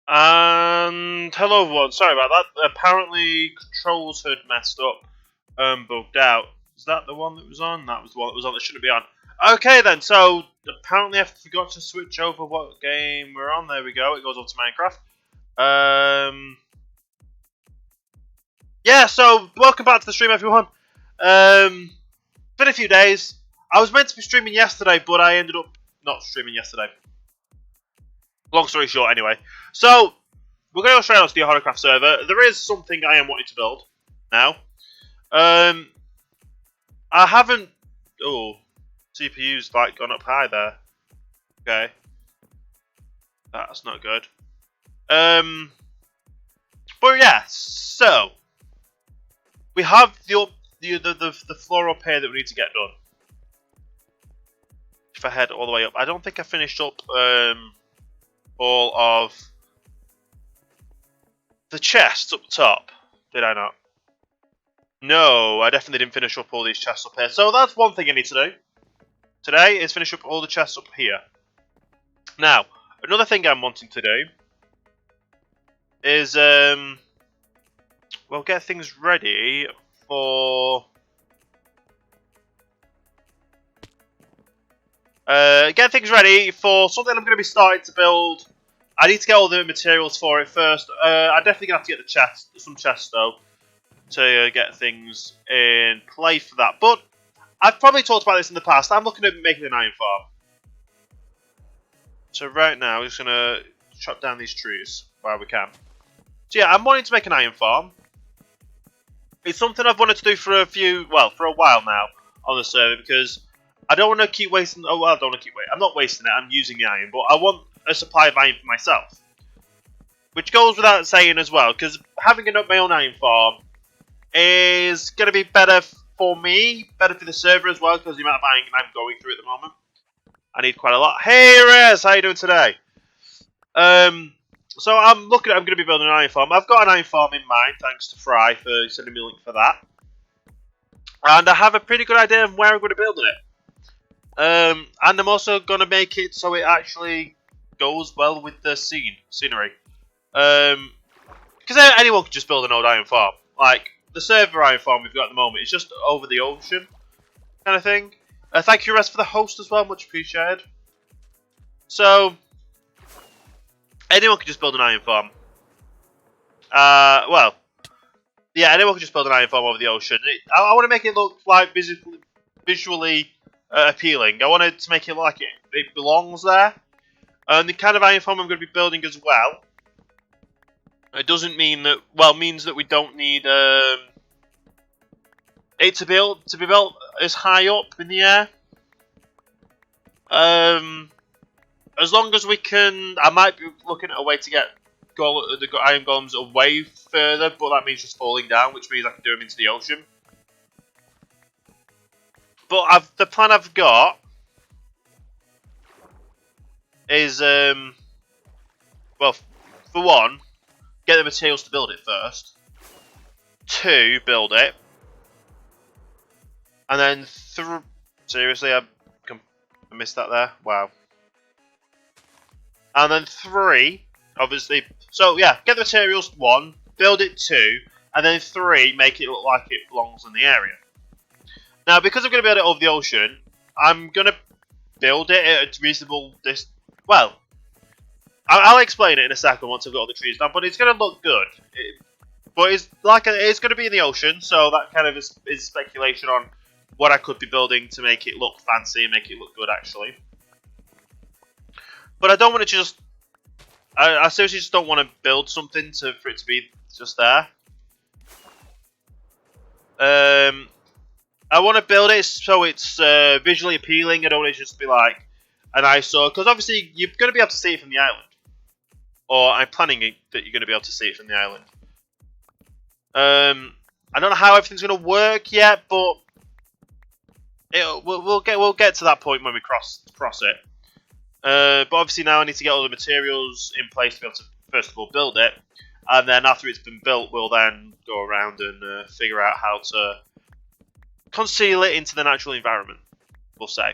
And hello everyone, sorry about that. Apparently controls had messed up, bugged out. Is that the one that was on? That was the one that was on that shouldn't be on. Okay then, so apparently I forgot to switch over what game we're on. There we go, it goes on to Minecraft. Yeah, so welcome back to the stream everyone. Been a few days. I was meant to be streaming yesterday, but I ended up not streaming yesterday. Long story short, anyway. So, we're going to go straight on to the OhanaCraft server. There is something I am wanting to build now. I haven't... Oh, CPU's like gone up high there. Okay. That's not good. But yeah, so... We have the floor up here that we need to get done. If I head all the way up. I don't think I finished up all of the chests up top. Did I not? No, I definitely didn't finish up all these chests up here. So that's one thing I need to do today, is finish up all the chests up here. Now, another thing I'm wanting to do is, well, get things ready for... get things ready for something I'm going to be starting to build. I need to get all the materials for it first. I'm definitely going to have to get the chest, some chests though, to get things in play for that. But I've probably talked about this in the past. I'm looking at making an iron farm. So right now, we're just going to chop down these trees while we can. So yeah, I'm wanting to make an iron farm. It's something I've wanted to do for for a while now on the server, because I don't want to keep wasting... Oh, well, I don't want to keep wasting... I'm not wasting it, I'm using the iron, but I want a supply of iron for myself. Which goes without saying as well, because having my own iron farm is going to be better for me, better for the server as well, because the amount of iron I'm going through at the moment. I need quite a lot. Hey, Rez! How you doing today? So I'm going to be building an iron farm. I've got an iron farm in mind, thanks to Fry for sending me a link for that. And I have a pretty good idea of where I'm going to build it. And I'm also going to make it so it actually goes well with the scenery. Because anyone could just build an old iron farm. Like, the server iron farm we've got at the moment is just over the ocean kind of thing. Thank you, Rest, for the host as well. Much appreciated. So, anyone could just build an iron farm. Well, yeah, anyone could just build an iron farm over the ocean. I want to make it look like visually appealing. I wanted to make it like it belongs there. And the kind of iron farm I'm going to be building as well, it doesn't mean that, well, means that we don't need it to be built as high up in the air. As long as we can, I might be looking at a way to get the iron golems away further, but that means just falling down, which means I can do them into the ocean. But the plan I've got is, well, for one, get the materials to build it first. 2, build it. And then seriously, I missed that there. Wow. And then 3, obviously. So yeah, get the materials 1, build it 2, and then 3, make it look like it belongs in the area. Now, because I'm going to build it over the ocean, I'm going to build it at a reasonable distance. Well, I'll explain it in a second once I've got all the trees done, but it's going to look good. But it's going to be in the ocean, so that kind of is speculation on what I could be building to make it look fancy and make it look good, actually. But I don't want to just... I seriously just don't want to build something for it to be just there. I want to build it so it's visually appealing. I don't want it to just be like an eyesore, because obviously you're going to be able to see it from the island. Or I'm planning that you're going to be able to see it from the island. I don't know how everything's going to work yet, but we'll get to that point when we cross it. But obviously now I need to get all the materials in place to be able to first of all build it, and then after it's been built, we'll then go around and figure out how to conceal it into the natural environment, we'll say.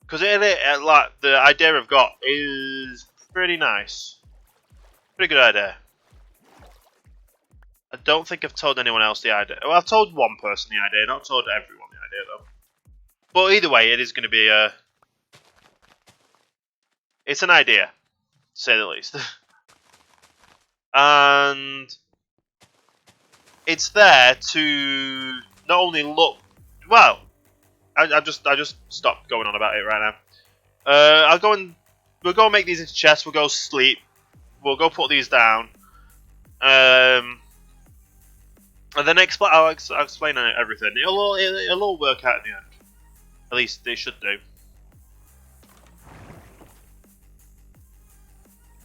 Because like the idea I've got is pretty nice. Pretty good idea. I don't think I've told anyone else the idea. Well, I've told one person the idea, not told everyone the idea though. But either way, it is going to be a... It's an idea, to say the least. And it's there to not only look... Well, I just stopped going on about it right now. We'll go and make these into chests. We'll go sleep. We'll go put these down. And then I'll explain everything. It'll all work out in the end. At least they should do.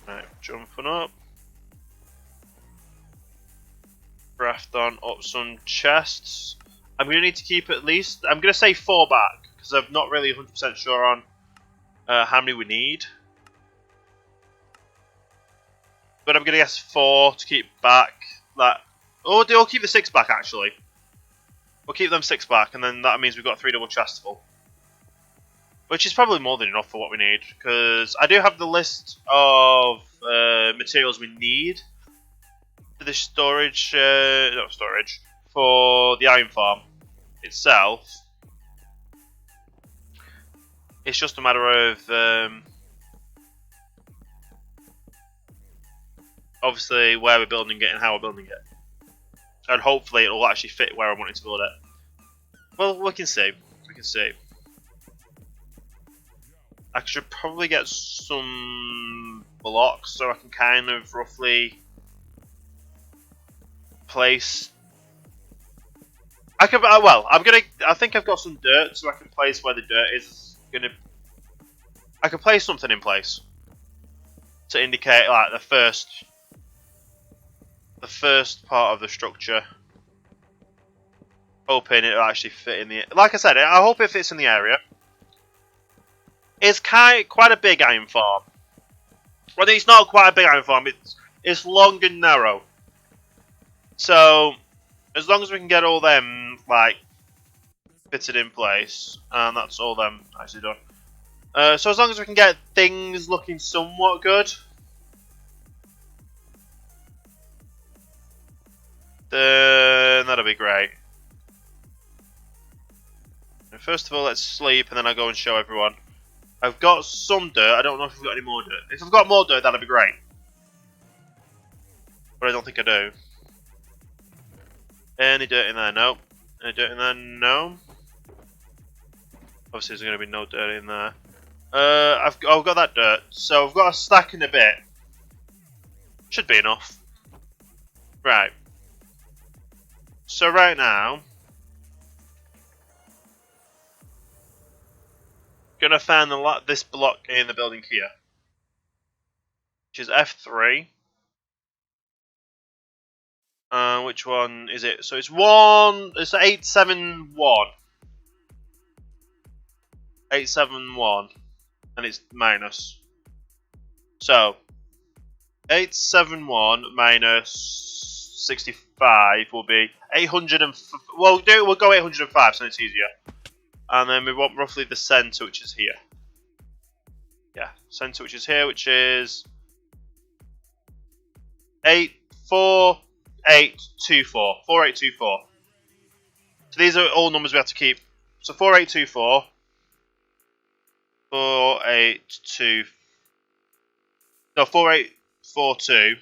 Right, jumping up. Craft on up some chests. I'm going to need to keep at least... I'm going to say 4 back. Because I'm not really 100% sure on how many we need. But I'm going to guess 4 to keep back. Oh, they'll keep the 6 back actually. We'll keep them 6 back, and then that means we've got 3 double chests full. Which is probably more than enough for what we need, because I do have the list of materials we need for the storage, not storage, for the iron farm itself. It's just a matter of obviously where we're building it and how we're building it. And hopefully it will actually fit where I want it to build it. Well, we can see. We can see. I should probably get some blocks so I can kind of roughly place. I think I've got some dirt, so I can place where the dirt is gonna. I can place something in place to indicate like the first part of the structure. Hoping it'll actually fit in the. Like I said, I hope it fits in the area. It's quite a big iron farm. Well, it's not quite a big iron farm. It's long and narrow. So as long as we can get all them like fitted in place, and that's all them actually done. So as long as we can get things looking somewhat good, then that'll be great. And first of all, let's sleep, and then I'll go and show everyone. I've got some dirt. I don't know if we've got any more dirt. If I've got more dirt, that'd be great. But I don't think I do. Any dirt in there? No. Any dirt in there? No. Obviously, there's going to be no dirt in there. I've got that dirt. So I've got a stack in a bit. Should be enough. Right. So right now, gonna find this block in the building here, which is F3. Which one is it? So it's 871. 871, and it's minus. So 871 minus 65 will be 800 and. We'll go 805, so it's easier. And then we want roughly the center, which is here. Yeah, center, which is here, which is 4824. 4824. So these are all numbers we have to keep. So 4824. 482. No, 4842.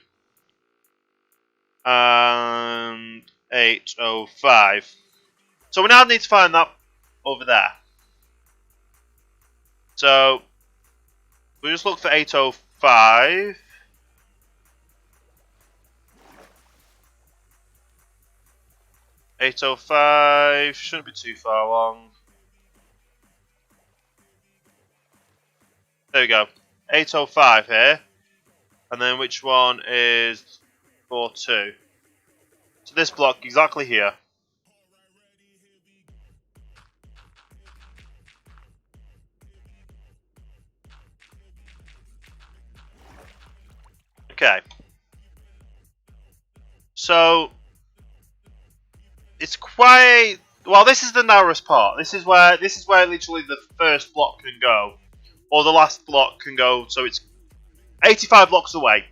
And 805. So we now need to find that over there. So we just look for 805. $805 shouldn't be too far along. There we go. 805 here. And then which one is 42? So this block exactly here. Okay. So it's quite Well, this is the narrowest part. This is where literally the first block can go, or the last block can go. So it's 85 blocks away.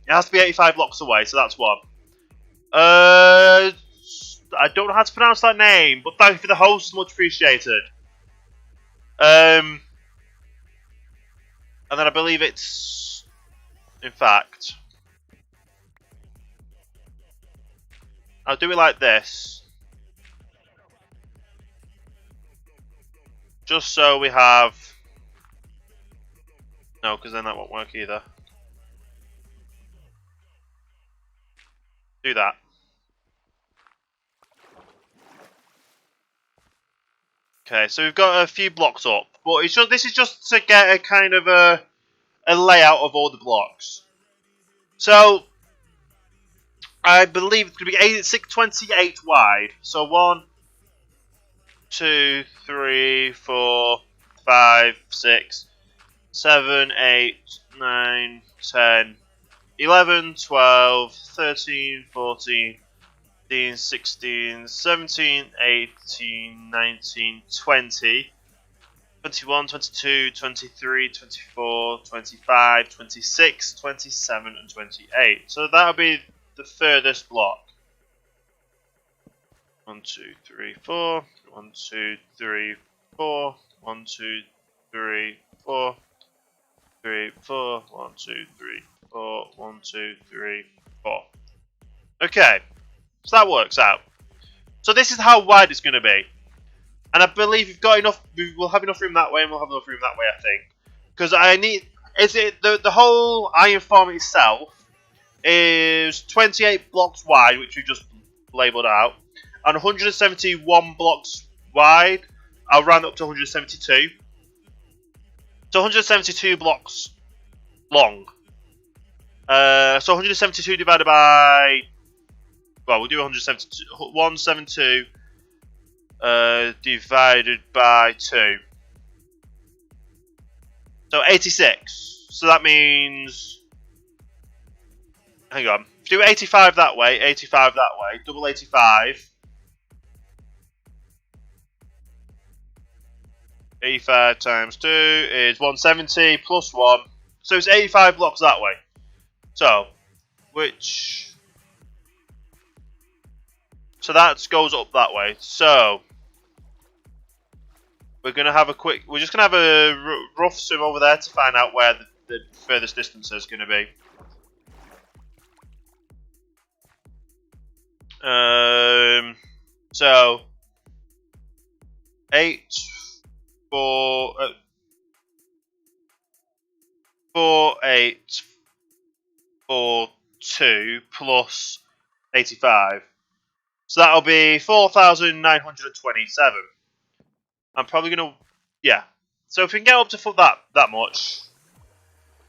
It has to be 85 blocks away. So that's one. I don't know how to pronounce that name, but thank you for the host. Much appreciated. And then I believe it's, in fact, I'll do it like this. Just so we have... No, because then that won't work either. Do that. Okay, so we've got a few blocks up, but it's just, this is just to get a kind of a layout of all the blocks. So I believe it's going to be 628 wide. So 1, 2, 3, 4, 5, 6, 7, 8, 9, 10, 11, 12, 13, 14, 15, 16, 17, 18, 19, 20, 21, 22, 23, 24, 25, 26, 27, and 28. So that'll be the furthest block. 1, 2, 3, 4. 1, 2, 3, 4. 1, 2, 3, 4. 3, 4. 1, 2, 3, 4. 1, 2, 3, 4. Okay, so that works out. So this is how wide it's going to be. And I believe we've got enough. We will have enough room that way, and we'll have enough room that way. I think, because I need. Is it the whole iron farm itself is 28 blocks wide, which we just labelled out, and 171 blocks wide. I'll round up to 172. So 172 blocks long. So 172 divided by. Well, we'll do 172. 172. Divided by 2. So 86. So that means... Hang on. If you do 85 that way, 85 that way, double 85. 85 times 2 is 170 plus 1. So it's 85 blocks that way. So, which... So that goes up that way. So... We're going to have a quick... We're just going to have a rough swim over there to find out where the furthest distance is going to be. So... 8, 4... 4, 8, 4, 2 plus 85. So that'll be 4,927. I'm probably going to... Yeah. So if we can get up to that much,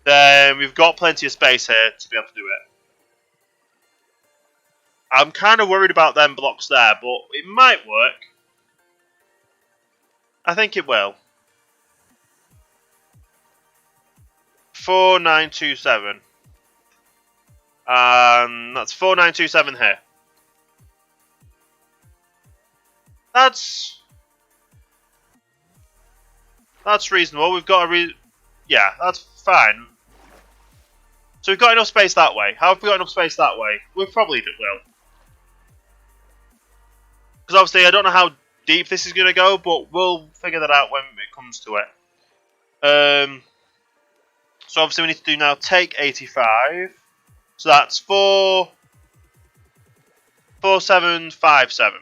then we've got plenty of space here to be able to do it. I'm kind of worried about them blocks there, but it might work. I think it will. 4,927. That's 4,927 here. That's reasonable. We've got yeah, that's fine. So we've got enough space that way. How have we got enough space that way? We probably will. Because obviously I don't know how deep this is going to go, but we'll figure that out when it comes to it. So obviously we need to do now take 85. So that's 4,757.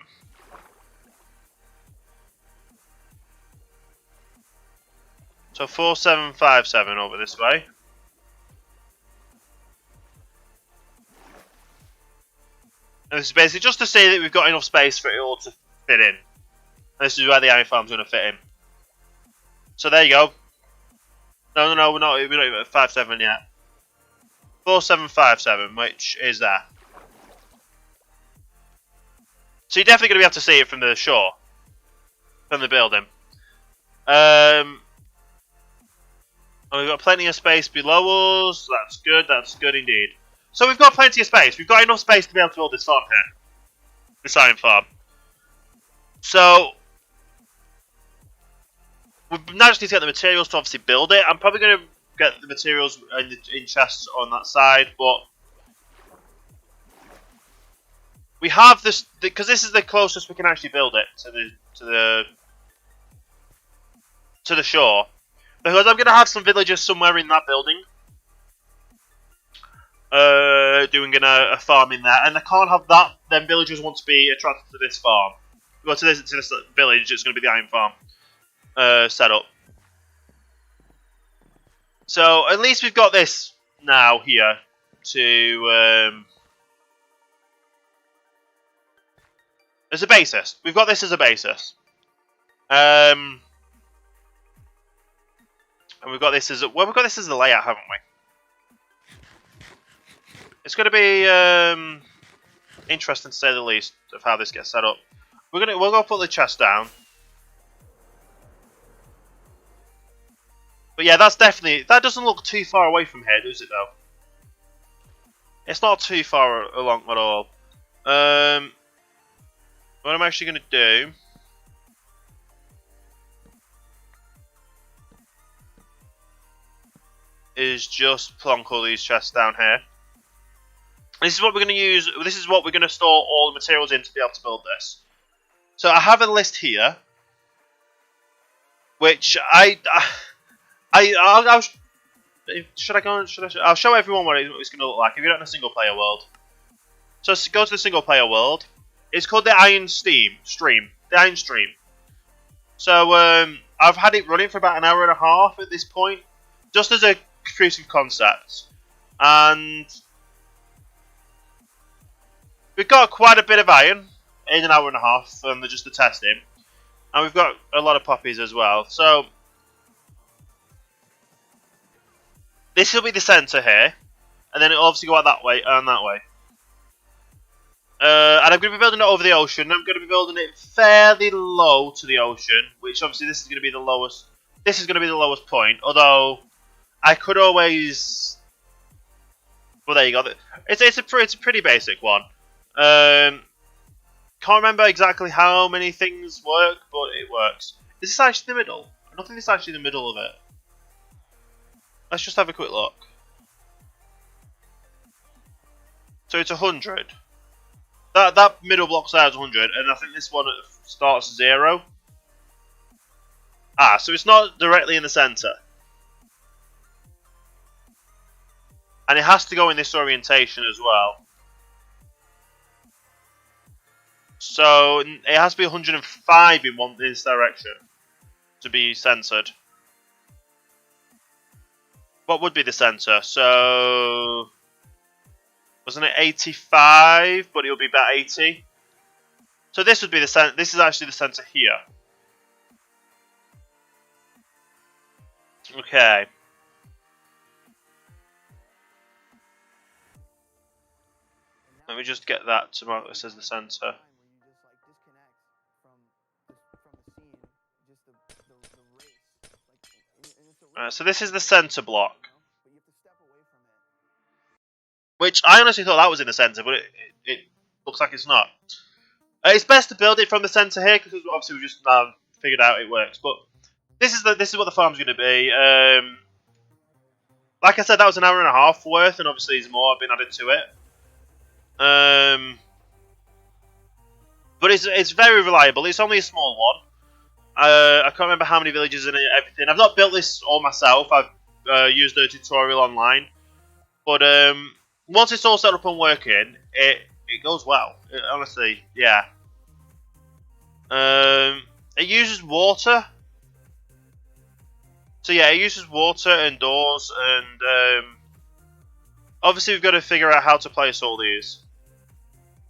So 4,757 over this way. And this is basically just to say that we've got enough space for it all to fit in. And this is where the iron farm's going to fit in. So there you go. No, we're not even at 5,7 yet. 4,757, which is there. So you're definitely going to be able to see it from the shore, from the building. And we've got plenty of space below us. That's good. That's good indeed. So we've got plenty of space. We've got enough space to be able to build this farm here. This iron farm. So we now just need to get the materials to obviously build it. I'm probably going to get the materials in chests on that side, but we have this because this is the closest we can actually build it to the shore. Because I'm going to have some villagers somewhere in that building, doing a farm in there, and I can't have that. Then villagers want to be attracted to this farm. Well, to this village, it's going to be the iron farm set up. So at least we've got this now here to as a basis. We've got this as a basis, and we've got this as we've got this as a layout, haven't we? It's going to be interesting to say the least of how this gets set up. We'll go put the chest down. But yeah, that doesn't look too far away from here, does it though? It's not too far along at all. What I'm actually going to do is just plonk all these chests down here. This is what we're going to use. This is what we're going to store all the materials in to be able to build this. So I have a list here, which I'll should I go and I'll show everyone what it's going to look like if you're not in a single player world. So go to the single player world. It's called the Iron Stream. The Iron Stream. So I've had it running for about an hour and a half at this point, just as a proof of concept, and we've got quite a bit of iron in an hour and a half from just the testing, and we've got a lot of poppies as well. So this will be the centre here, and then it'll obviously go out that way and that way. And I'm going to be building it over the ocean. I'm going to be building it fairly low to the ocean, which obviously this is going to be the lowest. This is going to be the lowest point. Although I could always. Well, there you go. It's a pretty basic one. Can't remember exactly how many things work, but it works. Is this actually the middle? I don't think this is actually the middle of it. Let's just have a quick look. So it's 100. That middle block there is 100, and I think this one starts 0. Ah, so it's not directly in the centre. And it has to go in this orientation as well. So it has to be 105 in this direction to be centred. What would be the centre? So wasn't it 85? But it'll be about 80. So this would be the centre. This is actually the centre here. Okay. Let me just get that to mark this as the centre. So this is the centre block. Which I honestly thought that was in the centre, but it looks like it's not. It's best to build it from the centre here because obviously we just figured out it works. But this is what the farm's going to be. Like I said, that was an hour and a half worth, and obviously there's more been added to it. But it's very reliable. It's only a small one. I can't remember how many villages and everything. I've not built this all myself. I've used a tutorial online. But once it's all set up and working, it goes well. Honestly, yeah. It uses water. So yeah, it uses water and doors, and obviously we've got to figure out how to place all these.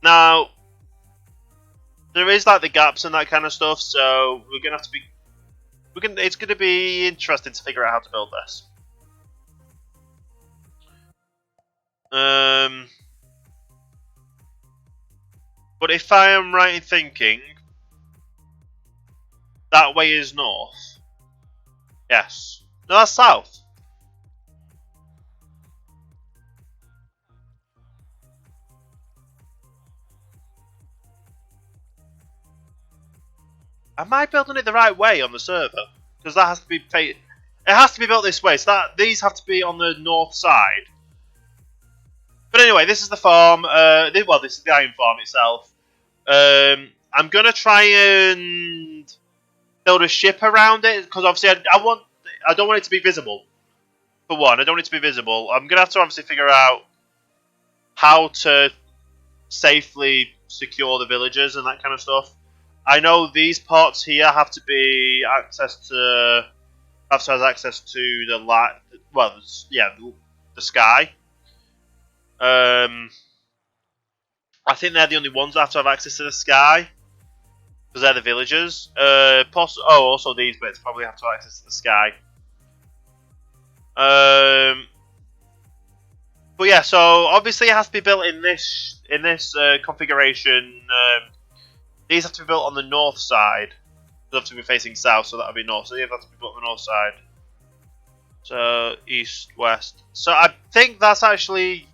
Now, there is like the gaps and that kind of stuff, so we're gonna have to be. It's gonna be interesting to figure out how to build this. But if I am right in thinking, that way is north. Yes. No, that's south. Am I building it the right way on the server? Because that has to be it has to be built this way. So that these have to be on the north side. But anyway, this is the farm. This is the iron farm itself. I'm gonna try and build a ship around it because obviously I don't want it to be visible. For one, I don't want it to be visible. I'm gonna have to obviously figure out how to safely secure the villagers and that kind of stuff. I know these parts here have to be have to have access to the light. Well, yeah, the sky. I think they're the only ones that have to have access to the sky because they're the villagers. Also these bits probably have to have access to the sky. But yeah, so obviously it has to be built in this configuration. These have to be built on the north side. They have to be facing south, so that would be north. So they have to be built on the north side. So east, west. So I think that's actually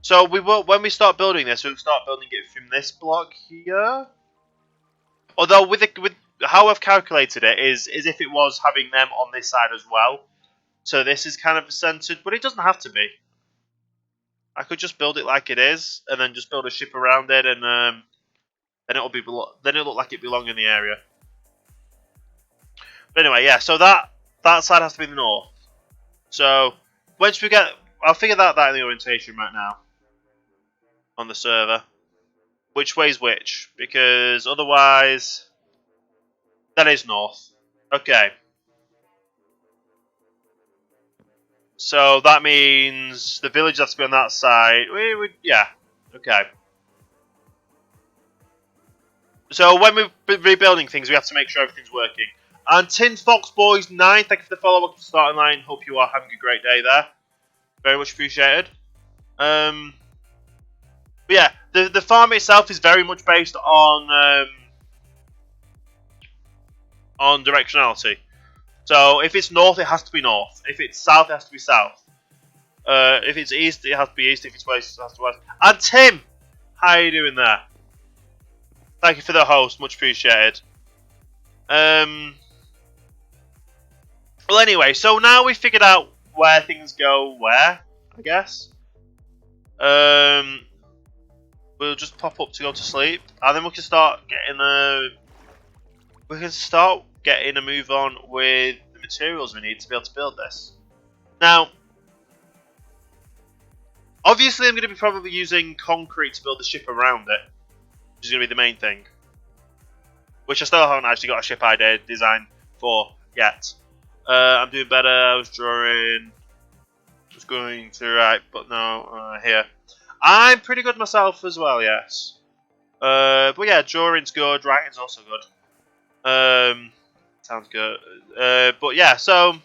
So when we start building this, we'll start building it from this block here. Although with how I've calculated it is if it was having them on this side as well. So this is kind of centered, but it doesn't have to be. I could just build it like it is, and then just build a ship around it, and then it'll look like it belongs in the area. But anyway, yeah. So that side has to be the north. So once we get, I'll figure that in the orientation right now on the server. Which way's which? Because otherwise, that is north. Okay. So that means the village has to be on that side. Yeah. Okay. So when we're rebuilding things, we have to make sure everything's working. And Tin Fox Boys 9, thank you for the follow. Welcome to the starting line. Hope you are having a great day there. Very much appreciated. But yeah, the farm itself is very much based on directionality. So if it's north, it has to be north. If it's south, it has to be south. If it's east, it has to be east. If it's west, it has to be west. And Tim, how are you doing there? Thank you for the host, much appreciated. Well, anyway, so now we figured out where things go where, I guess. We'll just pop up to go to sleep, and then we can start getting a move on with the materials we need to be able to build this. Now, obviously, I'm going to be probably using concrete to build the ship around it, which is going to be the main thing. Which I still haven't actually got a ship idea design for yet. I'm doing better. I was drawing. I was going to right, but no, here. I'm pretty good myself as well, yes. But yeah, drawing's good. Writing's also good. Sounds good. But yeah, so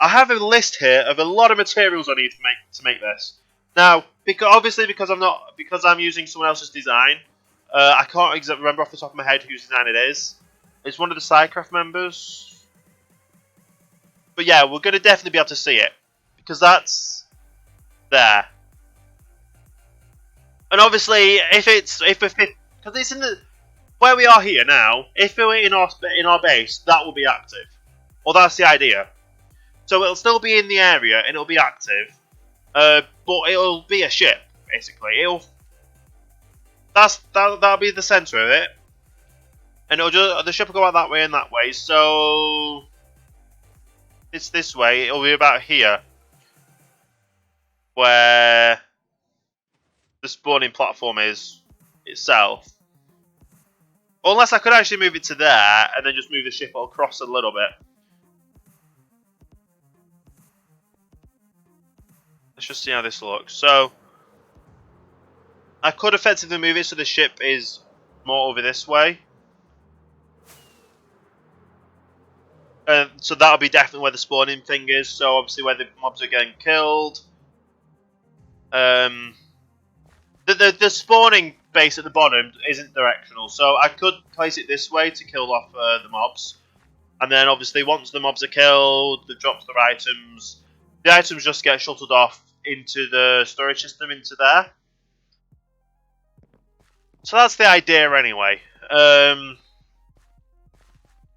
I have a list here of a lot of materials I need to make this. Now, because I'm using someone else's design. I can't remember off the top of my head whose design it is. It's one of the SciCraft members. But yeah, we're going to definitely be able to see it. Because that's there. And obviously, because it's in the where we are here now, if we're in our base, that will be active. Well, that's the idea. So it'll still be in the area and it'll be active. But it'll be a ship, basically. That'll be the centre of it, and the ship will go out that way and that way. So it's this way. It'll be about here, where the spawning platform is itself. Unless I could actually move it to there and then just move the ship across a little bit. Let's just see how this looks. So I could effectively move it so the ship is more over this way. So that'll be definitely where the spawning thing is. So obviously where the mobs are getting killed. The spawning base at the bottom isn't directional. So I could place it this way to kill off the mobs. And then obviously once the mobs are killed, it drops their items. The items just get shuttled off into the storage system into there. So that's the idea anyway. But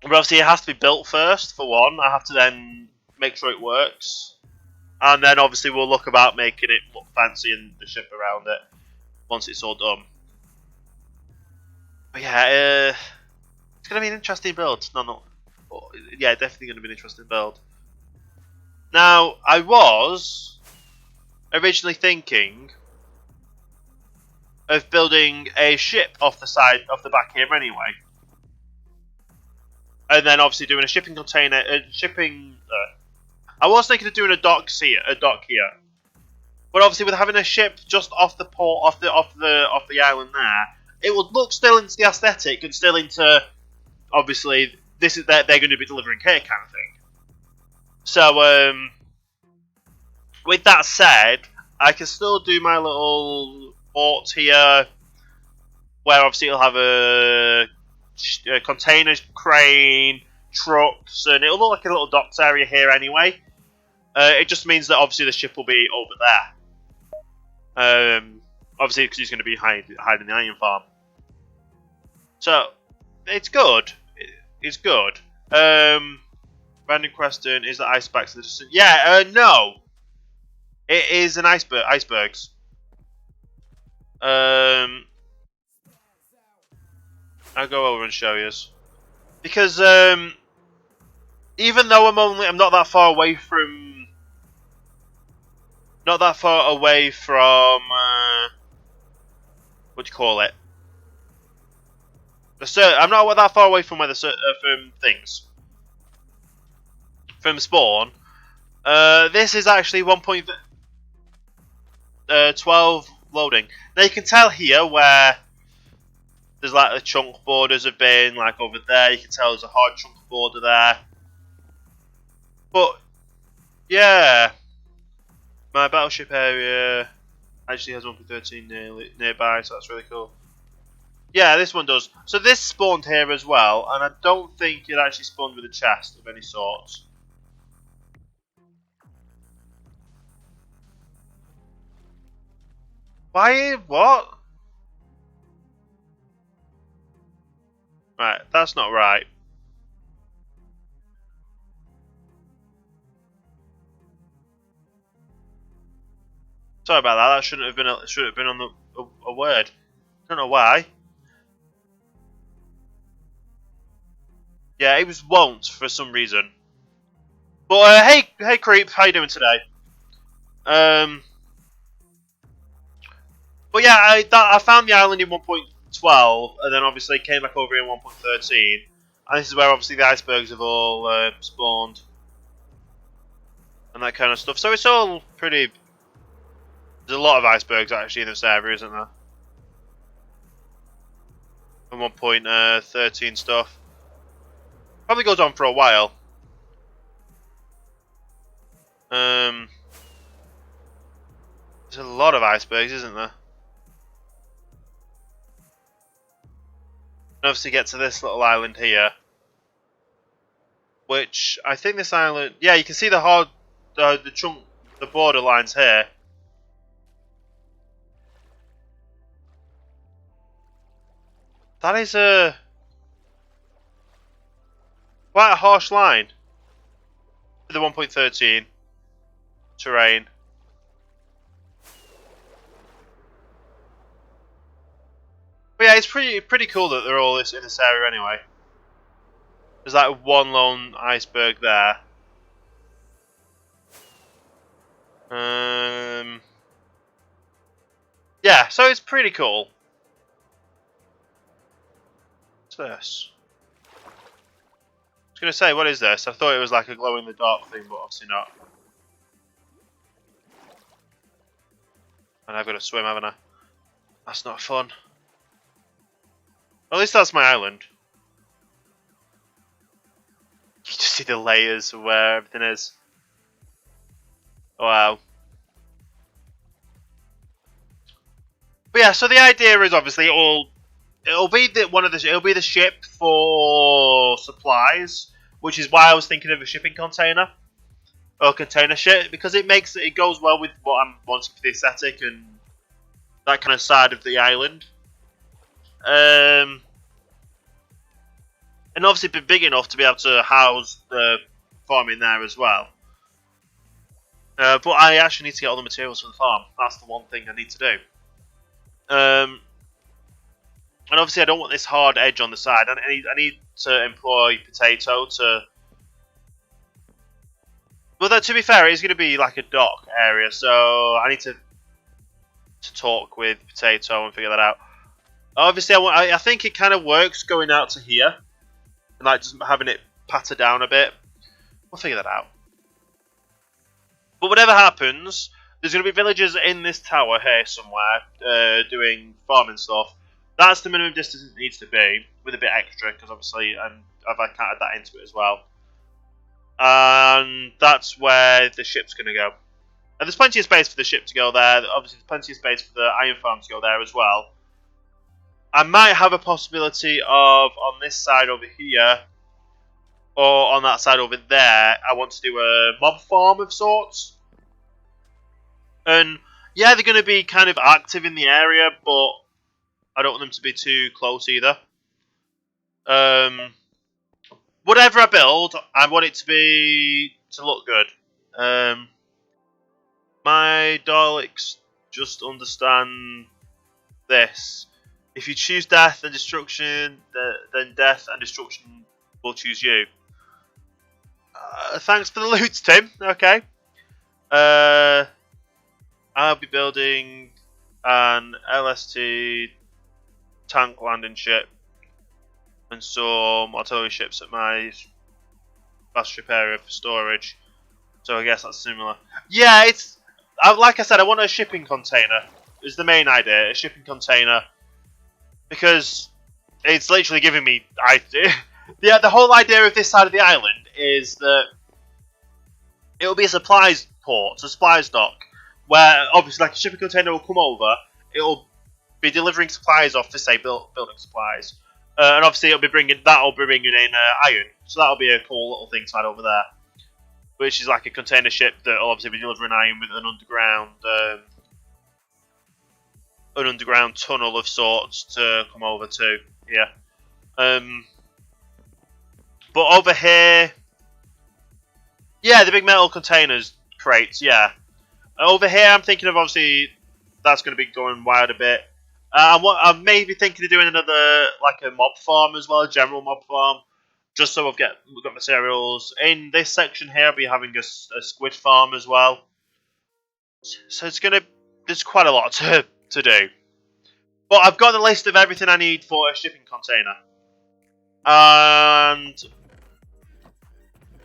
obviously it has to be built first, for one. I have to then make sure it works. And then obviously we'll look about making it look fancy and the ship around it once it's all done. But yeah, it's going to be an interesting build. Yeah, definitely going to be an interesting build. Now, I was originally thinking of building a ship off the back here anyway. And then obviously doing a shipping container, I was thinking of doing a dock here, but obviously with having a ship just off the port, off the island there, it would look still into the aesthetic and still into obviously they're going to be delivering here kind of thing. So with that said, I can still do my little port here, where obviously it'll have a container crane, trucks, and it'll look like a little docks area here anyway. It just means that obviously the ship will be over there. Obviously because he's going to be hiding the iron farm. So it's good. It's good. Random question: is the icebergs the distance? Yeah. No. It is an icebergs. I'll go over and show you. Because even though I'm not that far away from what do you call it? I'm not that far away from where from things from spawn. This is actually 1.12 loading. Now you can tell here where there's like the chunk borders have been, like over there. You can tell there's a hard chunk border there. But yeah, my battleship area actually has 1.13 nearby, so that's really cool. Yeah, this one does. So this spawned here as well, and I don't think it actually spawned with a chest of any sort. Why? What? Right, that's not right. Sorry about that. That shouldn't have been. Should have been on a word. Don't know why. Yeah, it was won't for some reason. But hey, creep, how you doing today? But yeah, I found the island in 1.12, and then obviously came back over in 1.13, and this is where obviously the icebergs have all spawned and that kind of stuff. So it's all pretty. There's a lot of icebergs actually in this area, isn't there? And 1.13 stuff. Probably goes on for a while. There's a lot of icebergs, isn't there? And obviously get to this little island here. Which, I think this island... Yeah, you can see the chunk, the border lines here. That is quite a harsh line for the 1.13 terrain. But yeah, it's pretty cool that they're all in this area anyway. There's like one lone iceberg there. Yeah, so it's pretty cool. What's this? I was going to say, what is this? I thought it was like a glow-in-the-dark thing, but obviously not. And I've got to swim, haven't I? That's not fun. At least that's my island. You just see the layers of where everything is. Wow. But yeah, so the idea is obviously it'll be the ship for supplies, which is why I was thinking of a shipping container or container ship, because it goes well with what I'm wanting for the aesthetic and that kind of side of the island. And obviously be big enough to be able to house the farm in there as well. But I actually need to get all the materials for the farm. That's the one thing I need to do. And obviously I don't want this hard edge on the side. I need to employ potato to... Well, to be fair, it's going to be like a dock area, so I need to talk with potato and figure that out. Obviously, I think it kind of works going out to here. And like just having it patter down a bit. We'll figure that out. But whatever happens, there's going to be villagers in this tower here somewhere doing farming stuff. That's the minimum distance it needs to be, with a bit extra, because obviously I've accounted that into it as well. And that's where the ship's going to go. And there's plenty of space for the ship to go there. Obviously, there's plenty of space for the iron farm to go there as well. I might have a possibility of, on this side over here, or on that side over there, I want to do a mob farm of sorts. And yeah, they're going to be kind of active in the area, but I don't want them to be too close either. Whatever I build, I want it to look good. My Daleks just understand this. If you choose death and destruction, then death and destruction will choose you. Thanks for the loot, Tim. Okay. I'll be building an LST tank landing ship and some artillery ships at my fast ship area for storage. So I guess that's similar. Yeah, it's like I said, I want a shipping container. Is the main idea, a shipping container, because it's literally giving me idea. The whole idea of this side of the island is that it'll be a supplies port, a supplies dock, where obviously like a shipping container will come over. It'll be delivering supplies off to say building supplies, and obviously that'll be bringing in iron. So that'll be a cool little thing to add over there, which is like a container ship that'll obviously be delivering iron with an underground tunnel of sorts to come over to here. But over here, yeah, the big metal containers crates, yeah. Over here, I'm thinking of obviously that's going to be going wild a bit. I'm maybe thinking of doing another like a mob farm as well, a general mob farm, just so we've got materials. In this section here, I'll be having a squid farm as well. So there's quite a lot to do. But I've got the list of everything I need for a shipping container. And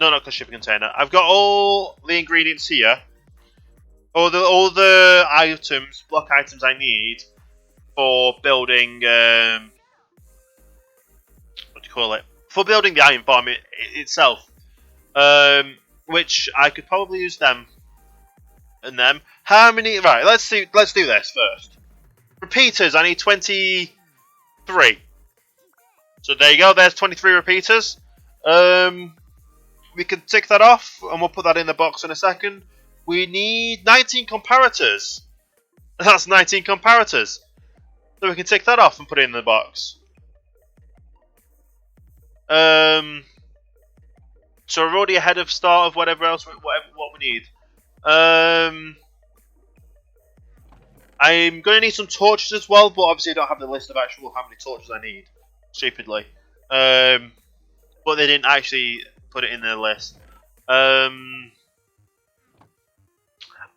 no, not a shipping container. I've got all the ingredients here. All the items, block items I need for building. What do you call it? For building the iron farm itself. Which I could probably use them. And them. How many? Right. Let's do this first. Repeaters. I need 23. So there you go. There's 23 repeaters. We can tick that off, and we'll put that in the box in a second. We need 19 comparators. That's 19 comparators. So we can tick that off and put it in the box. So we're already ahead of start of what we need. I'm going to need some torches as well, but obviously I don't have the list of actual how many torches I need. Stupidly. But they didn't actually put it in their list.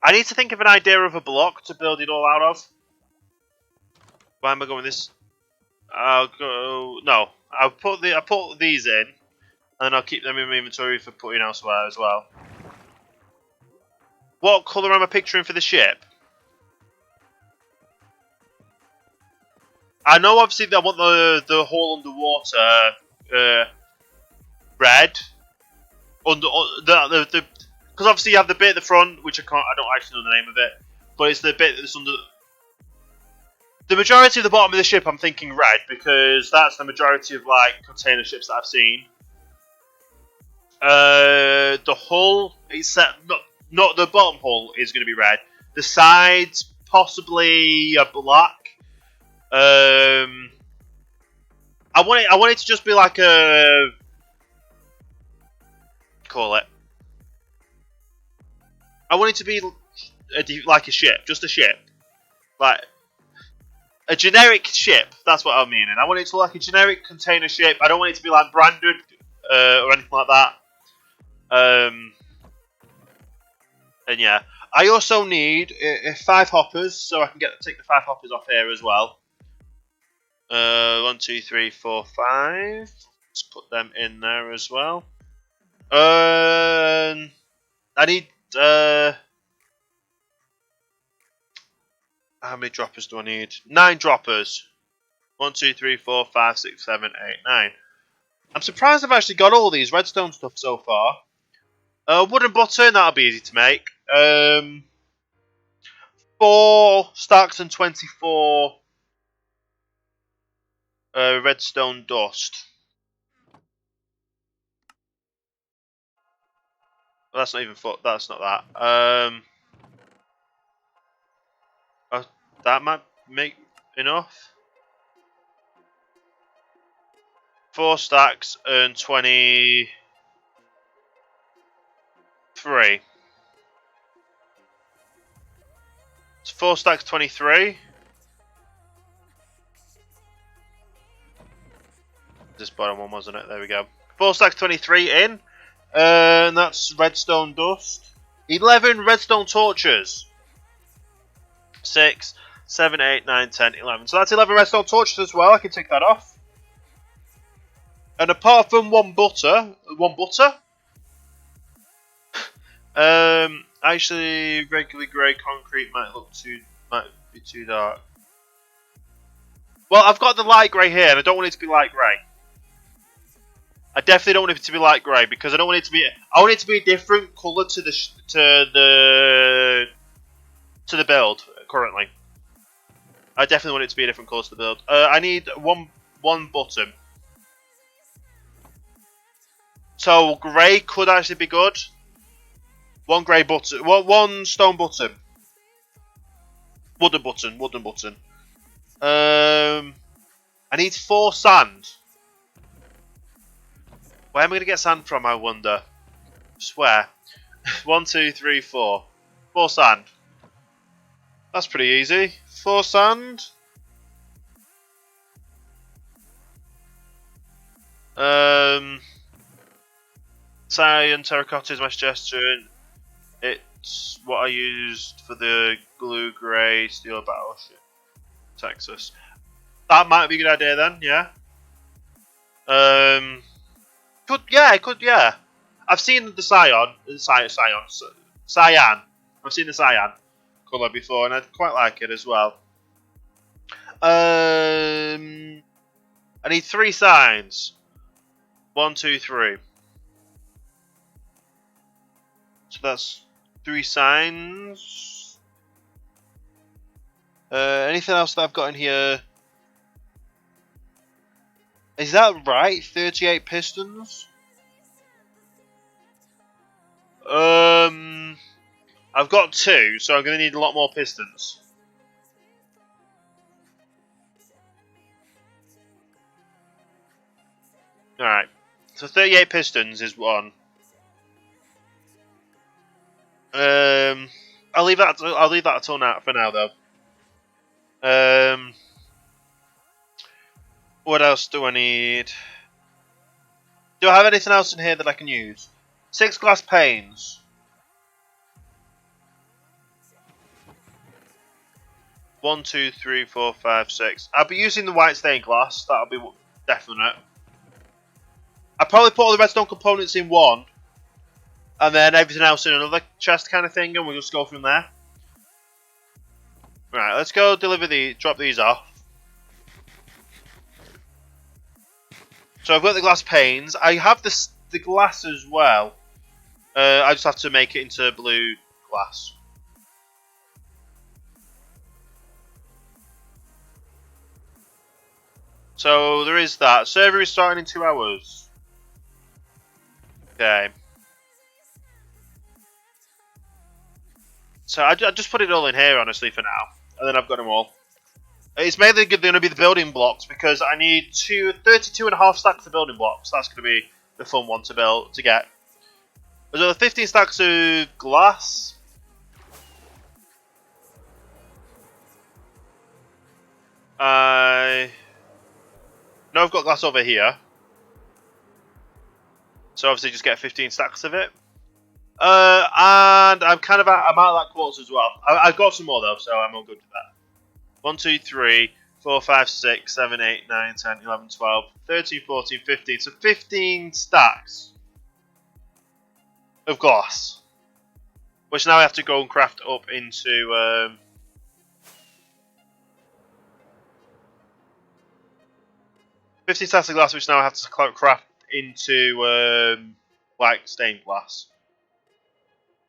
I need to think of an idea of a block to build it all out of. Why am I going this? I'll put these in, and I'll keep them in my inventory for putting elsewhere as well. What colour am I picturing for the ship? I know obviously that I want the whole underwater red. Because obviously you have the bit at the front, which I don't actually know the name of it, but it's the bit that's under. The majority of the bottom of the ship, I'm thinking red, because that's the majority of like container ships that I've seen. The hull is set, not the bottom hull is going to be red. The sides possibly are black. I want it to just be like a call it. I want it to be like a ship, just a ship, like a generic ship. That's what I'm meaning. I want it to be like a generic container ship. I don't want it to be like branded or anything like that. And yeah, I also need 5 hoppers, so I can take the 5 hoppers off here as well. 1, 2, 3, 4, 5. Let's put them in there as well. I need how many droppers do I need? 9 droppers. 1, 2, 3, 4, 5, 6, 7, 8, 9. I'm surprised I've actually got all these redstone stuff so far. Wooden button, that'll be easy to make. 4 stacks and 24 redstone dust. Well, that's not even that's not that. That might make enough. 4 stacks and 23. It's 4 stacks 23. This bottom one, wasn't it? There we go. 4 stacks 23 in. And that's redstone dust. 11 redstone torches. 6, 7, 8, 9, 10, 11. So that's 11 redstone torches as well. I can take that off. And apart from one butter, actually, regular grey concrete might be too dark. Well, I've got the light grey here, and I don't want it to be light grey. I definitely don't want it to be light grey because I don't want it to be. I want it to be a different colour to the build currently. I definitely want it to be a different colour to the build. I need one button. So grey could actually be good. 1 grey button. 1 stone button. Wooden button. I need 4 sand. Where am I going to get sand from, I wonder? Swear. 1, 2, 3, 4. 4 sand. That's pretty easy. 4 sand. Cyan terracotta is my suggestion. It's what I used for the glue grey steel battleship. Texas. That might be a good idea then, yeah. Yeah. I've seen the cyan. I've seen the cyan colour before, and I quite like it as well. I need 3 signs. 1, 2, 3. So that's 3 signs. Anything else that I've got in here? Is that right? 38 pistons? I've got 2, so I'm going to need a lot more pistons. Alright. So 38 pistons is 1. I'll leave that until now for now though. What else do I need? Do I have anything else in here that I can use? 6 glass panes. 1, 2, 3, 4, 5, 6. I'll be using the white stained glass. That'll be definite. I'll probably put all the redstone components in one, and then everything else in another chest kind of thing, and we'll just go from there. Right, let's go drop these off. So I've got the glass panes. I have the glass as well. I just have to make it into blue glass. So there is that. Server is starting in 2 hours. Okay. So I just put it all in here, honestly, for now. And then I've got them all. It's mainly going to be the building blocks because I need 32.5 stacks of building blocks. That's going to be the fun one to build to get. There's another 15 stacks of glass. I know I've got glass over here. So obviously just get 15 stacks of it. And I'm out of that quartz as well. I've got some more though, so I'm all good with that. 1, 2, 3, 4, 5, 6, 7, 8, 9, 10, 11, 12, 13, 14, 15. So 15 stacks of glass. Which now I have to go and craft up into... 50 stacks of glass, which now I have to craft into like stained glass.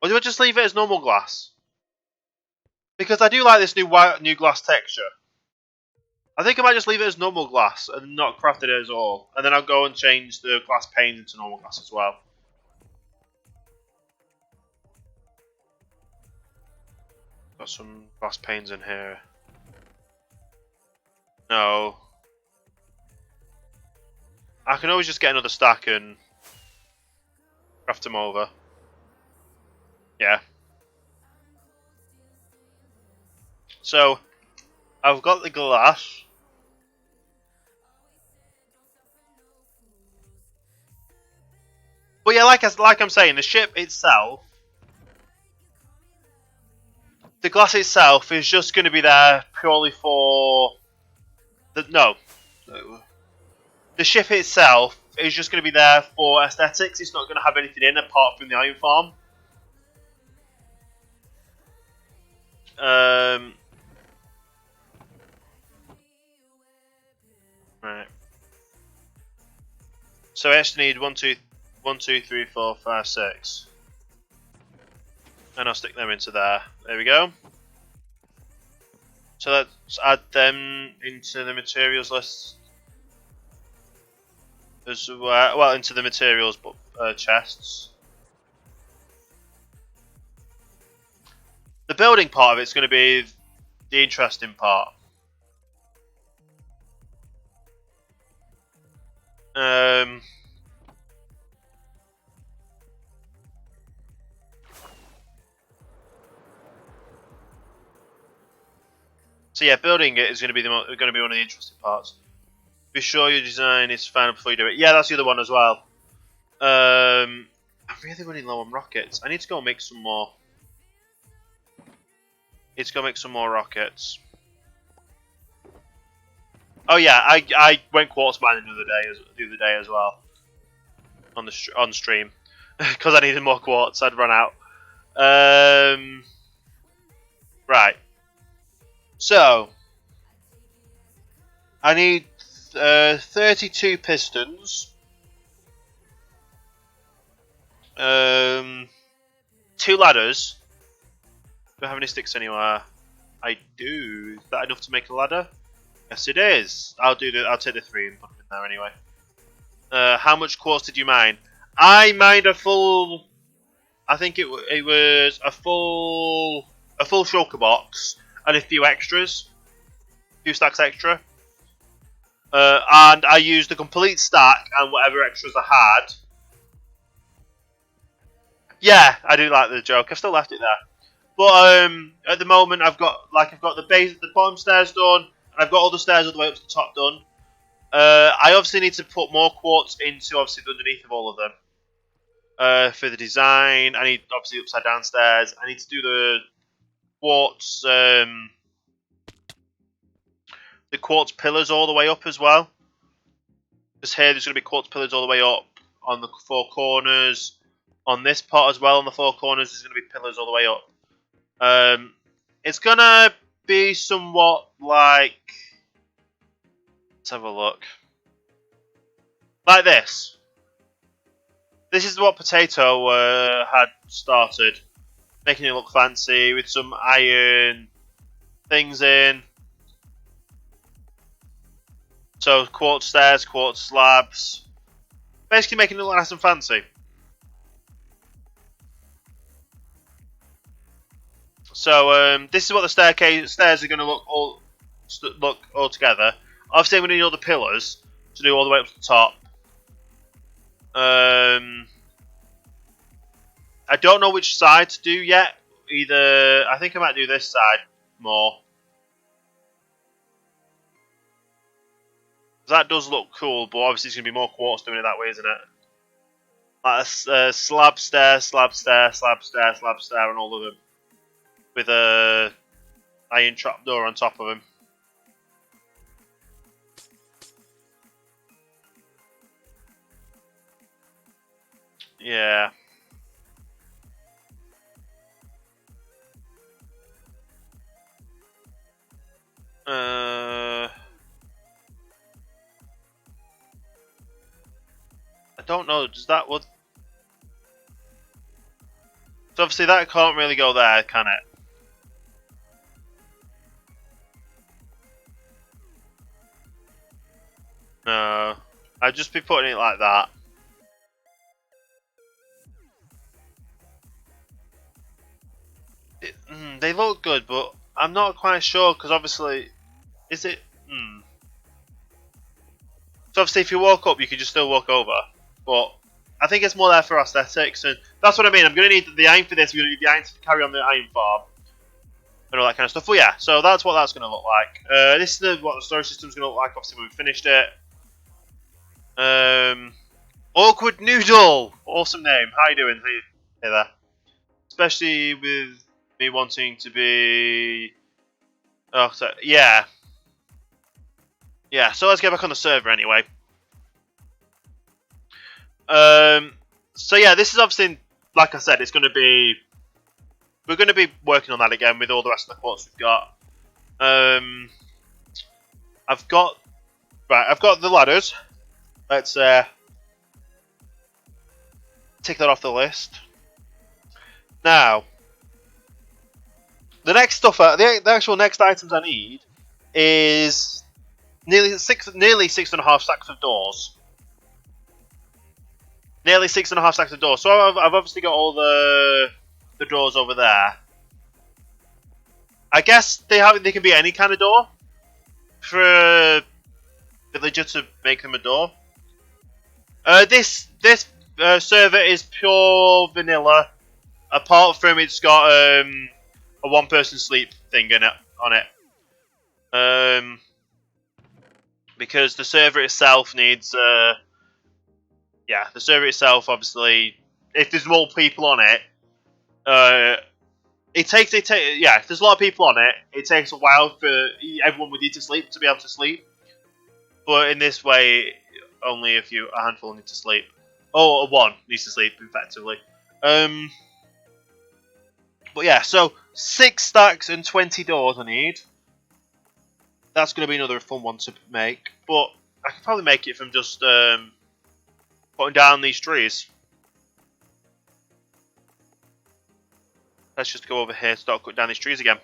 Or do I just leave it as normal glass? Because I do like this new glass texture. I think I might just leave it as normal glass and not craft it as all. And then I'll go and change the glass panes into normal glass as well. Got some glass panes in here. No. I can always just get another stack and craft them over. Yeah. So, I've got the glass. But yeah, like I'm saying, the ship itself, the glass itself is just going to be there purely for the ship itself is just going to be there for aesthetics. It's not going to have anything in apart from the iron farm. Right. So I actually need 1, 2, 3, 4, 5, 6. And I'll stick them into there. There we go. So let's add them into the materials list. As well, into the materials chests. The building part of it's going to be the interesting part. So yeah, building it is going to be one of the interesting parts. Be sure your design is final before you do it. Yeah, that's the other one as well. I'm really running low on rockets. I need to go make some more. Need to go make some more rockets. Oh yeah, I went quartz mining the other day as well on stream because I needed more quartz. I'd run out. Right. So I need 32 pistons. 2 ladders. Do I have any sticks anywhere? I do. Is that enough to make a ladder? Yes, it is. I'll take the 3 and put them in there anyway. How much quartz did you mine? I mined a full. I think it was a full shulker box and a few extras, a few stacks extra. And I used a complete stack and whatever extras I had. Yeah, I do like the joke. I've still left it there. But at the moment I've got the bottom stairs done, and I've got all the stairs all the way up to the top done. I obviously need to put more quartz into obviously underneath of all of them. For the design, I need obviously upside down stairs. I need to do the quartz pillars all the way up as well. Because here there's going to be quartz pillars all the way up on the 4 corners. On this part as well, on the 4 corners, there's going to be pillars all the way up. It's going to be somewhat like... Let's have a look. Like this. This is what Potato had started. Making it look fancy with some iron things in. So quartz stairs, quartz slabs. Basically making it look nice and fancy. So this is what the stairs are going to look all look all together. Obviously, I'm going to need all the pillars to do all the way up to the top. I don't know which side to do yet. Either I think I might do this side more. That does look cool, but obviously it's going to be more quartz doing it that way, isn't it? Like a slab stair, slab stair, slab stair, slab stair on all of them. With a iron trapdoor on top of them. Yeah. I don't know, does that would... So obviously that can't really go there, can it? No. I'd just be putting it like that. They look good, but I'm not quite sure, because obviously... Is it... So obviously if you walk up, you can just still walk over. But I think it's more there for aesthetics, and that's what I mean. I'm going to need the iron for this. We're going to need the iron to carry on the iron farm. And all that kind of stuff. But yeah, so that's what that's going to look like. This is what the storage system's going to look like, obviously, when we finished it. Awkward Noodle! Awesome name. How you doing? Hey there. Especially with me wanting to be... Oh, so, yeah. Yeah, so let's get back on the server anyway. So yeah, this is obviously, like I said, it's going to be... We're going to be working on that again with all the rest of the quartz we've got. I've got the ladders. Let's tick that off the list. Now, the next stuff, the actual next items I need is nearly 6.5 stacks of doors. Nearly 6.5 stacks of doors. So I've obviously got all the doors over there. I guess they can be any kind of door for a villager to make them a door. This server is pure vanilla. Apart from it's got a one-person sleep thing in it on it. Because the server itself needs yeah, the server itself obviously, if there's more people on it, yeah, if there's a lot of people on it, it takes a while for everyone would need to sleep to be able to sleep. But in this way, only a handful need to sleep. Or one needs to sleep, effectively. But yeah, so 6 stacks and 20 doors I need. That's going to be another fun one to make. But I could probably make it from just putting down these trees. Let's just go over here and start cutting down these trees again.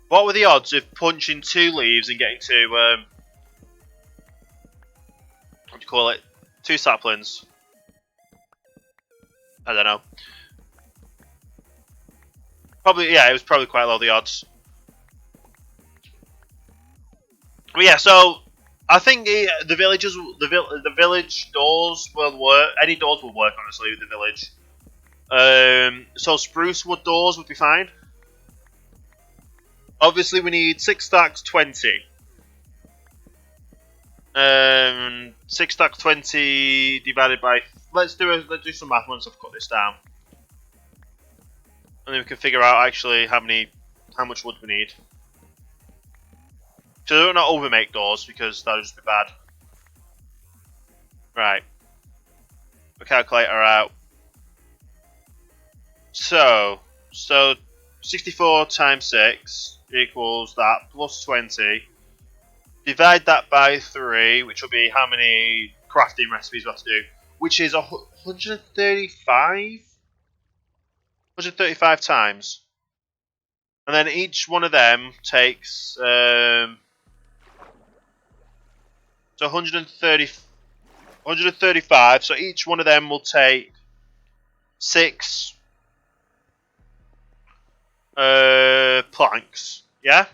What were the odds of punching 2 leaves and getting 2, what do you call it? 2 saplings? I don't know. Probably, yeah, it was probably quite low, the odds. But yeah, so I think the village doors will work. Any doors will work, honestly, with the village. So spruce wood doors would be fine. Obviously, we need 6 stacks, 20. 6 stacks, 20 divided by. Let's do some math once I've cut this down, and then we can figure out actually how much wood we need. So do not overmake doors because that'll just be bad. Right. The calculator out. So 64 times 6 equals that plus 20. Divide that by 3, which will be how many crafting recipes we have to do, which is 135? 135 times. And then each one of them takes so 135. So each one of them will take 6 planks. Yeah.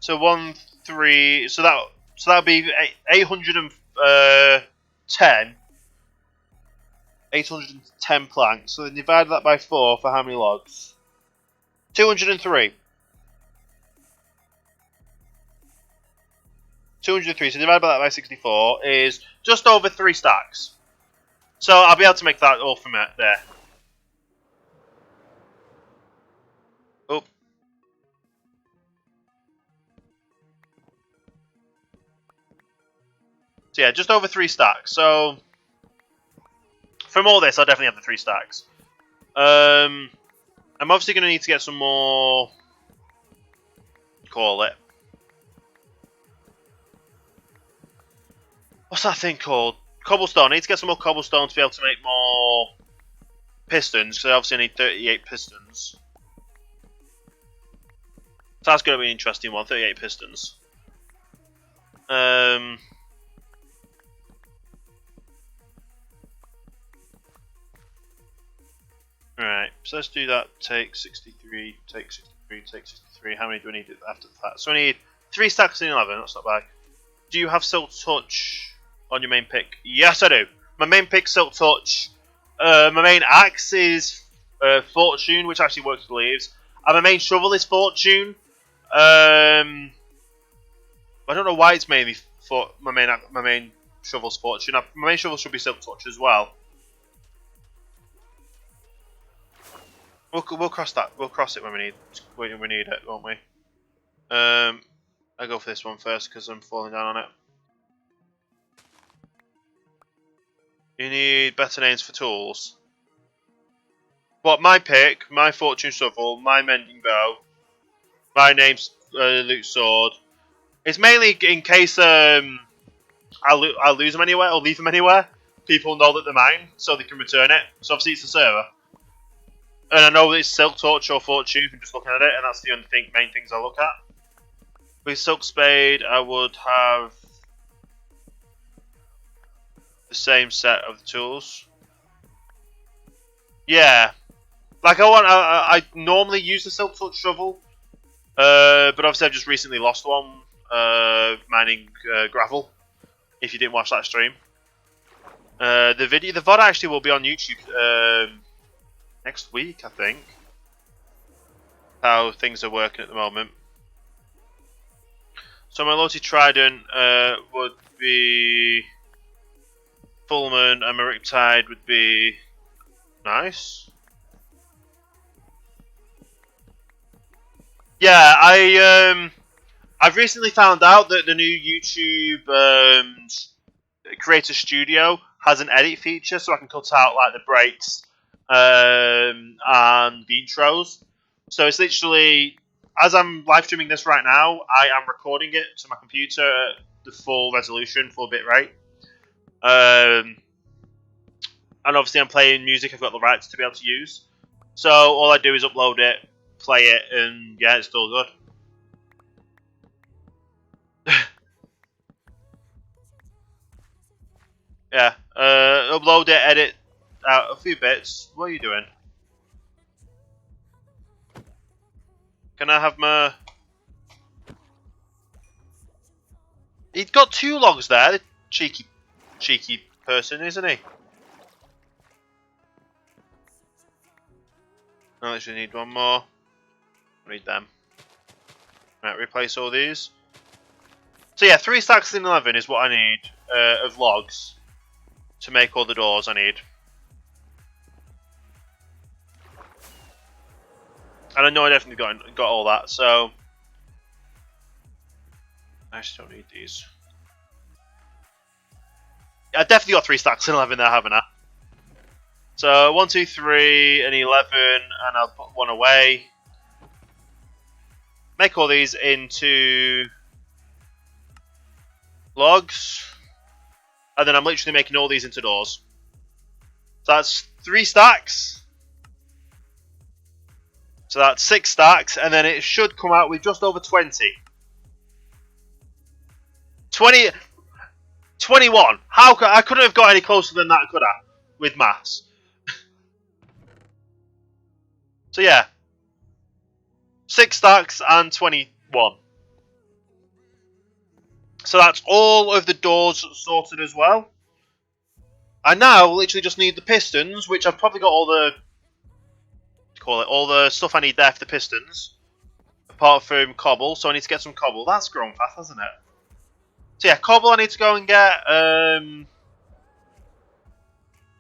So 1, 3. So that'll be 810. 810 planks. So then divide that by 4 for how many logs? 203. 203. So divide by that by 64 is just over 3 stacks. So I'll be able to make that all from it there. Oh. So yeah, just over 3 stacks. So from all this, I'll definitely have the 3 stacks. I'm obviously going to need to get some more. Call it. What's that thing called? Cobblestone. I need to get some more cobblestone to be able to make more pistons. So obviously I need 38 pistons. So that's going to be an interesting one. 38 pistons. Alright, so let's do that. Take 63, take 63, take 63. How many do I need after that? So I need 3 stacks in 11, that's not bad. Do you have Silk Touch on your main pick? Yes, I do. My main pick's Silk Touch. My main axe is Fortune, which actually works with leaves. And my main shovel is Fortune. I don't know why it's mainly for my main shovel's Fortune. My main shovel should be Silk Touch as well. We'll cross that. We'll cross it when we need it, won't we? I go for this one first because I'm falling down on it. You need better names for tools. What? My pick, my fortune shovel, my mending bow, my name's loot sword. It's mainly in case I'll lose them anywhere or leave them anywhere. People know that they're mine, so they can return it. So obviously it's the server. And I know that it's Silk Touch or Fortune from just looking at it, and that's the only main things I look at. With Silk Spade, I would have the same set of the tools. Yeah, like I normally use the Silk Touch shovel, but obviously I've just recently lost one mining gravel. If you didn't watch that stream, the VOD actually will be on YouTube. Next week, I think. How things are working at the moment. So my Loyalty Trident would be Fullman, and my Riptide would be nice. Yeah, I've recently found out that the new YouTube Creator Studio has an edit feature, so I can cut out like the breaks. And the intros. So it's literally, as I'm live streaming this right now, I am recording it to my computer at the full resolution, full bitrate. And obviously I'm playing music I've got the rights to be able to use. So all I do is upload it, play it, and yeah, it's still good. Yeah, upload it, edit out a few bits. What are you doing? Can I have my... He's got 2 logs there, the cheeky person, isn't he? I actually need one more. Read them. Right, replace all these. So yeah, 3 stacks in 11 is what I need of logs to make all the doors I need. And I know I definitely got all that, so I actually don't need these. I definitely got 3 stacks in 11 there, haven't I? So 1, 2, 3, and 11, and I'll put 1 away. Make all these into logs, and then I'm literally making all these into doors. So that's 3 stacks. So that's 6 stacks, and then it should come out with just over 20. 21. How could I couldn't have got any closer than that, could I? With maths. So yeah, 6 stacks and 21. So that's all of the doors sorted as well. I now literally just need the pistons, which I've probably got all the all the stuff I need there for the pistons, apart from cobble. So I need to get some cobble. That's grown fast, hasn't it? So yeah, cobble I need to go and get.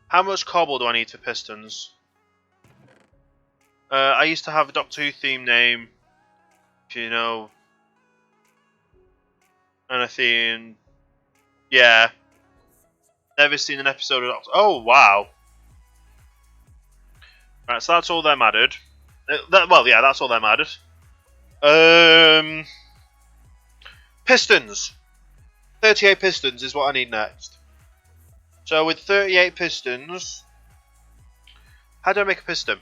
How much cobble do I need for pistons? I used to have a Doctor Who theme name, if you know, and I think, yeah, never seen an episode of Doctor. Oh wow! Right, so that's all them added. Well, yeah, that's all them added. Pistons. 38 pistons is what I need next. So with 38 pistons, how do I make a piston?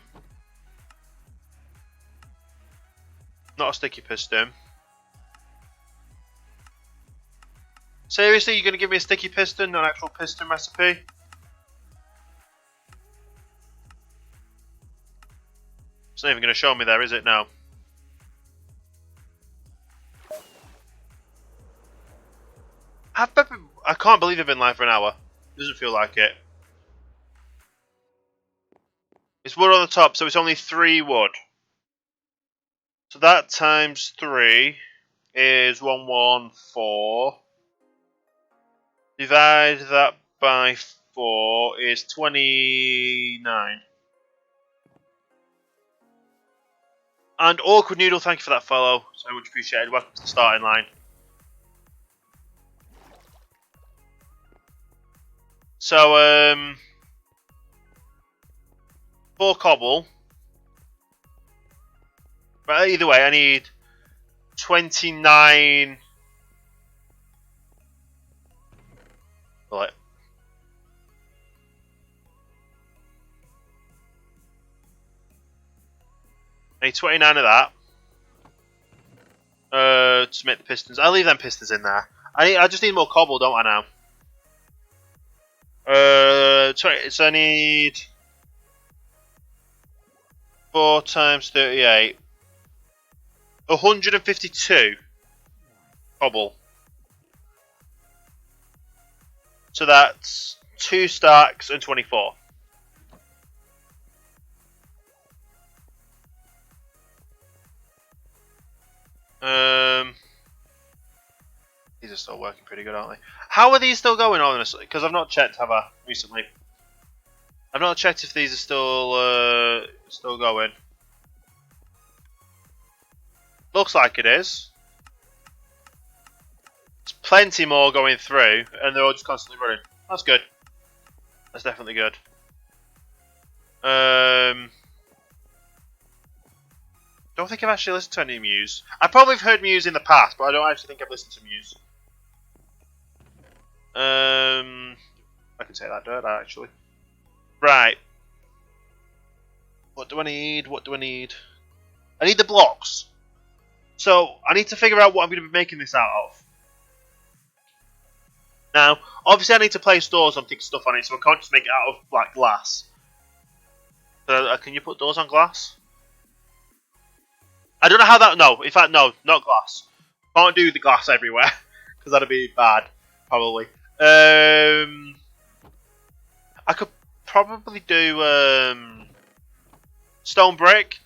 Not a sticky piston. Seriously, you're going to give me a sticky piston, not an actual piston recipe? It's not even going to show me there, is it? No. I can't believe I've been live for an hour. Doesn't feel like it. It's wood on the top, so it's only 3 wood. So that times 3 is 114. Divide that by 4 is 29. And Awkward Noodle, thank you for that follow. So much appreciated. Welcome to the starting line. So, 4 cobble. But either way, I need 29. Right. I need 29 of that. To make the pistons. I'll leave them pistons in there. I just need more cobble, don't I now? So I need 4 times 38. 152 cobble. So that's 2 stacks and 24. These are still working pretty good, aren't they? How are these still going, honestly? Because I've not checked, have I, recently? I've not checked if these are still going. Looks like it is. There's plenty more going through, and they're all just constantly running. That's good. That's definitely good. Don't think I've actually listened to any Muse. I probably have heard Muse in the past, but I don't actually think I've listened to Muse. I can take that dirt out, actually. Right. What do I need? What do I need? I need the blocks. So, I need to figure out what I'm going to be making this out of. Now, obviously I need to place doors and stuff on it, so I can't just make it out of, like, glass. So, can you put doors on glass? I don't know how that... No, in fact, no, not glass. Can't do the glass everywhere, because that'd be bad, probably. I could probably do stone brick.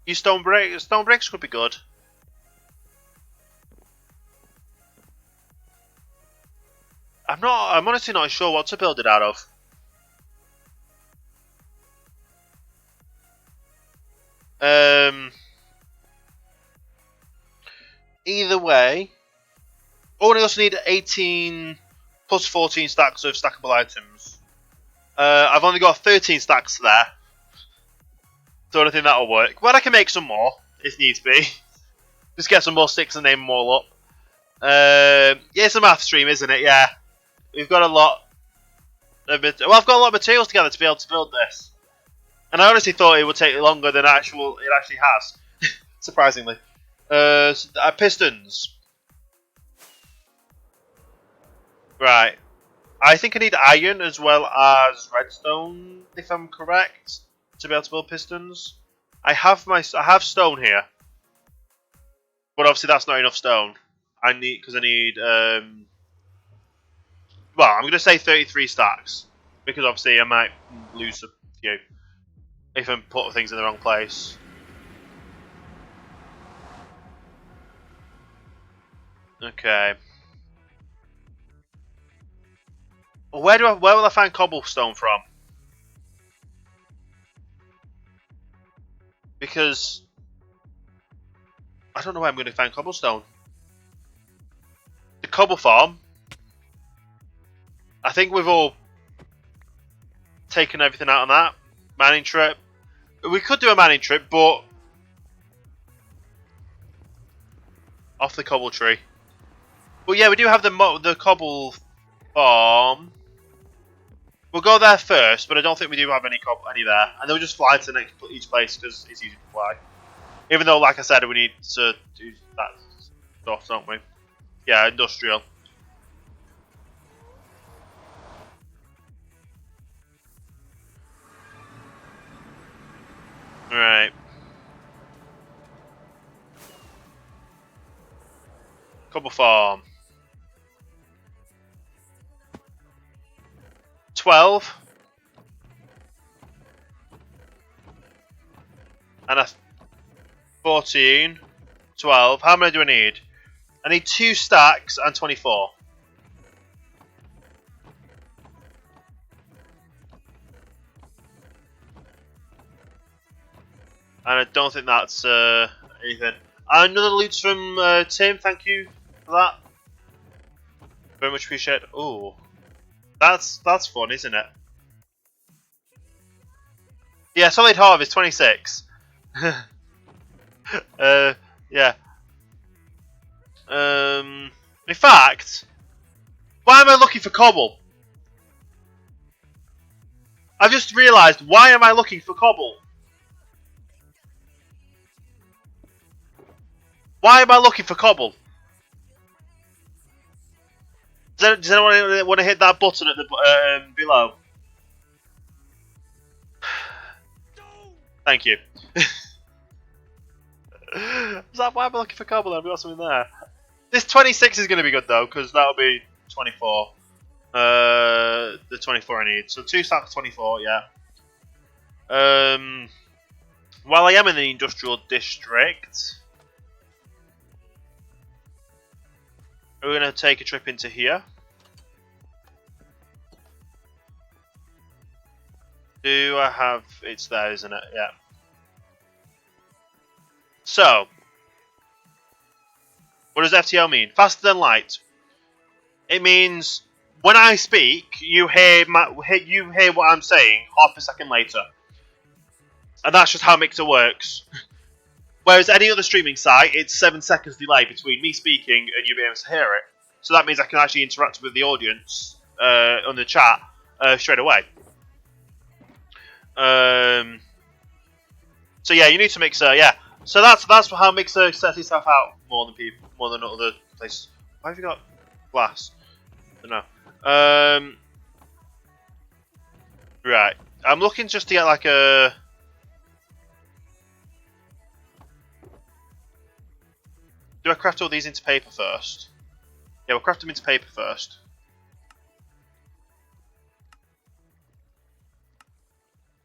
Use stone brick. Stone bricks could be good. I'm honestly not sure what to build it out of. Either way. Oh, and I also need 18 plus 14 stacks of stackable items. I've only got 13 stacks there. So I don't think that'll work. But I can make some more, if needs be. Just get some more sticks and name them all up. Yeah, it's a math stream, isn't it? Yeah. We've got a lot of... Well, I've got a lot of materials together to be able to build this. And I honestly thought it would take longer than it actually has. Surprisingly. Pistons. Right. I think I need iron as well as redstone, if I'm correct, to be able to build pistons. I have stone here, but obviously that's not enough stone. I need well, I'm gonna say 33 stacks because obviously I might lose a few if I put things in the wrong place. Okay. Well, where will I find cobblestone from? Because I don't know where I'm going to find cobblestone. The cobble farm. I think we've all taken everything out on that mining trip. We could do a mining trip, but off the cobble tree. But yeah, we do have the cobble farm. We'll go there first, but I don't think we do have any there, and then we'll just fly to each place because it's easy to fly. Even though, like I said, we need to do that stuff, don't we? Yeah, industrial. Right. Cobble farm. 12. And a 14. 12. How many do I need? I need 2 stacks and 24. And I don't think that's anything. Another loot from Tim, thank you for that. Very much appreciate it. Oh, that's fun, isn't it? Yeah, solid harvest 26. Yeah. In fact, why am I looking for cobble? I've just realised, why am I looking for cobble? Why am I looking for cobble? Does anyone want to hit that button at the below? Thank you. Is that why am I looking for cobble? I've got something there. This 26 is going to be good though, because that'll be 24. The 24 I need. So 2 stacks 24, yeah. While I am in the industrial district, we're going to take a trip into here. Do I have... It's there, isn't it? Yeah. So, what does FTL mean? Faster than light. It means when I speak, you hear what I'm saying half a second later. And that's just how Mixer works. Whereas any other streaming site, it's 7 seconds delay between me speaking and you being able to hear it. So that means I can actually interact with the audience on the chat straight away. So yeah, you need to Mixer, yeah. So that's how Mixer sets itself out more than other places. Why have you got glass? I don't know. Right. I'm looking just to get like a... Do I craft all these into paper first? Yeah, we'll craft them into paper first.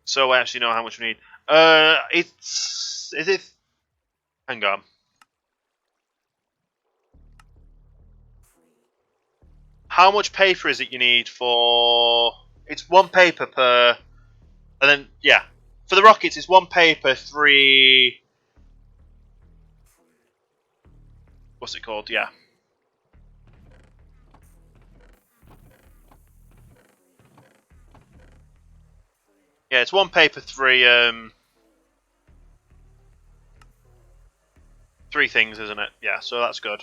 So I actually know how much we need. Is it? Hang on. How much paper is it you need for? It's 1 paper per, and then yeah, for the rockets it's 1 paper 3. What's it called? Yeah. Yeah, it's 1 paper 3. 3 things, isn't it? Yeah, so that's good.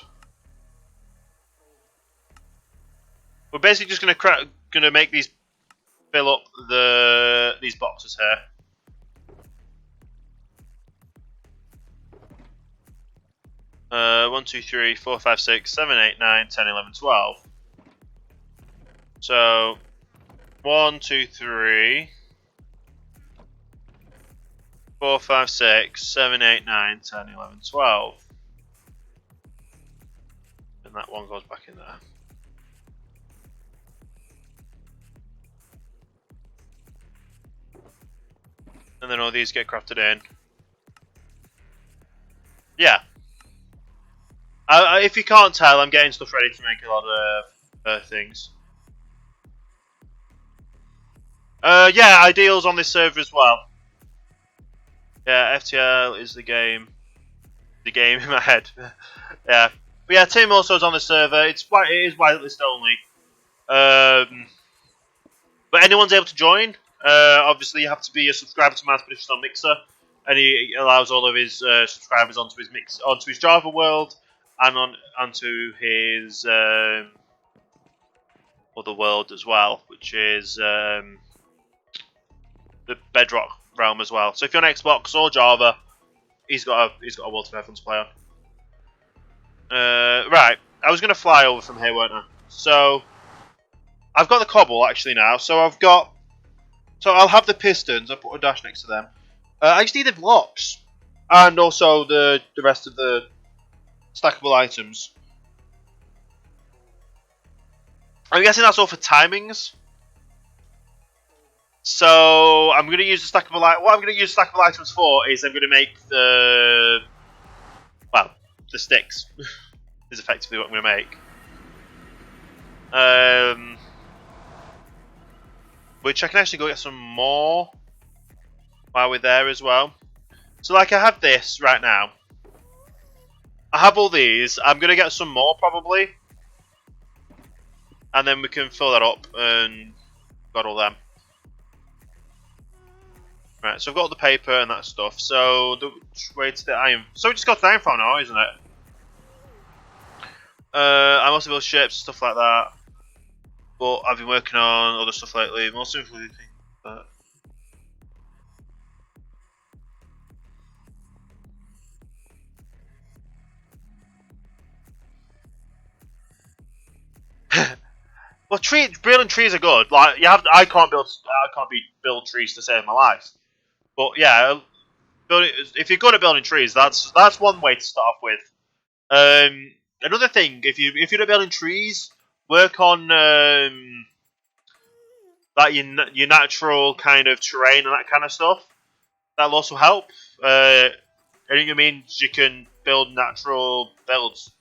We're basically just gonna make these fill up these boxes here. One, 2, 3, 4, 5, 6, 7, 8, 9, 10, 11, 12. So 1, 2, 3. 4, 5, 6, 7, 8, 9, 10, 11, 12. And that one goes back in there. And then all these get crafted in. Yeah. If you can't tell, I'm getting stuff ready to make a lot of things. Yeah, ideals on this server as well. Yeah, FTL is the game. The game in my head. Yeah. But yeah, Tim also is on the server. It is whitelist only. But anyone's able to join. Obviously, you have to be a subscriber to Man's Predictions on Mixer, and he allows all of his subscribers onto his Java world and onto his other world as well, which is the Bedrock realm as well. So if you're on Xbox or Java, he's got a world for everyone to play on. Right, I was going to fly over from here, weren't I? So I've got the cobble actually now. So I'll have the pistons. I'll put a dash next to them. I just need the blocks and also the rest of the stackable items. I'm guessing that's all for timings. So I'm going to use the stackable. What I'm going to use stackable items for is I'm going to make the sticks. Is effectively what I'm going to make. Which I can actually go get some more while we're there as well. So like I have this right now. I have all these. I'm going to get some more probably. And then we can fill that up and got all them. Right, so I've got all the paper and that stuff. So the way to the iron. So we just got the iron farm now, isn't it? I'm also build ships, stuff like that. But I've been working on other stuff lately. Mostly including things like that. Well, building trees are good. Like I can't build trees to save my life. But yeah, if you're good at building trees, that's one way to start off with. Another thing, if you're not building trees, work on like your natural kind of terrain and that kind of stuff. That'll also help. I think it means you can build natural builds.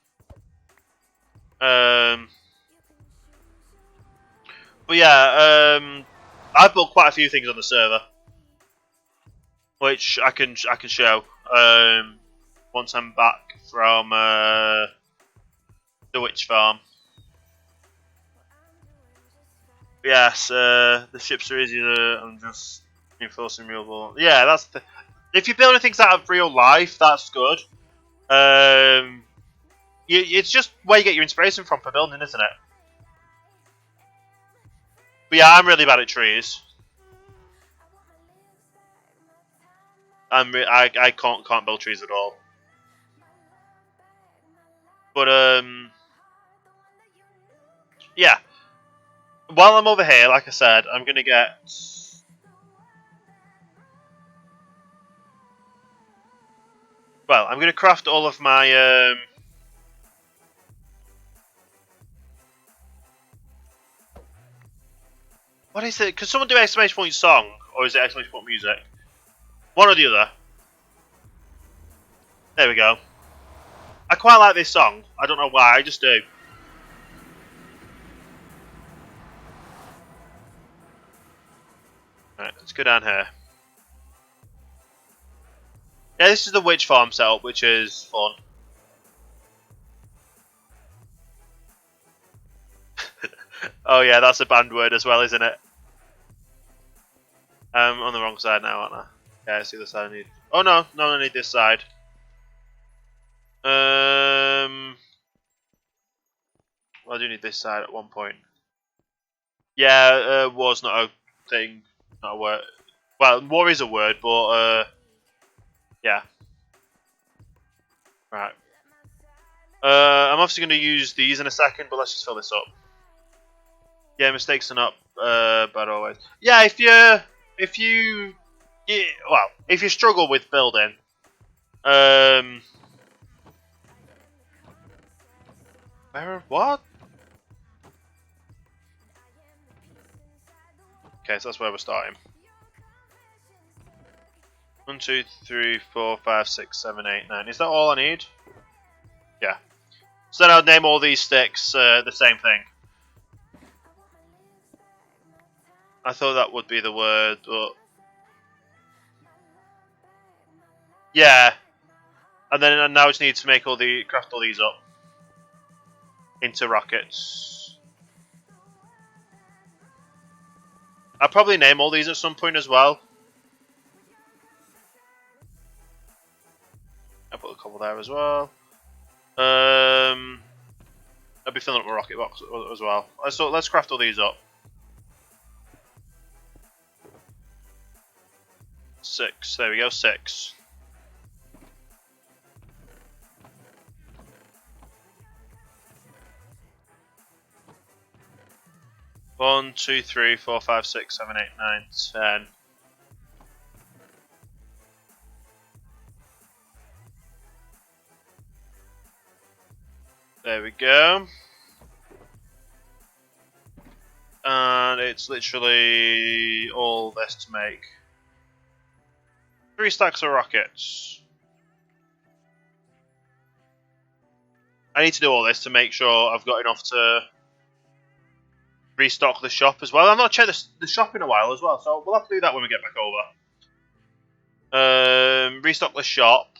But yeah, I've built quite a few things on the server, which I can show once I'm back from the witch farm. But yes, the ships are easier. I'm just enforcing renewable. Yeah, that's the. If you're building things out of real life, that's good. It's just where you get your inspiration from for building, isn't it? But yeah, I'm really bad at trees. I can't build trees at all. But yeah. While I'm over here, like I said, I'm gonna get. Well, I'm gonna craft all of my What is it? Can someone do exclamation point song or is it exclamation point music? One or the other. There we go. I quite like this song. I don't know why, I just do. Right, let's go down here. Yeah, this is the witch farm setup, which is fun. Oh yeah, that's a banned word as well, isn't it? I'm on the wrong side now, aren't I? Yeah, it's the other side I need. Oh no, I need this side. Well, I do need this side at one point. Yeah, war's not a thing, not a word. Well, war is a word, but yeah. Right. I'm obviously going to use these in a second, but let's just fill this up. Yeah, mistakes are not bad always. Yeah, if you Yeah, well, if you struggle with building, what? Okay, so that's where we're starting. 1, 2, 3, 4, 5, 6, 7, 8, 9. Is that all I need? Yeah. So then I'll name all these sticks the same thing. I thought that would be the word, but yeah. And then now I just need to make craft all these up into rockets. I'll probably name all these at some point as well. I'll put a couple there as well. I'll be filling up my rocket box as well. So let's craft all these up. 6. There we go. 6. One, 2, 3, 4, 5, 6, 7, 8, 9, 10. There we go. And it's literally all this to make 3 stacks of rockets. I need to do all this to make sure I've got enough to restock the shop as well. I've not checked the shop in a while as well, so we'll have to do that when we get back over. Restock the shop.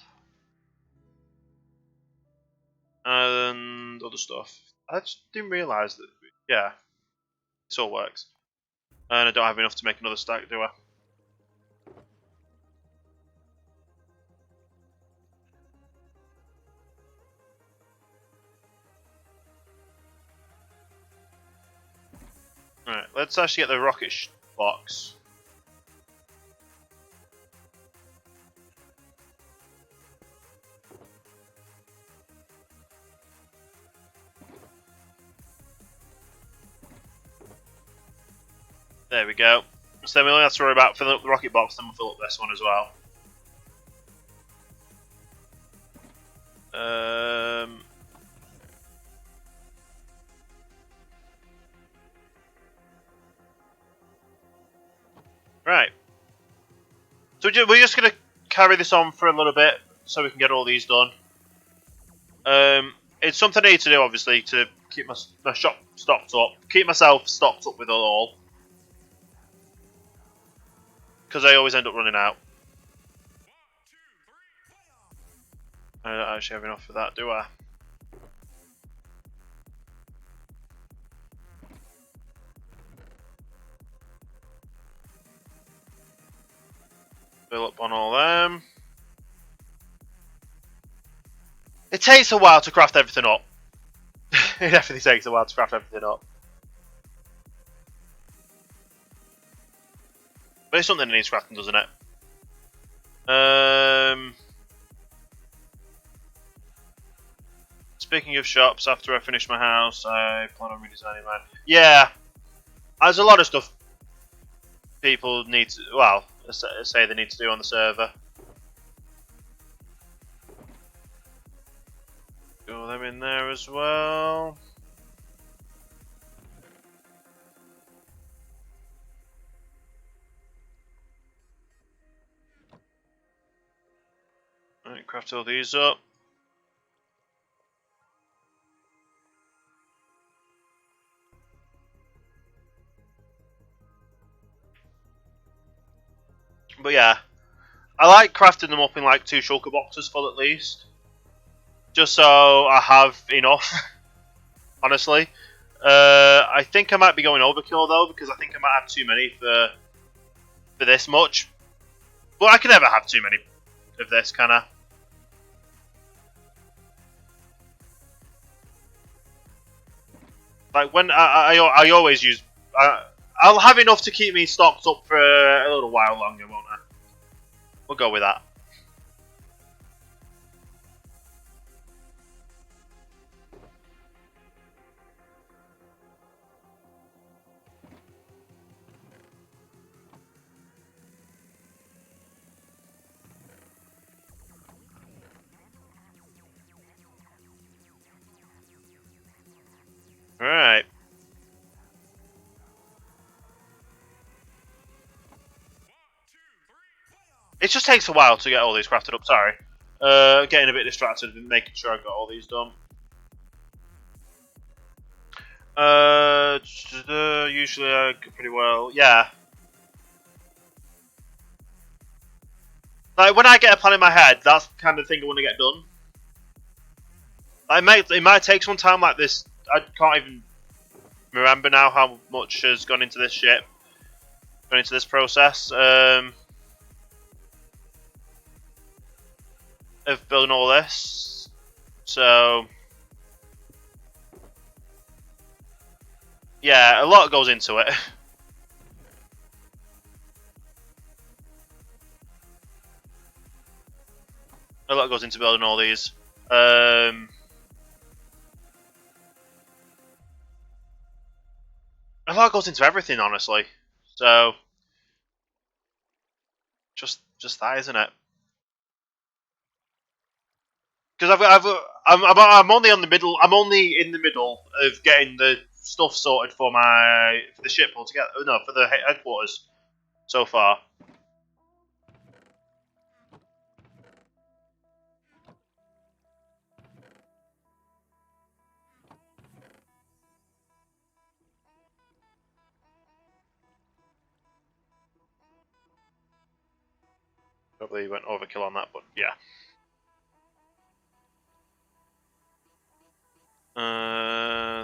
And other stuff. I just didn't realise that. Yeah, this all works. And I don't have enough to make another stack, do I? Alright, let's actually get the rocket box. There we go. So then we only have to worry about filling up the rocket box, then we'll fill up this one as well. Right. So we're just going to carry this on for a little bit so we can get all these done. It's something I need to do, obviously, to keep my shop stocked up. Keep myself stocked up with it all. Because I always end up running out. I don't actually have enough for that, do I? Fill up on all them. It takes a while to craft everything up. It definitely takes a while to craft everything up. But it's something that needs crafting, doesn't it? Speaking of shops, after I finish my house, I plan on redesigning mine. Yeah, there's a lot of stuff people need to, well, say they need to do on the server. Got them in there as well. Right, craft all these up. But yeah, I like crafting them up in like 2 shulker boxes full at least. Just so I have enough, honestly. I think I might be going overkill though, because I think I might have too many for this much. But I can never have too many of this, can I? Like when I always use, I'll have enough to keep me stocked up for a little while longer, won't I? We'll go with that. It just takes a while to get all these crafted up. Sorry, getting a bit distracted with making sure I got all these done. Usually I go pretty well. Yeah. Like when I get a plan in my head, that's the kind of thing I want to get done. It might take some time like this. I can't even remember now how much has gone into this ship, gone into this process of building all this. So yeah, a lot goes into it. A lot goes into building all these. A lot goes into everything, honestly. So just that, isn't it? Because I'm only on the middle. I'm only in the middle of getting the stuff sorted for the ship altogether. No, for the headquarters so far. Probably went overkill on that, but yeah.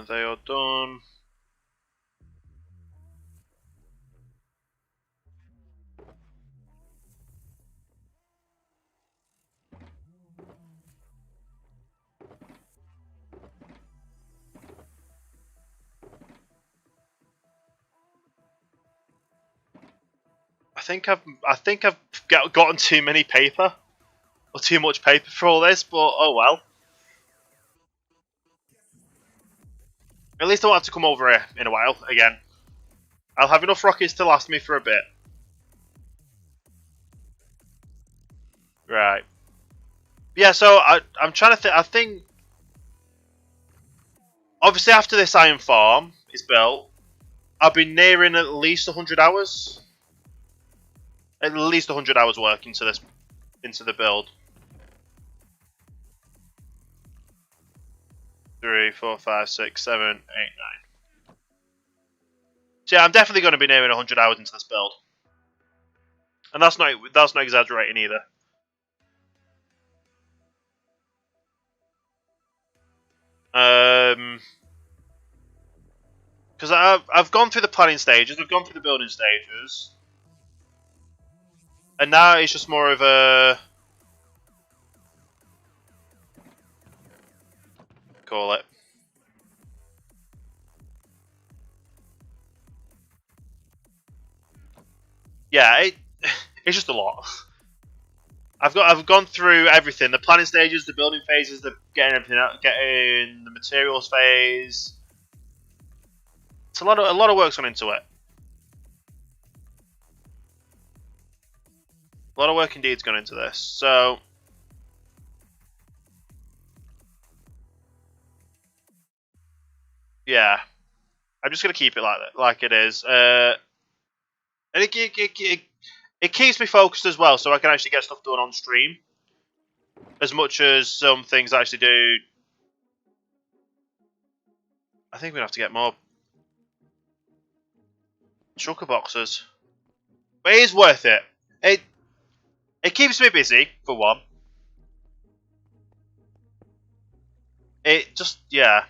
They are done. I think I've gotten too many paper or too much paper for all this, but oh well. At least I won't have to come over here in a while again. I'll have enough rockets to last me for a bit. Right. Yeah, so I'm trying to think. I think obviously after this iron farm is built, I'll be nearing at least 100 hours. At least 100 hours work into the build. 3, 4, 5, 6, 7, 8, 9. So yeah, I'm definitely going to be nearing 100 hours into this build, and that's not exaggerating either. Because I've gone through the planning stages, I've gone through the building stages, and now it's just more of a call it. Yeah, it's just a lot. I've gone through everything: the planning stages, the building phases, the getting everything out, getting the materials phase. It's a lot of work's gone into it. A lot of work indeed's gone into this. So yeah, I'm just gonna keep it like it is. And it keeps me focused as well, so I can actually get stuff done on stream. As much as some things I actually do. I think we're gonna have to get more shulker boxes. But it is worth it. It keeps me busy, for one. It just, yeah.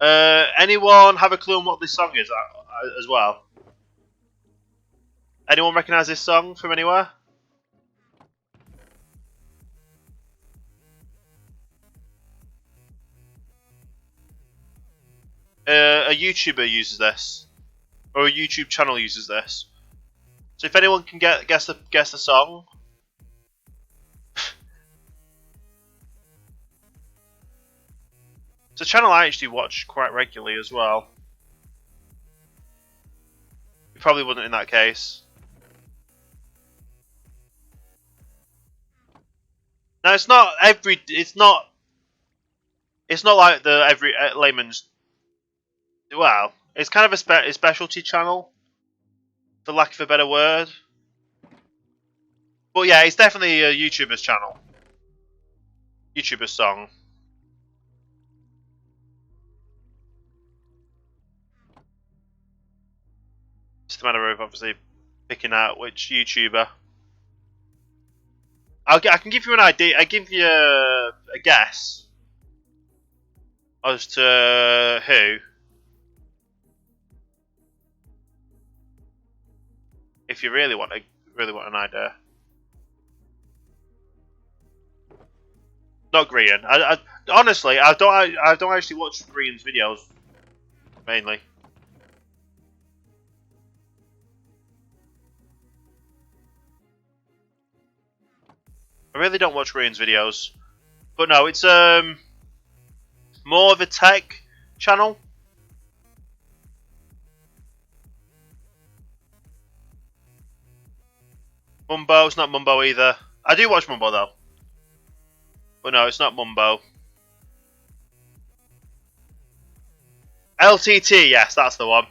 Anyone have a clue on what this song is as well? Anyone recognise this song from anywhere? A YouTuber uses this, or a YouTube channel uses this. So if anyone can guess the song, it's a channel I actually watch quite regularly as well. You probably wouldn't in that case. Now it's not every. It's not like the every layman's. Well, it's kind of a specialty channel, for lack of a better word. But yeah, it's definitely a YouTuber's channel. YouTuber's song. Just a matter of obviously picking out which YouTuber. I can give you an idea. I give you a guess as to who. If you really want an idea. Not Grian. Honestly, I don't actually watch Grian's videos mainly. I really don't watch Grian's videos, but no, it's more of a tech channel. Mumbo, it's not Mumbo either. I do watch Mumbo though, but no, it's not Mumbo. LTT, yes, that's the one.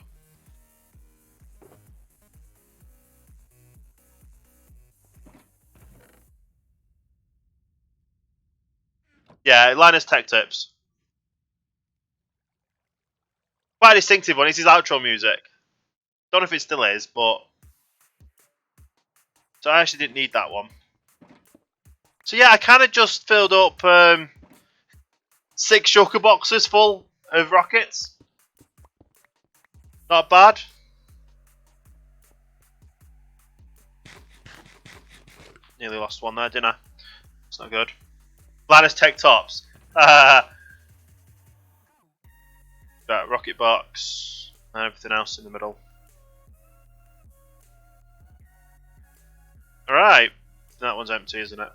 Yeah, Linus Tech Tips. Quite a distinctive one. It's his outro music. Don't know if it still is, but so I actually didn't need that one. So yeah, I kind of just filled up 6 shulker boxes full of rockets. Not bad. Nearly lost one there, didn't I? It's not good. Linus Tech Tops. Got rocket box and everything else in the middle. Alright. That one's empty, isn't it?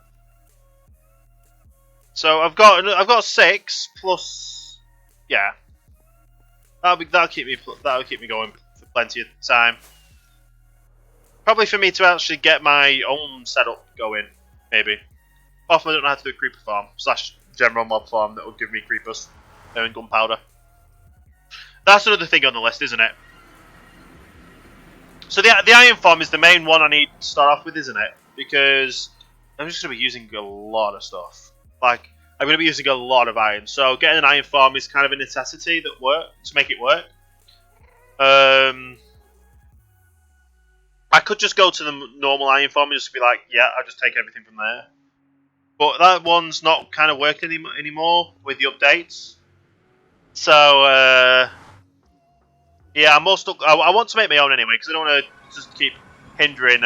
So I've got 6 plus, yeah. That'll keep me going for plenty of time. Probably for me to actually get my own setup going, maybe. Often I don't know how to do a creeper farm / general mob farm that will give me creepers and gunpowder. That's another thing on the list, isn't it? So the iron farm is the main one I need to start off with, isn't it? Because I'm just going to be using a lot of stuff. Like, I'm going to be using a lot of iron. So getting an iron farm is kind of a necessity to make it work. I could just go to the normal iron farm and just be like, yeah, I'll just take everything from there. But that one's not kind of working anymore with the updates. So, yeah, I want to make my own anyway, because I don't want to just keep hindering,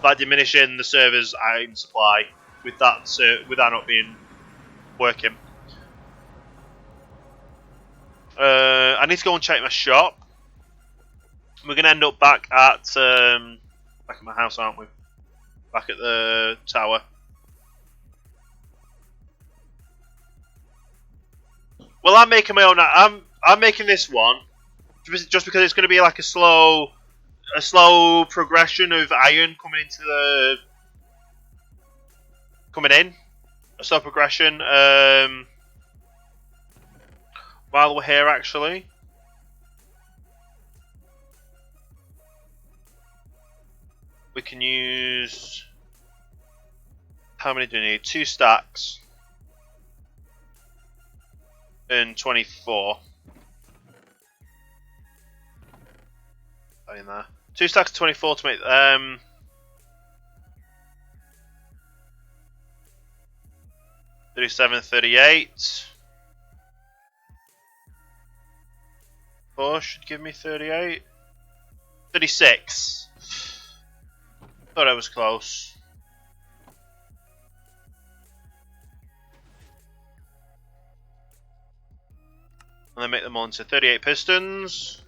like diminishing the server's iron supply with that not being working. I need to go and check my shop. We're going to end up back at my house, aren't we? Back at the tower. Well, I'm making my own. I'm making this one just because it's going to be like a slow progression of iron coming in. A slow progression. While we're here, actually. We can use... How many do we need? 2 stacks. And 24. That in there. 2 stacks of 24 to make... 37, 38. 4 should give me 38. 36. Thought I was close. And then make them all into 38 pistons.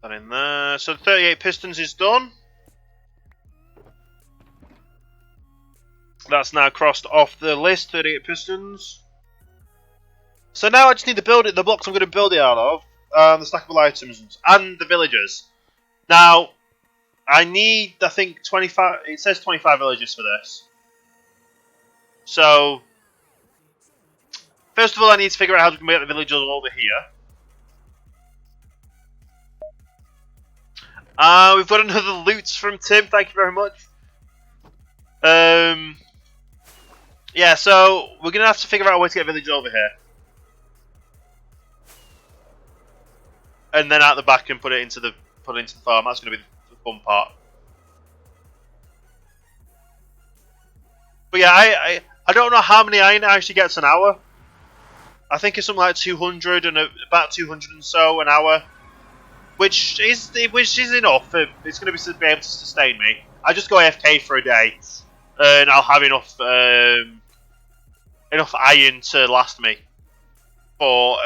That in there. So 38 pistons is done. That's now crossed off the list, 38 pistons. So now I just need to build it, the blocks I'm going to build it out of. The stackable items and the villagers. Now, I need, I think, 25. It says 25 villagers for this. So, first of all, I need to figure out how to get the villagers over here. We've got another loot from Tim. Thank you very much. Yeah, so we're gonna have to figure out a way to get villagers over here, and then out the back and put it into the farm. That's gonna be the fun part. But yeah, I don't know how many iron it actually gets an hour. I think it's something like 200 and about 200 and so an hour, which is enough. It's going to be able to sustain me. I just go AFK for a day, and I'll have enough iron to last me for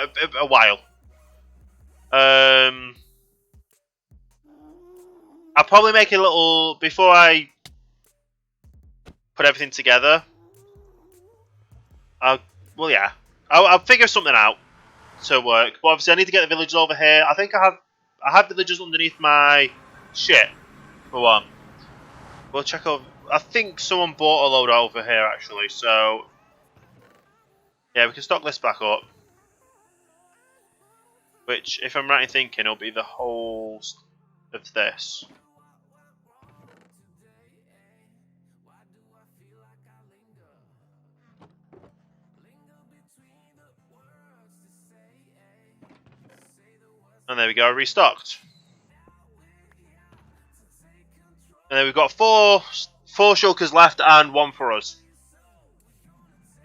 a while. I'll probably make a little before I put everything together. I'll figure something out to work. But obviously, I need to get the villagers over here. I think I have villagers underneath my shit for one. We'll check over. I think someone bought a load over here actually. So yeah, we can stock this back up. Which, if I'm right in thinking, will be the whole of this. And there we go, restocked. And then we've got four shulkers left and one for us.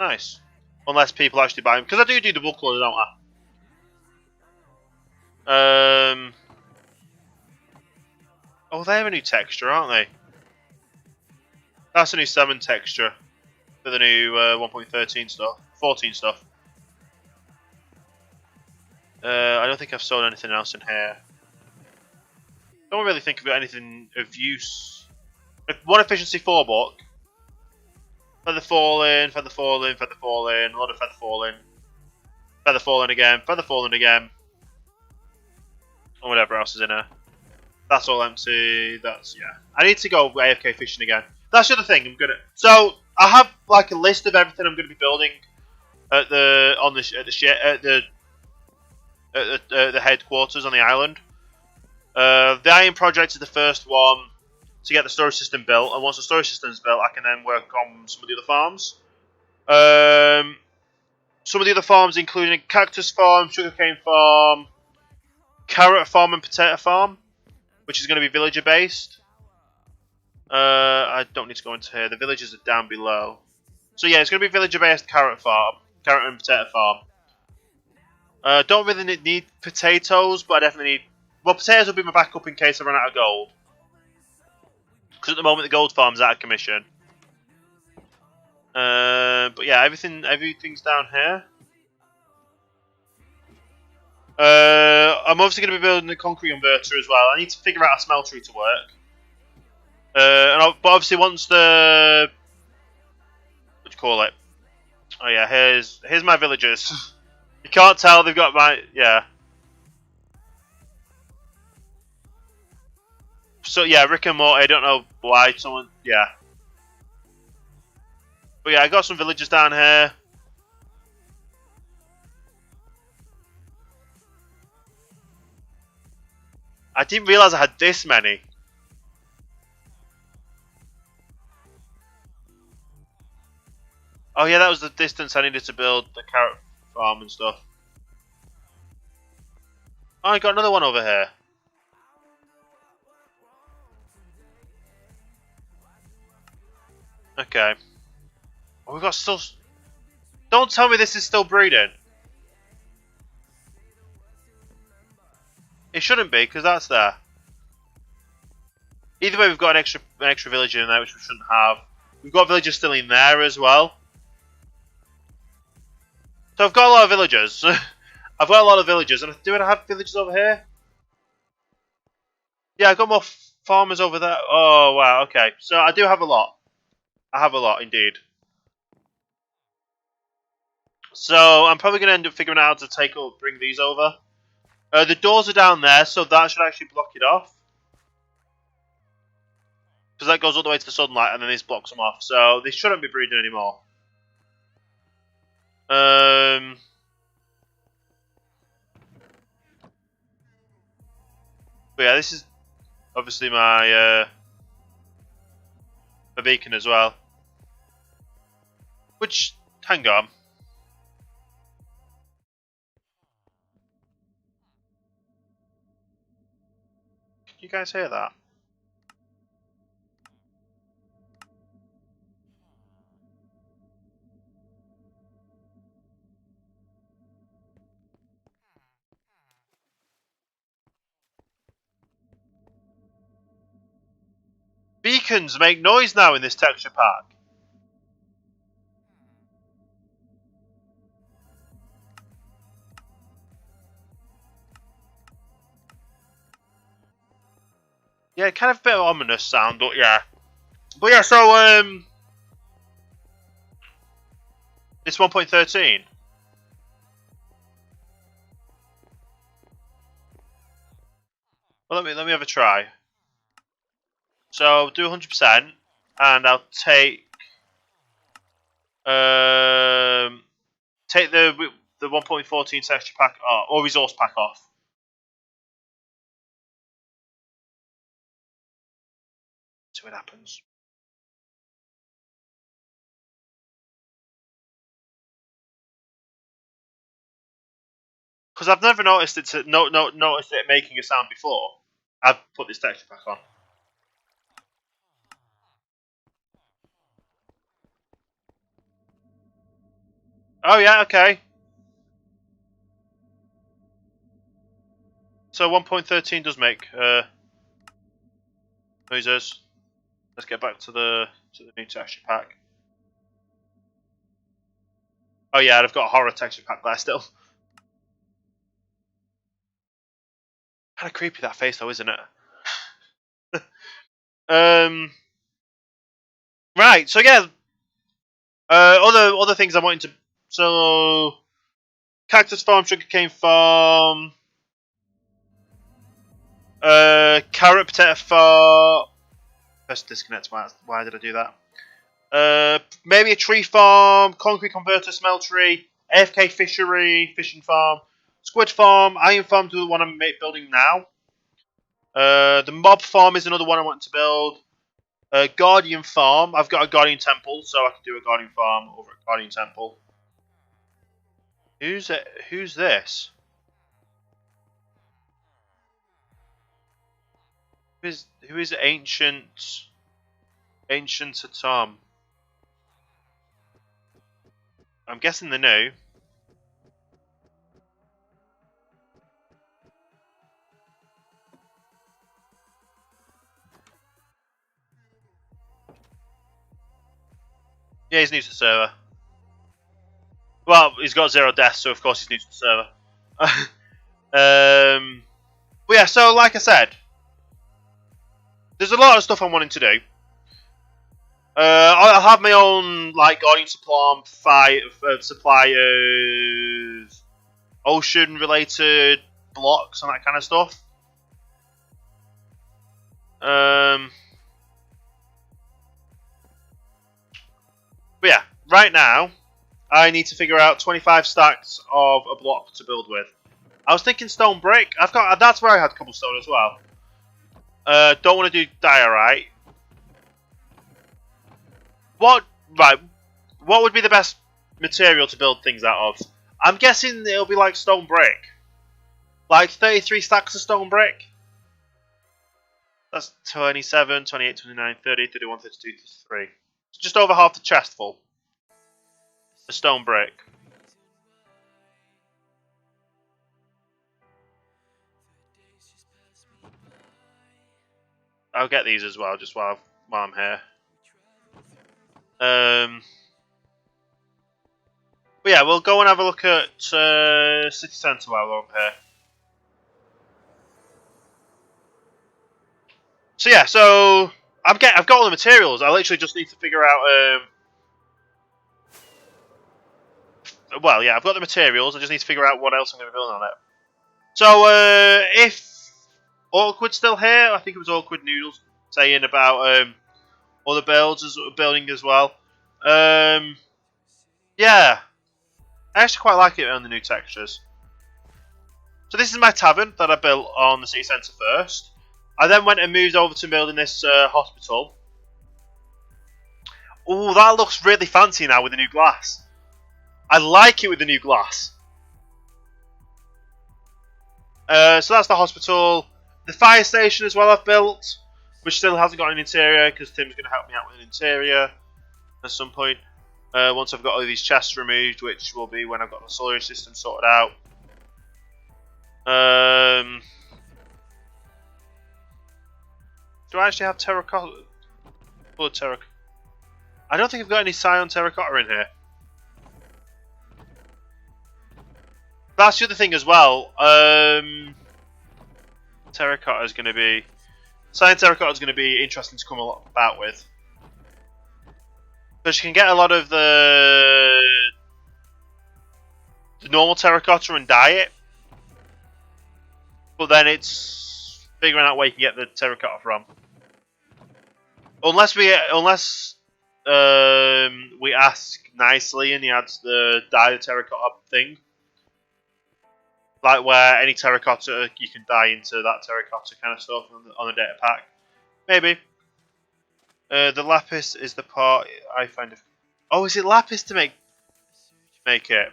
Nice. Unless people actually buy them. Because I do the bulk order, don't I? Oh, they have a new texture, aren't they? That's a new 7 texture. For the new 1.13 stuff. 14 stuff. I don't think I've sold anything else in here. Don't really think about anything of use. One efficiency 4 book. Feather falling, feather falling, feather falling, a lot of feather falling. Feather falling again, feather falling again. And whatever else is in there. That's all empty. That's, yeah. I need to go AFK fishing again. That's the other thing. So I have like a list of everything I'm gonna be building at the headquarters on the island. The Iron Project is the first one to get the storage system built, and once the storage system is built, I can then work on some of the other farms. Some of the other farms, including cactus farm, sugarcane farm, carrot farm, and potato farm, which is going to be villager based. I don't need to go into here. The villagers are down below. So yeah, it's going to be villager based carrot and potato farm. Don't really need potatoes, but I definitely need. Well, potatoes will be my backup in case I run out of gold. Because at the moment the gold farm's out of commission. But yeah, everything's down here. I'm obviously going to be building the concrete converter as well. I need to figure out a smeltery to work. But obviously once the what do you call it? Oh yeah, here's my villagers. You can't tell they've got my So yeah, Rick and Morty. I don't know why someone But yeah, I got some villagers down here. I didn't realise I had this many. Oh yeah, that was the distance I needed to build the carrot farm and stuff. Oh, I got another one over here. Okay. Oh, we got still. Don't tell me this is still breeding. It shouldn't be, because that's there. Either way, we've got an extra villager in there, which we shouldn't have. We've got villagers still in there as well. So I've got a lot of villagers. I've got a lot of villagers. And do I have villagers over here? Yeah, I've got more farmers over there. Oh, wow, okay. So I do have a lot. I have a lot, indeed. So I'm probably going to end up figuring out how to bring these over. The doors are down there, so that should actually block it off. Because that goes all the way to the sunlight, and then this blocks them off. So they shouldn't be breeding anymore. But yeah, this is Obviously my beacon as well. Which, hang on. Can you guys hear that? Beacons make noise now in this texture pack. Yeah, kind of a bit of ominous sound, but yeah. But yeah, so it's 1.13. Well, let me have a try. So do 100%, and I'll take the 1.14 texture pack or resource pack off. See what happens. Because I've never noticed noticed it making a sound before. I've put this texture pack on. Oh yeah, okay. So 1.13 does make noises. Let's get back to the new texture pack. Oh yeah, I've got a horror texture pack there still. Kind of creepy that face though, isn't it? Right. So yeah. Other things I wanted to. So cactus farm, sugarcane farm, carrot potato farm. Let's disconnect. Why did I do that? Maybe a tree farm, concrete converter, smeltery, AFK fishery, fishing farm, squid farm, iron farm to the one I'm building now. The mob farm is another one I want to build. Guardian farm. I've got a guardian temple, so I can do a guardian farm over at guardian temple. Who's it? Who's this? Who is ancient Tom? I'm guessing the new. Yeah, he's new to the server. Well, he's got 0 deaths, so of course he's new to the server. But yeah, so like I said, there's a lot of stuff I'm wanting to do. I'll have my own like guardian supply of ocean-related blocks and that kind of stuff. But yeah, right now I need to figure out 25 stacks of a block to build with. I was thinking stone brick. That's where I had cobblestone as well. Don't want to do diorite. What would be the best material to build things out of? I'm guessing it'll be like stone brick. Like 33 stacks of stone brick. That's 27, 28, 29, 30, 31, 32, 33. It's just over half the chest full. A stone brick. I'll get these as well, just while I'm here. But yeah, we'll go and have a look at City Centre while we're up here. So yeah, so I've got all the materials. I literally just need to figure out. Well, yeah, I've got the materials. I just need to figure out what else I'm going to be building on it. So if Awkward's still here, I think it was Awkward Noodles saying about other building as well. Yeah, I actually quite like it on the new textures. So this is my tavern that I built on the city centre first. I then went and moved over to building this hospital. Oh, that looks really fancy now with the new glass. I like it with the new glass. So that's the hospital. The fire station as well I've built, which still hasn't got an interior because Tim's going to help me out with an interior at some point. Once I've got all these chests removed, which will be when I've got the solar system sorted out. Do I actually have terracotta? Blood terracotta. I don't think I've got any cyan terracotta in here. That's the other thing as well. Terracotta is going to be... Cyan terracotta is going to be interesting to come about with. Because you can get a lot of the normal terracotta and dye it. But then it's figuring out where you can get the terracotta from. Unless we ask nicely and he adds the dye the terracotta thing. Like where any terracotta you can dye into that terracotta kind of stuff on the data pack. Maybe. The lapis is the part I find. Oh, is it lapis to make it?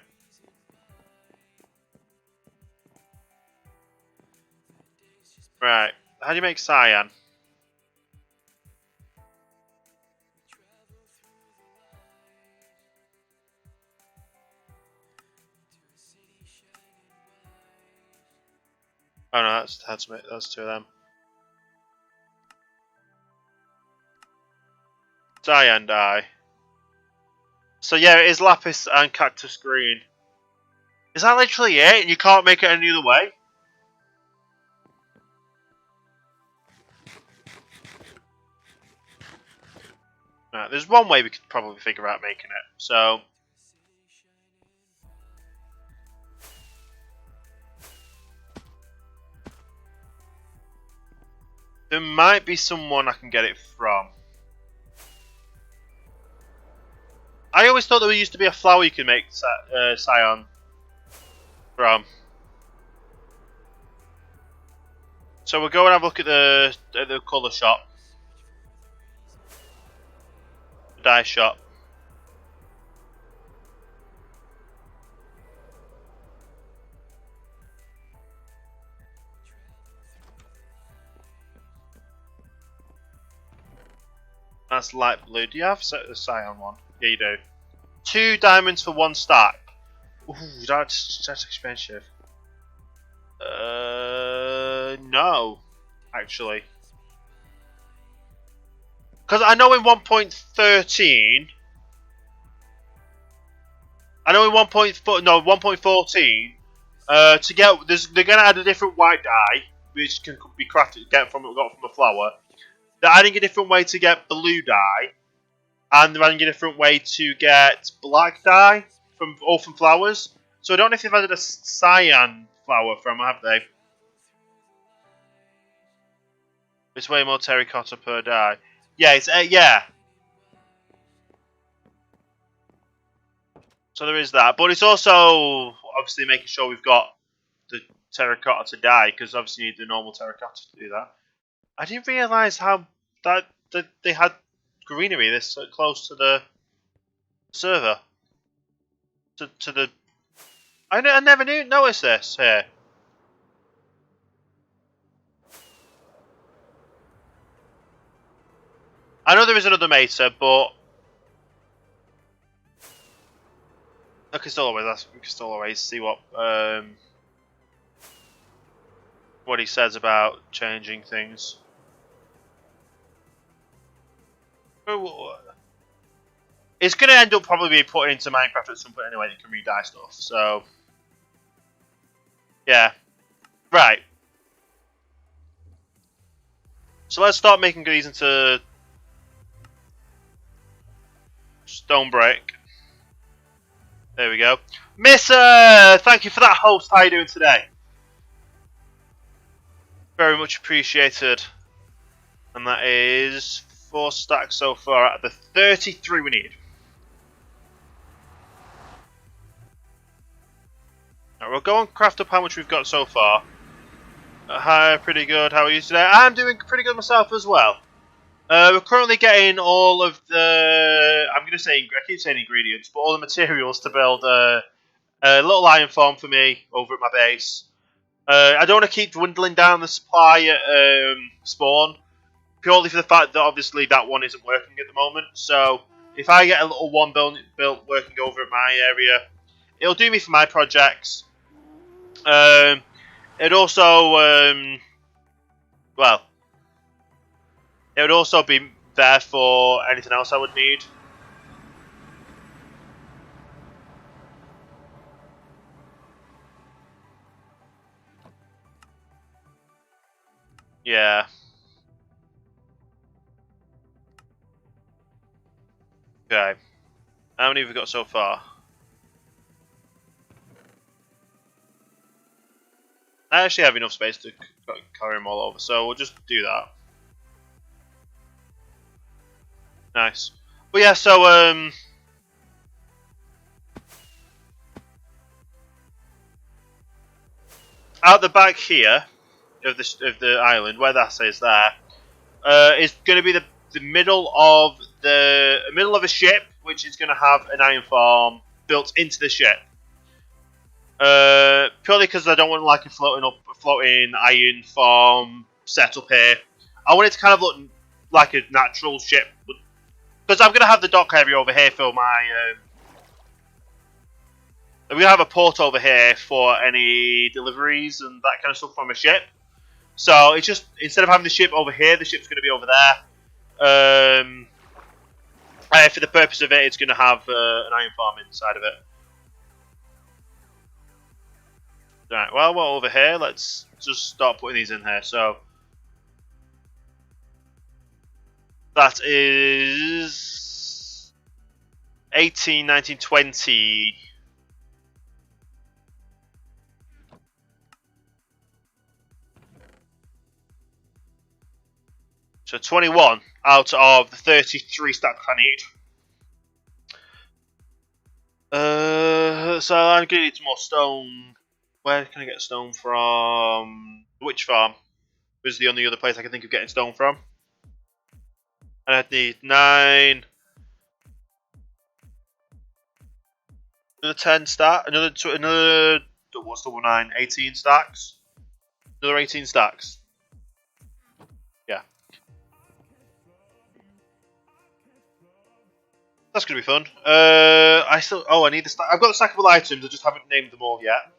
Right. How do you make cyan? Oh no, that's two of them. Cyan dye. So yeah, it is lapis and cactus green. Is that literally it? And you can't make it any other way? Right, there's one way we could probably figure out making it. So there might be someone I can get it from. I always thought there used to be a flower you could make cyan from. So we'll go and have a look at the colour shop. The dye shop. That's light blue. Do you have the cyan one? Yeah, you do. 2 diamonds for 1 stack. Ooh, that's expensive. No, actually. Because I know in 1.13... I know in 1.14... to get... they're going to add a different white dye, which can be crafted, got from a flower. They're adding a different way to get blue dye. And they're adding a different way to get black dye from flowers. So I don't know if they've added a cyan flower from, have they? It's way more terracotta per dye. Yeah, it's yeah. So there is that, but it's also obviously making sure we've got the terracotta to dye, because obviously you need the normal terracotta to do that. I didn't realise how that they had greenery this close to the server. To the... I never noticed this here. I know there is another mesa, but I can still always see what he says about changing things. It's going to end up probably being put into Minecraft at some point anyway. That can re-dye stuff. So yeah, right. So let's start making these into stone brick. There we go. Missa, thank you for that host. How are you doing today? Very much appreciated. And that is 4 stacks so far out of the 33 we need. Right, we'll go and craft up how much we've got so far. Hi, pretty good. How are you today? I'm doing pretty good myself as well. We're currently getting all of the, I'm going to say, I keep saying ingredients, but all the materials to build a little iron farm for me over at my base. I don't want to keep dwindling down the supply at spawn, purely for the fact that obviously that one isn't working at the moment. So if I get a little one built working over at my area, it'll do me for my projects. It also, well, it would also be there for anything else I would need. Yeah. Okay. How many have we got so far? I actually have enough space to carry them all over, so we'll just do that. Nice. But yeah, so out the back here of the island, where that says there, is going to be the middle of a ship, which is going to have an iron farm built into the ship. Purely because I don't want like a floating iron farm set up here. I want it to kind of look like a natural ship, because I'm going to have the dock area over here for my. I'm going to have a port over here for any deliveries and that kind of stuff from a ship. So it's just, instead of having the ship over here, the ship's going to be over there. For the purpose of it, it's going to have an iron farm inside of it. Right, well, we're over here. Let's just start putting these in here. So that is 18, 19, 20. So 21 out of the 33 stacks I need. So I'm going to need some more stone. Where can I get stone from? The witch farm is the only other place I can think of getting stone from. And I'd need 9. Another 10 stack. Another. What's double 9? 18 stacks. Another 18 stacks. Yeah. That's gonna be fun. I need the stack. I've got the stackable items. I just haven't named them all yet.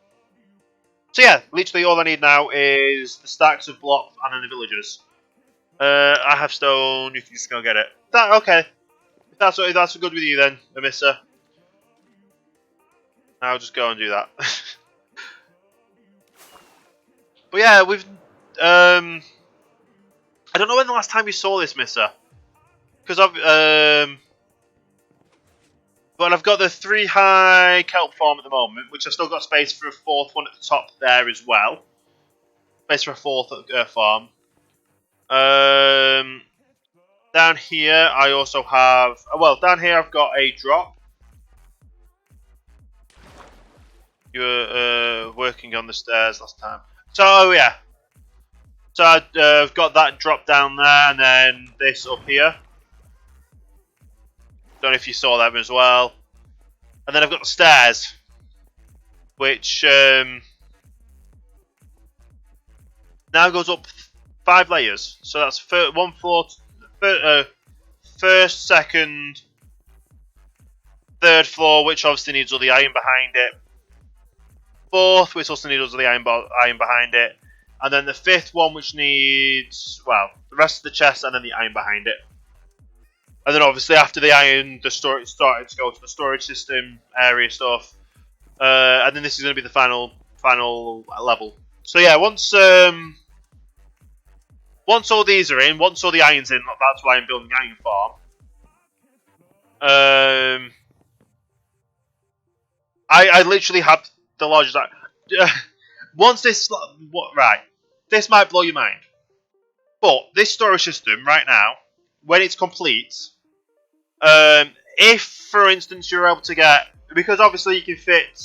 So yeah, literally all I need now is the stacks of blocks and then the villagers. I have stone. You can just go get it. Okay. If that's good with you then, Amissa. I'll just go and do that. But yeah, we've. I don't know when the last time you saw this, Missa. Because but I've got the 3 high kelp farm at the moment, which I've still got space for a 4th one at the top there as well. Space for a 4th farm. Down here I also have. Well, down here I've got a drop. You were working on the stairs last time. So yeah. So I've got that drop down there, and then this up here. Don't know if you saw them as well. And then I've got the stairs, which now goes up 5 layers. So that's one floor, first, second, third floor, which obviously needs all the iron behind it. 4th, which also needs all the iron behind it. And then the 5th one, which needs, well, the rest of the chest and then the iron behind it. And then obviously after the iron, the storage started to go to the storage system area stuff. And then this is going to be the final level. So yeah, once all these are in, once all the iron's in, that's why I'm building the iron farm. I literally have the largest. Once this, this might blow your mind, but this storage system right now, when it's complete, if for instance you're able to get, because obviously you can fit,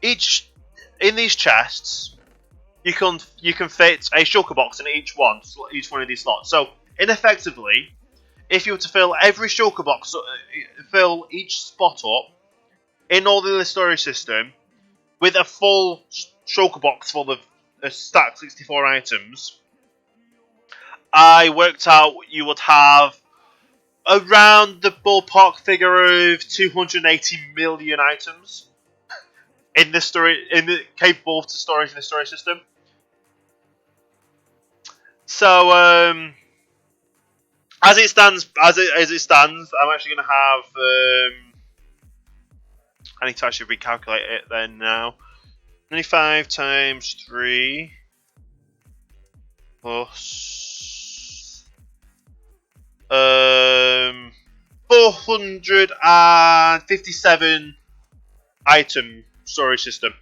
each in these chests, you can fit a shulker box in each one of these slots. So, ineffectively, if you were to fill every shulker box, fill each spot up in all the storage system with a full shulker box full of stacked 64 items, I worked out you would have around the ballpark figure of 280 million items in the capable to storage in the storage system. So as it stands, I'm actually going to have. I need to actually recalculate it then now. 95 times 3 plus 457 item storage system.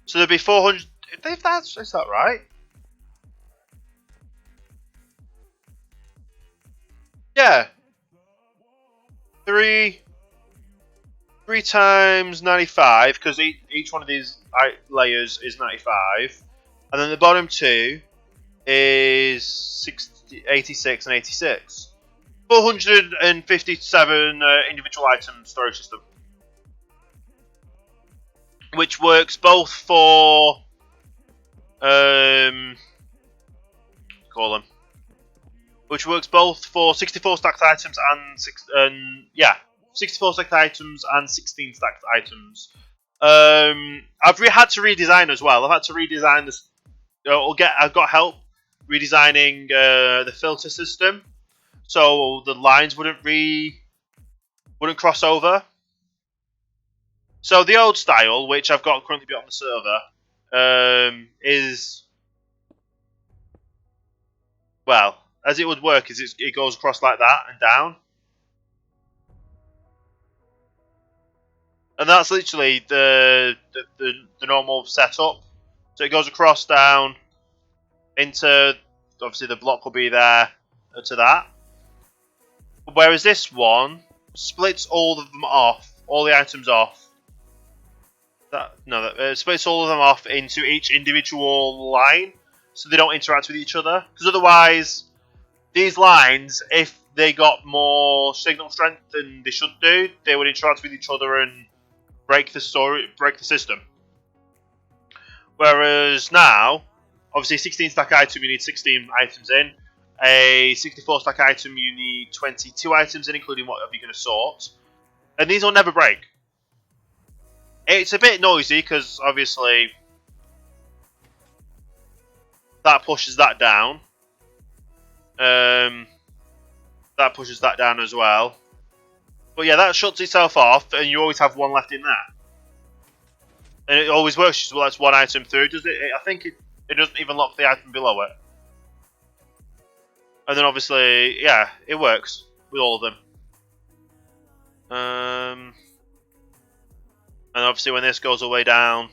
So there'll be 400. Is that right? Yeah. 3 times 95, because each one of these layers is 95, and then the bottom two is 86 and 86. 457 individual item storage system, which works both for which works both for 64 stacked items and 64 stacked items and 16 stacked items. I've had to redesign as well. I've had to redesign this. I've got help redesigning the filter system, so the lines wouldn't cross over. So the old style, which I've got currently on the server, is, well, as it would work is it goes across like that and down. And that's literally the normal setup. So it goes across, down, into, obviously the block will be there to that. Whereas this one splits all of them off, all the items off. Splits all of them off into each individual line, so they don't interact with each other. Because otherwise, these lines, if they got more signal strength than they should do, they would interact with each other and break the system. Whereas now, obviously 16 stack item, you need 16 items in. A 64 stack item, you need 22 items in, including whatever you're going to sort. And these will never break. It's a bit noisy because obviously that pushes that down. That pushes that down as well. But yeah, that shuts itself off, and you always have one left in there. And it always works. Well, that's one item through. Does it? I think it doesn't even lock the item below it. And then obviously, yeah, it works with all of them. And obviously when this goes all the way down,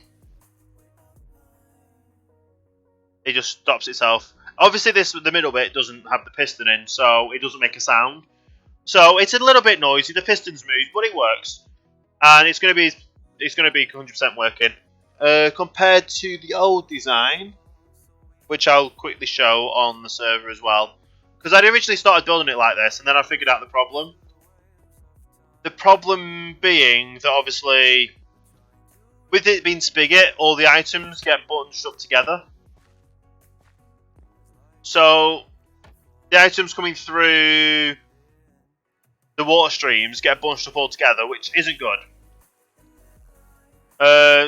it just stops itself. Obviously the middle bit doesn't have the piston in, so it doesn't make a sound. So it's a little bit noisy, the piston's moved, but it works. And it's going to be 100% working. Compared to the old design, which I'll quickly show on the server as well. Because I'd originally started building it like this, and then I figured out the problem. The problem being that obviously, with it being spigot, all the items get bunched up together. So, the items coming through the water streams get bunched up all together, which isn't good.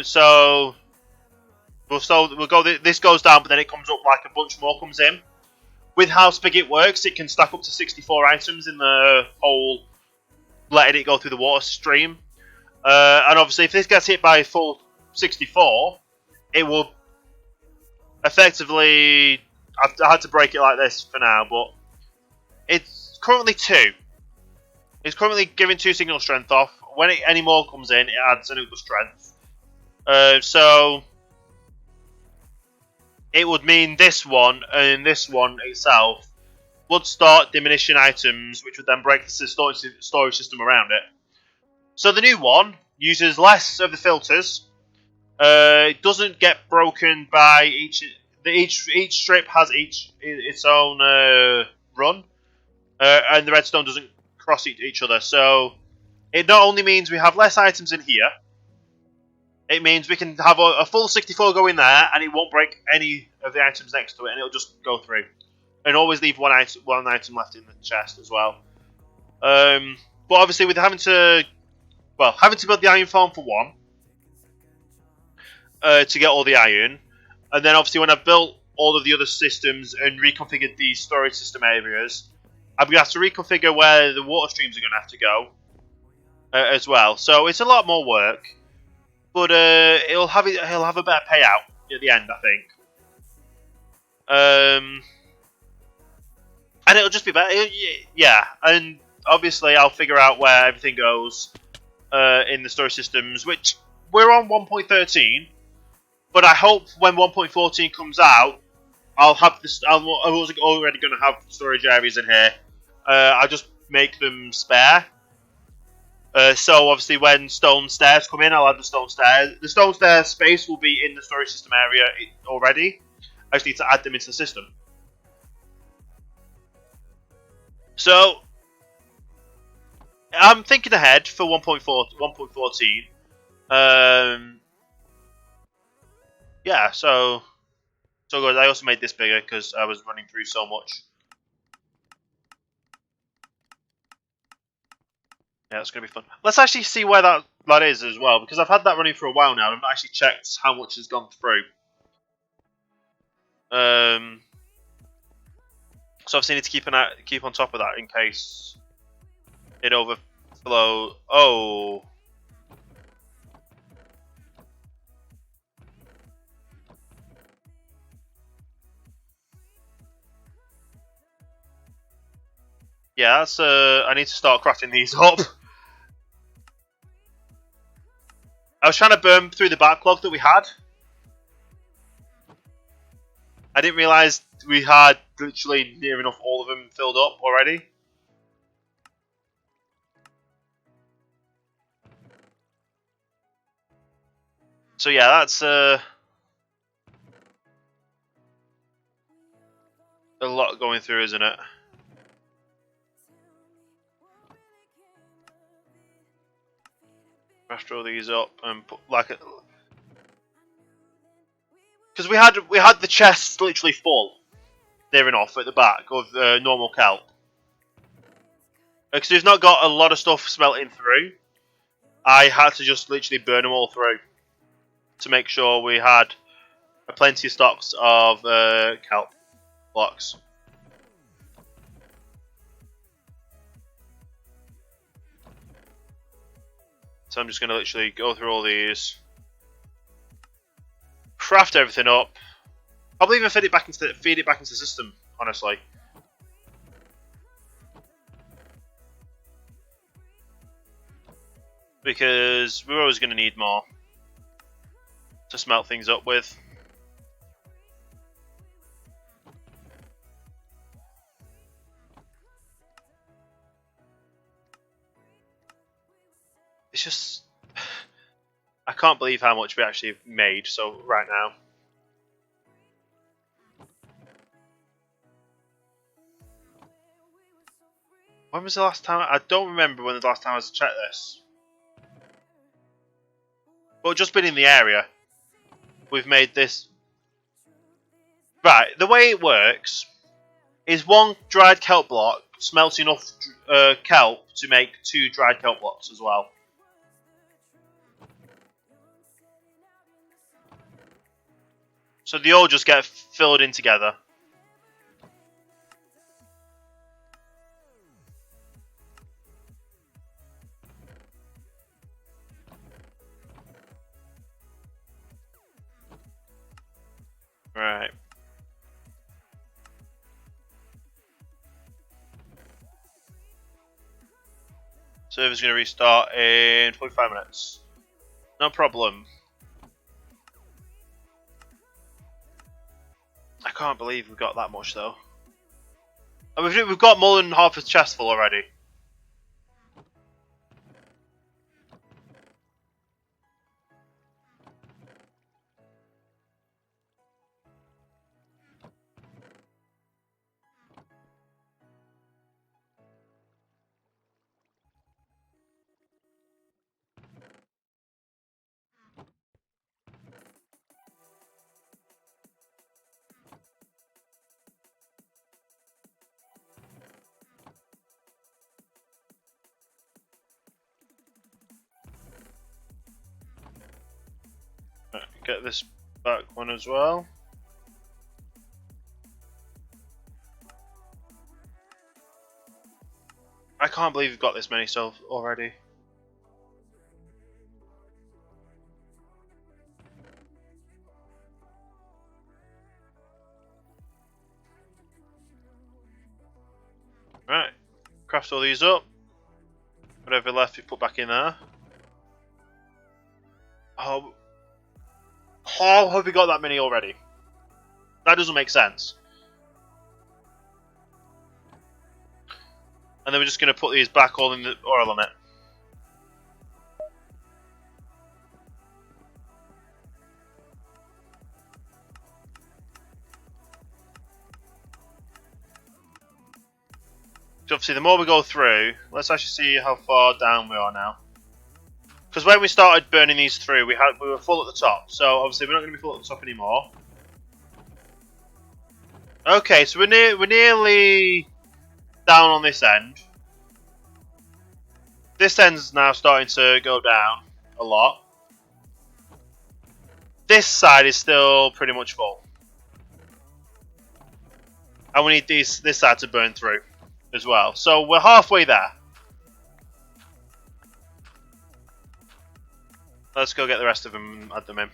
So we'll go. This goes down, but then it comes up like a bunch more comes in. With how spigot works, it can stack up to 64 items in the whole, letting it go through the water stream. And obviously, if this gets hit by a full 64, it will effectively. I had to break it like this for now, but it's currently 2. It's currently giving 2 signal strength off. When any more comes in, it adds another strength. So it would mean this one and this one itself would start diminishing items, which would then break the storage system around it. So the new one uses less of the filters. It doesn't get broken by each strip has its own run, and the redstone doesn't cross each other. So it not only means we have less items in here, it means we can have a full 64 go in there, and it won't break any of the items next to it, and it'll just go through, and always leave one item left in the chest as well. But obviously, with having to build the iron farm for one. To get all the iron, and then obviously when I've built all of the other systems and reconfigured these storage system areas, I'm going to have to reconfigure where the water streams are going to have to go as well. So it's a lot more work, but he'll have a better payout at the end, I think. And it'll just be better, yeah. And obviously I'll figure out where everything goes in the storage systems, which we're on 1.13. But I hope when 1.14 comes out, I'll have this. I'm already going to have storage areas in here. I'll just make them spare. So obviously, when stone stairs come in, I'll add the stone stairs. The stone stairs space will be in the storage system area already. I just need to add them into the system. So I'm thinking ahead for 1.14. Yeah, so good. I also made this bigger because I was running through so much. Yeah, it's going to be fun. Let's actually see where that is as well, because I've had that running for a while now, and I've not actually checked how much has gone through. So obviously I need to keep on top of that in case it overflows. Oh. Yeah, that's I need to start crafting these up. I was trying to burn through the backlog that we had. I didn't realise we had literally near enough all of them filled up already. So yeah, that's a lot going through, isn't it? Craft all these up and put like a, because we had the chests literally full, near enough at the back of normal kelp. Because we've not got a lot of stuff smelting through. I had to just literally burn them all through to make sure we had plenty of stocks of kelp blocks. So I'm just going to literally go through all these, craft everything up. Probably even feed it back into the system, honestly. Because we're always going to need more to smelt things up with. It's just, I can't believe how much we actually made so right now. When was the last time? I don't remember when the last time I was to check this. But just been in the area, we've made this. Right, the way it works is one dried kelp block smelts enough kelp to make 2 dried kelp blocks as well. So they all just get filled in together. Right. Server's going to restart in 45 minutes. No problem. I can't believe we've got that much though. And we've got more than half a chest full already. get this back one as well. I can't believe we've got this many stuff already. Right, craft all these up. Whatever left we put back in there. Oh, how have we got that many already? That doesn't make sense. And then we're just going to put these back all in the oil on it. So obviously the more we go through, let's actually see how far down we are now. Because when we started burning these through, we were full at the top. So obviously we're not going to be full at the top anymore. Okay, so we're nearly down on this end. This end's now starting to go down a lot. This side is still pretty much full. And we need this side to burn through as well. So we're halfway there. Let's go get the rest of them and add them in.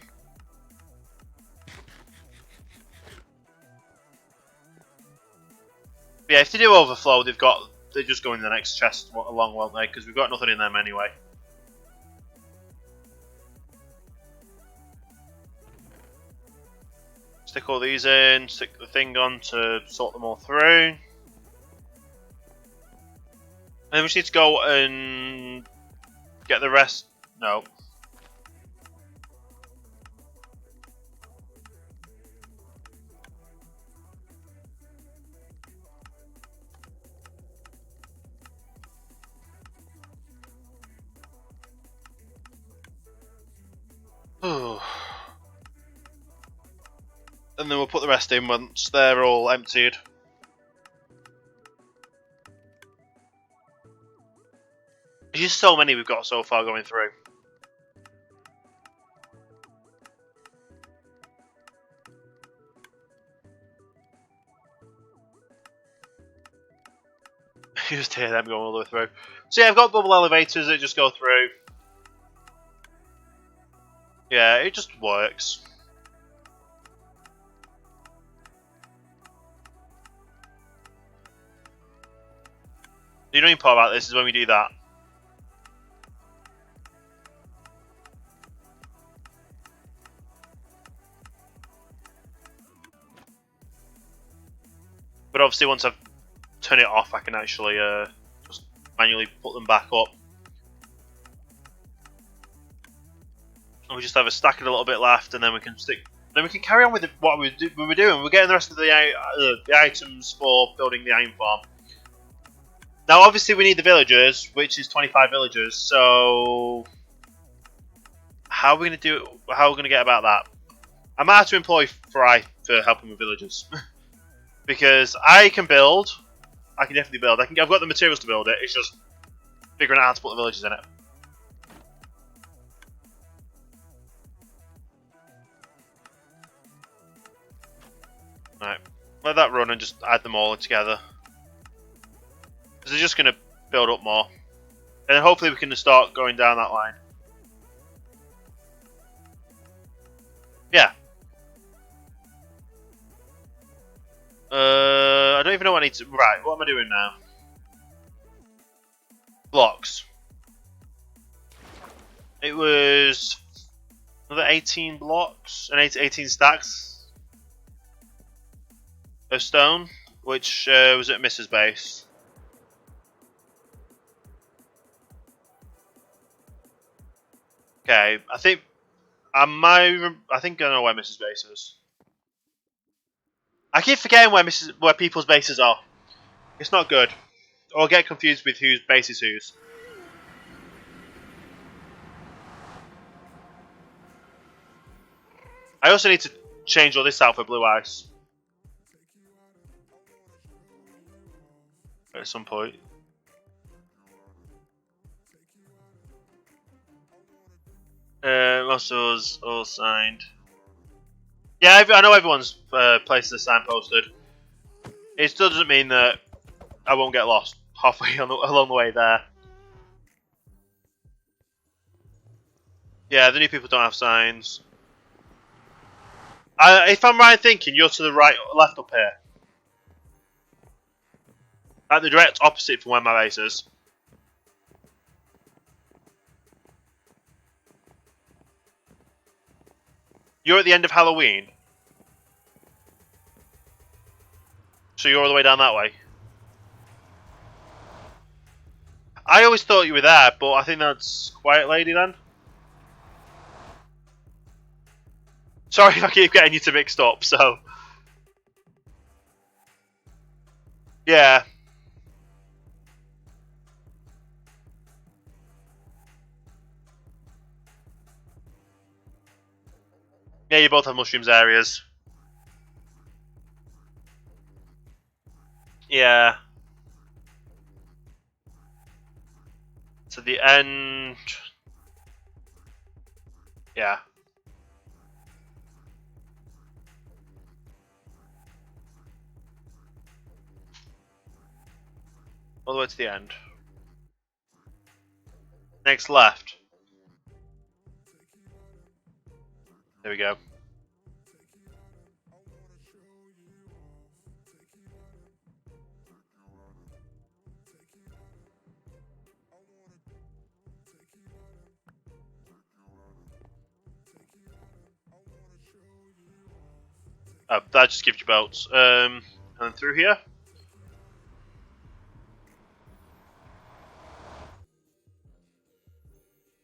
But yeah, if they do overflow, they just go in the next chest along, won't they? Because we've got nothing in them anyway. Stick all these in, stick the thing on to sort them all through. And then we just need to go and get the rest. No. And then we'll put the rest in once they're all emptied. There's just so many we've got so far going through. You just hear them going all the way through. So yeah, I've got bubble elevators that just go through. Yeah, it just works. The annoying part about this is when we do that. But obviously once I've turned it off, I can actually just manually put them back up. And we just have a stack of a little bit left, and then we can stick. Then we can carry on with what we were doing. We're getting the rest of the items for building the iron farm. Now, obviously, we need the villagers, which is 25 villagers. So, how are we going to do? How are we going to get about that? I might have to employ Fry for helping with villagers, because I can build. I can definitely build. I've got the materials to build it. It's just figuring out how to put the villagers in it. Right, let that run and just add them all together. Because they're just going to build up more. And then hopefully we can start going down that line. Yeah. I don't even know what I need to... Right, what am I doing now? Blocks. It was another 18 blocks and 18 stacks of stone, which was at Mrs. base. Okay, I think I know where Mrs. base is. I keep forgetting where people's bases are. It's not good. Or I get confused with whose base is whose. I also need to change all this out for blue ice. At some point. Most of us all signed. Yeah, I know everyone's places are signposted. It still doesn't mean that I won't get lost halfway along the way there. Yeah, the new people don't have signs. If I'm right thinking, you're to the right or left up here. Like the direct opposite from where my base is. You're at the end of Halloween. So you're all the way down that way. I always thought you were there, but I think that's Quiet Lady then. Sorry if I keep getting you two mixed up, so... Yeah. Yeah, you both have mushrooms areas. Yeah. To the end... Yeah. All the way to the end. Next left. There we go. Oh, that just gives you belts. And then through here.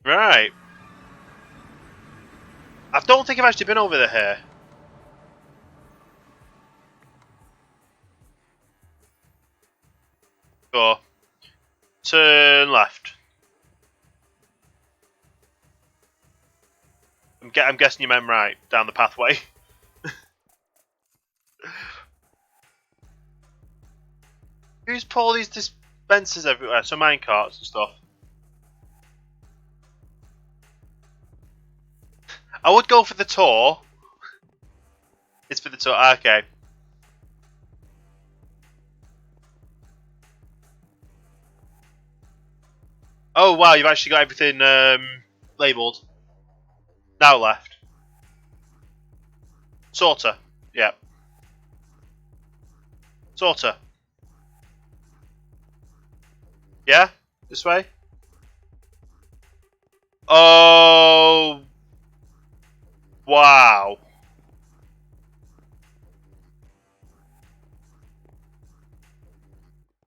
Right. I don't think I've actually been over here. Go. Turn left. I'm guessing you meant right, down the pathway. Who's put all these dispensers everywhere? So minecarts and stuff. I would go for the tour. It's for the tour. Okay. Oh wow, you've actually got everything labelled. Now left. Sorter. Yeah. Sorter. Yeah? This way? Oh. Wow.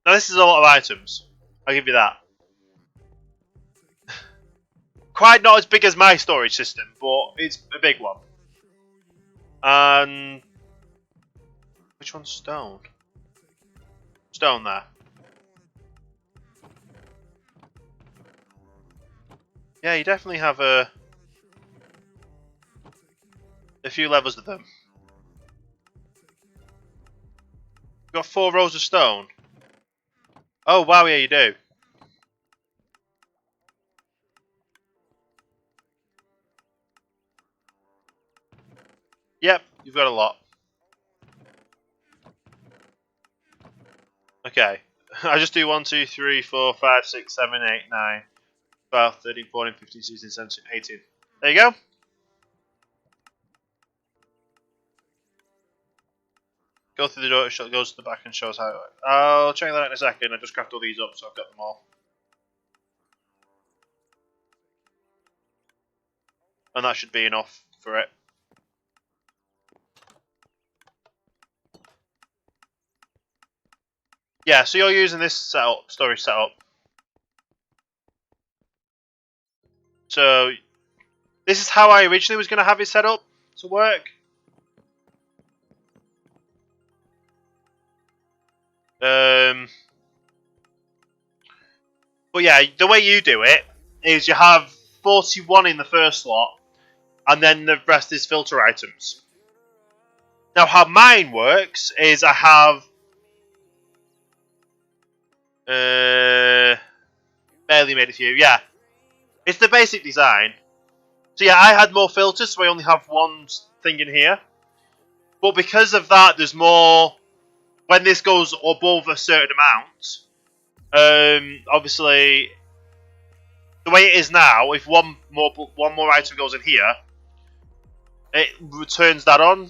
Now this is a lot of items. I'll give you that. Quite not as big as my storage system, but it's a big one. And... Which one's stone? Stone there. Yeah, you definitely have a few levels of them. You've got 4 rows of stone. Oh wow, yeah you do. Yep, you've got a lot. Okay. I just do 1, 2, 3, 4, 5, 6, 7, 8, 9, 12, 13, 14, 15, 16, 17, 18. There you go. Go through the door, it goes to the back and shows how it works. I'll check that out in a second. I just craft all these up so I've got them all. And that should be enough for it. Yeah, so you're using this setup, storage setup. So, this is how I originally was going to have it set up to work. But yeah, the way you do it is you have 41 in the first slot, and then the rest is filter items. Now, how mine works is I have barely made a few. Yeah, it's the basic design. So yeah, I had more filters, so I only have one thing in here. But because of that, there's more. When this goes above a certain amount, obviously, the way it is now, if one more item goes in here, it returns that on,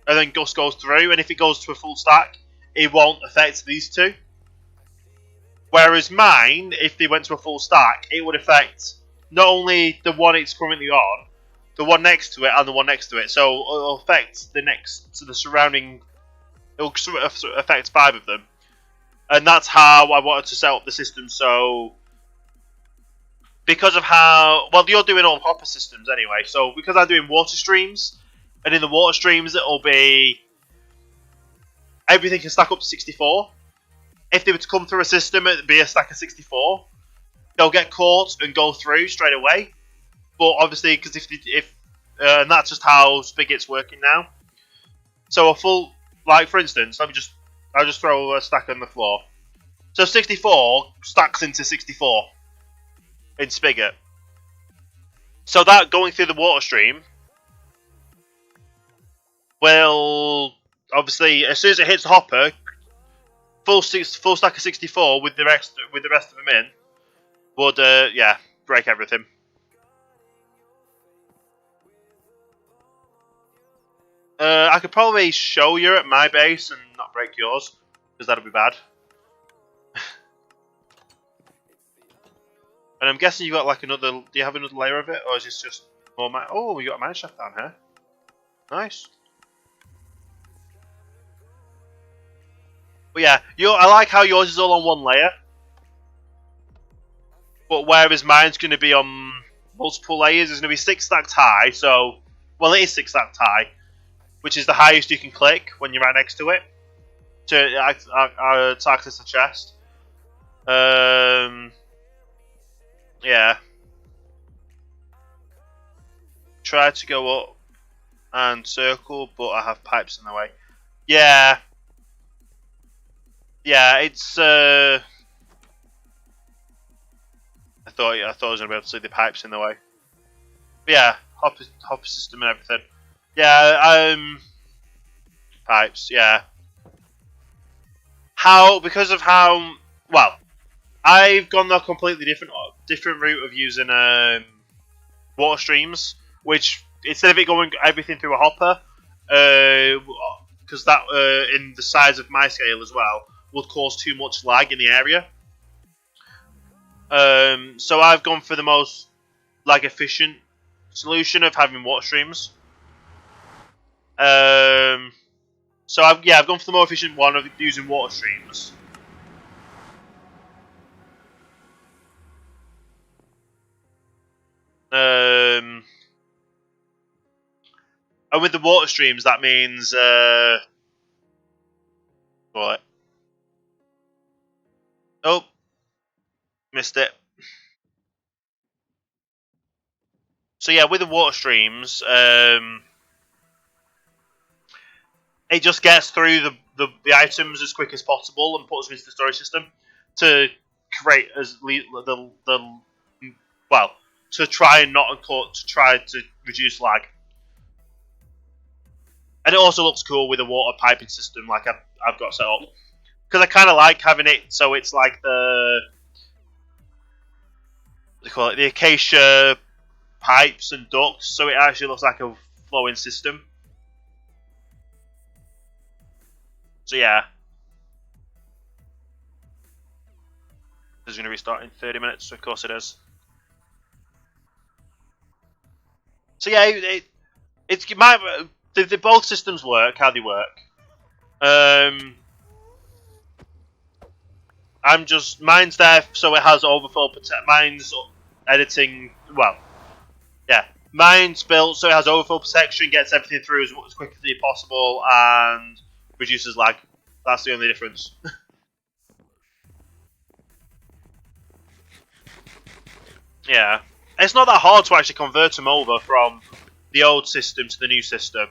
and then just goes through. And if it goes to a full stack, it won't affect these two. Whereas mine, if they went to a full stack, it would affect not only the one it's currently on, the one next to it, and the one next to it. So it'll affect the surrounding. It'll affect 5 of them, and that's how I wanted to set up the system. So because of how you're doing all hopper systems anyway. So because I'm doing water streams, and in the water streams it'll be everything can stack up to 64. If they were to come through a system, it'd be a stack of 64. They'll get caught and go through straight away. But obviously, because and that's just how Spigot's working now. So a full, like for instance, I'll just throw a stack on the floor. So 64 stacks into 64 in Spigot. So that going through the water stream will obviously, as soon as it hits the hopper, full stack of 64 with the rest of them in would break everything. I could probably show you at my base and not break yours, because that'll be bad. And I'm guessing you got like another. Do you have another layer of it, or is this just more? Oh, we got a mine shaft down here. Nice. But yeah, I like how yours is all on one layer, but whereas mine's going to be on multiple layers, it's going to be 6 stacked high. So, well, it is 6 stacked high, which is the highest you can click when you're right next to it to access the chest. Yeah. Try to go up and circle, but I have pipes in the way. Yeah. Yeah, it's. I thought I was gonna be able to see the pipes in the way. But yeah, hopper system and everything. Yeah, pipes. Yeah. Because of how I've gone a completely different route of using water streams, which instead of it going everything through a hopper, because that in the size of my scale as well would cause too much lag in the area. So I've gone for the most lag efficient solution of having water streams. So I've gone for the more efficient one of using water streams. And with the water streams, that means what? Oh, missed it. So yeah, with the water streams, it just gets through the items as quick as possible and puts them into the storage system to create to try to reduce lag. And it also looks cool with a water piping system like I've got set up. Because I kind of like having it so it's like what do they call it? The acacia pipes and ducts, so it actually looks like a flowing system. So yeah. This is going to restart in 30 minutes, so of course it is. So yeah, the both systems work how they work. Mine's there so it has overflow protect. Mine's editing. Well, yeah, mine's built so it has overflow protection, gets everything through as quickly as possible, and reduces lag. That's the only difference. Yeah, it's not that hard to actually convert them over from the old system to the new system.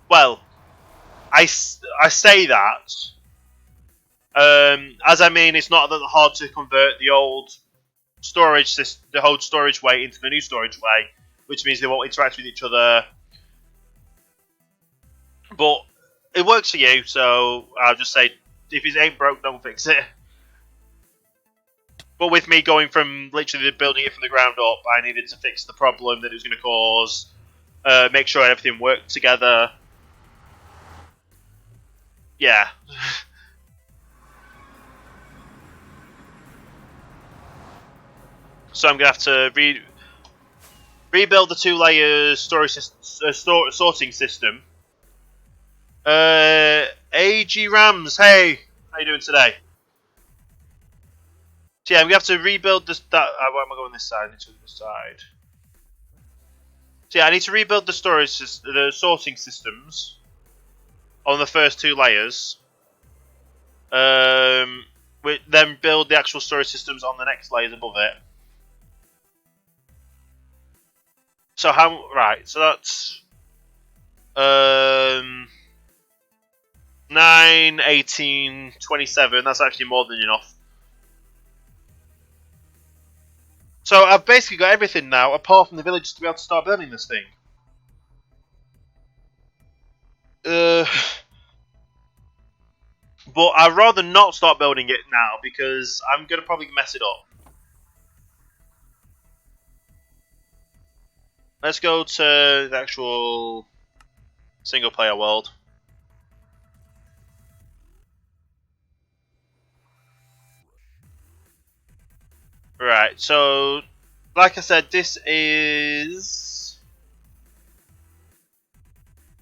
Well, I say that as I mean it's not that hard to convert the old storage system, the old storage way into the new storage way. which means they won't interact with each other. But it works for you, so I'll just say, if it ain't broke, don't fix it. But with me going from literally building it from the ground up, I needed to fix the problem that it was going to cause, make sure everything worked together. Yeah. So I'm going to have to rebuild the 2 layers sorting system. AG Rams, hey, how you doing today? So yeah, we have to rebuild this. Why am I going this side? I need to go this side. So yeah, I need to rebuild the sorting systems on the first 2 layers. Then build the actual storage systems on the next layers above it. So right? So that's 9, 18, 27. That's actually more than enough. So I've basically got everything now, apart from the villages, to be able to start building this thing. But I'd rather not start building it now, because I'm going to probably mess it up. Let's go to the actual single player world. Right, so like I said, this is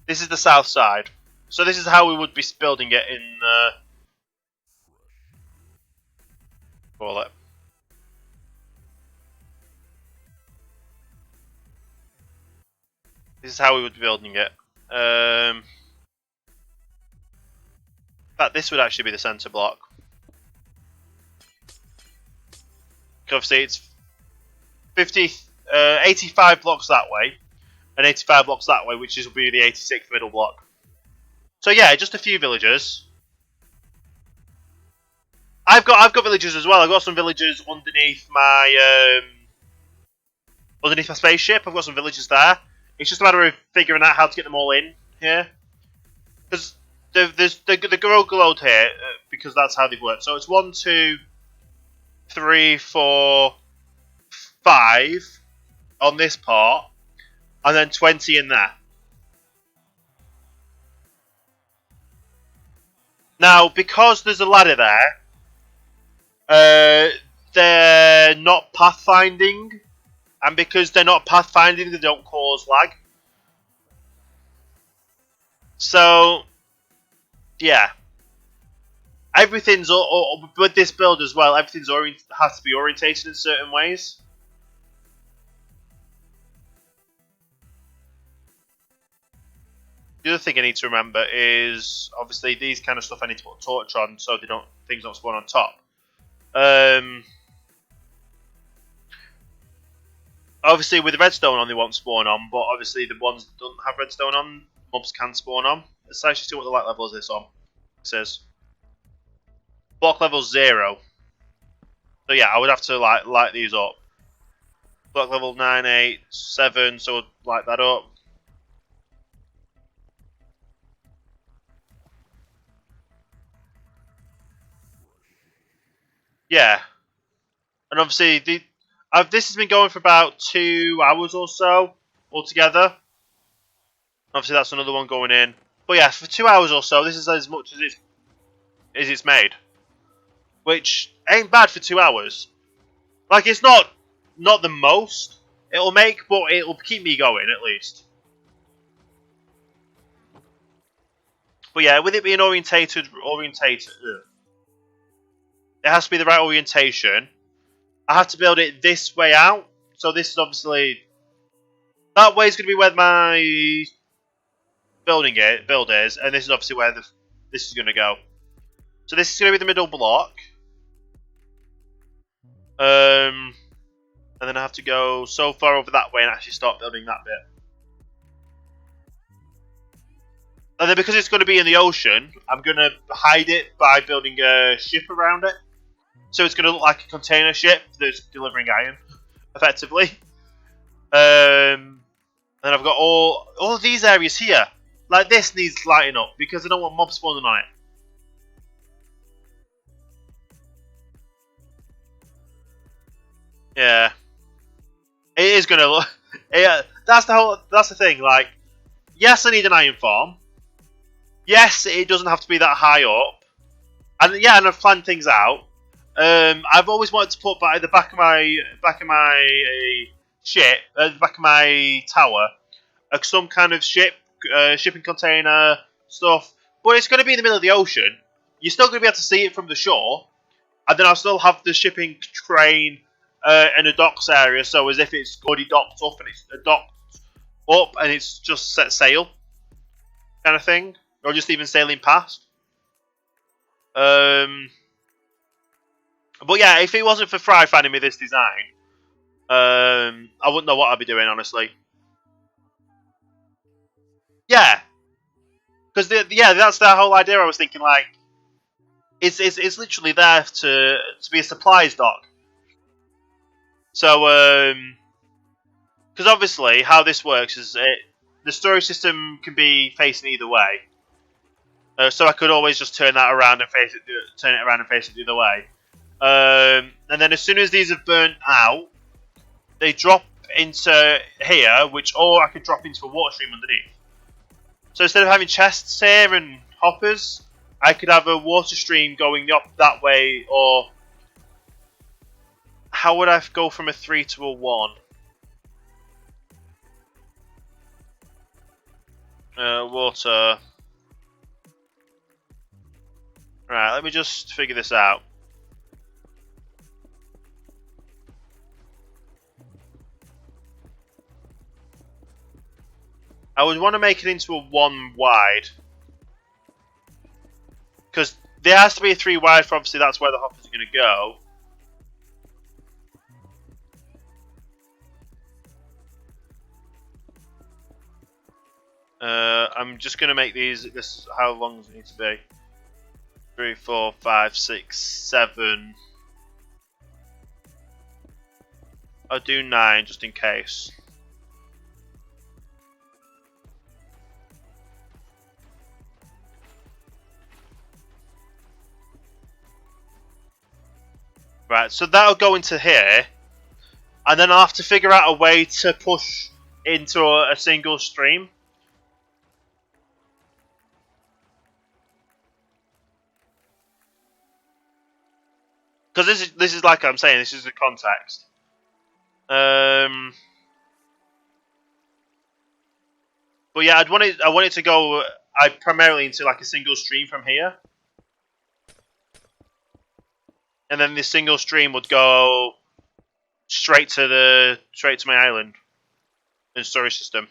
the south side. So this is how we would be building it in call it. This is how we would be building it. In fact, this would actually be the center block. Obviously, it's 85 blocks that way, and 85 blocks that way, which will be the 86th middle block. So yeah, just a few villagers. I've got villagers as well. I've got some villagers underneath my spaceship. I've got some villagers there. It's just a matter of figuring out how to get them all in here, because the grow glowed here because that's how they've worked. So it's 1, 2, 3, 4, 5 on this part, and then 20 in there. Now, because there's a ladder there, they're not pathfinding, and because they're not pathfinding, they don't cause lag. So, yeah. Everything's with this build as well. Everything's has to be orientated in certain ways. The other thing I need to remember is obviously these kind of stuff I need to put a torch on so things don't spawn on top. Obviously with the redstone on they won't spawn on, but obviously the ones that don't have redstone on, mobs can spawn on. Let's actually see what the light level is this on. It says block level 0. So yeah, I would have to light these up. Block level 9, 8, 7, so we'll light that up. Yeah. And obviously this has been going for about 2 hours or so altogether. Obviously that's another one going in. But yeah, for 2 hours or so, this is as much as it's made. Which ain't bad for 2 hours. Like, it's not the most it'll make, but it'll keep me going at least. But yeah, with it being orientated, it has to be the right orientation. I have to build it this way out. So this is obviously, that way is going to be where my build is, and this is obviously where this is going to go. So this is going to be the middle block. And then I have to go so far over that way and actually start building that bit. And then because it's going to be in the ocean, I'm going to hide it by building a ship around it. So it's going to look like a container ship that's delivering iron, effectively. And I've got all of these areas here. Like this needs lighting up because I don't want mobs spawning on it. Yeah, it is gonna look. Yeah, that's the thing. Like, yes, I need an iron farm. Yes, it doesn't have to be that high up. And yeah, and I've planned things out. I've always wanted to put by the back of my ship, the back of my tower, some kind of shipping container stuff. But it's going to be in the middle of the ocean. You're still going to be able to see it from the shore, and then I'll still have the shipping train in a docks area, so as if it's already docked up and it's docked up and it's just set sail, kind of thing, or just even sailing past. But yeah, if it wasn't for Fry finding me this design, I wouldn't know what I'd be doing, honestly. Yeah, because that's the whole idea. I was thinking, like, it's literally there to be a supplies dock. So, because obviously how this works is the storage system can be facing either way. So I could always just turn that around and face it the other way. And then as soon as these have burnt out, they drop into here, or I could drop into a water stream underneath. So instead of having chests here and hoppers, I could have a water stream going up that way. Or how would I go from a 3 to a 1? Water. Right, let me just figure this out. I would want to make it into a 1 wide. Because there has to be a 3 wide, for obviously that's where the hoppers are going to go. I'm just going to make these, how long does it need to be? 3, 4, 5, 6, 7. I'll do 9 just in case. Right, so that'll go into here. And then I'll have to figure out a way to push into a single stream. Because this is like I'm saying, this is the context. But yeah, I want it to go primarily into like a single stream from here. And then this single stream would go straight to my island and storage system.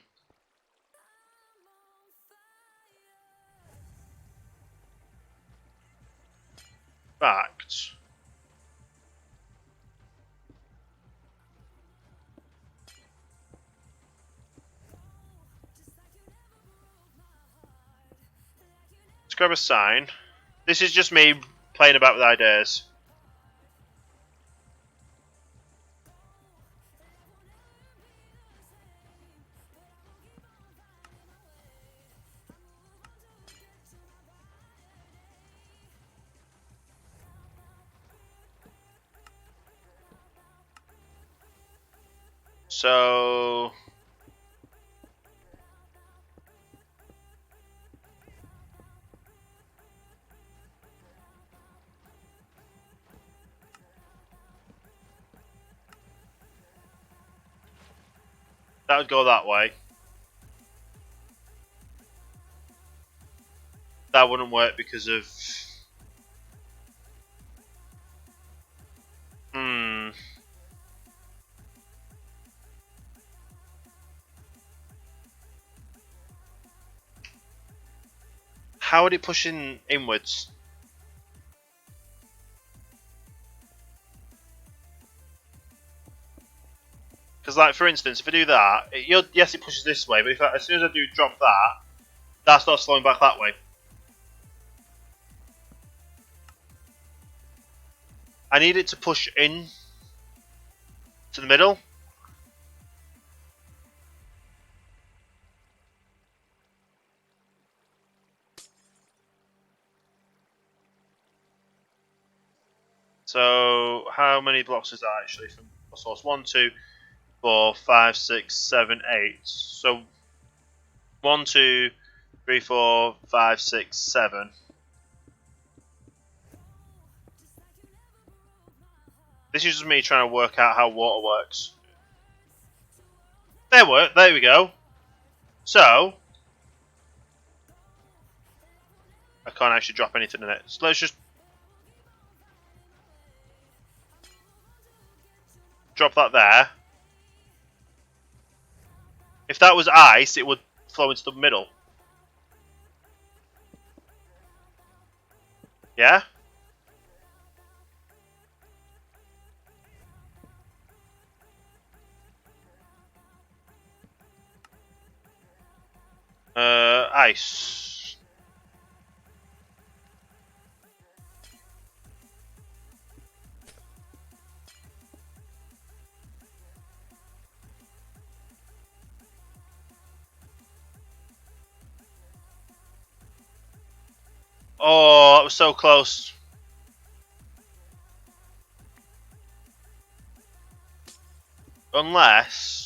Fact. Let's grab a sign. This is just me playing about with ideas. So that would go that way. That wouldn't work because of... How would it push inwards? Because, like, for instance, if I do that, yes, it pushes this way, but as soon as I do drop that starts flowing back that way. I need it to push in to the middle. So how many blocks is that actually from the source? 1, 2, 4, 5, 6, 7, 8. So 1, 2, 3, 4, 5, 6, 7. This is just me trying to work out how water works. There we go. So I can't actually drop anything in it. So let's just drop that there. If that was ice, it would flow into the middle. Yeah? Ice. Oh, that was so close. Unless...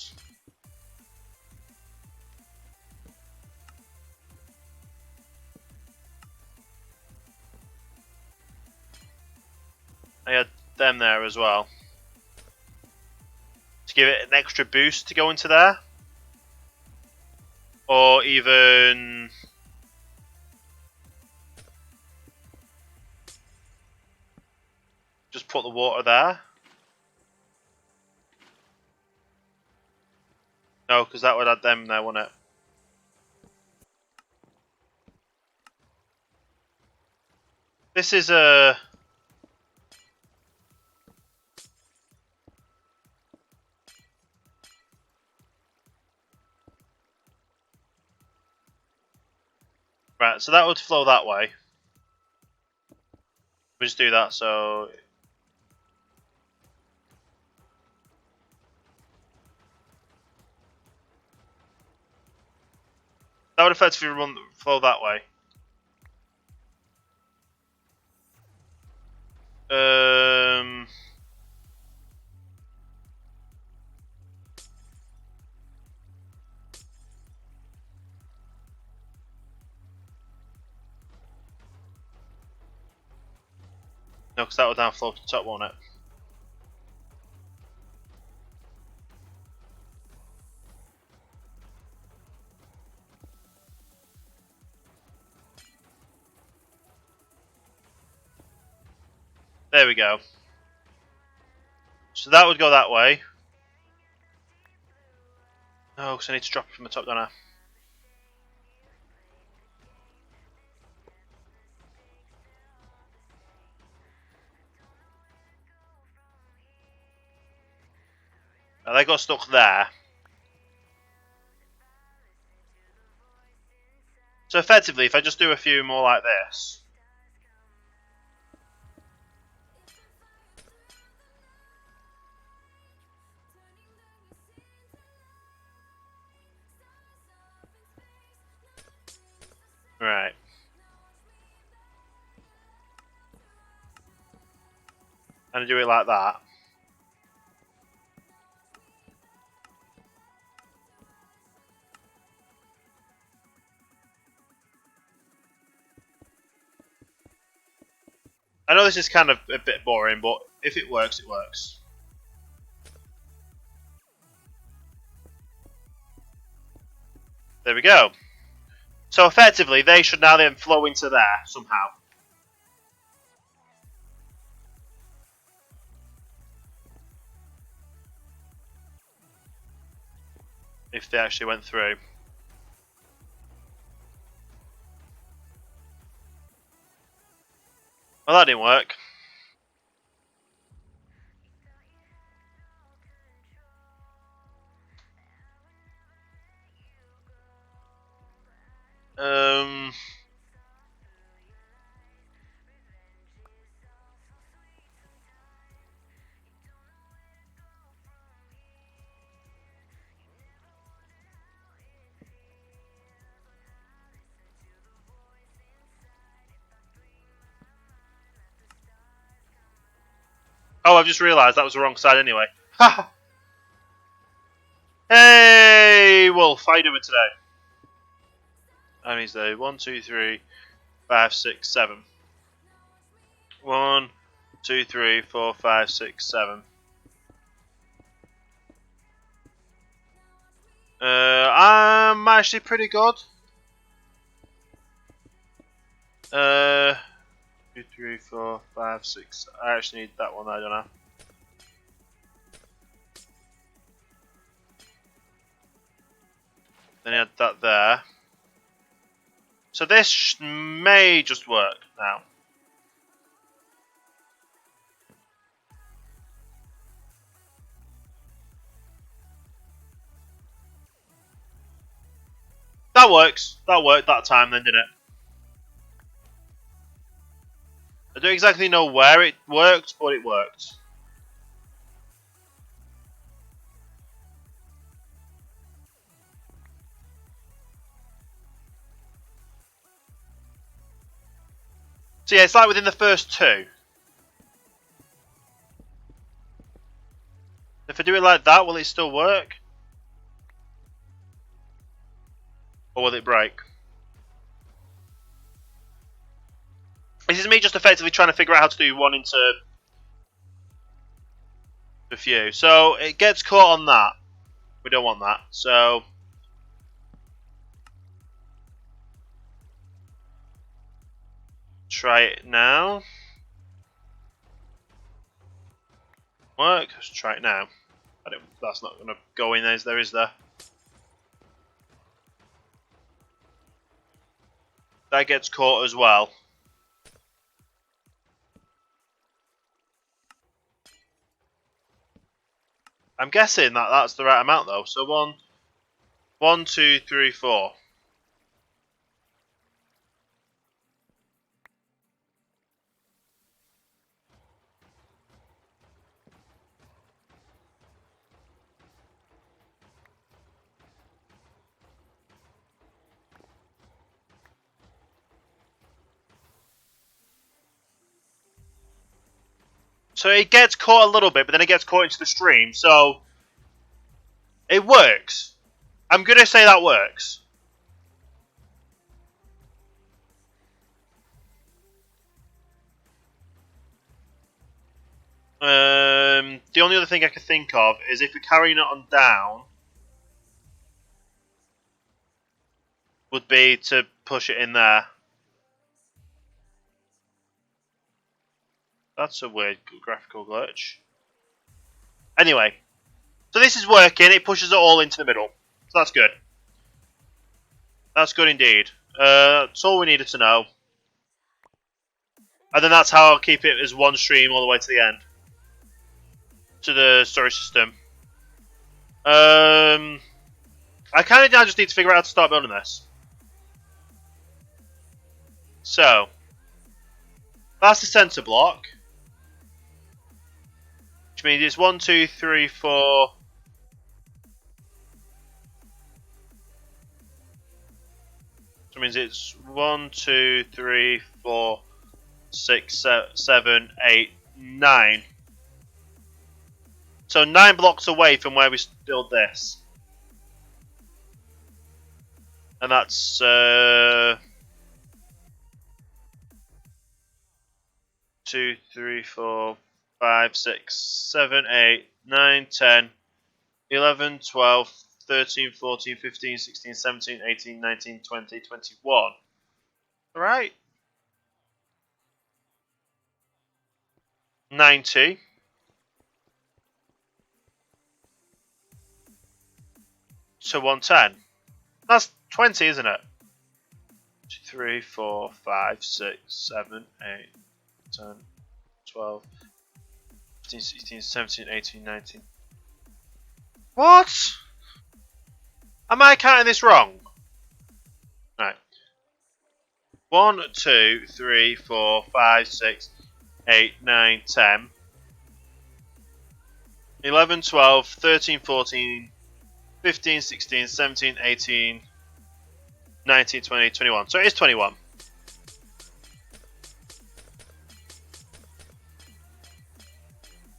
I had them there as well. To give it an extra boost to go into there. Or even... just put the water there. No, because that would add them there, wouldn't it? This is a... Right, so that would flow that way. We just do that, so... that would effectively flow that way. No, because that would now flow to the top, won't it? There we go. So that would go that way. No, because I need to drop it from the top, don't I? Now they got stuck there. So effectively, if I just do a few more like this... Right. And I do it like that. I know this is kind of a bit boring, but if it works, it works. There we go. So effectively, they should now then flow into there somehow. If they actually went through. Well, that didn't work. Oh, I've just realised that was the wrong side anyway. Ha! Hey, Wolf, how you doing today? And he's there. 1, 2, 3, 5, 6, 7. 1, 2, 3, 4, 5, 6, 7. I'm actually pretty good. 2, 3, 4, 5, 6. I actually need that one. I don't know. Then I had that there. So this may just work now. That works. That worked that time then, didn't it? I don't exactly know where it worked, but it worked. So yeah, it's like within the first two. If I do it like that, will it still work? Or will it break? This is me just effectively trying to figure out how to do one into a few. So it gets caught on that. We don't want that. So try it now. Work. Let's try it now. That's not going to go in as there is there. That gets caught as well. I'm guessing that that's the right amount though. So 1, 2, 3, 4. So it gets caught a little bit, but then it gets caught into the stream. So it works. I'm going to say that works. The only other thing I could think of is if we're carrying it on down, would be to push it in there. That's a weird graphical glitch. Anyway, so this is working. It pushes it all into the middle. So that's good. That's good indeed. That's all we needed to know. And then that's how I'll keep it as one stream all the way to the end. To the storage system. I kind of now just need to figure out how to start building this. So, that's the center block. Which means it's 1, 2, 3, 4. Which means it's 1, 2, 3, 4, 6, 7, 8, 9. So 9 blocks away from where we build this. And that's 2, 3, 4, 5, 6, 7, 8, 9, 10, 11, 12, 13, 14, 15, 16, 17, 18, 19, 20, 21. Alright. 90. To 110. That's 20, isn't it? 2, 3, 4, 5, 6, 7, 8, 10, 12, 15, 16, 17, 18, 19. What? Am I counting this wrong? Right. 1, 2, 3, 4, 5, 6, 8, 9, 10, 11, 12, 13, 14, 15, 16, 17, 18, 19, 20, 21. So it is 21.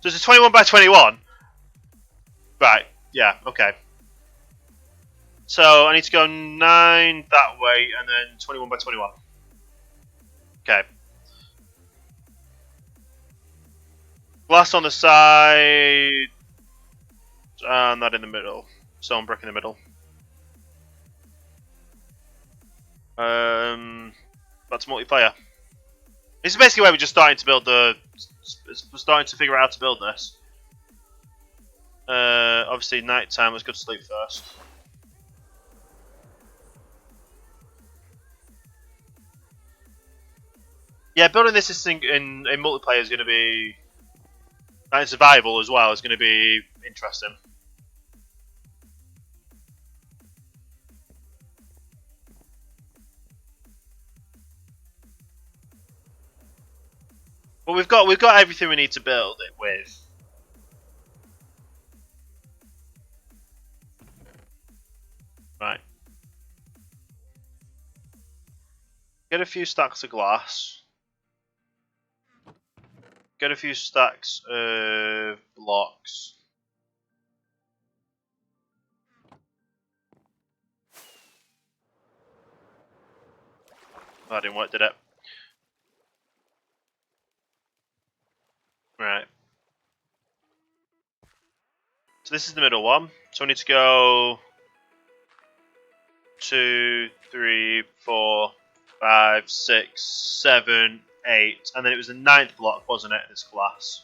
So it's a 21 by 21. Right, yeah, okay. So I need to go 9 that way and then 21 by 21. Okay. Glass on the side. And that in the middle. Stone brick in the middle. That's multiplayer. This is basically where we're just starting to build the. We're starting to figure out how to build this. Obviously, night time. Let's go to sleep first. Yeah, building this thing in multiplayer is going to be. And survival as well is going to be interesting. But we've got everything we need to build it with. Right. Get a few stacks of glass. Get a few stacks of blocks. That didn't work, did it? Right. So this is the middle one. So we need to go 2, 3, 4, 5, 6, 7, 8, and then it was the 9th block, wasn't it? This glass.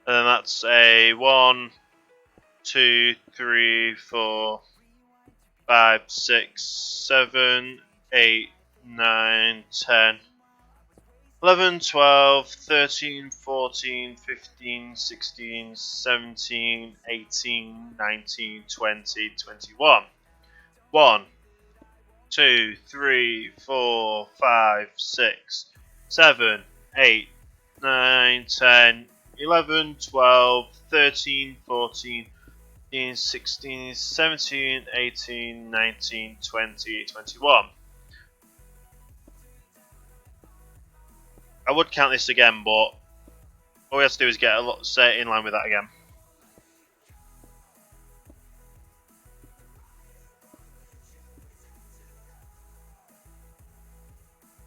And then that's a 1, 2, 3, 4, 5, 6, 7, 8, 9, 10. 11, 12, 13, 14, 15, 16, 17, 18, 19, 20, 21. 1, 2, 3, 4, 5, 6, 7, 8, 9, 10, 11, 12, 13, 14, 15, 16, 17, 18, 19, 20, 21. I would count this again, but all we have to do is get a lot set in line with that again.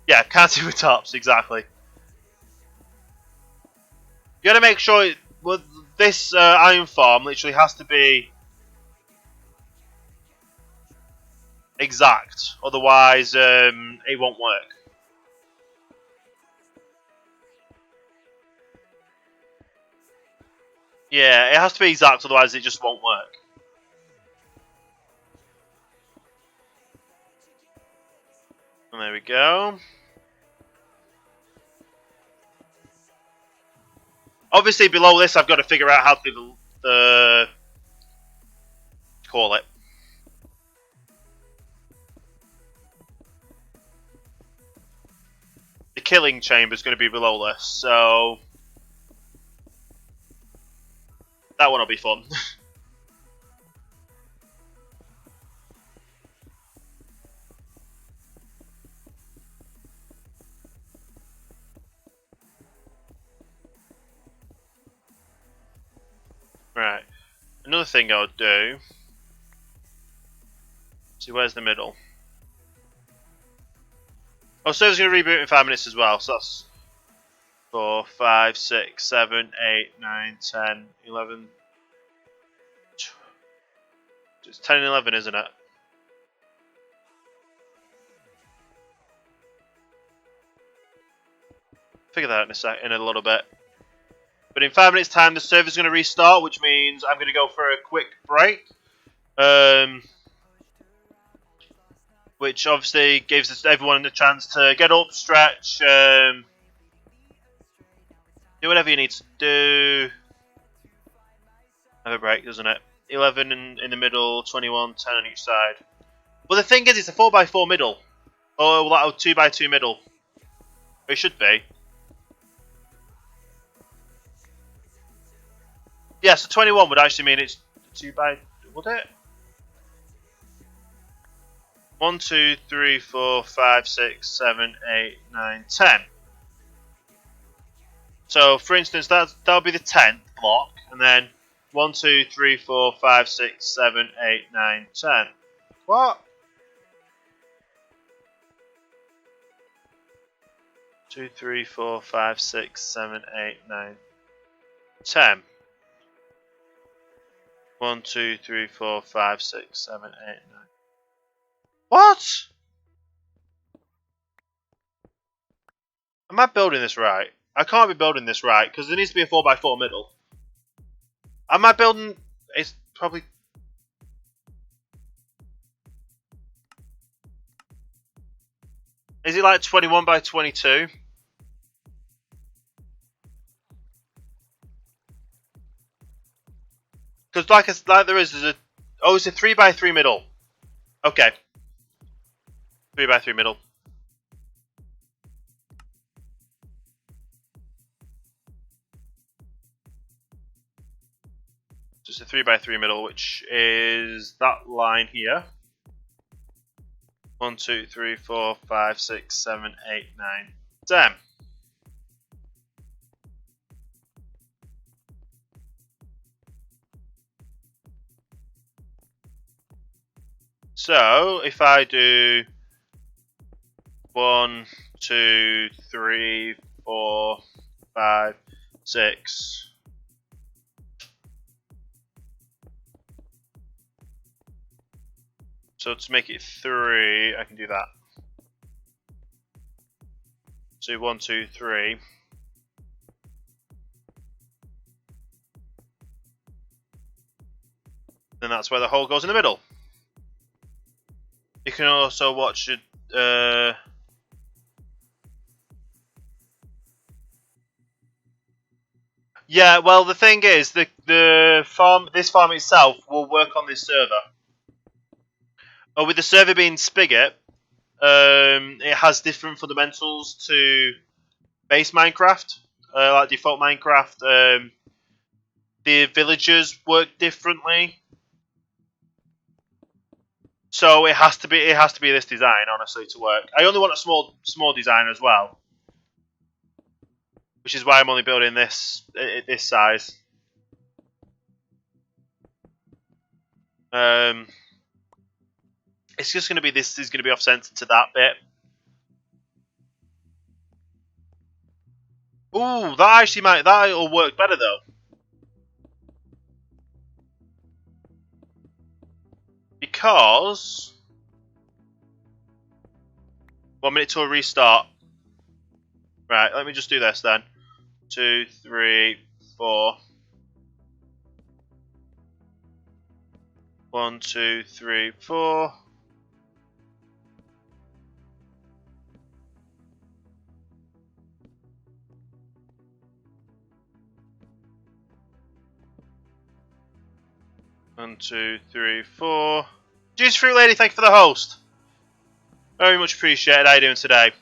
Yeah, counting with tops, exactly. You got to make sure this iron farm literally has to be exact, otherwise it won't work. Yeah, it has to be exact, otherwise it just won't work. And there we go. Obviously, below this, I've got to figure out how to do the call it. The killing chamber is going to be below this, so that one will be fun. Right. Another thing I would do. See, where's the middle? Oh, server's going to reboot in 5 minutes as well, so that's 4, 5, 6, 7, 8, 9, 10, 11. It's 10 and 11, isn't it? Figure that out in a little bit. But in 5 minutes' time, the server's going to restart, which means I'm going to go for a quick break. Which obviously gives everyone a chance to get up, stretch, do whatever you need to do. Have a break, doesn't it? 11 in the middle, 21, 10 on each side. Well, the thing is, it's a 4x4 middle. Or well, a 2x2 middle. It should be. Yeah, so 21 would actually mean it's 2 by... Would it? 1, 2, 3, 4, 5, 6, 7, 8, 9, 10. So, for instance, that'll be the 10th block, and then 1, 2, 3, 4, 5, 6, 7, 8, 9, 10. What? 2, 3, 4, 5, 6, 7, 8, 9, 10. 1, 2, 3, 4, 5, 6, 7, 8, 9. What? Am I building this right? I can't be building this right because there needs to be a 4x4 middle. Am I building? It's probably. Is it like 21 by 22? Because like there's a. Oh, it's a 3x3 middle. Okay. 3x3 middle. Just a 3x3 middle, which is that line here. 1, 2, 3, 4, 5, 6, 7, 8, 9, 10. So if I do 1, 2, 3, 4, 5, 6. So to make it 3, I can do that. So 1, 2, 3. Then that's where the hole goes in the middle. You can also watch it. Yeah, well, the thing is, this farm itself will work on this server. Oh, with the server being Spigot, it has different fundamentals to base Minecraft, like default Minecraft. The villagers work differently, so it has to be this design, honestly, to work. I only want a small design as well, which is why I'm only building this size. It's just going to be this is going to be off center to that bit. Ooh, that'll work better though. Because 1 minute till a restart. Right, let me just do this then. 2, 3, 4. 1, 2, 3, 4. One, 2, 3, 4. Juice Fruit Lady, thank you for the host. Very much appreciated. How are you doing today?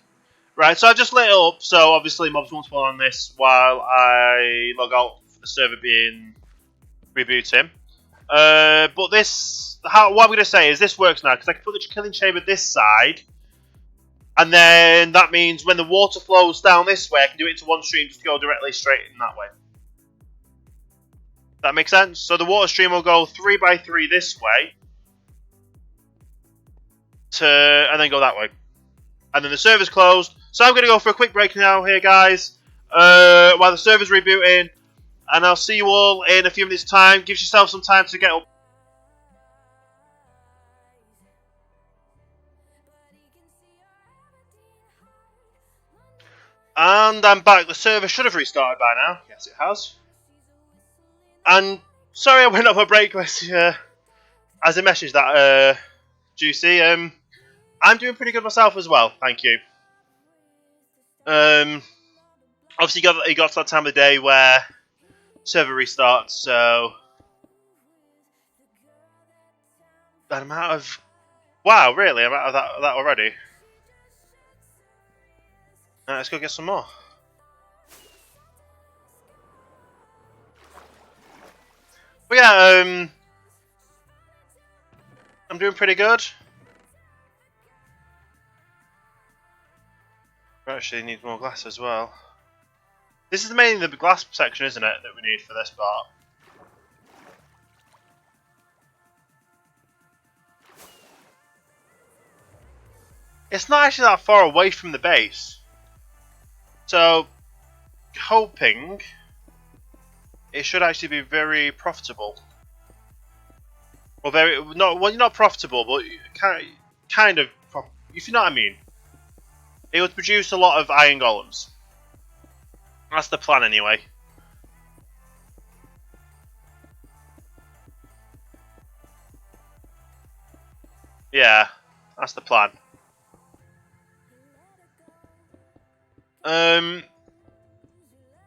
Right, so I've just lit it up, so obviously mobs won't spawn on this while I log out for the server being rebooting. But this, what I'm going to say is this works now, because I can put the killing chamber this side, and then that means when the water flows down this way, I can do it into one stream just to go directly straight in that way. That makes sense? So the water stream will go 3x3 this way, and then go that way. And then the server's closed. So I'm going to go for a quick break now here, guys, while the server's rebooting. And I'll see you all in a few minutes' time. Give yourself some time to get up. And I'm back. The server should have restarted by now. Yes, it has. And sorry I went off a break as a message that Juicy. I'm doing pretty good myself as well, thank you. Obviously you got to that time of day where server restarts, so that I'm out of. Wow, really? I'm out of that already. Let's go get some more. But yeah, I'm doing pretty good. I actually need more glass as well. This is mainly the glass section, isn't it, that we need for this part? It's not actually that far away from the base. So, hoping it should actually be very profitable. Or very, not profitable, but kind of, if you know what I mean. It would produce a lot of iron golems. That's the plan anyway. Yeah, that's the plan.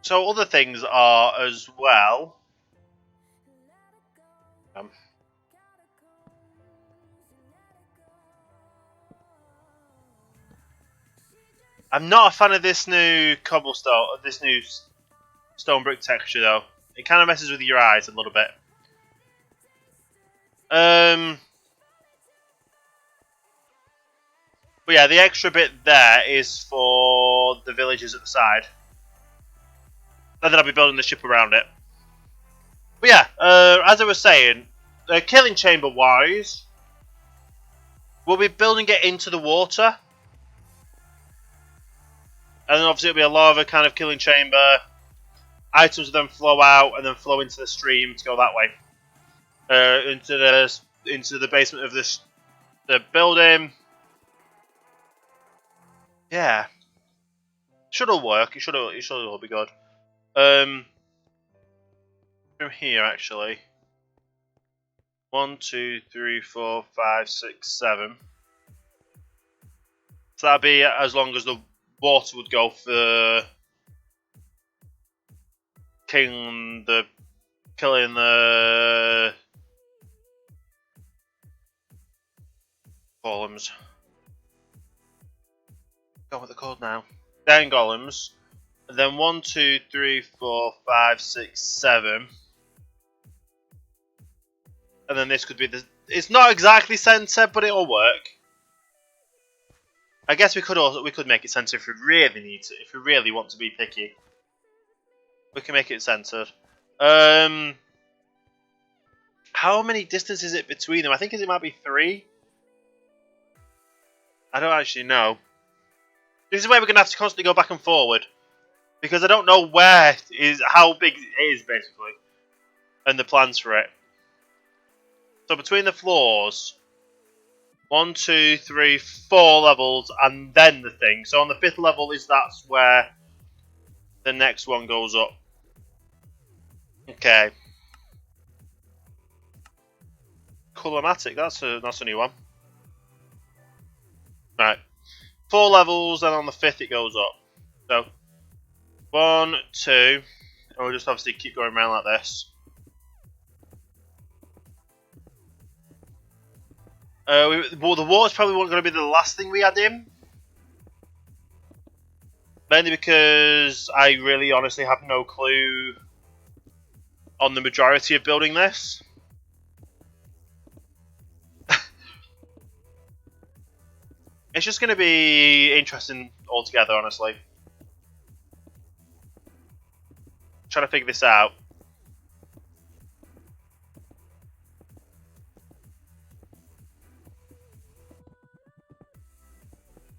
So other things are as well. I'm not a fan of this new cobblestone, this new stone brick texture though. It kind of messes with your eyes a little bit. But yeah, the extra bit there is for the villages at the side. And then I'll be building the ship around it. But yeah, as I was saying, killing chamber wise, we'll be building it into the water. And then obviously it'll be a lava kind of killing chamber. Items will then flow out and then flow into the stream to go that way. Into the basement of the building. Yeah. Should all work. It should all be good. From here actually. 1, 2, 3, 4, 5, 6, 7. So that'd be as long as the water would go for killing the golems. Go with the code now. 9 golems. And then 1, 2, 3, 4, 5, 6, 7. And then this could be the. It's not exactly centre, but it'll work. I guess we could make it centre if we really need to. If we really want to be picky, we can make it centred. How many distance is it between them? I think it might be 3. I don't actually know. This is where we're gonna have to constantly go back and forward because I don't know how big it is basically, and the plans for it. So between the floors, 1, 2, 3, 4 levels, and then the thing. So on the 5th level that's where the next one goes up. Okay. Colomatic, that's a new one. Right. 4 levels, and on the 5th it goes up. So 1, 2, and we'll just obviously keep going around like this. Well, the water's probably going to be the last thing we add in. Mainly because I really honestly have no clue on the majority of building this. It's just going to be interesting altogether, honestly. Trying to figure this out.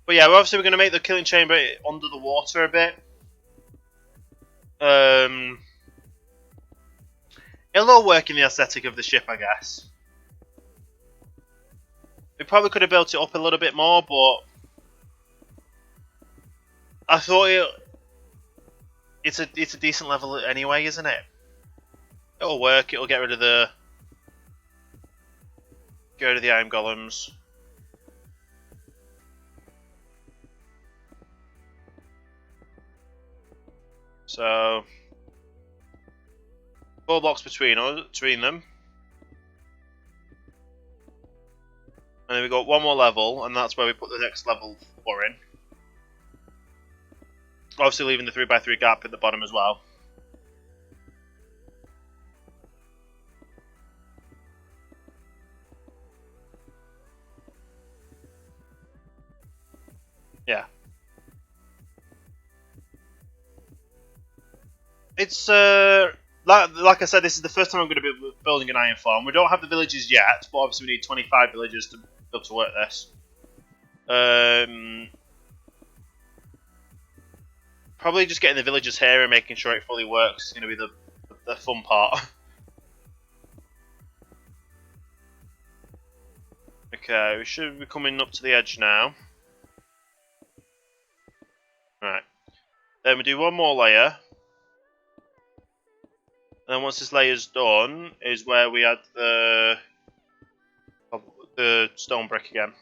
But yeah, obviously we're going to make the killing chamber under the water a bit. It'll all work in the aesthetic of the ship, I guess. We probably could have built it up a little bit more, but I thought it's a decent level anyway, isn't it? It'll work. It'll get rid of the iron golems. So 4 blocks between them. And then we got 1 more level, and that's where we put the next level 4 in. Obviously leaving the 3x3 gap at the bottom as well. Yeah. It's like I said, this is the first time I'm going to be building an iron farm. We don't have the villages yet, but obviously we need 25 villagers to be able to work this. Probably just getting the villagers here and making sure it fully works is going to be the fun part. Okay, we should be coming up to the edge now. Right. Then we do one more layer. And then once this layer's done, is where we add the stone brick again.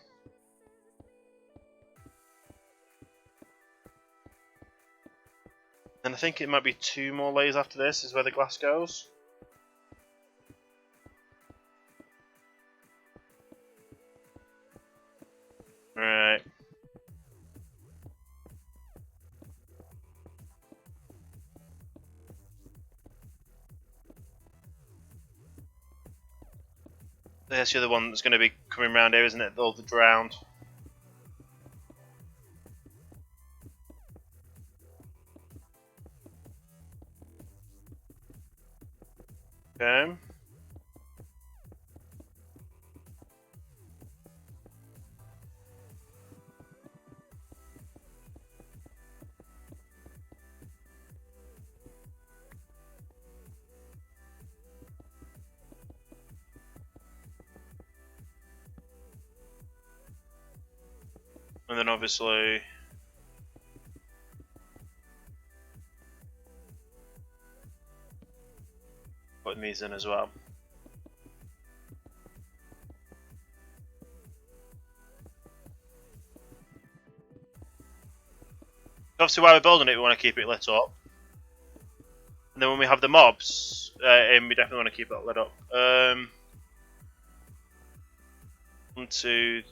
And I think it might be 2 more layers after this is where the glass goes. Right. That's the other one that's going to be coming around here, isn't it? All the drowned. Okay. And then obviously putting these in as well. Obviously while we're building it we want to keep it lit up. And then when we have the mobs in, we definitely want to keep it lit up. 1, 2,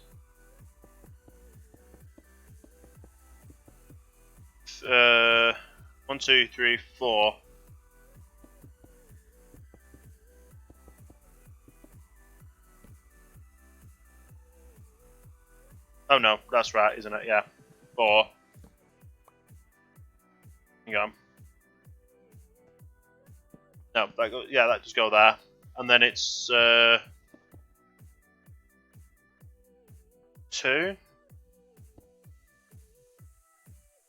1, 2, 3, 4. Oh no, that's right, isn't it? Yeah. 4. Hang on. No, that just go there. And then it's 2.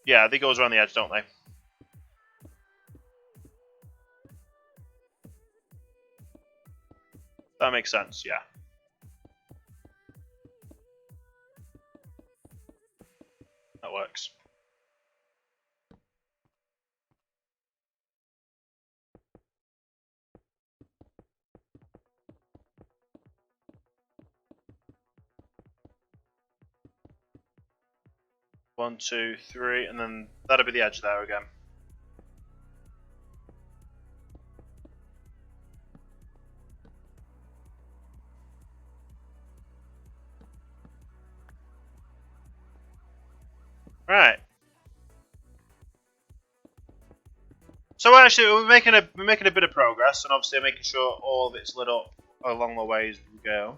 Yeah, they goes around the edge, don't they? That makes sense, yeah. That works. One, 2, 3, and then that'll be the edge there again. Right. So actually, we're making a bit of progress, and obviously making sure all of it's lit up along the way as we go.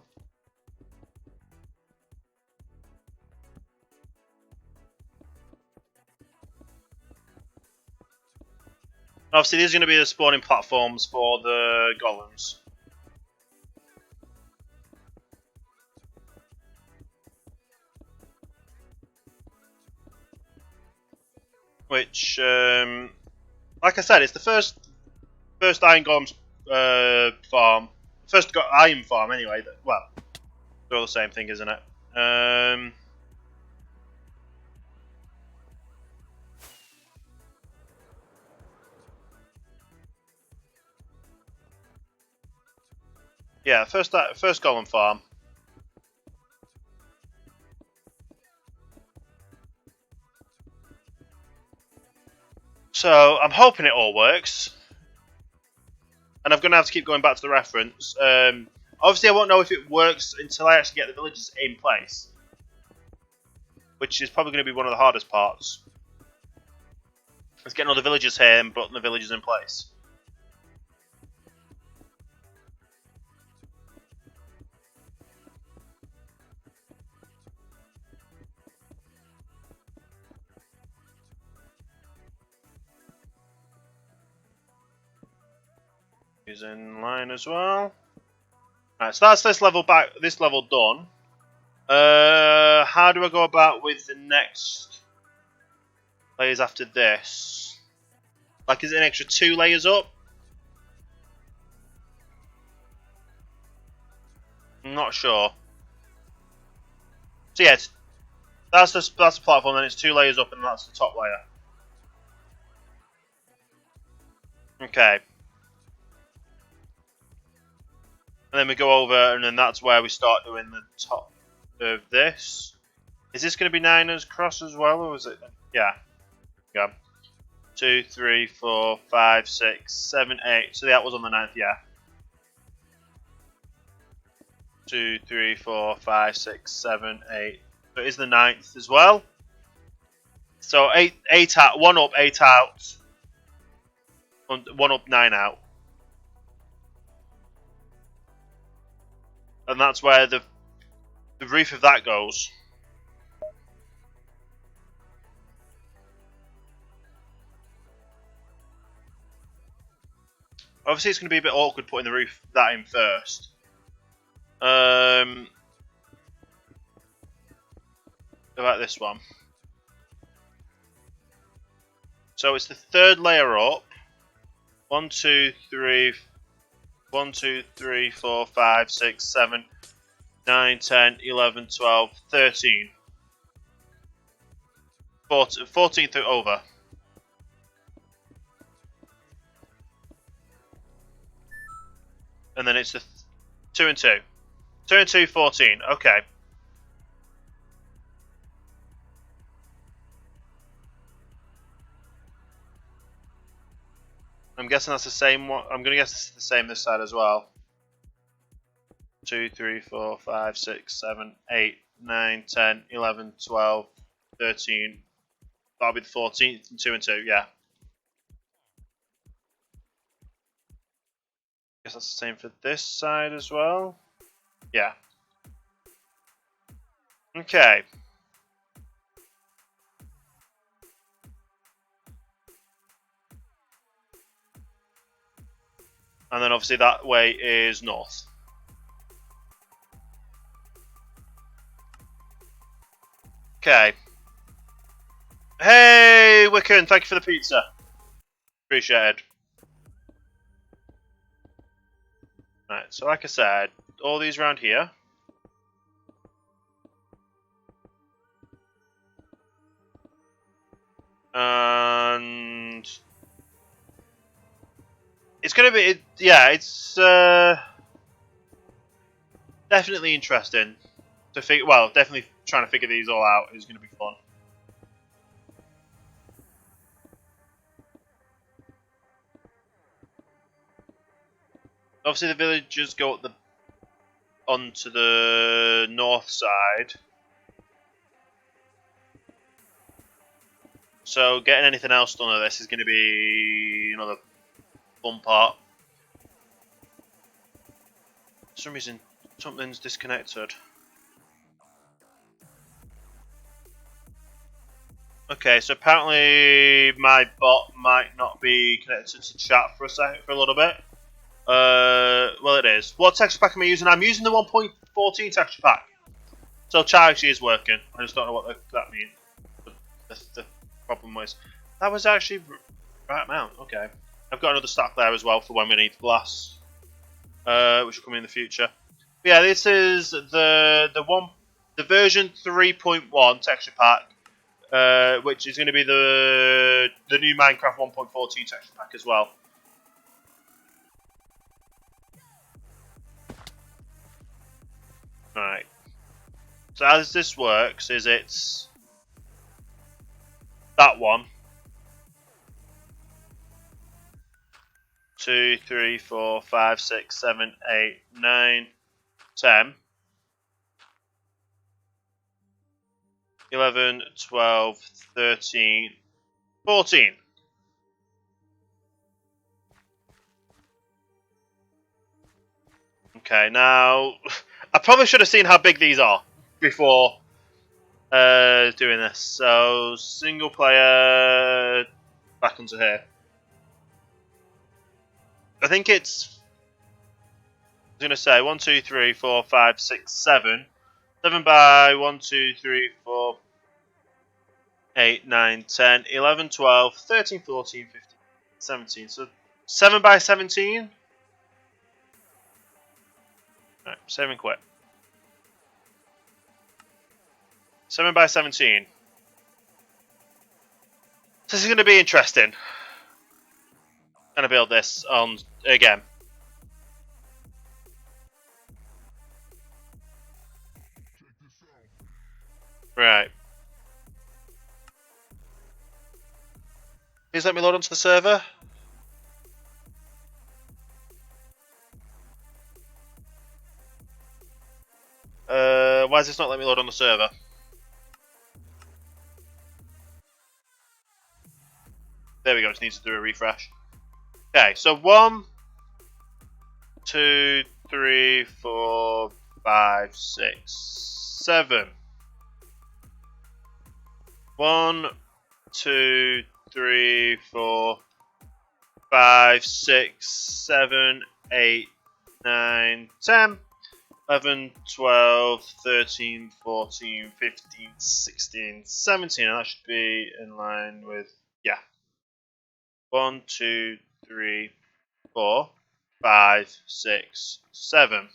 Obviously, these are going to be the spawning platforms for the golems. Which, like I said, it's the first iron golems farm, first iron farm anyway. Well, they're all the same thing, isn't it? Yeah, first golem farm. So I'm hoping it all works, and I'm going to have to keep going back to the reference. Obviously, I won't know if it works until I actually get the villages in place, which is probably going to be one of the hardest parts. Is getting all the villagers here and putting the villagers in place. is in line as well. Right, so that's this level done. How do I go about with the next layers after this? Like, is it an extra 2 layers up? I'm not sure. So yeah, that's the platform. Then it's 2 layers up, and that's the top layer. Okay. And then we go over, and then that's where we start doing the top of this. Is this going to be 9's cross as well, or is it? Yeah. Yeah. 2, 3, 4, 5, 6, 7, 8. So that was on the 9th, yeah. 2, 3, 4, 5, 6, 7, 8. So it is the 9th as well. So 8 out, 1 up, 8 out, 1 up, 9 out. And that's where the roof of that goes. Obviously, it's going to be a bit awkward putting the roof that in first. About this one. So it's the 3rd layer up. 1, 2, 3, 1, 2, 3, 4, 5, 6, 7, 9, 10, 11, 12, 13. 14th over. And then it's the 2 and 2. 2 and 2, 14. Okay. I'm guessing that's the same one. I'm going to guess it's the same this side as well. 2, 3, 4, 5, 6, 7, 8, 9, 10, 11, 12, 13. That'll be the 14th and 2 and 2, yeah. Guess that's the same for this side as well. Yeah. Okay. And then obviously that way is north. Okay. Hey, Wiccan, thank you for the pizza. Appreciated. Right, so like I said, all these around here. And it's going to be, yeah, it's definitely interesting to figure. Well, definitely trying to figure these all out is going to be fun. Obviously, the villagers go up onto the north side. So getting anything else done of this is going to be another fun part. For some reason, something's disconnected. Okay, so apparently my bot might not be connected to chat for a little bit. Well, it is. What texture pack am I using? I'm using the 1.14 texture pack. So chat actually is working. I just don't know what that means. The problem was that was actually right amount. Okay, I've got another stack there as well for when we need glass, which will come in the future. But yeah, this is the version 3.1 texture pack, which is going to be the new Minecraft 1.14 texture pack as well. Right. So as this works is it's that one. 2, 3, 4, 5, 6, 7, 8, 9, 10, 11, 12, 13, 14. Okay, now I probably should have seen how big these are before doing this. So single player back onto here. I think it's going to say 1, 2, 3, 4, 5, 6, 7. 7 by 1, 2, 3, 4, 8, 9, 10, 11, 12, 13, 14, 15, 17. So 7 by 17. Right, save and quit. 7 by 17. This is going to be interesting. Going to build this on again. Right. Please let me load onto the server. Why is this not letting me load on the server? There we go, just needs to do a refresh. Okay, so 1, 2, 3, 4, 5, 6, 7. 1, 2, 3, 4, 5, 6, 7, 8, 9, 10, 11, 12, 13, 14, 15, 16, 17. And that should be in line with, yeah. 1, 2, 3, 4, 5, 6, 7.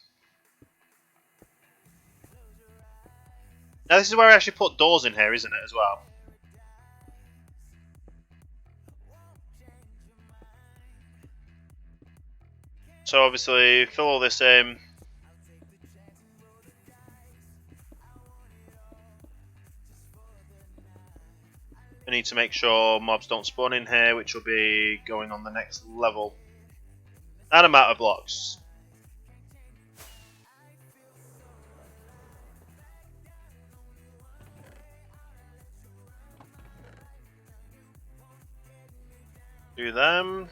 Now this is where I actually put doors in here, isn't it, as well? So obviously fill all this in. I need to make sure mobs don't spawn in here, which will be going on the next level. And I'm out of blocks. Do them.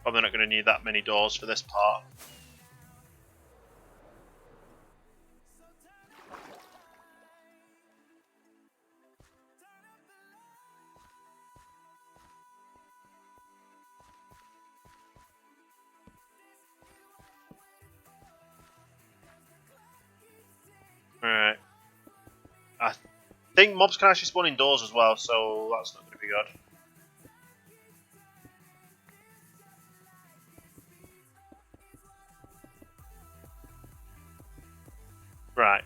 Probably not going to need that many doors for this part. Alright. I think mobs can actually spawn in doors as well, so that's not going to be good. Right.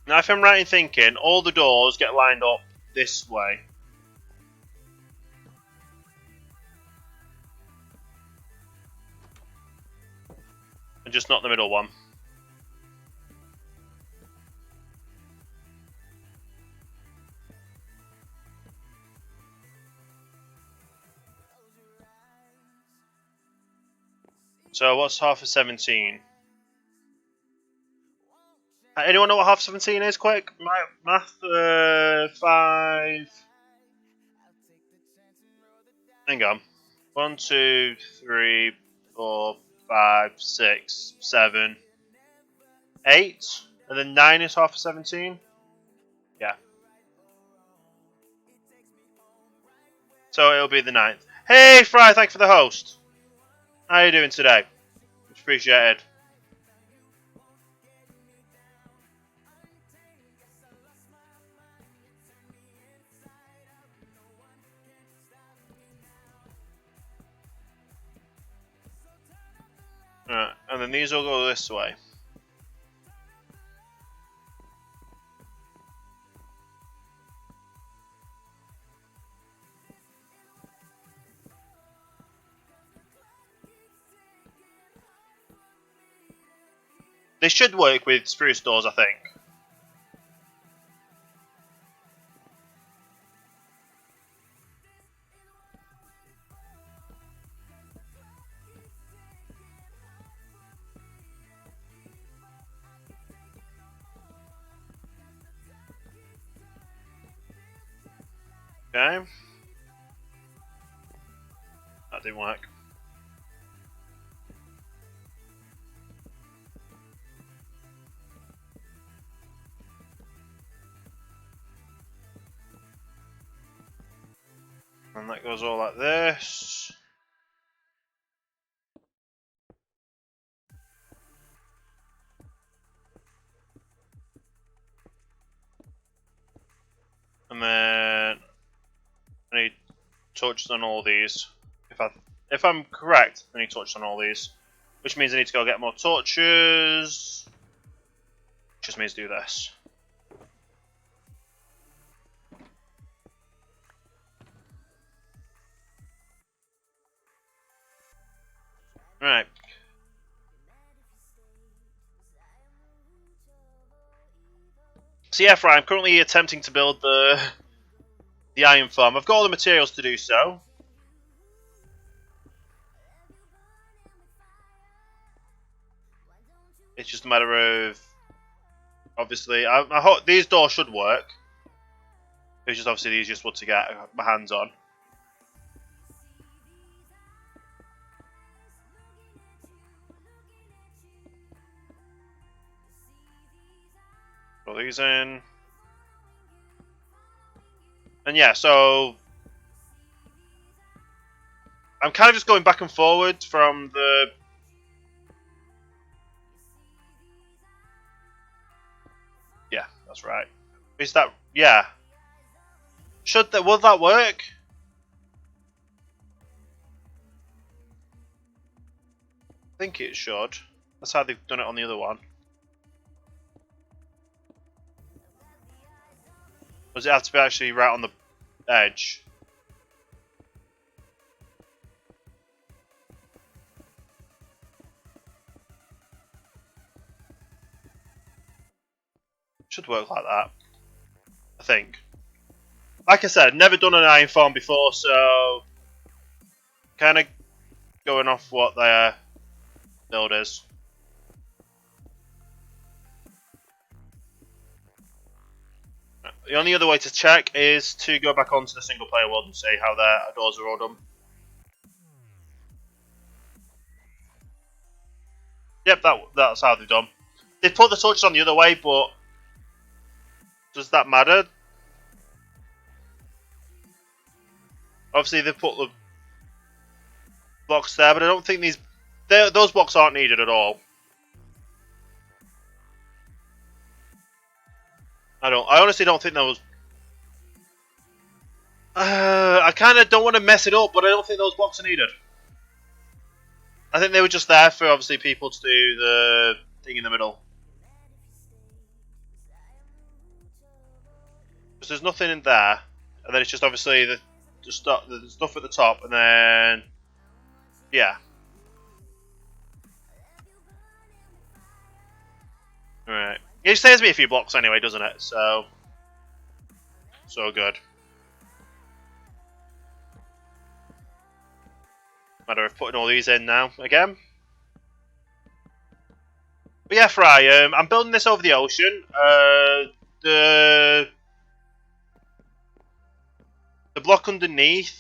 Now if I'm right in thinking, all the doors get lined up this way. And just not the middle one. So what's half of 17? Anyone know what half 17 is? Quick, math. 5. Hang on. 1, 2, 3, 4, 5, 6, 7, 8, and then 9 is half of 17. Yeah. So it'll be the 9th. Hey, Fry, thanks for the host. How are you doing today? Much appreciated. Right, and then these will go this way. They should work with spruce doors, I think. Okay. That didn't work. And that goes all like this. And then I need torches on all these. If I'm correct, I need torches on all these. Which means I need to go get more torches. Just means do this. Right. So yeah, Fry, I'm currently attempting to build the iron farm. I've got all the materials to do so. It's just a matter of, obviously, I hope these doors should work. It's just obviously the easiest one to get my hands on. Put these in. And yeah, so I'm kind of just going back and forward from the... Yeah, that's right. Is that... Yeah. Will that work? I think it should. That's how they've done it on the other one. Does it have to be actually right on the edge? Should work like that. I think. Like I said, I've never done an iron farm before, so kind of going off what their build is. The only other way to check is to go back onto the single player world and see how their doors are all done. Yep, that's how they've done. They put the torches on the other way, but does that matter? Obviously, they've put the blocks there, but I don't think those blocks aren't needed at all. I honestly don't think those. I kind of don't want to mess it up, but I don't think those blocks are needed. I think they were just there for obviously people to do the thing in the middle. Because there's nothing in there, and then it's just obviously the stuff at the top, and then yeah. Alright. It saves me a few blocks anyway, doesn't it? So good. Matter of putting all these in now again. But yeah, Fry, I'm building this over the ocean. The block underneath.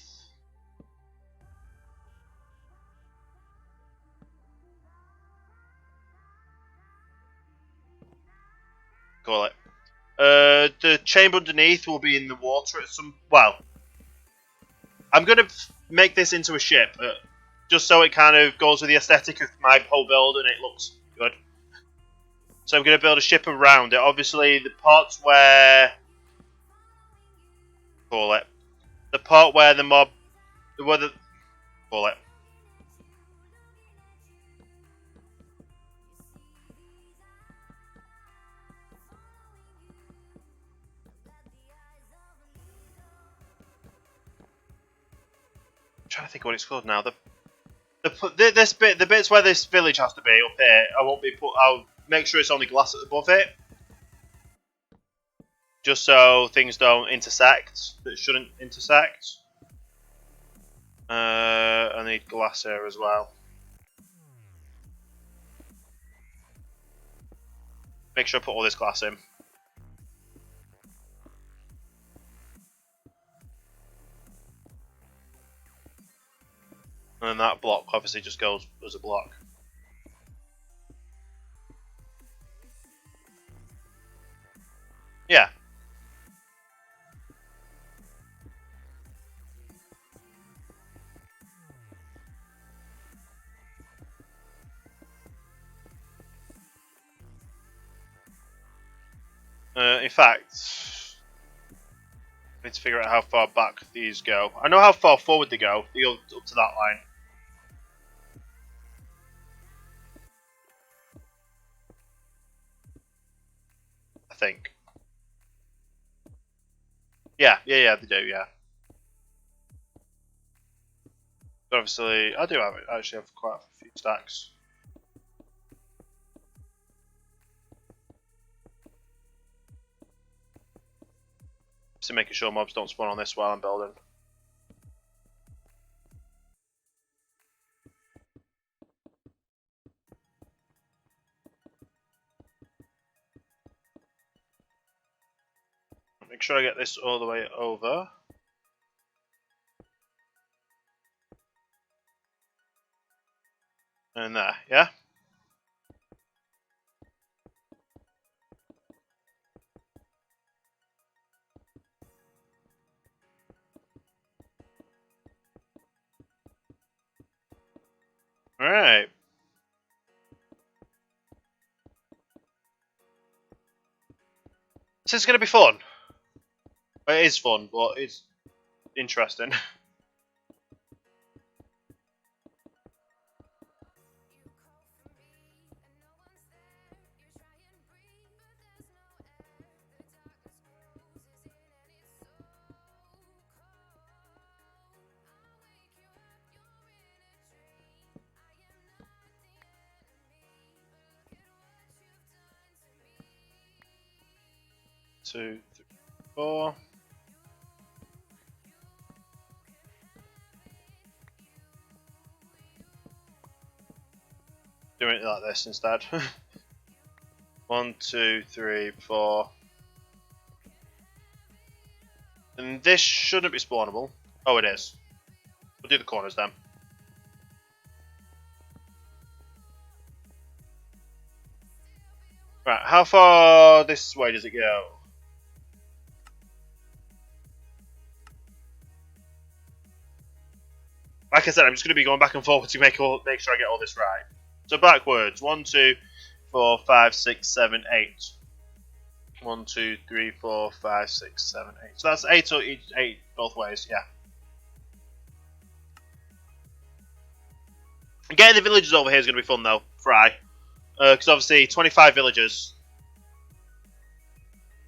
Call it. The chamber underneath will be in the water at some. Well, I'm gonna make this into a ship, just so it kind of goes with the aesthetic of my whole build, and it looks good. So I'm gonna build a ship around it. Obviously, the parts where the part where the mob, call it. I'm trying to think of what it's called now. The bits where this village has to be up here. I'll make sure it's only glass above it, just so things don't intersect that shouldn't intersect. I need glass here as well. Make sure I put all this glass in. And then that block obviously just goes as a block. Yeah. In fact, I need to figure out how far back these go. I know how far forward they go. They go up to that line. I think. Yeah, they do, yeah. But obviously, I do have it. I actually have quite a few stacks. Just making sure mobs don't spawn on this while I'm building. Make sure I get this all the way over. And there, yeah? Alright. This is going to be fun. It is fun, but it's interesting. Two, three, four. Doing it like this instead. 1, 2, 3, 4. And this shouldn't be spawnable. Oh, it is. We'll do the corners then. Right, how far this way does it go? Like I said, I'm just going to be going back and forward to make sure I get all this right. So backwards, 1, 2, 4, 5, 6, 7, 8. 1, 2, 3, 4, 5, 6, 7, 8. So that's 8 both ways, yeah. Getting the villagers over here is going to be fun though, Fry. Because obviously 25 villagers.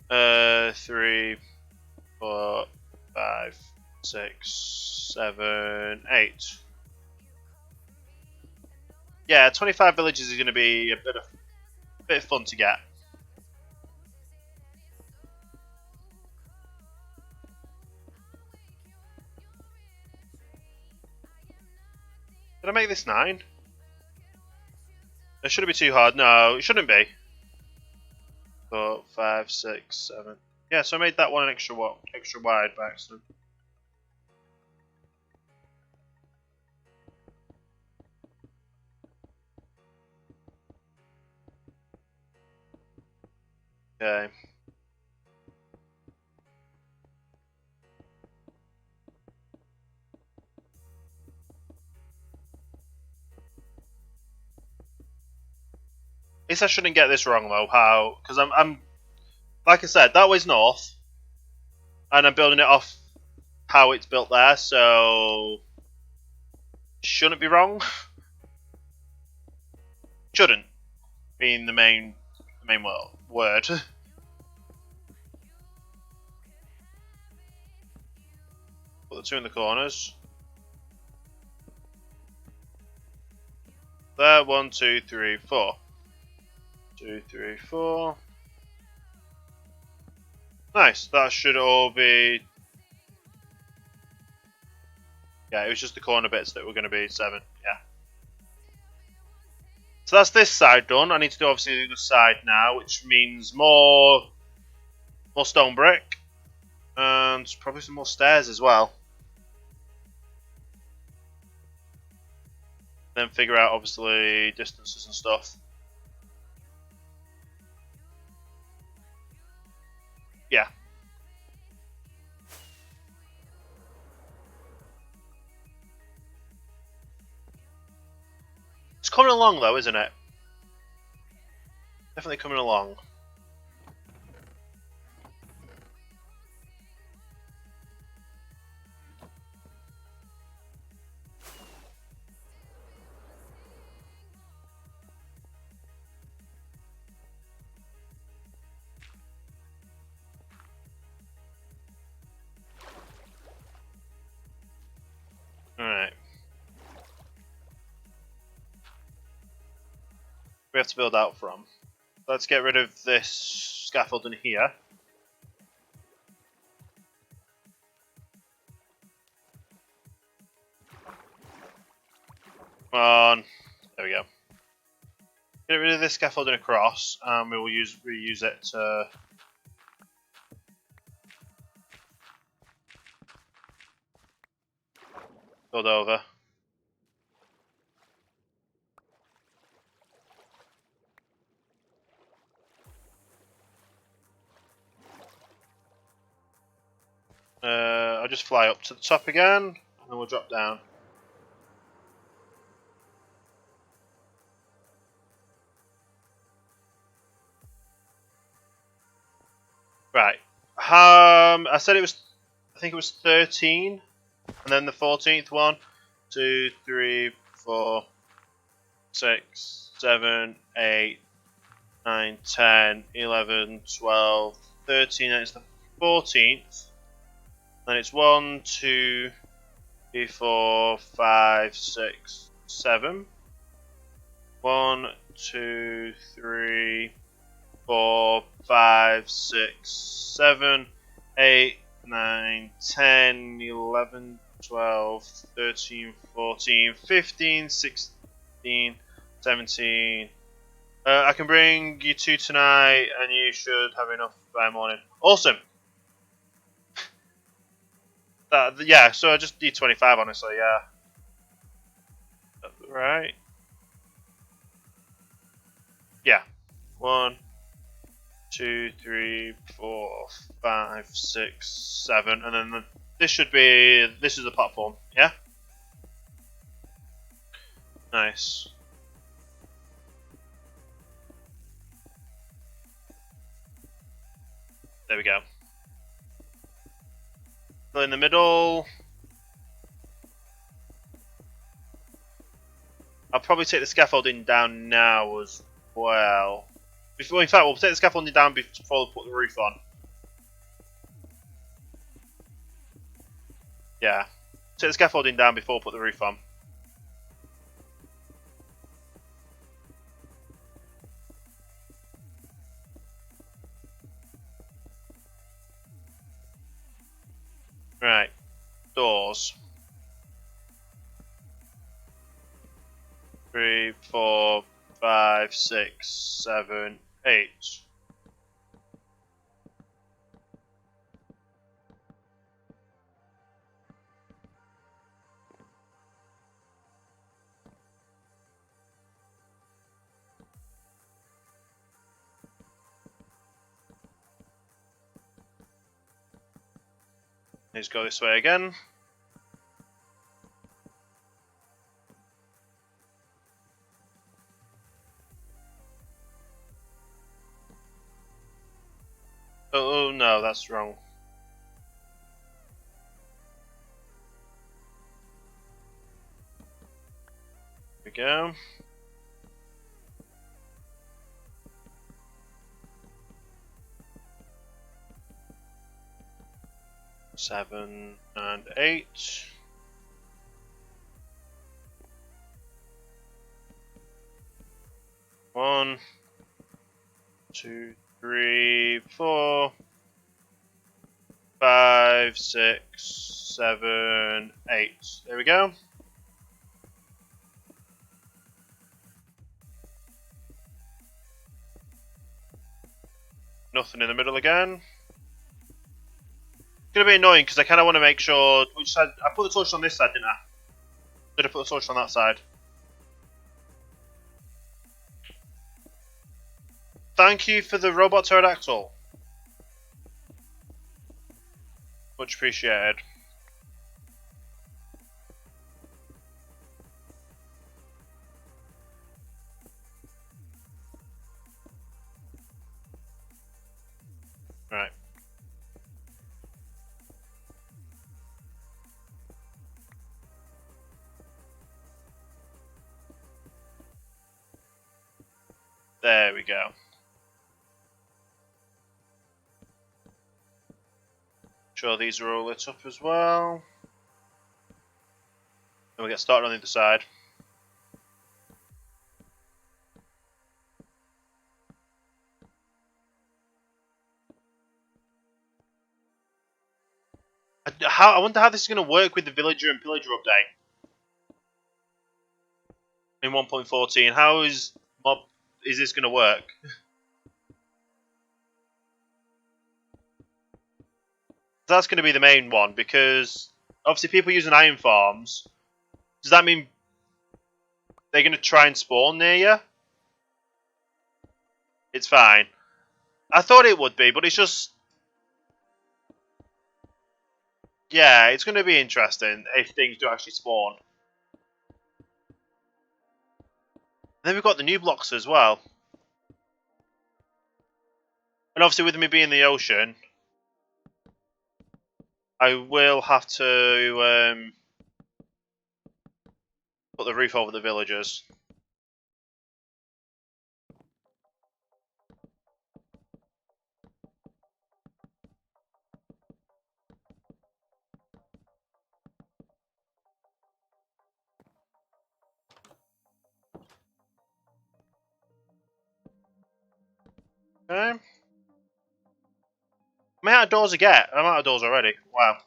3, 4, 5, 6, 7, 8. Yeah, 25 villages is going to be a bit of fun to get. Did I make this 9? It shouldn't be too hard. No, it shouldn't be. 4, 5, 6, 7. Yeah, so I made that one extra wide by accident. Okay. At least I shouldn't get this wrong though. How? Because I'm like I said, that way's north, and I'm building it off how it's built there, so shouldn't be wrong. Shouldn't being the main word. Put the 2 in the corners. There, 1, 2, 3, 4. 2, 3, 4. Nice. That should all be. Yeah, it was just the corner bits that were going to be 7. Yeah. So that's this side done. I need to do obviously the other side now, which means more stone brick and probably some more stairs as well. Then figure out obviously distances and stuff. Yeah. It's coming along though, isn't it? Definitely coming along. we have to build out from. Let's get rid of this scaffold in here. Come on. There we go. Get rid of this scaffolding across, and we will reuse it to build over. I'll just fly up to the top again, and then we'll drop down. Right. I said it was. I think it was 13, and then the 14th one. 2, 3, 4, 6, 7, 8, 9, 10, 11, 12, 13. And it's the 14th. Then it's 1, 2, 3, 4, 5, 6, 7. 1, 2, 3, 4, 5, 6, 7, 8, 9, 10, 11, 12, 13, 14, 15, 16, 17. I can bring you 2 tonight, and you should have enough by morning. Awesome. Yeah, so I just need 25, honestly, yeah. Right. Yeah. 1, 2, 3, 4, 5, 6, 7, and then this is the platform, yeah? Nice. There we go. So in the middle, I'll probably take the scaffolding down now as well. In fact, we'll take the scaffolding down before we put the roof on. Yeah. Take the scaffolding down before we put the roof on. Right. Doors. 3, 4, 5, 6, 7, 8. Let's go this way again. Oh no, that's wrong. Here we go. Seven and 8. One, 2, 3, 4, 5, 6, 7, 8. There we go. Nothing in the middle again. It's gonna be annoying because I kind of want to make sure. Which side? I put the torch on this side, didn't I? Did I put the torch on that side? Thank you for the robot pterodactyl. Much appreciated. Right. There we go. Sure, these are all lit up as well. Then we'll get started on the other side. I wonder how this is going to work with the villager and pillager update in 1.14. How is this going to work? That's going to be the main one, because obviously people using iron farms. Does that mean they're going to try and spawn near you? It's fine. I thought it would be, but it's just... Yeah, it's going to be interesting if things do actually spawn. And then we've got the new blocks as well. And obviously with me being in the ocean, I will have to put the roof over the villagers. Okay. I'm out of doors again. I'm out of doors already. Wow.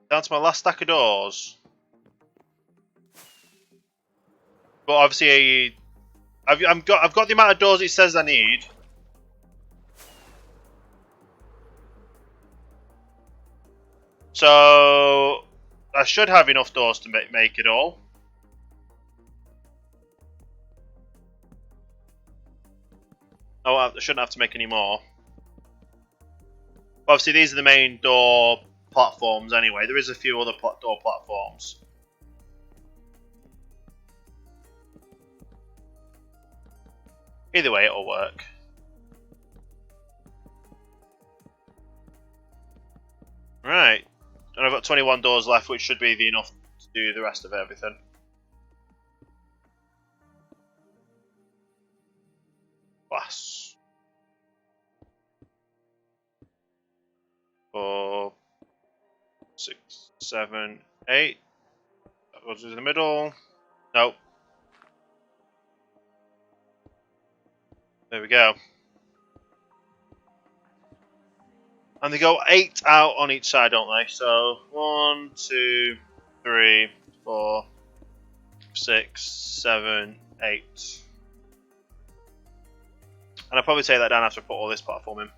Down to my last stack of doors. But obviously, I've got the amount of doors it says I need. So I should have enough doors to make it all. Oh, I shouldn't have to make any more. Obviously, these are the main door platforms anyway. There is a few other door platforms. Either way, it'll work. Right. And I've got 21 doors left, which should be enough to do the rest of everything. Glass. 4, 6, 7, 8. That goes in the middle. Nope. There we go. And they go 8 out on each side, don't they? So 1, 2, 3, 4, 6, 7, 8. And I'll probably take that down after I put all this platform in.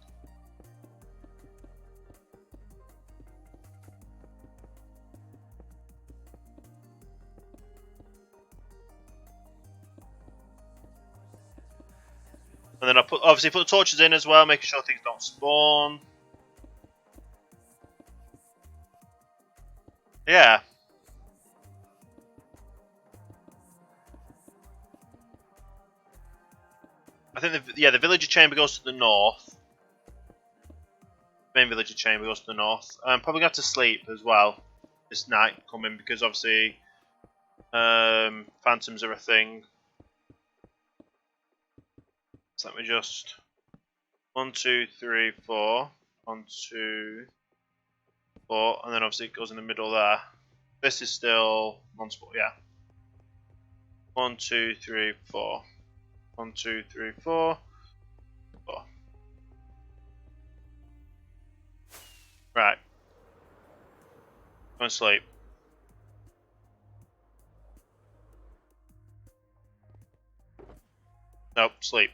And then I'll obviously put the torches in as well, making sure things don't spawn. Yeah. I think the villager chamber goes to the north. Main villager chamber goes to the north. I'm probably going to have to sleep as well this night coming, because obviously phantoms are a thing. So let me just 1, 2, 3, 4. 1, 2, 4, and then obviously it goes in the middle there. This is still one spot, yeah. 1, 2, 3, 4. 1, 2, 3, 4. 4. Right. Go and sleep. Nope, sleep.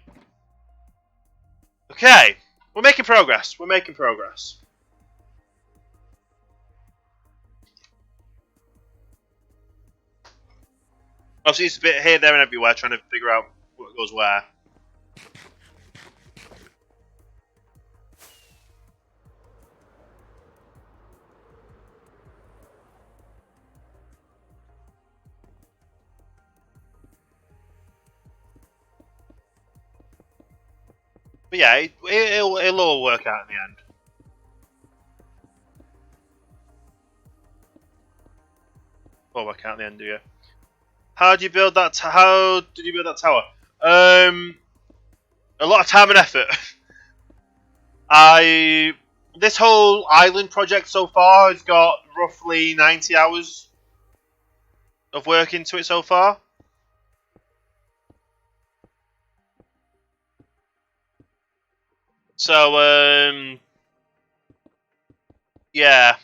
Okay, we're making progress. We're making progress. Obviously, it's a bit here, there, and everywhere, trying to figure out what goes where. But yeah, it'll all work out in the end. Will work out in the end, do you? How do you build that? How did you build that tower? A lot of time and effort. This whole island project so far has got roughly 90 hours of work into it so far. So, yeah.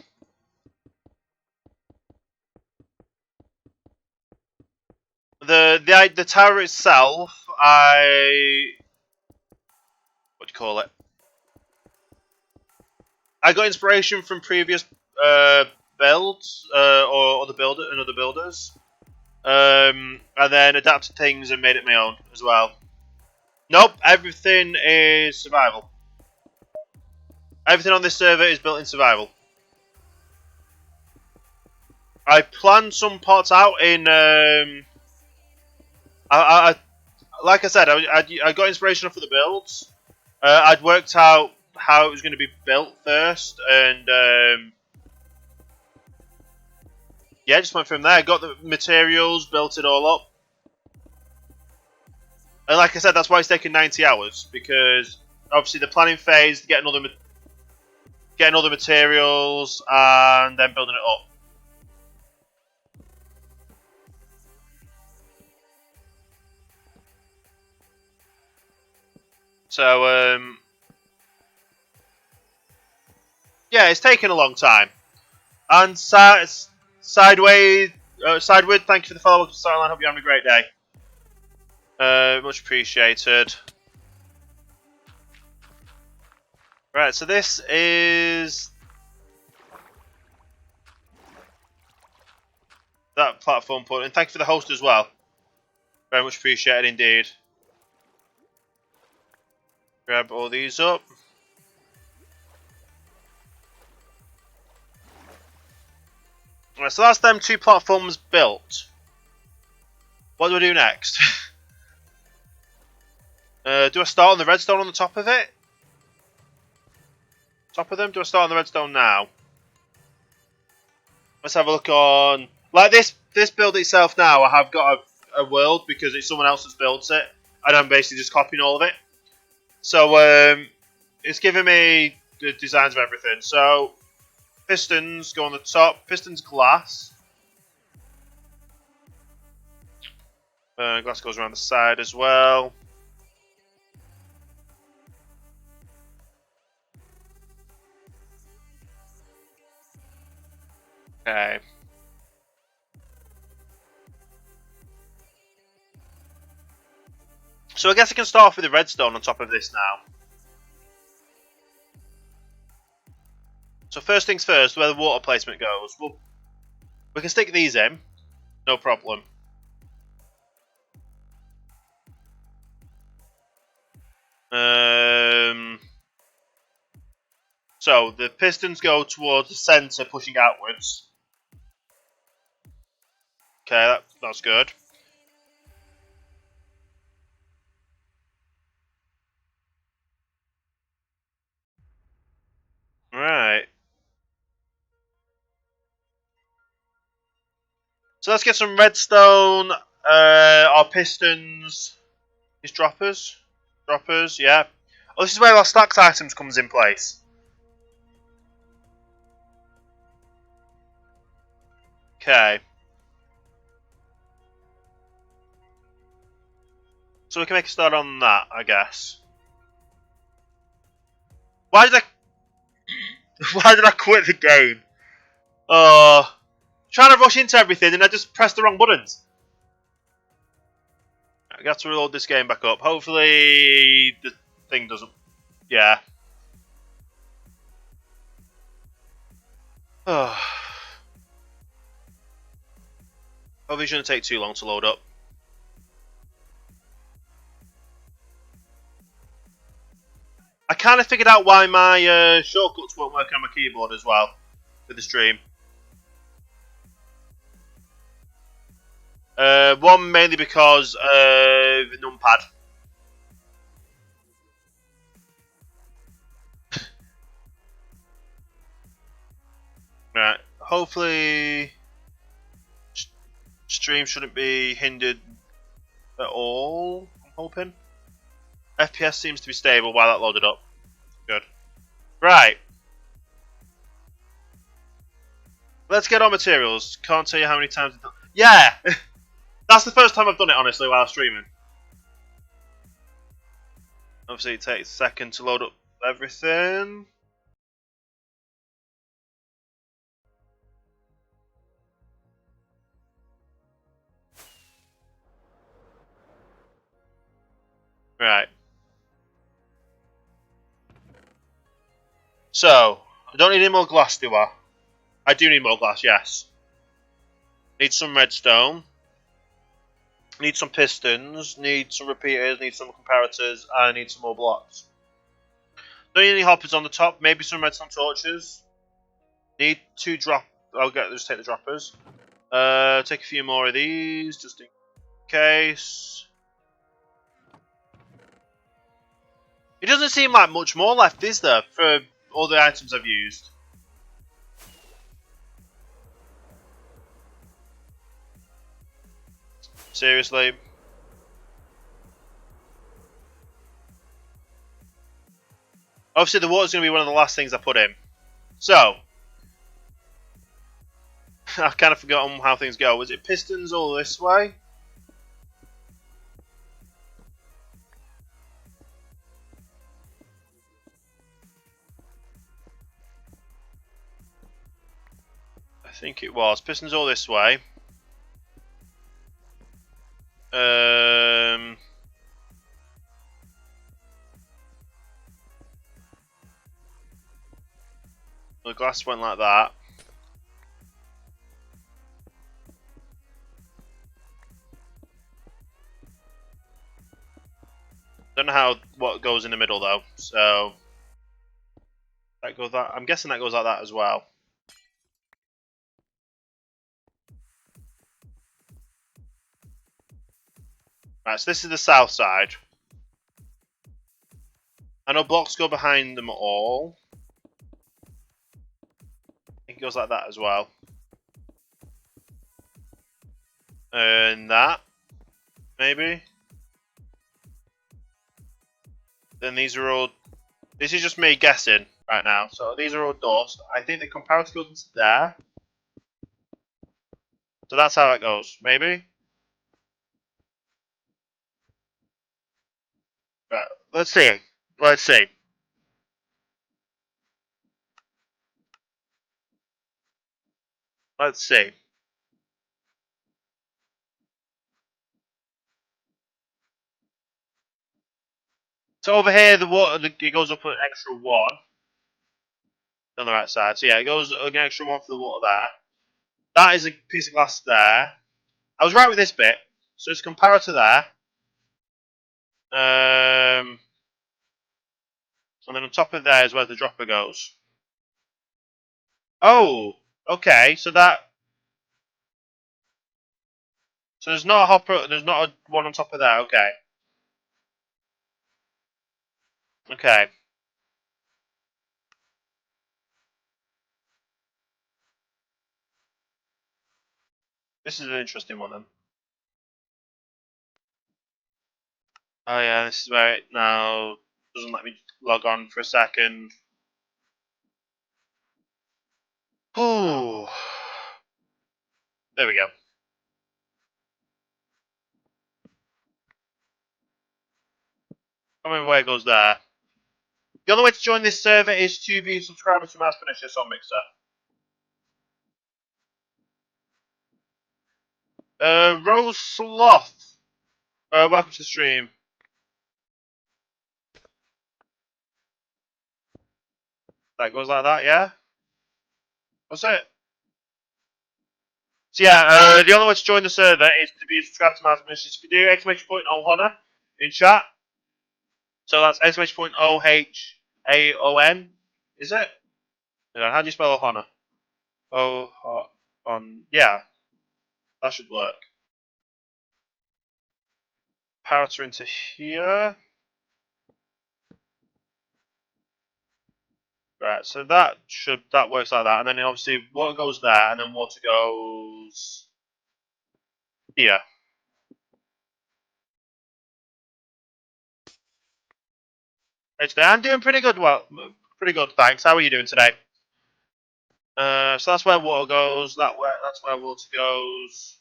The tower itself, what do you call it? I got inspiration from previous builds or other builders, and then adapted things and made it my own as well. Nope, everything is survival. Everything on this server is built in survival. I planned some parts out in. Like I said, I got inspiration for the builds. I'd worked out how it was going to be built first, and yeah, just went from there. Got the materials, built it all up, and like I said, that's why it's taken 90 hours, because obviously the planning phase, getting all the materials, and then building it up. So yeah, it's taken a long time. And Sideway, Sideward, thank you for the follow-up to Starline. Hope you're having a great day. Much appreciated. Right, so this is that platform put in. Thank you for the host as well. Very much appreciated indeed. Grab all these up. Right, so that's them two platforms built. What do I do next? Do I start on the redstone on the top of it? Top of them? Do I start on the redstone now? Let's have a look on... Like this build itself now, I have got a world because it's someone else that's built it. And I'm basically just copying all of it. So, it's giving me the designs of everything. So, pistons go on the top. Pistons glass. Glass goes around the side as well. Okay. So I guess I can start off with the redstone on top of this now. So first things first, where the water placement goes. Well, we can stick these in. No problem. So the pistons go towards the centre, pushing outwards. Okay, that's good. Right. So let's get some redstone. Our pistons. These droppers. Droppers, yeah. Oh, this is where our stacked items comes in place. Okay. So we can make a start on that, I guess. Why did I quit the game? Trying to rush into everything and I just pressed the wrong buttons. I got to reload this game back up. Hopefully the thing doesn't... Yeah. Hopefully it shouldn't take too long to load up. I kind of figured out why my shortcuts won't work on my keyboard as well with the stream. One mainly because of the numpad. Right, hopefully stream shouldn't be hindered at all, I'm hoping. FPS seems to be stable while that loaded up. Good. Right. Let's get on materials. Can't tell you how many times I've done. Yeah! That's the first time I've done it, honestly, while streaming. Obviously, it takes a second to load up everything. Right. So, I don't need any more glass, do I? I do need more glass, yes. Need some redstone. Need some pistons. Need some repeaters. Need some comparators. And I need some more blocks. Don't need any hoppers on the top. Maybe some redstone torches. Need 2 drop. Just take the droppers. Take a few more of these, just in case. It doesn't seem like much more left, is there, for all the items I've used? Seriously? Obviously, the water's going to be one of the last things I put in. So, I've kind of forgotten how things go. Was it pistons all this way? I think it was. Pistons all this way. The glass went like that. Don't know what goes in the middle though. So that goes that. I'm guessing that goes like that as well. Right, so this is the south side. I know blocks go behind them all. I think it goes like that as well. And that, maybe. Then these are all. This is just me guessing right now. So these are all doors. I think the comparator goes into there. So that's how it goes. Maybe. Right. Let's see. Let's see. Let's see. So over here, the water it goes up an extra 1 on the right side. So yeah, it goes an extra 1 for the water there. That is a piece of glass there. I was right with this bit. So it's a comparator there. And then on top of there is where the dropper goes. Oh, okay. So there's not a hopper. There's not a one on top of there. Okay. Okay. This is an interesting one then. Oh yeah, this is where it now doesn't let me log on for a second. Ooh. There we go. I remember where it goes there. The only way to join this server is to be a subscriber to Mass Finish this on Mixer. Rose Sloth. Welcome to the stream. That goes like that, yeah? What's it? So yeah, the only way to join the server is to be subscribed to Mass Finish. If you do exclamation point Ohana in chat. So that's exclamation point OHAON. Is it? Yeah, how do you spell Ohana? On. Yeah, that should work. Parameter into here. Right, so that works like that, and then obviously water goes there, and then water goes here. Today I'm doing pretty good. Well, pretty good, thanks. How are you doing today? So that's where water goes. That's where water goes.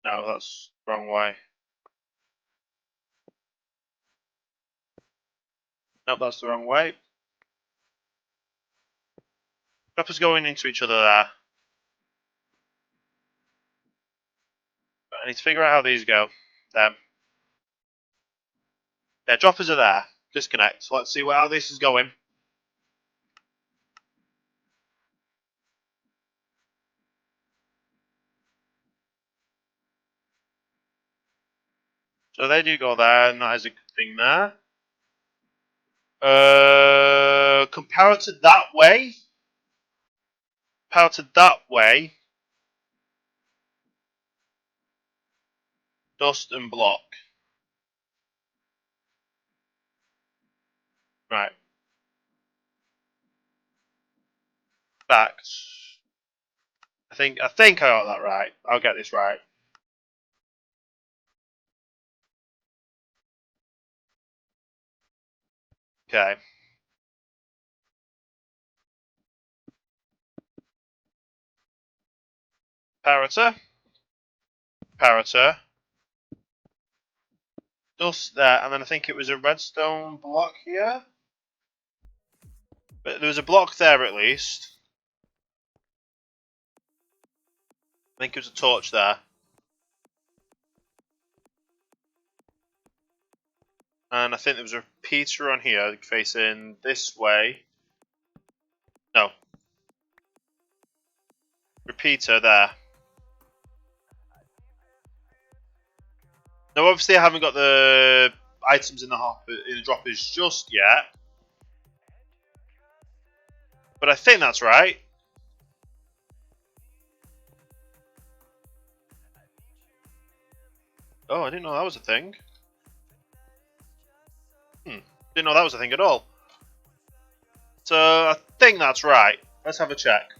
No, that's the wrong way. Nope, that's the wrong way. Droppers going into each other there. I need to figure out how these go. Them. Yeah, droppers are there. Disconnect. So let's see how this is going. So they do go there, and that is a good thing there. Compare it to that way. Compare it to that way. Dust and block. Right. Fact. I think I got that right. I'll get this right. Okay. Parameter. Parameter. Dust there, and then I think it was a redstone block here. But there was a block there at least. I think it was a torch there. And I think there was a repeater on here facing this way. No. Repeater there. Now obviously I haven't got the items in the droppers just yet. But I think that's right. Oh, I didn't know that was a thing. Didn't know that was a thing at all. So I think that's right. Let's have a check.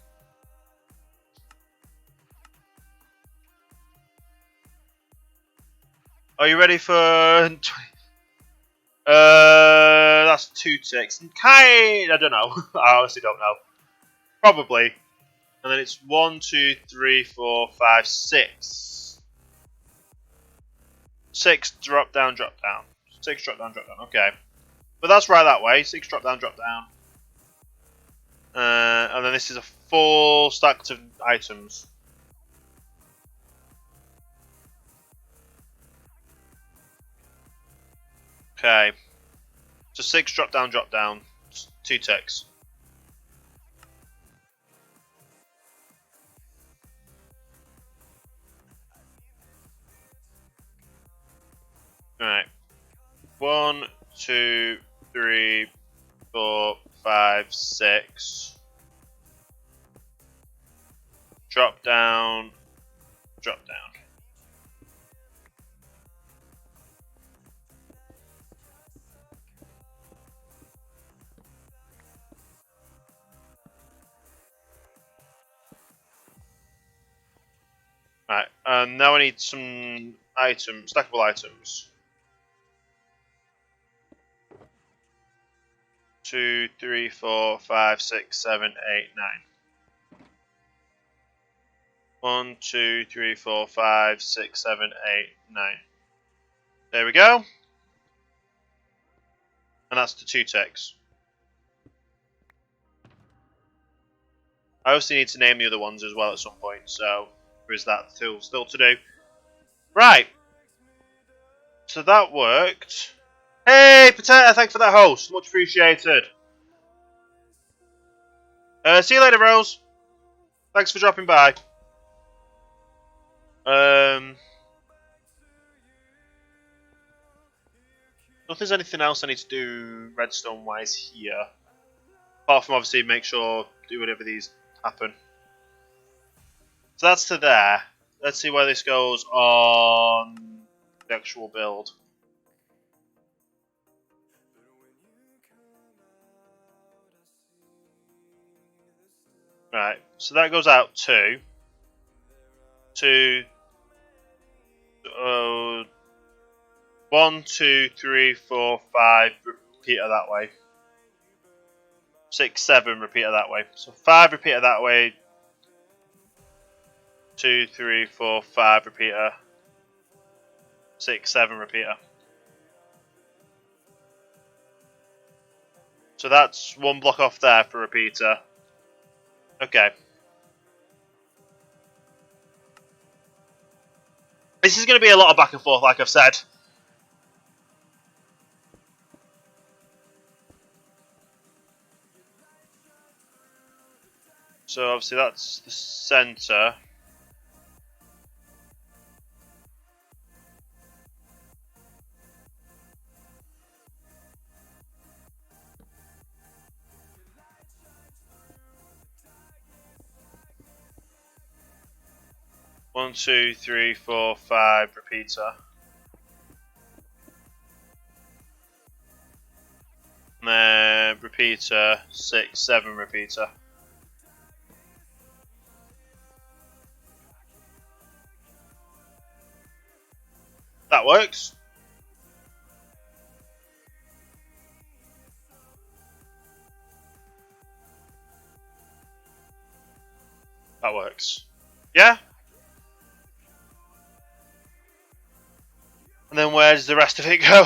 Are you ready for... that's 2 ticks. I don't know. I honestly don't know. Probably. And then it's 1, 2, 3, 4, 5, 6. 6 drop down, drop down. 6 drop down, drop down. Okay. But that's right that way. 6 drop down, drop down. And then this is a full stack of items. Okay. So 6 drop down, drop down. 2 ticks. Alright. 1, 2, 3, 4, 5, 6. Drop down. Drop down. Right, and now I need some items, stackable items. 2, 3, 4, 5, 6, 7, 8, 9. 1, 2, 3, 4, 5, 6, 7, 8, 9. There we go. And that's the 2 ticks. I obviously need to name the other ones as well at some point, so there is that still to do. Right. So that worked. Hey, Potato, thanks for that host. Much appreciated. See you later, Rose. Thanks for dropping by. If there's anything else I need to do redstone-wise here. Apart from obviously make sure, do whatever these happen. So that's to there. Let's see where this goes on the actual build. Right, so that goes out to 1, 2, 3, 4, 5, repeater that way. 6, 7, repeater that way. So 5 repeater that way. 2, 3, 4, 5 repeater. 6, 7 repeater. So that's one block off there for repeater. Okay. This is going to be a lot of back and forth, like I've said. So obviously that's the centre. One, 2, 3, 4, 5 repeater. And then repeater, 6, 7 repeater. That works. That works. Yeah? And then where does the rest of it go?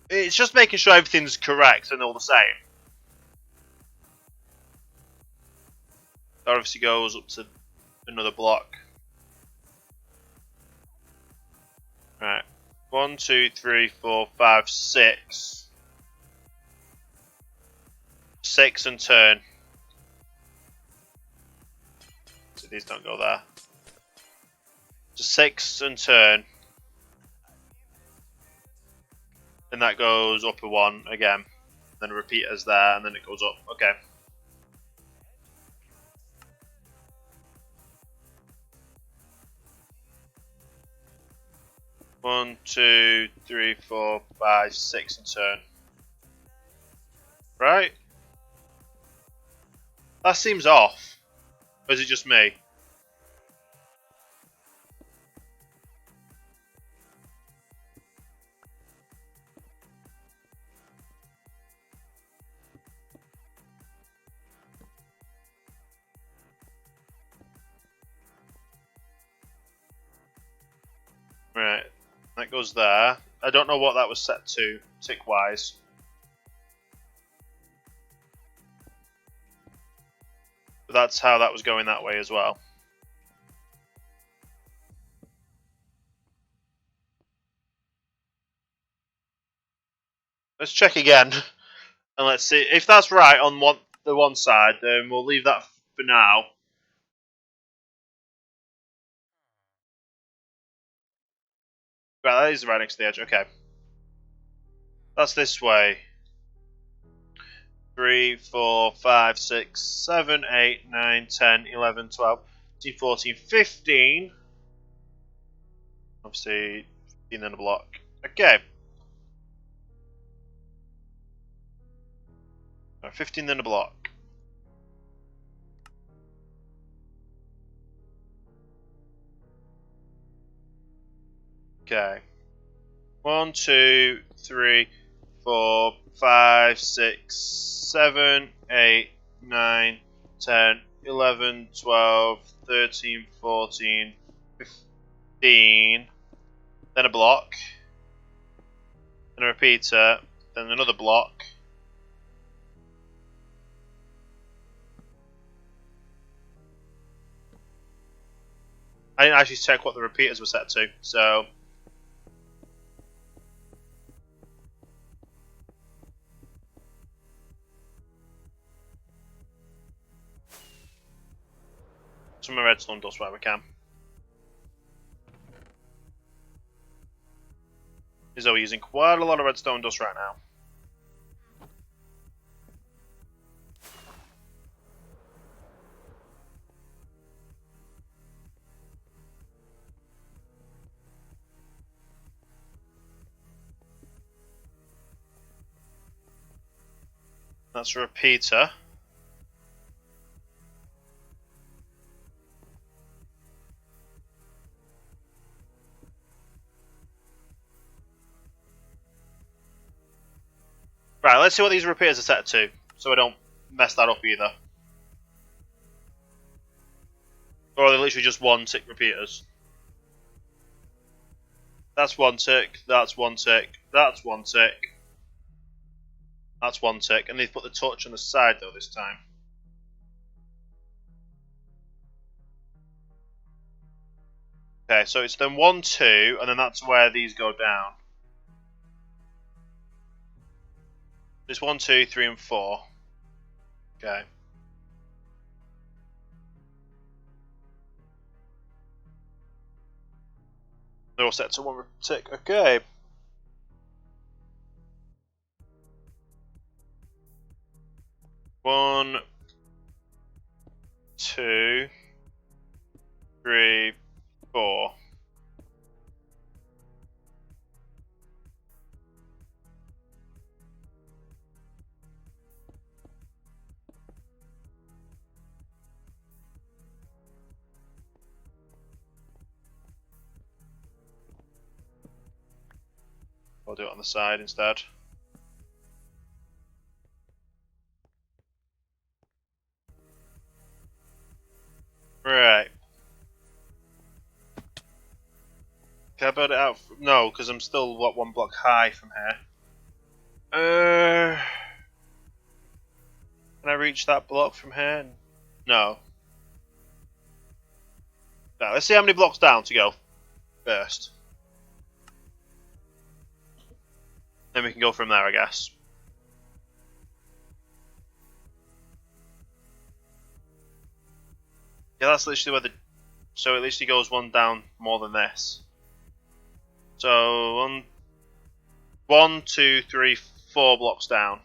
It's just making sure everything's correct and all the same. That obviously goes up to another block. Right. 1, 2, 3, 4, 5, 6. 6 and turn. So these don't go there. So 6 and turn. And that goes up a 1 again. Then a repeater's there and then it goes up. Okay. One, 2, 3, 4, 5, 6 and turn. Right? That seems off. Or is it just me? Right. That goes there. I don't know what that was set to, tick-wise. But that's how that was going that way as well. Let's check again. And let's see. If that's right on the one side, then we'll leave that for now. Right, that is right next to the edge. Okay. That's this way. 3, 4, 5, 6, 7, 8, 9, 10, 11, 12, 13, 14, 15. Obviously, 15 in a block. Okay. 15 in a block. Okay. 1, 2, 3, 4, 5, 6, 7, 8, 9, 10, 11, 12, 13, 14, 15. Then a block. Then a repeater. Then another block. I didn't actually check what the repeaters were set to, so. Some redstone dust where we can. Is we're using quite a lot of redstone dust right now. That's a repeater. let's see what these repeaters are set to, so I don't mess that up either. Or are they literally just 1 tick repeaters? That's 1 tick, that's 1 tick, that's 1 tick. That's 1 tick, and they've put the touch on the side though this time. Okay, so it's then 1, 2, and then that's where these go down. There's 1, 2, 3, and 4. Okay. They're all set to 1 tick. Okay. One, 2, 3, 4. I'll do it on the side instead. Right. Can I build it out? No, because I'm still, what, 1 block high from here. Can I reach that block from here? No. No, let's see how many blocks down to go first. Then we can go from there, I guess. Yeah, that's literally where the... So at least he goes 1 down more than this. So, 1, 2, 3, 4 blocks down.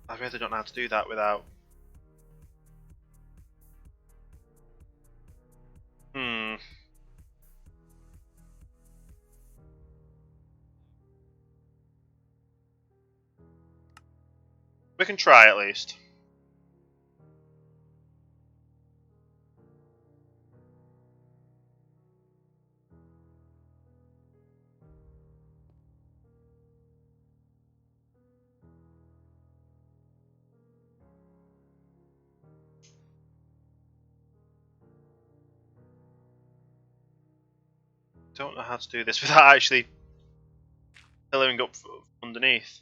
I really don't know how to do that without... We can try at least. Don't know how to do this without actually pillaring up underneath.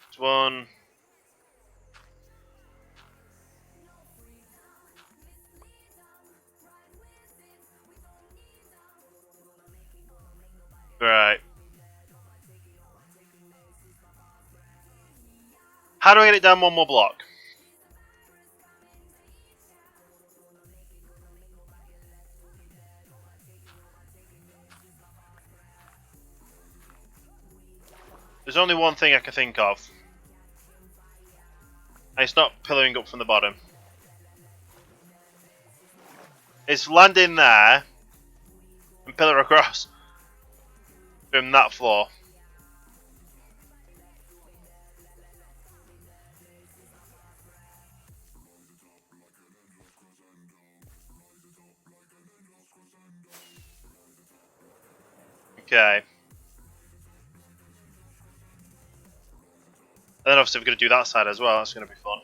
It's 1. Right. How do I get it down 1 more block? There's only one thing I can think of. And it's not pillaring up from the bottom. It's landing there and pillar across from that floor. Okay. And then obviously we're going to do that side as well, that's going to be fun.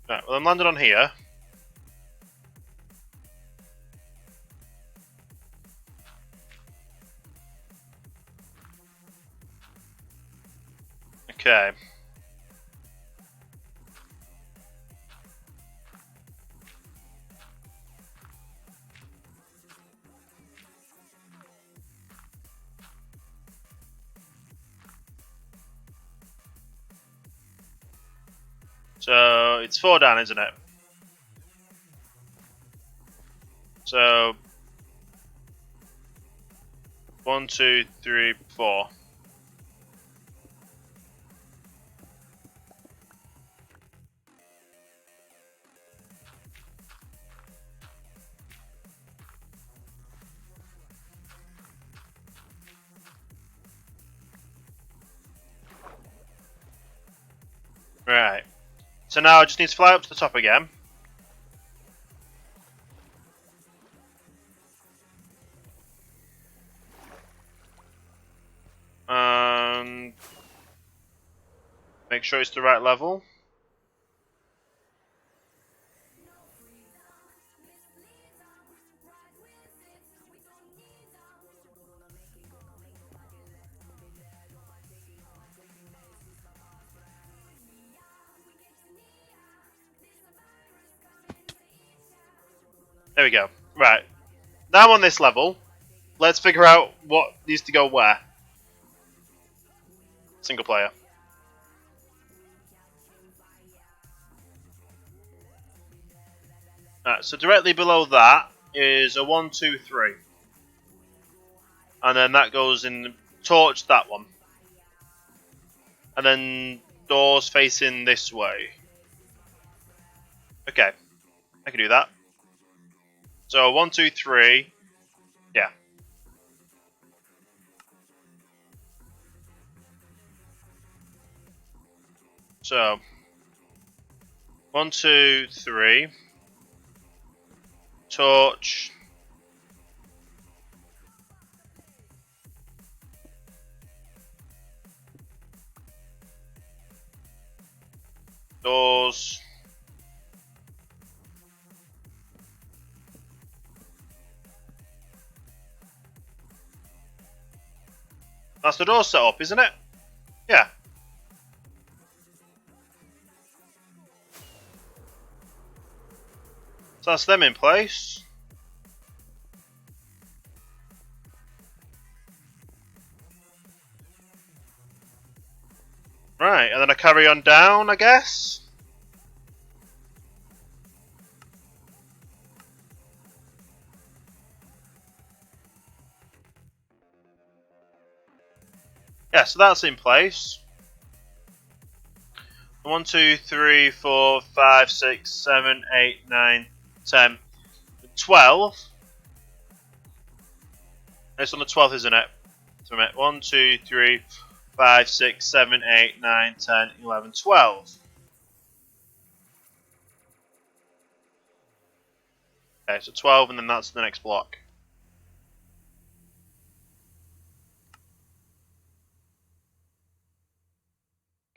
Right, well I'm landed on here. Okay. So it's 4 down, isn't it? So 1, 2, 3, 4. Right. So now I just need to fly up to the top again. And make sure it's the right level. There we go. Right. Now I'm on this level. Let's figure out what needs to go where. Single player. Right, so directly below that is a 1, 2, 3. And then that goes in torch, that one. And then doors facing this way. Okay. I can do that. So 1, 2, 3. Yeah. So 1, 2, 3. Torch. Doors. That's the door set up, isn't it? Yeah. So that's them in place. Right, and then I carry on down, I guess. Yeah, so that's in place. 1, 2, 3, 4, 5, 6, 7, 8, 9, 10, 12. It's on the 12th, isn't it? 1, 2, 3, 5, 6, 7, 8, 9, 10, 11, 12. Okay, so 12, and then that's the next block.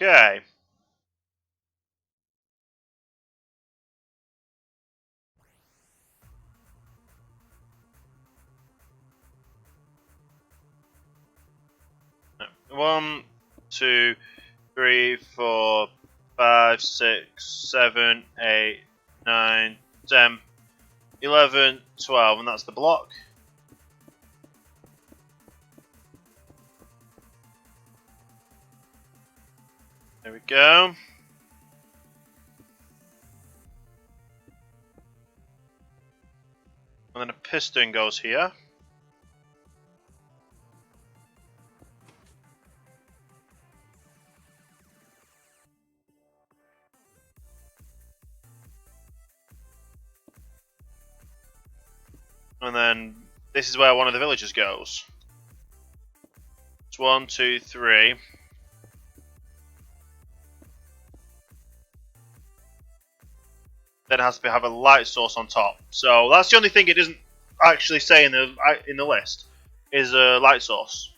Okay. One, 2, 3, 4, 5, 6, 7, 8, 9, 10, 11, 12, and that's the block. There we go. And then a piston goes here. And then this is where one of the villagers goes. It's 1, 2, 3. Then it has to have a light source on top. So that's the only thing it doesn't actually say in the list is a light source.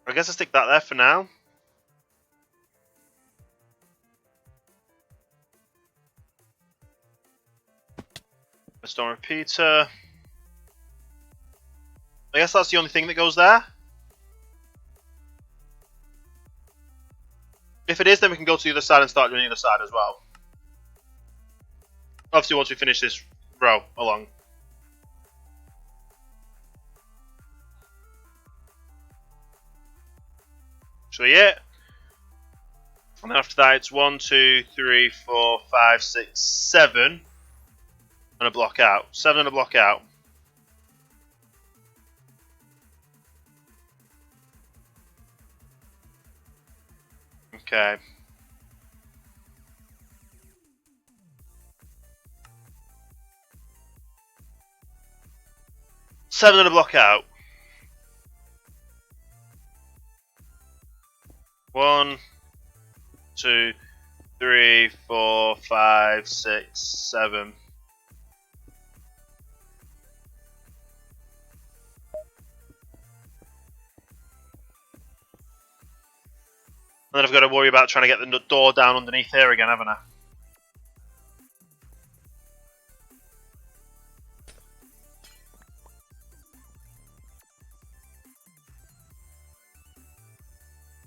I guess I'll stick that there for now. A stone repeater. I guess that's the only thing that goes there. If it is, then we can go to the other side and start doing the other side as well. Obviously, once we finish this row along. Actually, yeah. And then after that, it's 1, 2, 3, 4, 5, 6, 7. And a block out. 7 and a block out. Okay. Seven and a block out. 1, 2, 3, 4, 5, 6, 7. And then I've got to worry about trying to get the door down underneath here again, haven't I?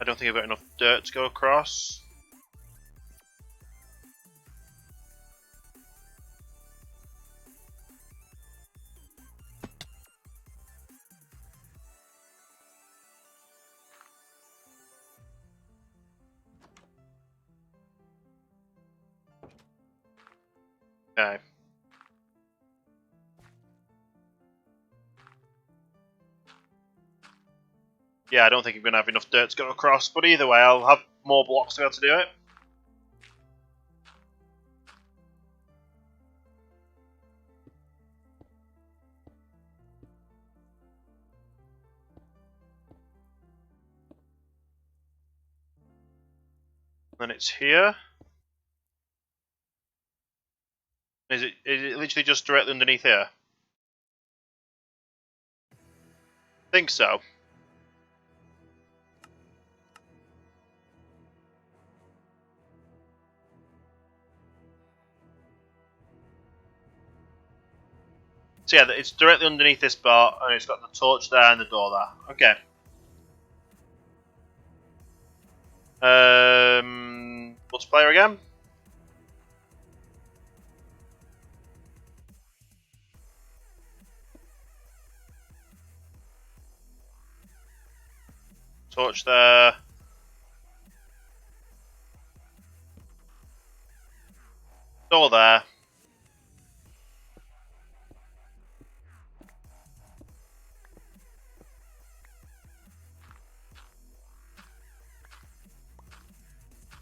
I don't think I've got enough dirt to go across. Okay. Yeah, I don't think I'm going to have enough dirt to go across, but either way, I'll have more blocks to be able to do it. Then it's here. Is it literally just directly underneath here? I think so. So yeah, it's directly underneath this bar, and it's got the torch there and the door there. Okay. Multiplayer again. Torch there. Door there.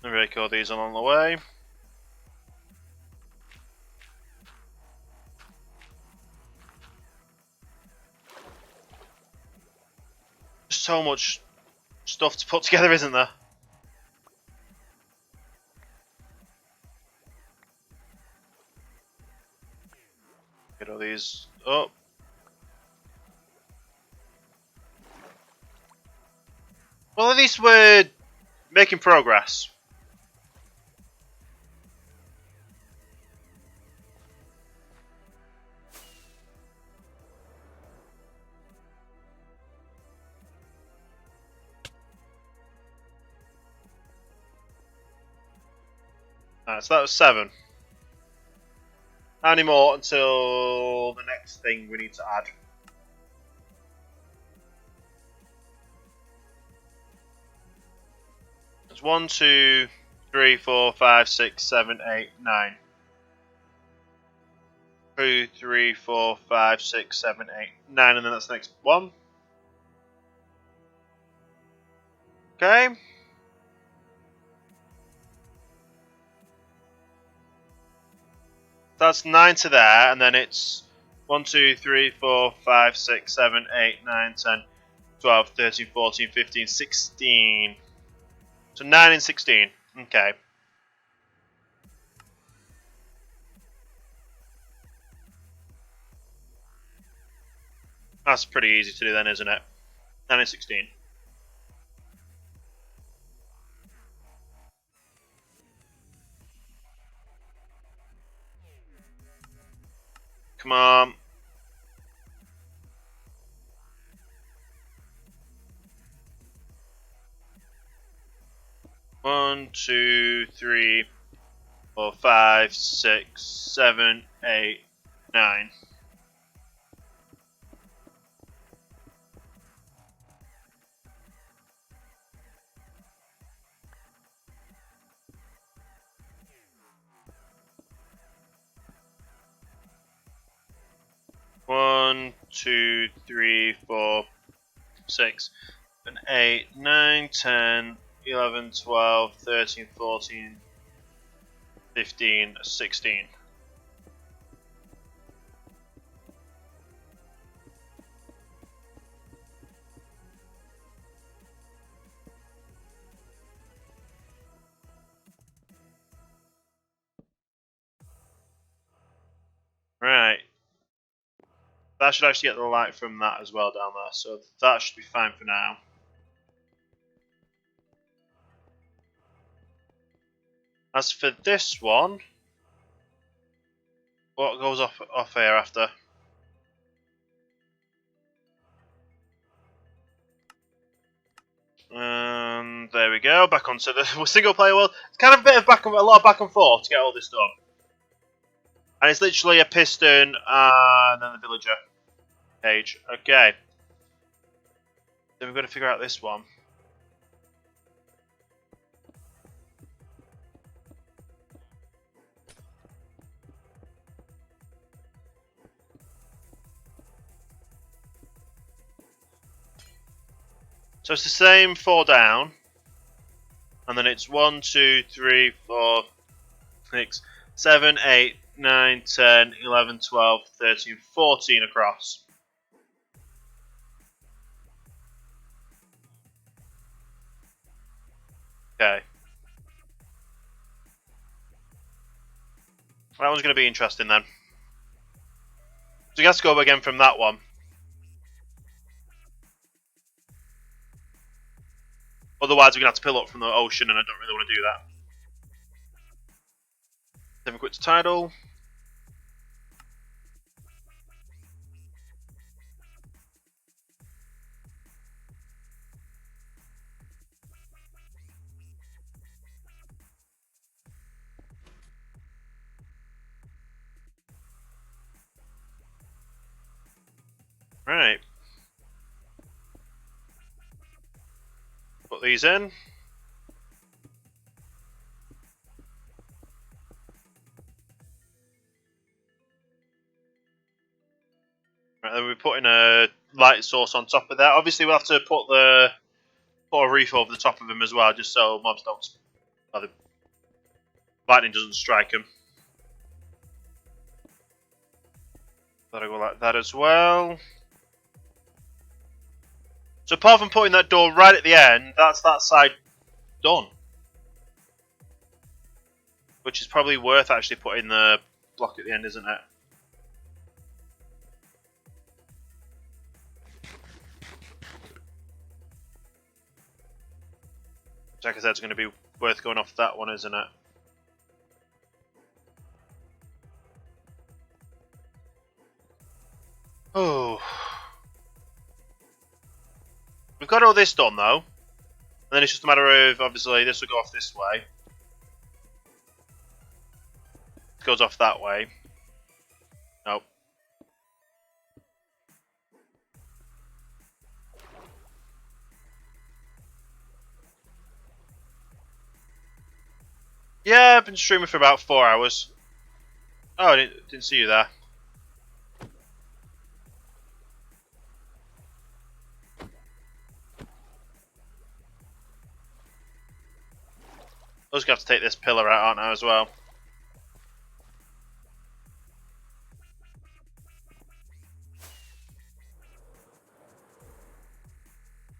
And record these along the way. So much stuff to put together, isn't there? Get all these up. Well, at least we're making progress. Alright, so that was 7. How many more until the next thing we need to add? It's 1, 2, 3, 4, 5, 6, 7, 8, 9. 2, 3, 4, 5, 6, 7, 8, 9, and then that's the next one. Okay. That's 9 to there, and then it's 1, 2, 3, 4, 5, 6, 7, 8, 9, 10, 12, 13, 14, 15, 16. So 9 and 16. Okay. That's pretty easy to do then, isn't it? 9 and 16. Come on. One, 2, 3, 4, 5, 6, 7, 8, 9. One, 2, 3, 4, 6, 7, 8, 9, 10, 11, 12, 13, 14, 15, 16. That should actually get the light from that as well down there, so that should be fine for now. As for this one, what goes off here after? There we go. Back onto the single player world. It's kind of a lot of back and forth to get all this done. And it's literally a piston and then the villager page. Okay. Then we've got to figure out this one. So it's the same 4 down. And then it's 1, 2, 3, 4, 6, 7, 8, 9, 10, 11, 12, 13, 14 across. Okay. That one's going to be interesting then. So we have to go again from that one. Otherwise we're going to have to pill up from the ocean and I don't really want to do that. Then we quit to tidal. Right. Put these in. Right, then we're putting a light source on top of that. Obviously we'll have to put a roof over the top of them as well, just so mobs don't, well, the lightning doesn't strike them. That'll go like that as well. So apart from putting that door right at the end, that's that side done. Which is probably worth actually putting the block at the end, isn't it? Like I said, it's going to be worth going off that one, isn't it? Oh. We've got all this done though. And then it's just a matter of, obviously, this will go off this way. It goes off that way. Nope. Yeah, I've been streaming for about 4 hours. Oh, I didn't see you there. I was going to have to take this pillar out, aren't I, as well?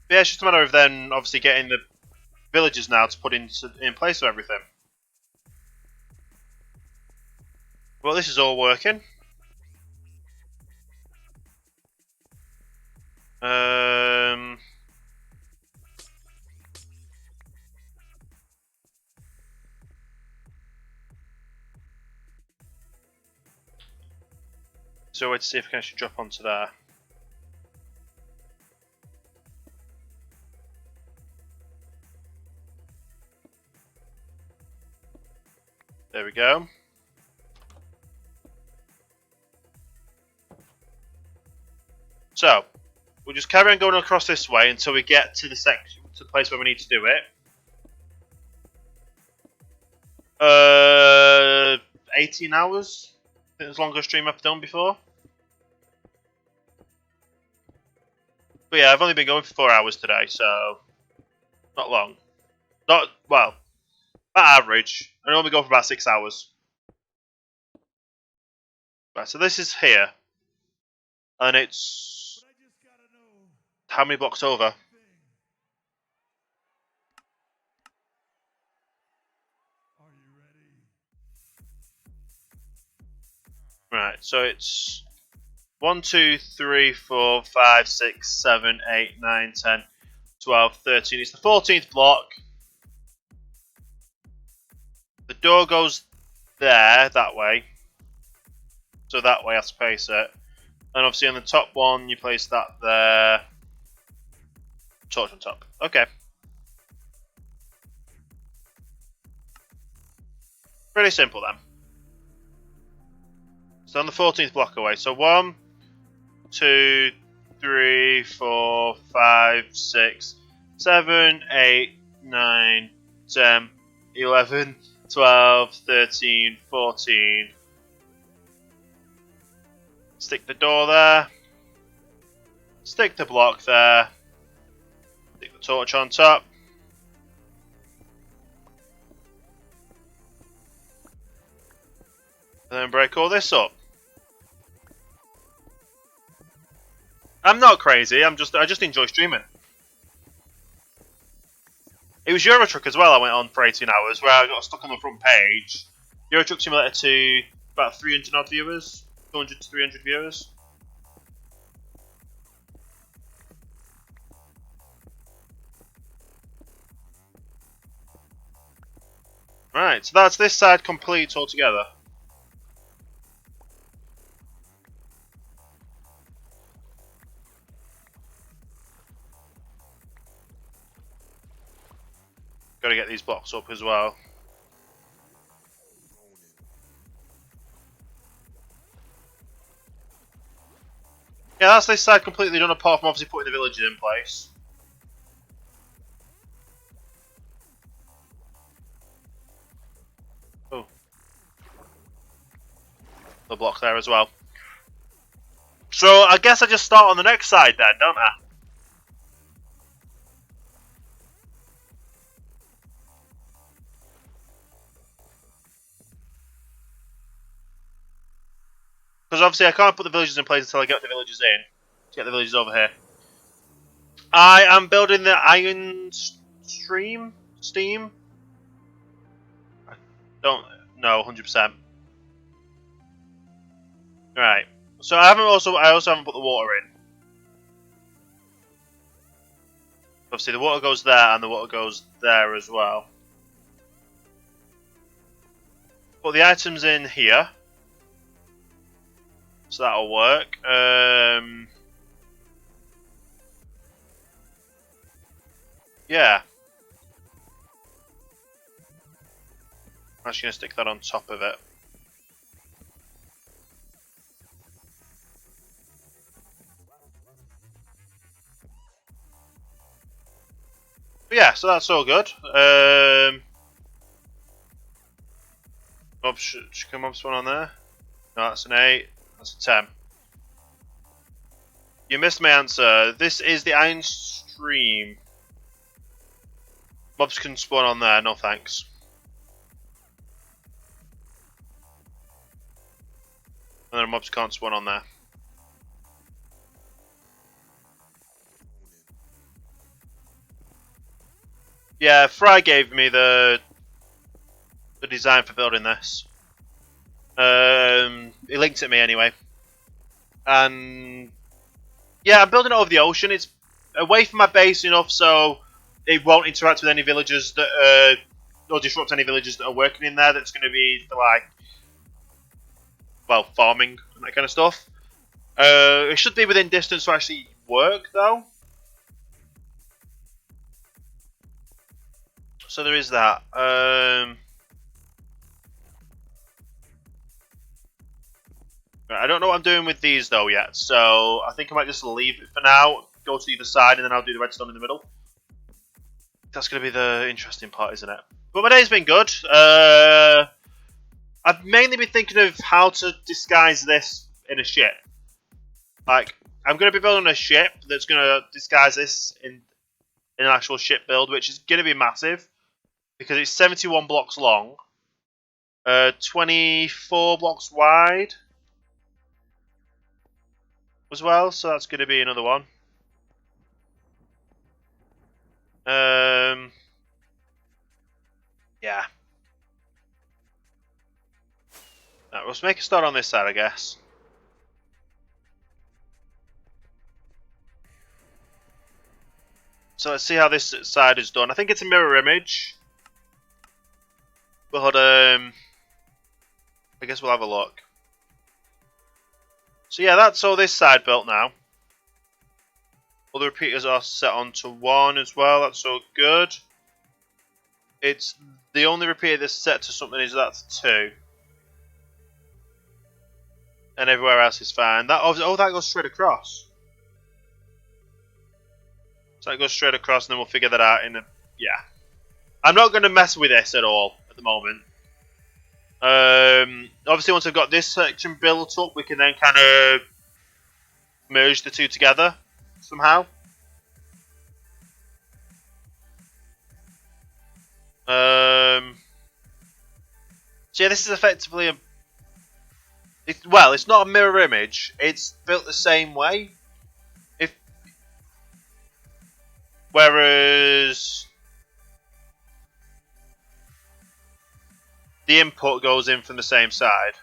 But yeah, it's just a matter of then, obviously, getting the villagers now to put in place of everything. Well, this is all working. So let's see if we can actually drop onto there. There we go. So we'll just carry on going across this way until we get to the section, to the place where we need to do it. 18 hours. I think it's the longest stream I've done before. But yeah, I've only been going for 4 hours today, so not long. Not well, about average. I normally go for about 6 hours. Right, so this is here, and it's how many blocks over? Right, so it's 1, 2, 3, 4, 5, 6, 7, 8, 9, 10, 12, 13. It's the 14th block. The door goes there, that way. So that way I have to place it. And obviously on the top one, you place that there. Torch on top. Okay. Pretty simple then. So on the 14th block away. So 1, 2, 3, 4, 5, 6, 7, 8, 9, 10, 11, 12, 13, 14. Stick the door there. Stick the block there. Stick the torch on top. And then break all this up. I'm not crazy, I just enjoy streaming. It was Euro Truck as well I went on for 18 hours where I got stuck on the front page. Euro Truck Simulator 2, about 300 odd viewers. 200 to 300 viewers. Right, so that's this side complete altogether. Got to get these blocks up as well. Yeah, that's this side completely done apart from obviously putting the villages in place. Oh. The block there as well. So I guess I just start on the next side then, don't I? Because obviously I can't put the villages in place until I get the villages in. To get the villages over here. I am building the iron steam? I don't know 100%. Right. So I also haven't put the water in. Obviously the water goes there and the water goes there as well. Put the items in here. So that'll work. Yeah. I'm actually going to stick that on top of it. But yeah, so that's all good. Mob should come up spawn on there. No, that's an 8. That's a 10. You missed my answer. This is the Iron Stream. Mobs can spawn on there, no thanks. And then mobs can't spawn on there. Yeah, Fry gave me the design for building this. He linked it to me anyway. And yeah, I'm building it over the ocean. It's away from my base enough so it won't interact with any villagers that or disrupt any villagers that are working in there. That's going to be for like, well, farming and that kind of stuff. It should be within distance to actually work though. So there is that. I don't know what I'm doing with these though yet, so I think I might just leave it for now, go to either side, and then I'll do the redstone in the middle. That's going to be the interesting part, isn't it? But my day's been good. I've mainly been thinking of how to disguise this in a ship. Like, I'm going to be building a ship that's going to disguise this in an actual ship build, which is going to be massive, because it's 71 blocks long, 24 blocks wide as well, so that's going to be another one. Yeah. Right, let's make a start on this side, I guess. So let's see how this side is done. I think it's a mirror image. But I guess we'll have a look. So yeah, that's all this side built now. All the repeaters are set onto 1 as well. That's all good. It's the only repeater that's set to something is that's 2. And everywhere else is fine. That that goes straight across. So that goes straight across, and then we'll figure that out in a yeah. I'm not going to mess with this at all at the moment. Obviously, once I've got this section built up, we can then kind of merge the two together somehow. So yeah, this is effectively well, it's not a mirror image. It's built the same way. Whereas the input goes in from the same side.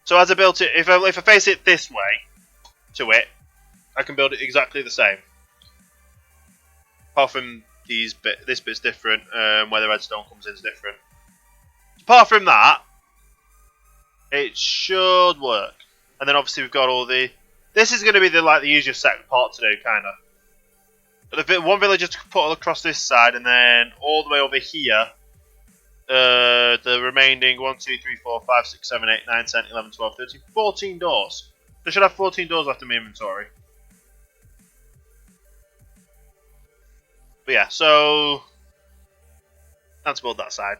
So as I built it, if I face it this way to it, I can build it exactly the same. Apart from this bit's different, where the redstone comes in is different. Apart from that, it should work. And then obviously we've got all the. This is going to be the easiest second part to do, kind of. But one villager to put all across this side, and then all the way over here. The remaining 1, 2, 3, 4, 5, 6, 7, 8, 9, 10, 11, 12, 13, 14 doors. I should have 14 doors left in my inventory. But yeah, so time to build that side.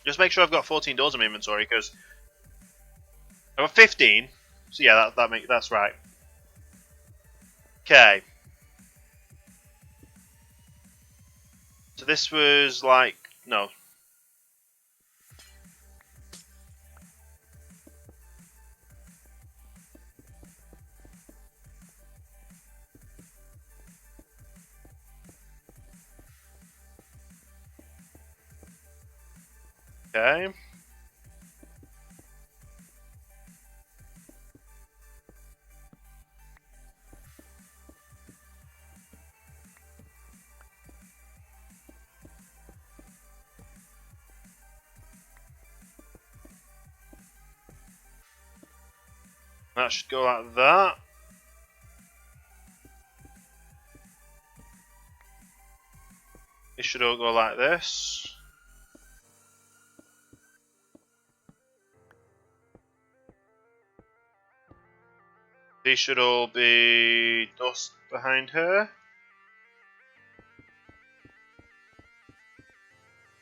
Just make sure I've got 14 doors in my inventory because I've got 15. So yeah, that's right. Okay. So this was no. Okay. That should go like that. It should all go like this. These should all be dust behind her.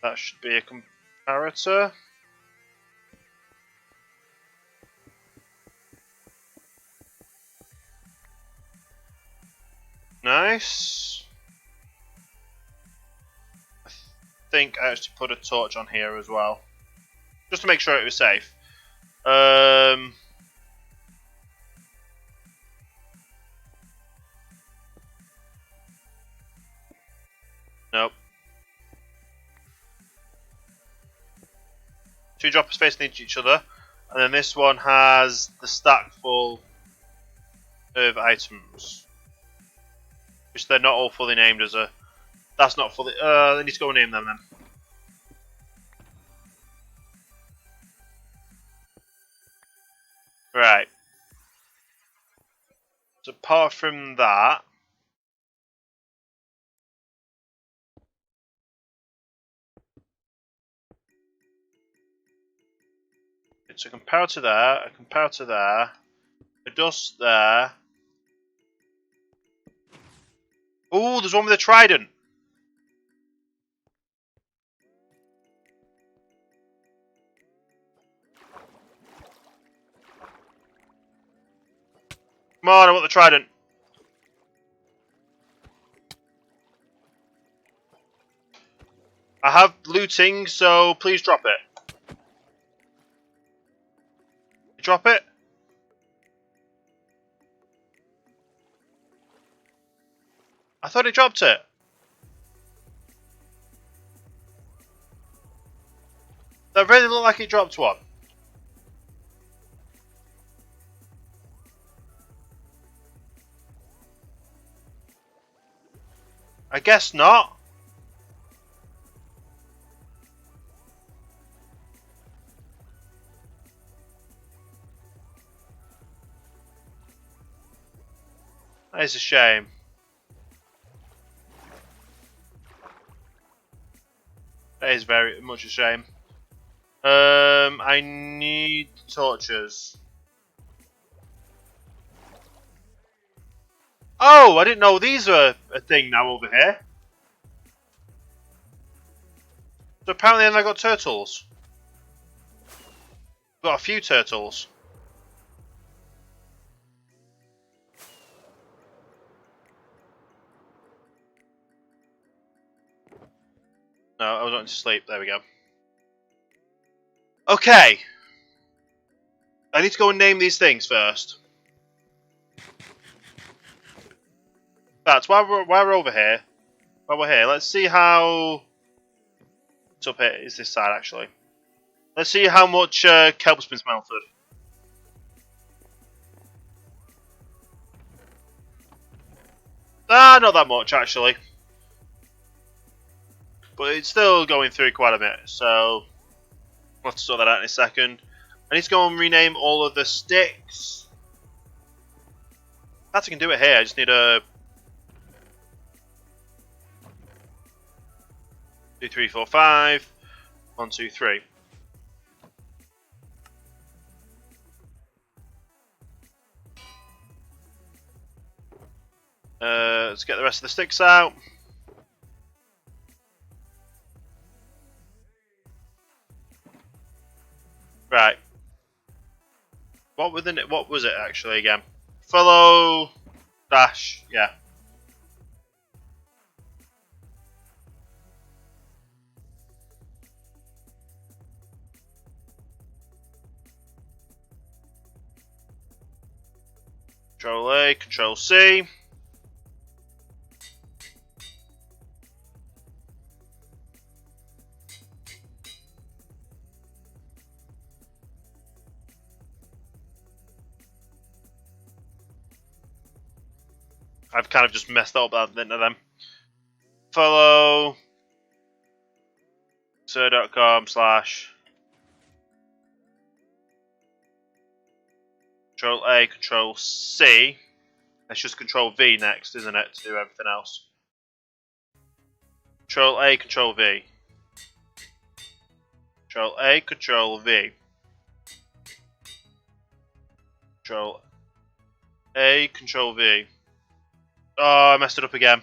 That should be a comparator. Nice. I think I actually put a torch on here as well, just to make sure it was safe. Nope. 2 droppers facing each other, and then this one has the stack full of items, which they're not all fully named as a. That's not fully. I need to go and name them then. Right. So apart from that. It's a comparator there, a comparator there, a dust there. Oh, there's one with a trident. Come on, I want the trident. I have looting, so please drop it. Drop it. I thought it dropped it. That really looked like it dropped one. I guess not. That is a shame. That is very much a shame. I need torches. Oh, I didn't know these are a thing now over here. So apparently then I got turtles. Got a few turtles. No, I was wanting to sleep. There we go. Okay. I need to go and name these things first. That's why we're over here. While we're here, let's see how... It's up here. It's this side, actually. Let's see how much kelp's been smelted. Ah, not that much, actually. But it's still going through quite a bit, so... We'll have to sort that out in a second. I need to go and rename all of the sticks. Perhaps I can do it here. I just need a... 2, 3, 4, 5. 1, 2, 3. Let's get the rest of the sticks out. Right. What was it actually again? Follow dash, yeah. Control A, Control C. I've kind of just messed up that into them. Follow sir.com/ Control A, Control C. Let's just Control V next, isn't it, to do everything else. Control A, Control V. Control A, Control V. Control A, Control V. Oh, I messed it up again.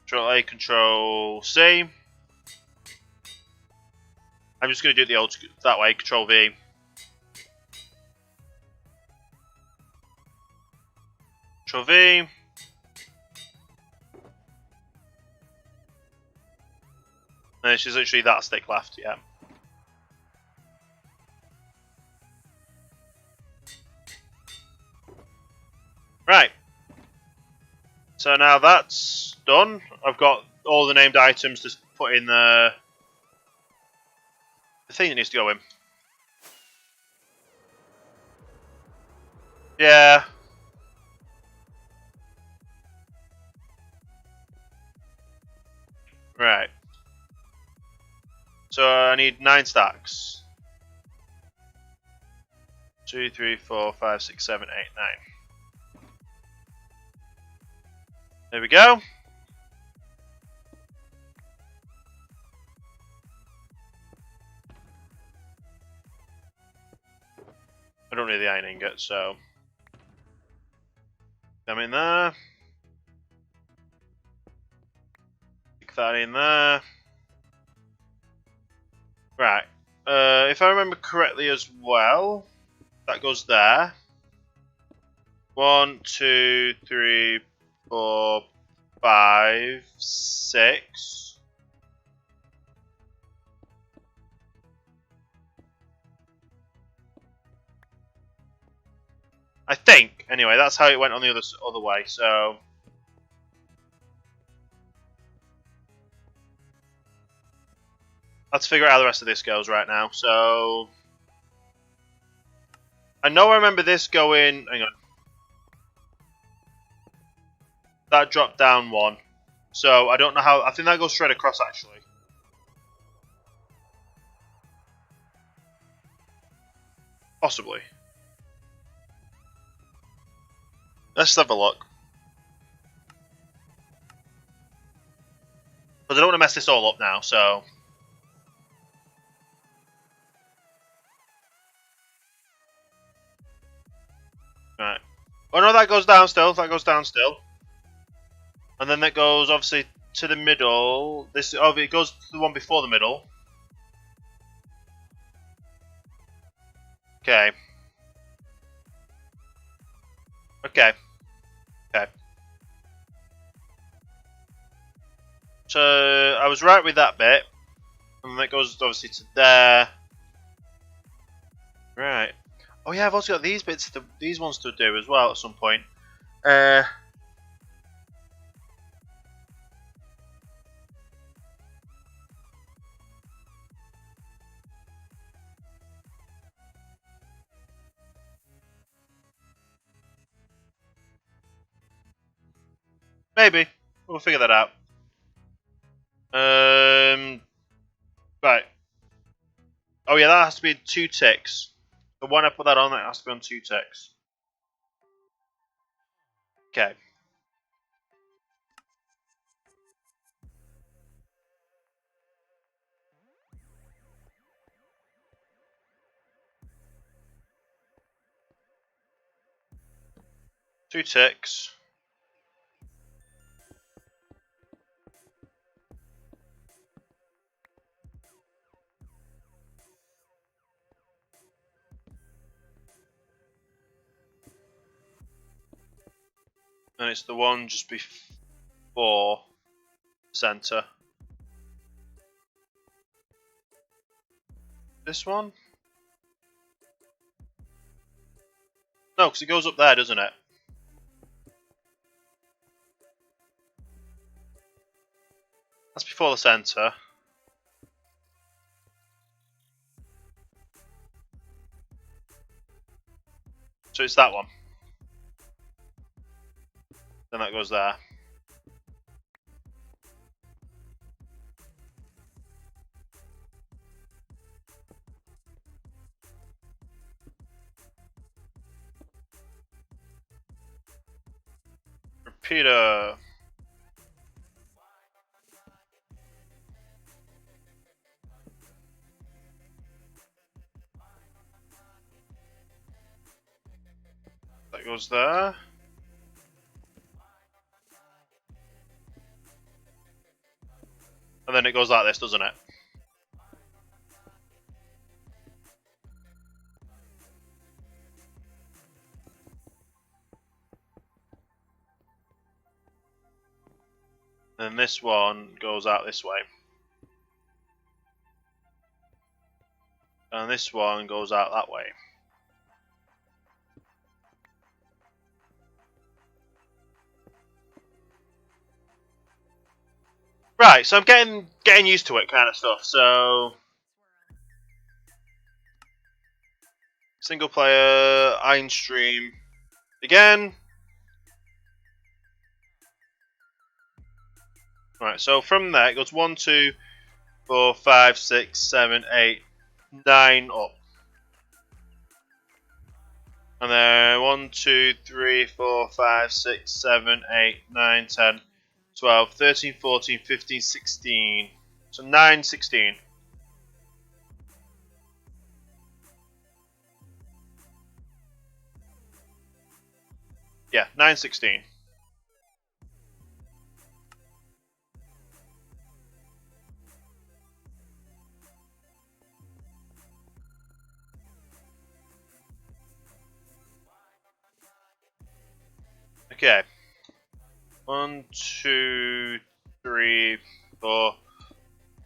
Control A, Control C. I'm just going to do it the old that way. Control V. Control V. And it's just literally that stick left, yeah. Right. So now that's done. I've got all the named items to put in the thing that needs to go in. Yeah. Right. So I need 9 stacks. 2, 3, 4, 5, 6, 7, 8, 9. There we go. I don't need the iron ingot, so them in there. Stick that in there. Right. If I remember correctly as well, that goes there. 1, 2, 3, 4, 5, 6. I think. Anyway, that's how it went on the other way. So let's figure out how the rest of this goes right now. So I know I remember this going... Hang on. That dropped down one. So I don't know how... I think that goes straight across, actually. Possibly. Let's have a look. But I don't want to mess this all up now, so... Right. Oh no, that goes down still. That goes down still. And then that goes, obviously, to the middle. This, oh, it goes to the one before the middle. Okay. Okay. Okay. So, I was right with that bit. And that goes, obviously, to there. Right. Oh yeah, I've also got these bits, these ones to do as well at some point. Maybe. We'll figure that out. Right. Oh yeah, that has to be 2 ticks. The one I put that on, that has to be on 2 ticks. Okay. Two ticks. And it's the one just before center. This one? No, because it goes up there, doesn't it? That's before the center. So it's that one. Then that goes there. Repeater. That goes there. And then it goes like this, doesn't it? And this one goes out this way. And this one goes out that way. Right, so I'm getting used to it kind of stuff, so... Single player, Einstream. Again. Right, so from there it goes 1, 2, 4, 5, 6, 7, 8, 9 up. And then 1, 2, 3, 4, 5, 6, 7, 8, 9, 10, 12, 13, 14, 15, 16. So 9, 16. Yeah, 9, 16. Okay. 1, 2, 3, 4,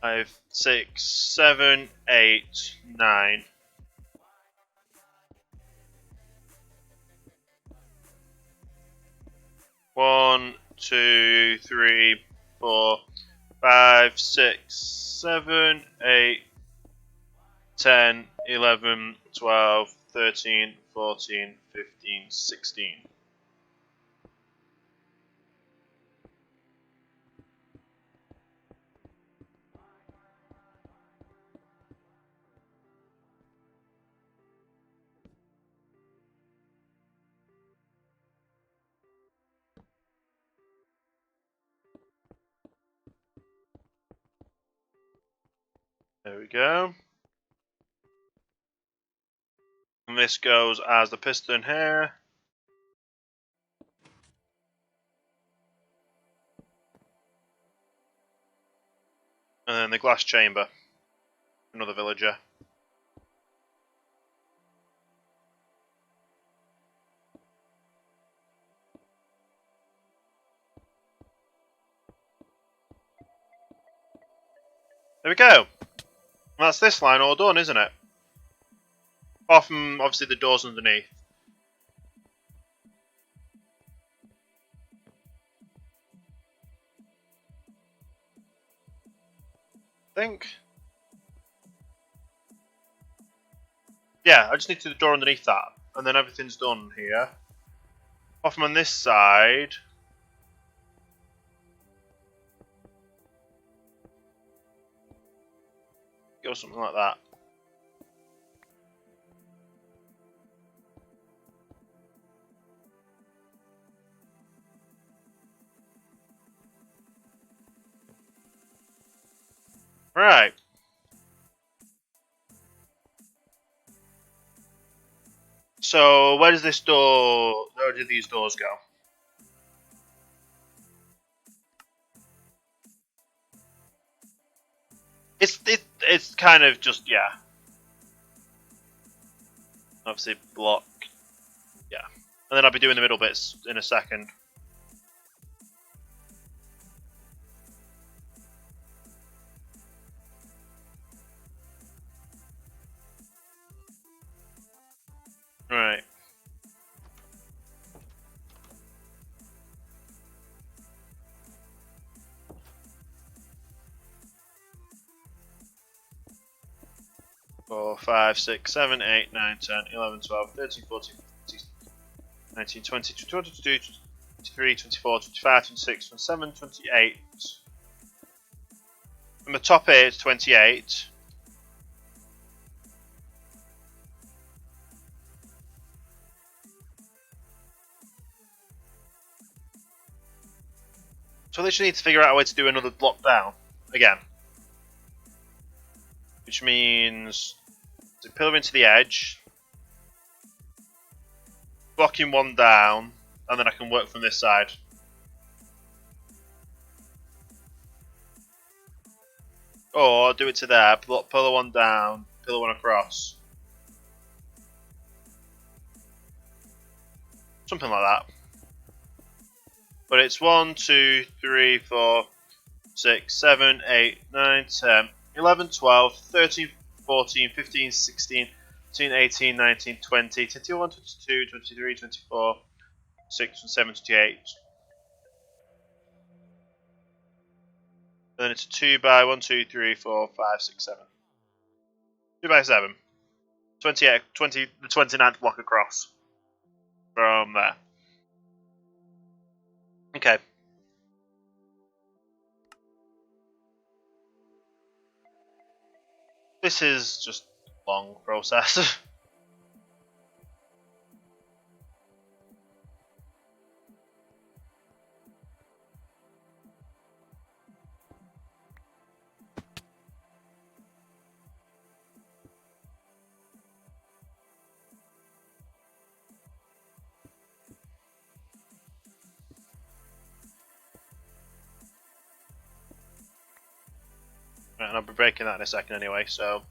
5, 6, 7, 8, 9. 1, 2, 3, 4, 5, 6, 7, 8, 10, 11, 12, 13, 14, 15, 16. There we go. And this goes as the piston here. And then the glass chamber. Another villager. There we go. That's this line all done, isn't it? Apart from, obviously, the doors underneath. I think. Yeah, I just need to do the door underneath that. And then everything's done here. Apart from on this side. Go something like that. Right. So where does this door? Where do these doors go? It's kind of just, yeah. Obviously block. Yeah. And then I'll be doing the middle bits in a second. Right. Four, 5, 6, 7, 8, 9, 10, 11, 12, 13, 14, 15, 19, 20, 22, 23, 24, 25, 26, 27, 28. And the top 8 is 28. So I literally need to figure out a way to do another block down again. Which means to pillar into the edge, blocking one down, and then I can work from this side. Or do it to there, pillar one down, pillar one across. Something like that. But it's 1, 2, 3, 4, 6, 7, 8, 9, 10, 11, 12, 13, 14, 15, 16, 17, 18, 19, 20, 21, 22, 23, 24, 6, 7, 28. And then it's a 2 by 1, 2, 3, 4, 5, 6, 7. 2 by 7. 28, the 29th block across. From there. Okay. This is just a long process. Right, and I'll be breaking that in a second anyway, so.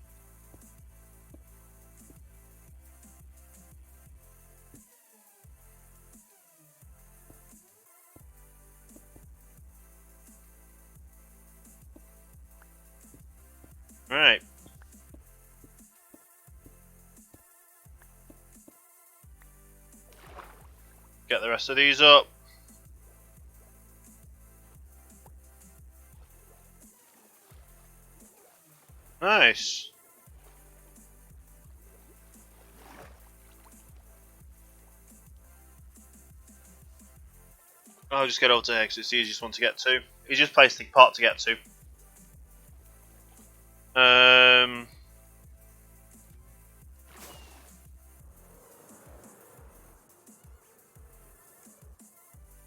Right. Get the rest of these up. Nice. I'll just get over to here because it's the easiest one to get to. Easiest place to part to get to.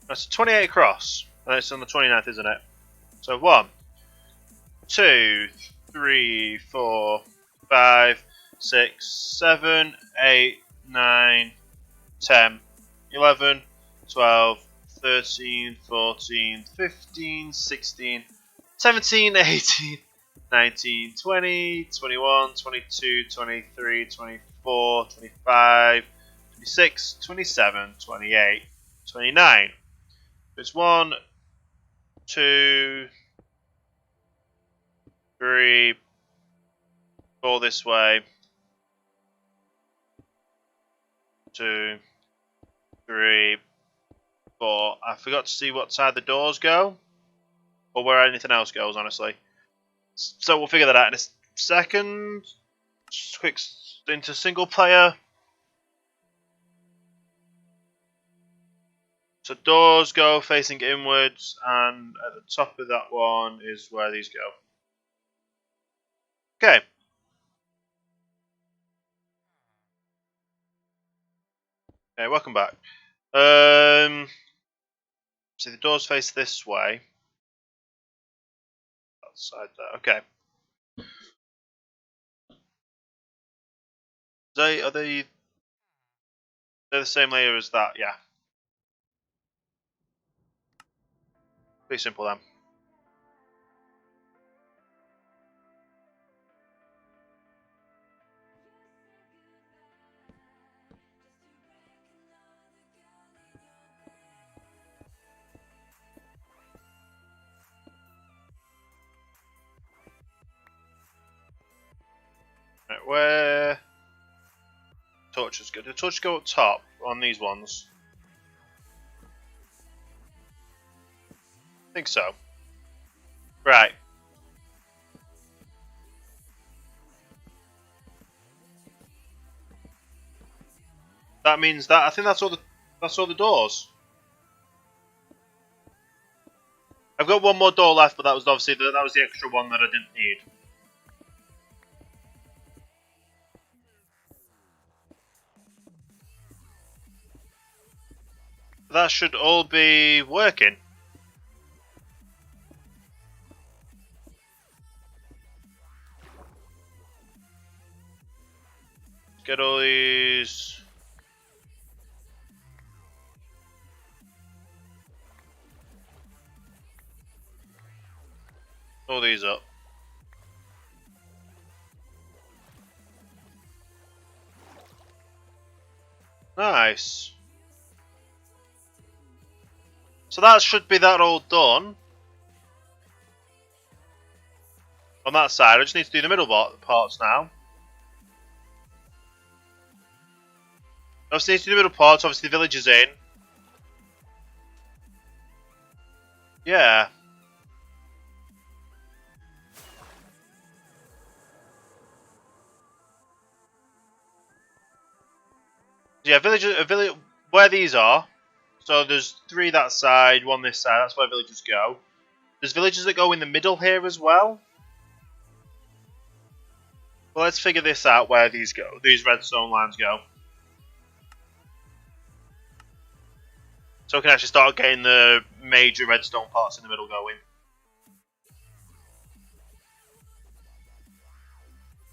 That's 28 across, and it's on the 29th, isn't it? So 1, 2, 3, 4, 5, 6, 7, 8, 9, 10, 11, 12, 13, 14, 15, 16, 17, 18, 19, 20, 21, 22, 23, 24, 25, 26, 27, 28, 29. It's 1, 2, 3, 4 this way. 2, 3, 4. I forgot to see what side the doors go, or where anything else goes, honestly. So we'll figure that out in a second. Just quick into single player. So doors go facing inwards, and at the top of that one is where these go. Okay. Okay, welcome back. See, the doors face this way. That side there. Okay. Are they? They're the same layer as that. Yeah. Pretty simple then. Right, where torches go? Do torches go up top on these ones? I think so. Right. That means that I think that's all the doors. I've got one more door left, but that was obviously that was the extra one that I didn't need. That should all be working. Get all these. All these up. Nice. So that should be that all done. On that side, I just need to do the middle parts now. Obviously, need to do the middle parts. Obviously, the village is in. Yeah. Yeah, village where these are. So there's 3 that side, 1 this side. That's where villagers go. There's villages that go in the middle here as well. Well, let's figure this out where these go. These redstone lines go. So we can actually start getting the major redstone parts in the middle going.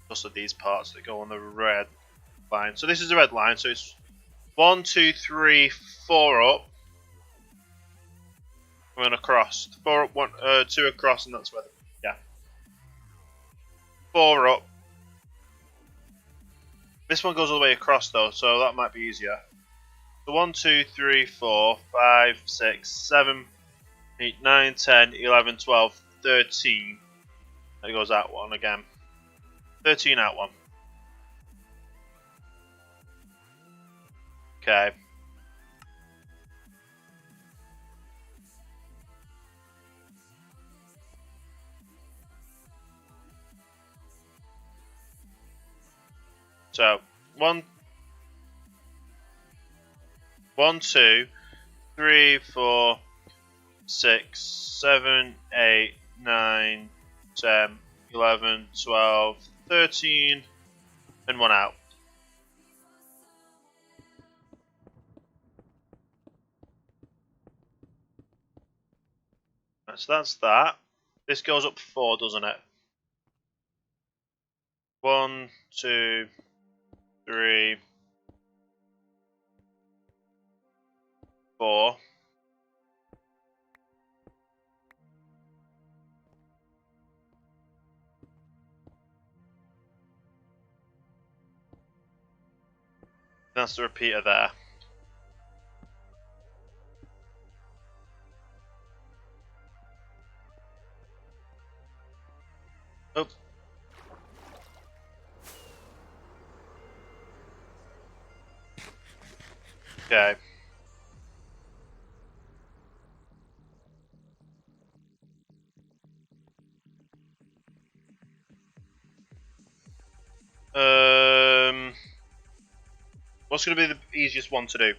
Also these parts that go on the red line. So this is the red line. So it's 1, 2, 3, 4 up. And then across. 4 up, 1, 2 across, and that's where yeah. 4 up. This one goes all the way across though, so that might be easier. So 1, 2, 3, 4, 5, 6, 7, 8, 9, 10, 11, 12, 13. There goes that one again. 13 out one. Okay. So 1, 2, 3, 4, 6, 7, 8, 9, 10, 11, 12, 13, and 1 out. Right, so that's that. This goes up 4, doesn't it? 1, 2, 3, 4. That's the repeater there. Oh. Okay. What's going to be the easiest one to do?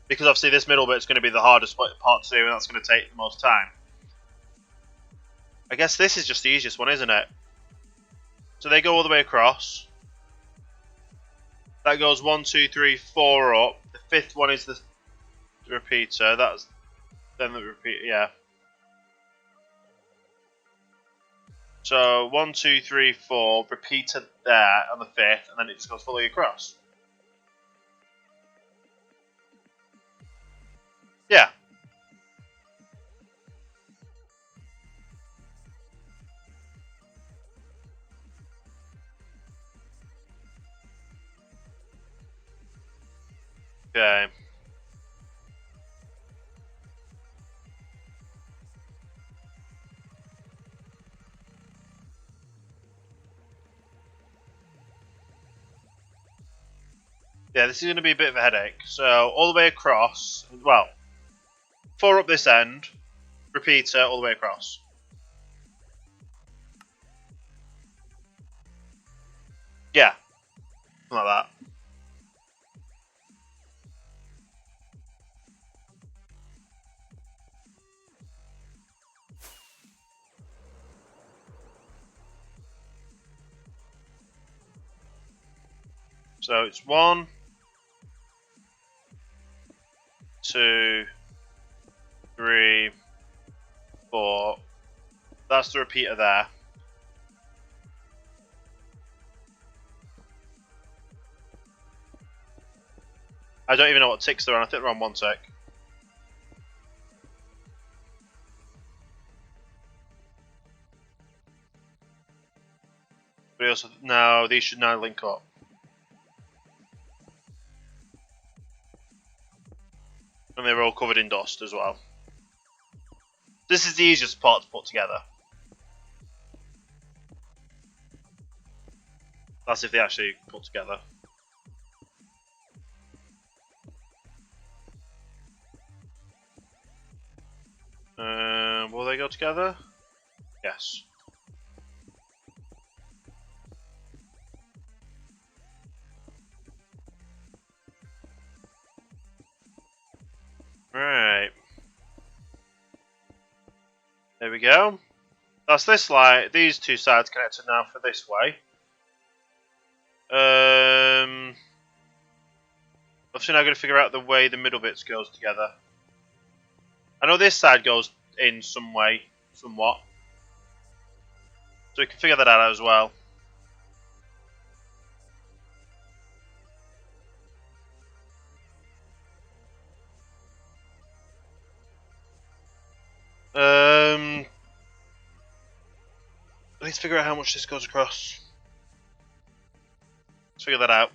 Because obviously this middle bit's going to be the hardest part to do, and that's going to take the most time. I guess this is just the easiest one, isn't it? So they go all the way across. That goes 1, 2, 3, 4 up. The 5th one is the repeater. That's then the repeater, yeah. So 1, 2, 3, 4, repeater there on the 5th, and then it just goes fully across. Yeah. Okay. Yeah, this is going to be a bit of a headache. So all the way across, well, 4 up this end, repeater all the way across. Yeah, something like that. So it's 1, 2, 3, 4. That's the repeater there. I don't even know what ticks they're on. I think they're on 1 tick. But also, no, these should now link up. And they're all covered in dust as well. This is the easiest part to put together. That's if they actually put together. Will they go together? Yes. Right. There we go. That's this light. These two sides connected now for this way. Obviously now I've got to figure out the way the middle bits goes together. I know this side goes in some way, somewhat. So we can figure that out as well. I need to figure out how much this goes across. Let's figure that out.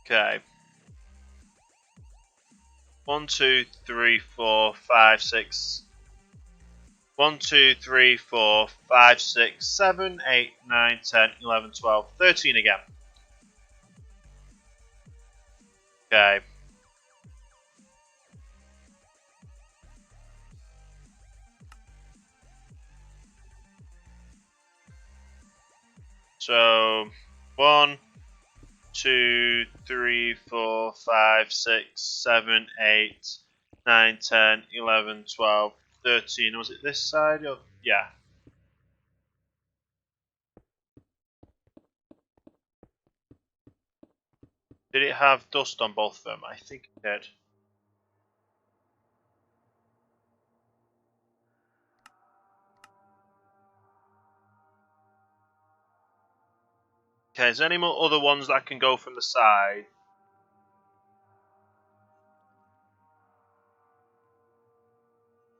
Okay. 1, 2, 3, 4, 5, 6. 1, 2, 3, 4, 5, 6, 7, 8, 9, 10, 11, 12, 13 again. Okay. So 1, 2, 3, 4, 5, 6, 7, 8, 9, 10, 11, 12, 13. Was it this side? Or yeah. Did it have dust on both of them? I think it did. Okay, is there any more other ones that can go from the side?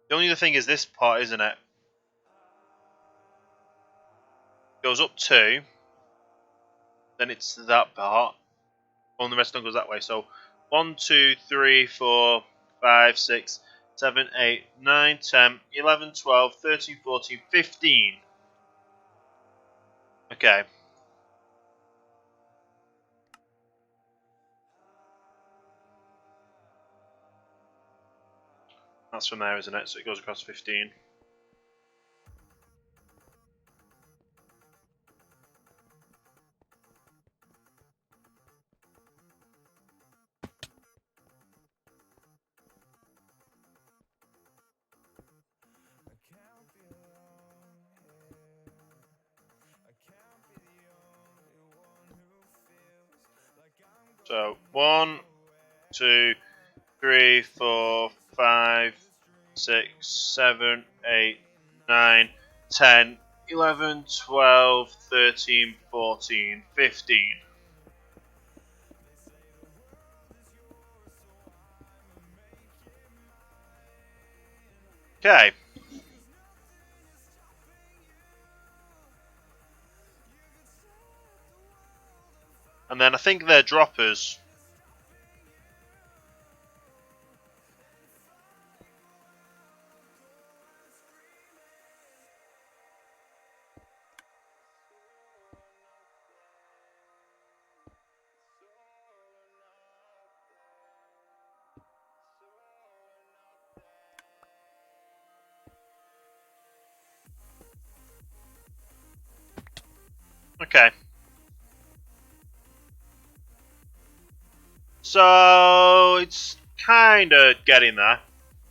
The only other thing is this part, isn't it? Goes up 2, then it's that part. And the rest of them goes that way. So 1, 2, 3, 4, 5, 6, 7, 8, 9, 10, 11, 12, 13, 14, 15. Okay. That's from there, isn't it? So it goes across 15. So 1, 2, 3, 4, 5, 6, 7, 8, 9, 10, 11, 12, 13, 14, 15. Okay. And then I think they're droppers. Okay. So it's kind of getting there.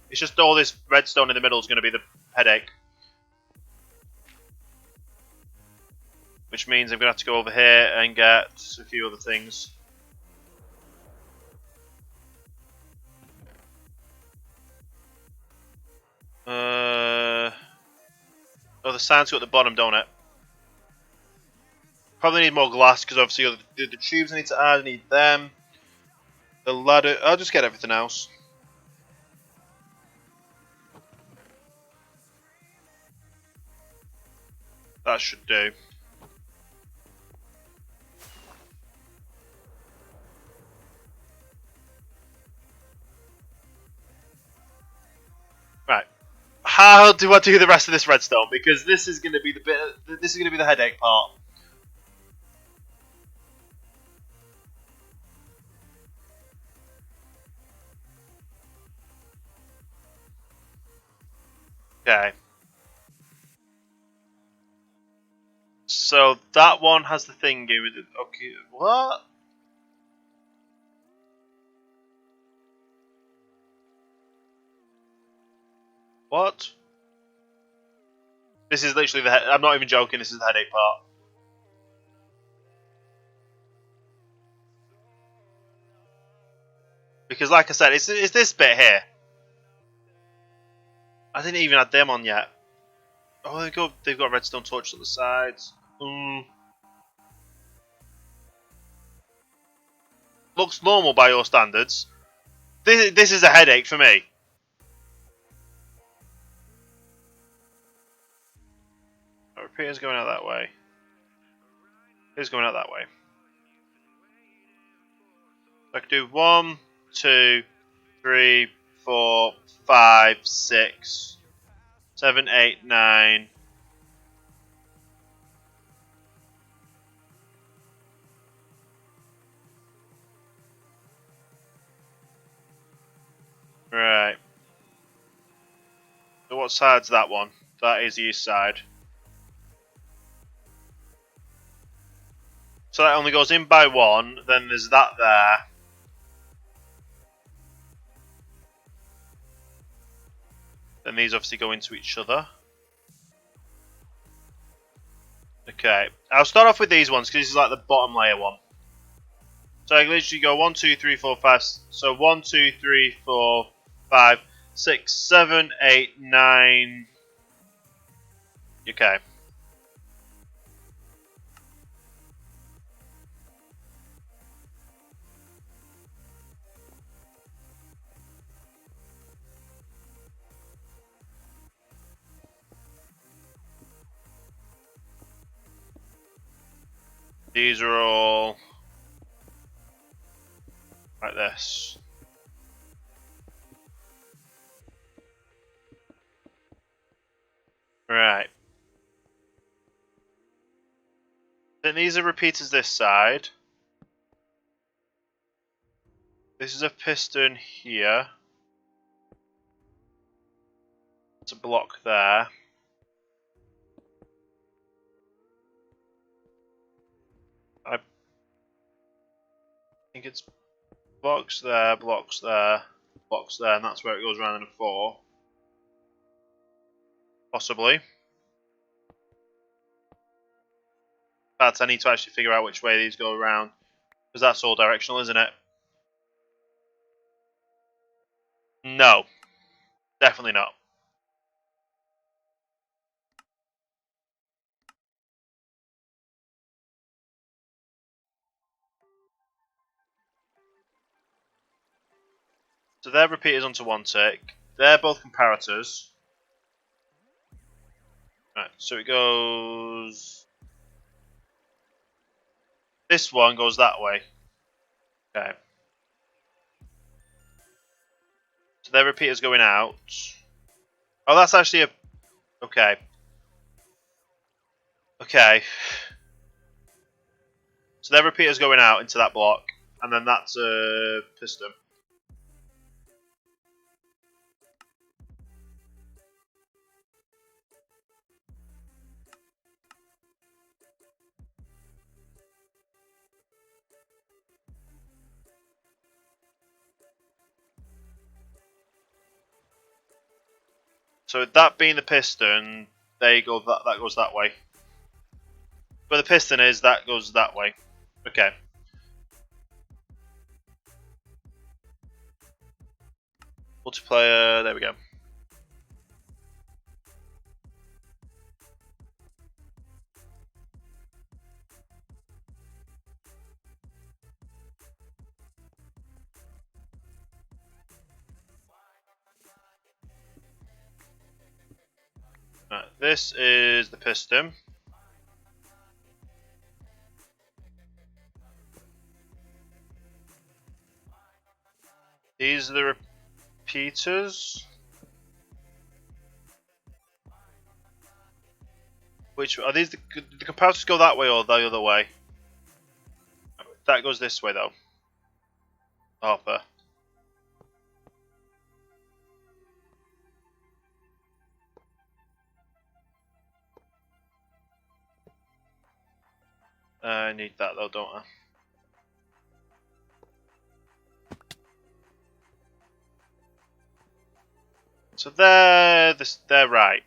It's just all this redstone in the middle is going to be the headache. Which means I'm going to have to go over here and get a few other things. Oh, the sand's got at the bottom, don't it? Probably need more glass because obviously the tubes I need to add, I need them. The ladder, I'll just get everything else. That should do. Right. How do I do the rest of this redstone? Because this is going to be the bit. This is going to be the headache part. Okay. So that one has the thing with it. Okay. What? What? This is literally the. I'm not even joking. This is the headache part. Because, like I said, it's this bit here. I didn't even add them on yet. Oh, they've got redstone torches on the sides. Looks normal by your standards. This is a headache for me. Oh, repeater's going out that way. Here's going out that way. I can do 1, 2, 3, 4, 5, 6, 7, 8, 9. Right. So what side's that one? That is the east side. So that only goes in by one. Then there's that there. Then these obviously go into each other. Okay, I'll start off with these ones because this is like the bottom layer one. So I can literally go 1, 2, 3, 4, 5. So 1, 2, 3, 4, 5, 6, 7, 8, 9. Okay. These are all like this. Right. Then these are repeaters this side. This is a piston here. It's a block there. I think it's blocks there, blocks there, blocks there, and that's where it goes around in a 4. Possibly. In fact, I need to actually figure out which way these go around, because that's all directional, isn't it? No, definitely not. So they're repeaters onto one tick. They're both comparators. Right, so it goes... This one goes that way. Okay. So their repeaters going out. Oh, that's actually a... Okay. Okay. So their repeaters going out into that block. And then that's a piston. So that being the piston, they go that goes that way. Where the piston is, that goes that way. Okay. Multiplayer, there we go. Right, this is the piston. These are the repeaters. Which are these? The comparators go that way or the other way? That goes this way though. Harper. I need that though, don't I? So they're right.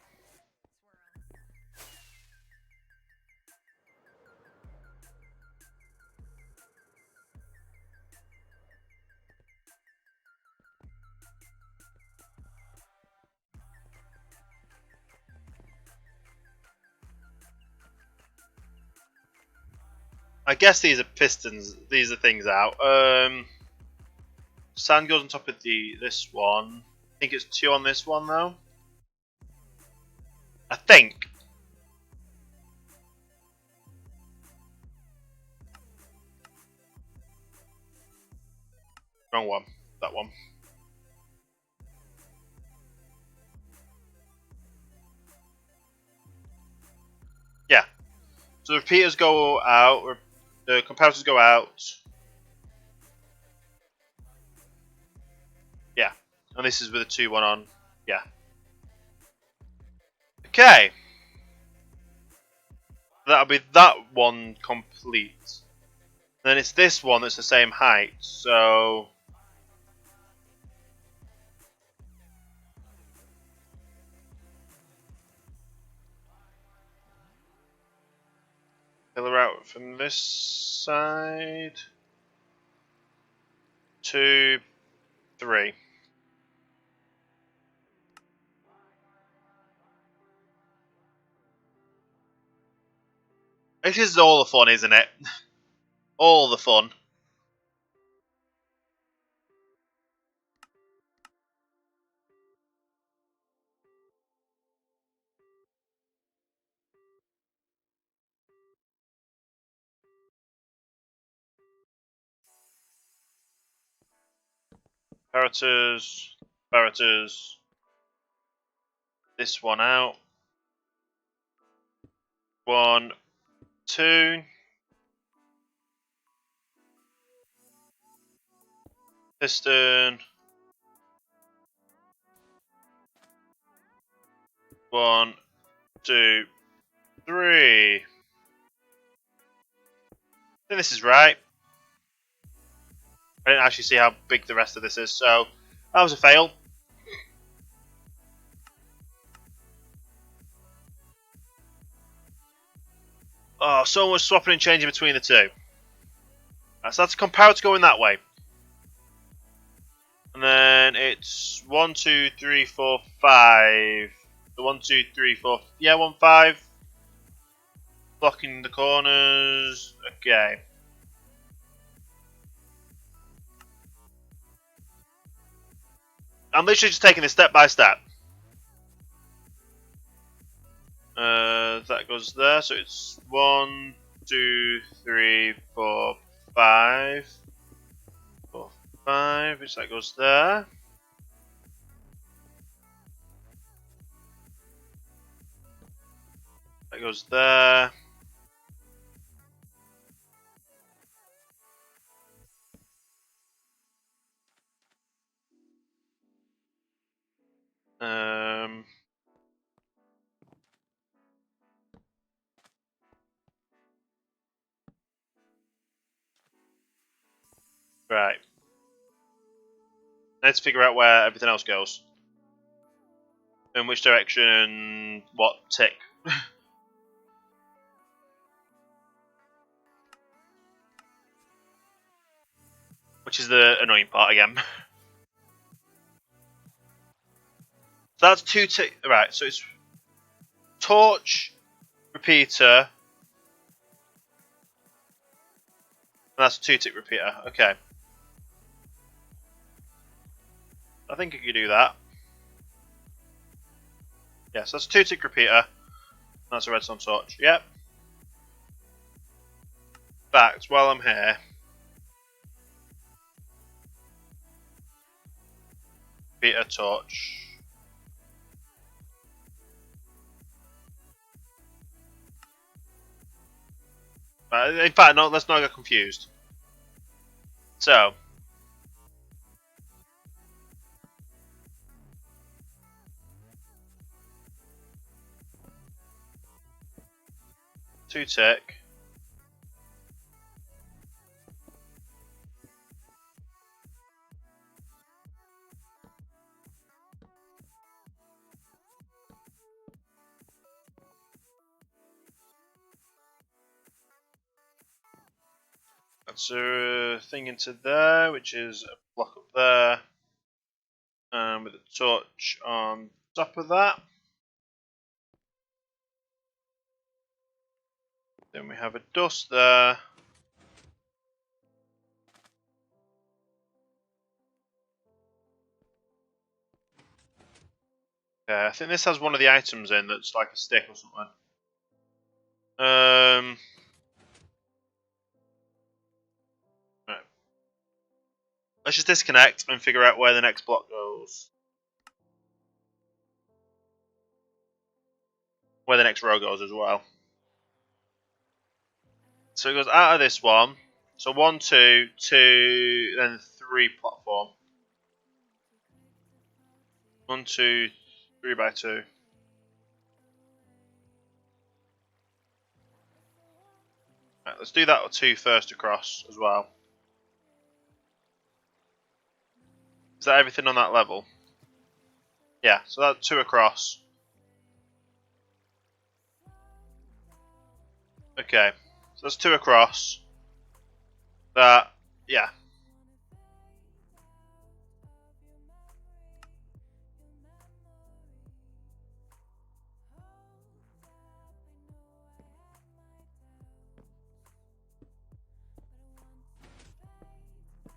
I guess these are pistons. These are things out. Sand goes on top of this one. I think it's 2 on this one though. I think. Wrong one. That one. Yeah. So the repeaters go out. The comparators go out. Yeah. And this is with a 2-1 on. Yeah. Okay. That'll be that one complete. Then it's this one that's the same height, so... Pillar out from this side. 2, 3. This is all the fun, isn't it? All the fun. Barreters. This one out. 1, 2. Piston. 1, 2, 3. I think this is right. I didn't actually see how big the rest of this is, so that was a fail. Oh, so much swapping and changing between the two. So that's compared to going that way. And then it's 1, 2, 3, 4, 5. The 1, 2, 3, 4. Yeah, 1, 5. Blocking the corners. Okay. I'm literally just taking this step by step. That goes there, so it's 1, 2, 3, 4, 5. 4, 5, which that goes there. That goes there. Right. Let's figure out where everything else goes. In which direction, what tick. Which is the annoying part again. So that's 2 tick. Right, so it's torch, repeater. And that's a 2 tick repeater. Okay. I think I could do that. Yes, that's a 2 tick repeater. That's a redstone torch. Yep. In fact, while I'm here, repeater torch. In fact, no, let's not get confused. So, two tick. That's a thing into there, which is a block up there. With a torch on top of that. Then we have a dust there. Okay, I think this has one of the items in that's like a stick or something. Right. Let's just disconnect and figure out where the next block goes. Where the next row goes as well. So it goes out of this one. So 1, 2, 2, then 3 platform. 1, 2, 3 by 2. Right, let's do that 2 first across as well. Is that everything on that level? Yeah, so that's 2 across. Okay, so that's 2 across. That, yeah.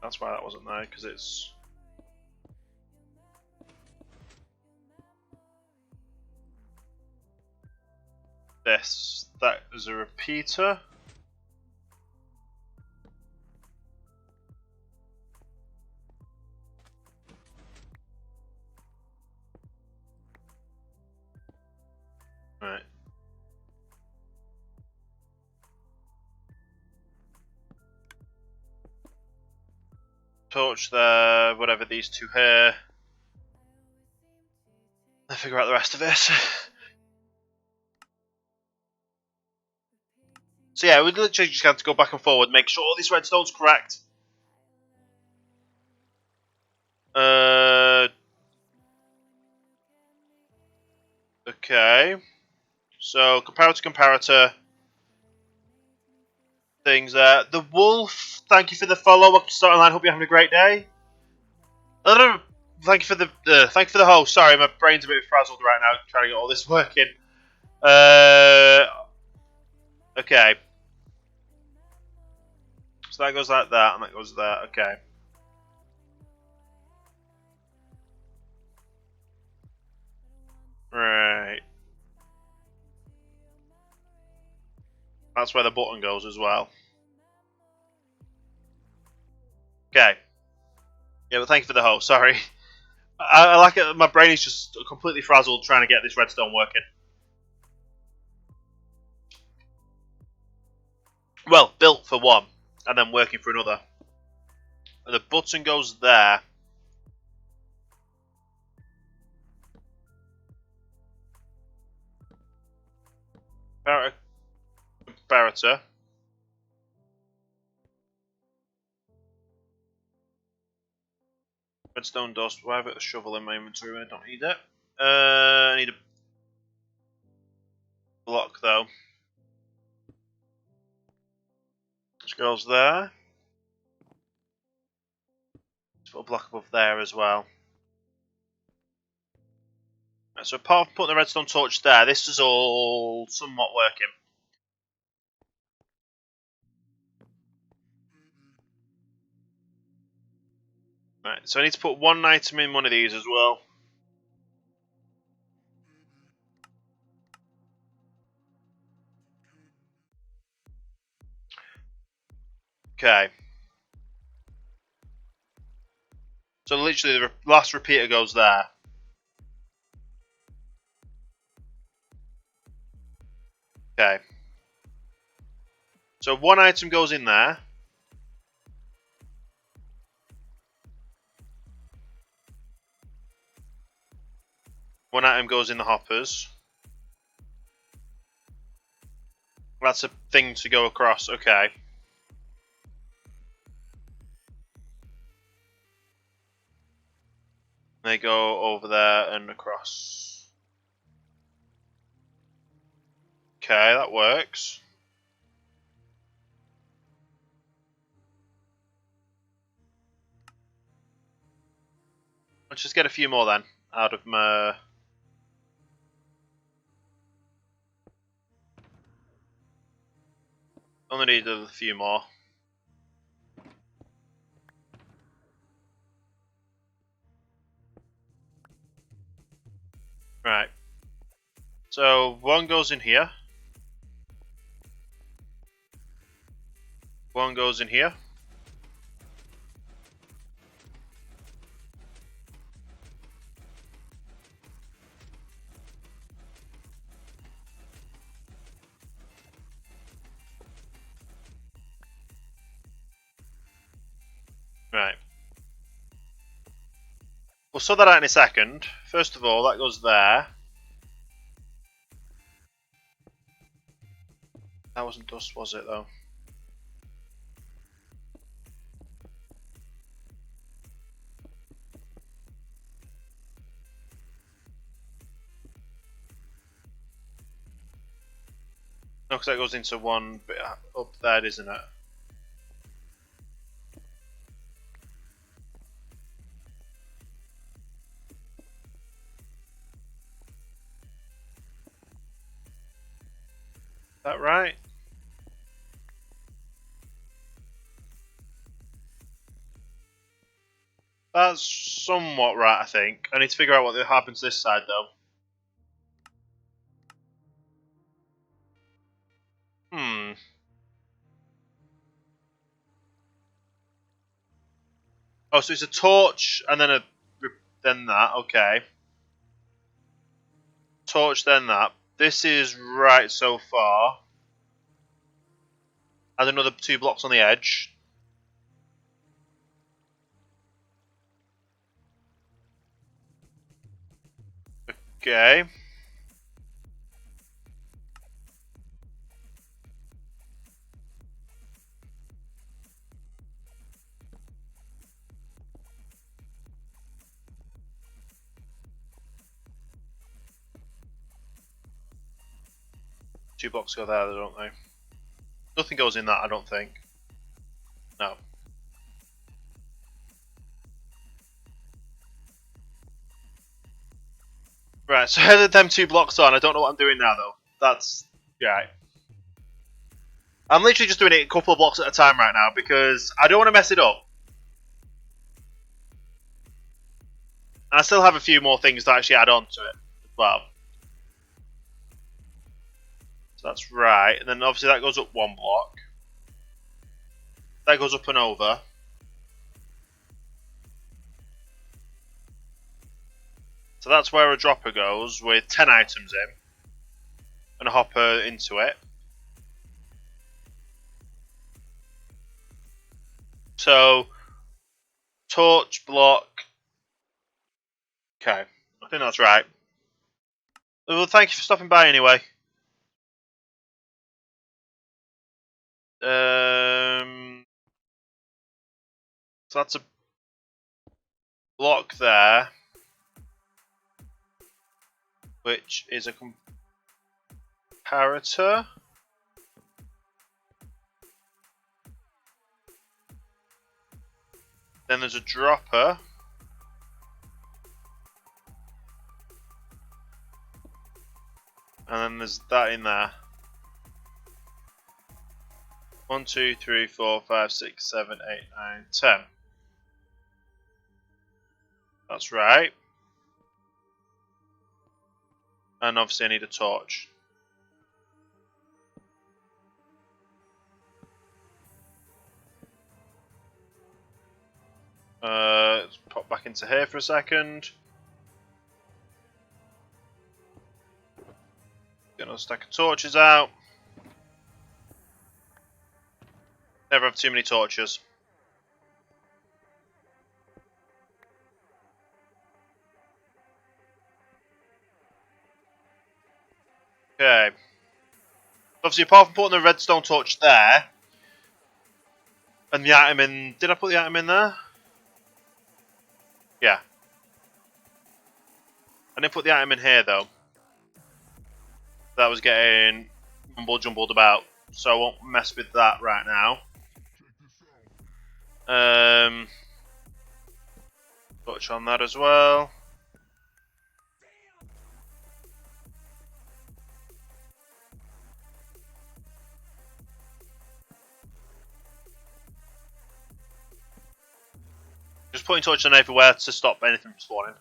That's why that wasn't there, because it's... this. That is a repeater. Right. Torch there, whatever these 2 here. I'll figure out the rest of this. So yeah, we literally just have to go back and forward, make sure all these redstone's correct. Okay. So comparator. Things there. The wolf, thank you for the follow. Welcome to Starting Line. Hope you're having a great day. Thank you for the host. Sorry, my brain's a bit frazzled right now, trying to get all this working. Okay. So that goes like that, and that goes there. Okay. Right. That's where the button goes as well. Okay. Yeah, but thank you for the host. Sorry. I like it. My brain is just completely frazzled trying to get this redstone working. Well, built for one, and then working for another. And the button goes there. Comparator. Redstone dust. Why have I got a shovel in my inventory? I don't need it. I need a block though. This goes there. Let's put a block above there as well. Right, so apart from putting the redstone torch there, this is all somewhat working. Right, so I need to put one item in one of these as well. Okay. So literally the last repeater goes there. Okay. So one item goes in there. One item goes in the hoppers. That's a thing to go across. Okay. They go over there and across. Okay, that works. Let's just get a few more then out of my... Only need a few more. Right. So one goes in here. One goes in here. Right. We'll sort that out in a second. First of all, that goes there. That wasn't dust, was it, though? No, because that goes into one bit up there, isn't it? Is that right? That's somewhat right, I think. I need to figure out what happens this side, though. Oh, so it's a torch and then then that. Okay. Torch, then that. This is right so far. Add another 2 blocks on the edge. Okay. Two blocks go there, don't they? Nothing goes in that, I don't think. No. Right, so I added them 2 blocks on. I don't know what I'm doing now, though. That's... right. I'm literally just doing it a couple of blocks at a time right now because I don't want to mess it up. And I still have a few more things to actually add on to it as well. So that's right. And then obviously that goes up 1 block. That goes up and over. So that's where a dropper goes with 10 items in. And a hopper into it. So, torch, block. Okay, I think that's right. Well, thank you for stopping by anyway. So that's a block there, which is a comparator. Then there's a dropper. And then there's that in there. 1, 2, 3, 4, 5, 6, 7, 8, 9, 10. That's right. And obviously I need a torch. Let's pop back into here for a second. Get another stack of torches out. Never have too many torches. Okay. Obviously, apart from putting the redstone torch there, and the item in... Did I put the item in there? Yeah. I didn't put the item in here, though. That was getting jumbled about, so I won't mess with that right now. Touch on that as well. Just putting torches on everywhere to stop anything from spawning.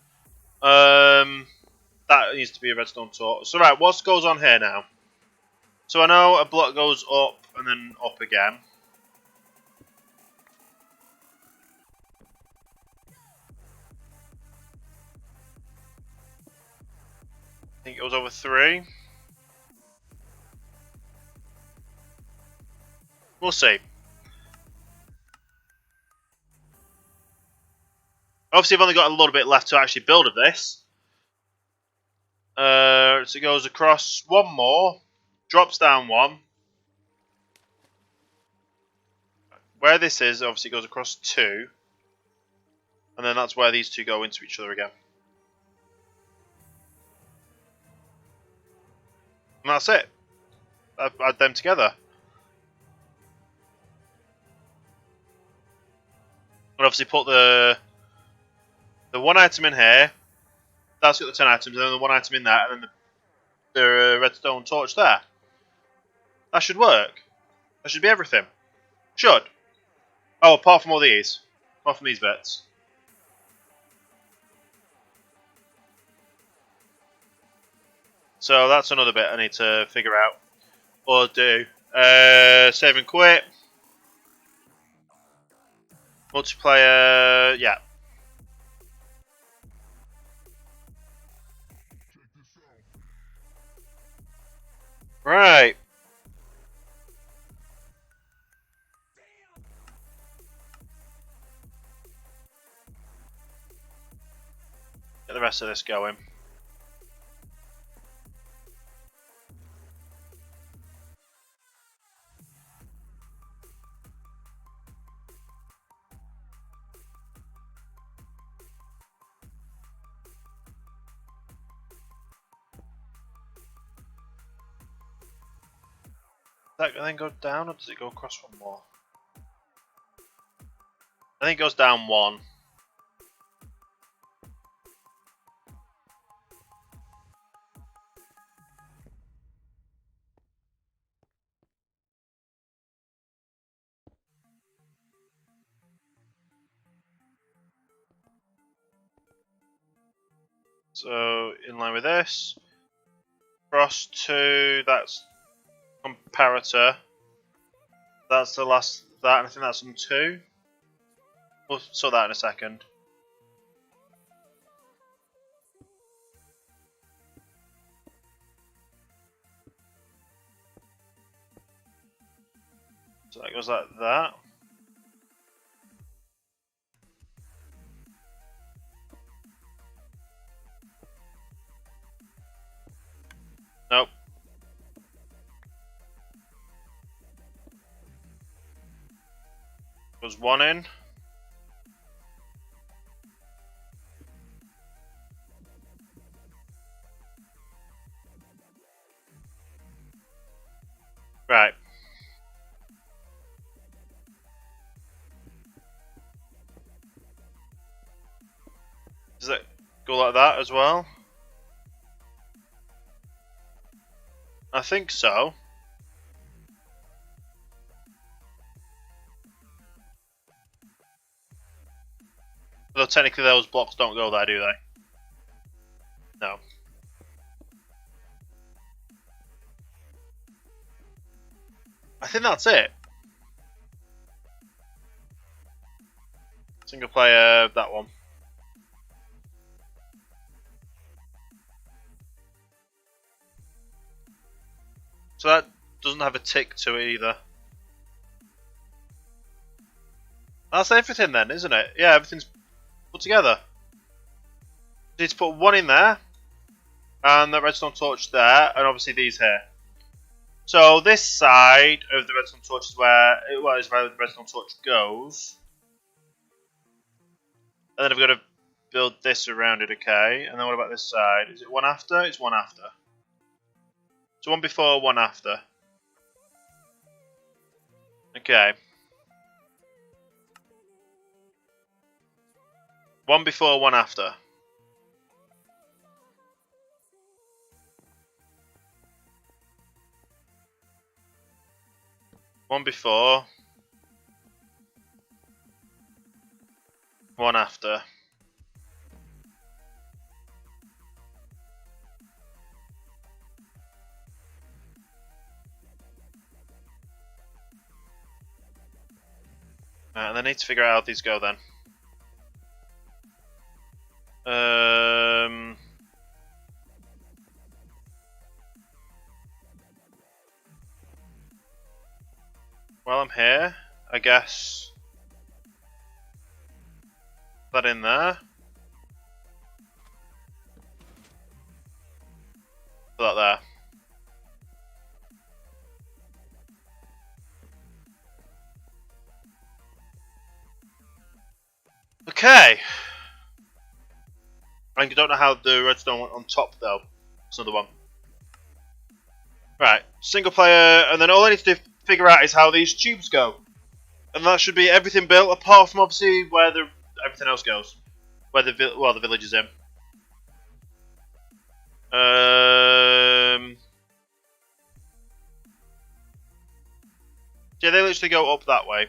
That needs to be a redstone torch. So right, what goes on here now? So I know a block goes up and then up again. I think it goes over 3. We'll see. Obviously, I've only got a little bit left to actually build of this. So it goes across 1 more, drops down 1. Where this is, obviously goes across 2. And then that's where these 2 go into each other again. And that's it. add them together. And obviously put the one item in here. That's got the 10 items, and then the one item in that, and then the redstone torch there. That should work. That should be everything. Should. Oh, apart from all these. Apart from these bits. So that's another bit I need to figure out. Or do. Save and quit. Multiplayer, yeah. Right. Get the rest of this going. Does that then go down, or does it go across one more? I think it goes down one. So, in line with this. Cross 2, that's comparator. That's the last that, and I think that's on 2. We'll sort that in a second. So that goes like that. Nope. Goes 1 in. Right. Does it go like that as well? I think so. Although technically those blocks don't go there, do they? No. I think that's it. Single player, that one. So that doesn't have a tick to it either. That's everything then, isn't it? Yeah, everything's put together. Need to put 1 in there, and the redstone torch there, and obviously these here. So this side of the redstone torch is where the redstone torch goes. And then I've got to build this around it, okay? And then what about this side? Is it one after? It's one after. So one before, one after. Okay. One before, one after. One before. One after. And I need to figure out how these go then. While I'm here, I guess that in there. Put that there. Okay. I don't know how the redstone went on top though. It's another one. Right, single player, and then all I need to figure out is how these tubes go. And that should be everything built, apart from obviously where everything else goes. Where the village is in. Yeah, they literally go up that way.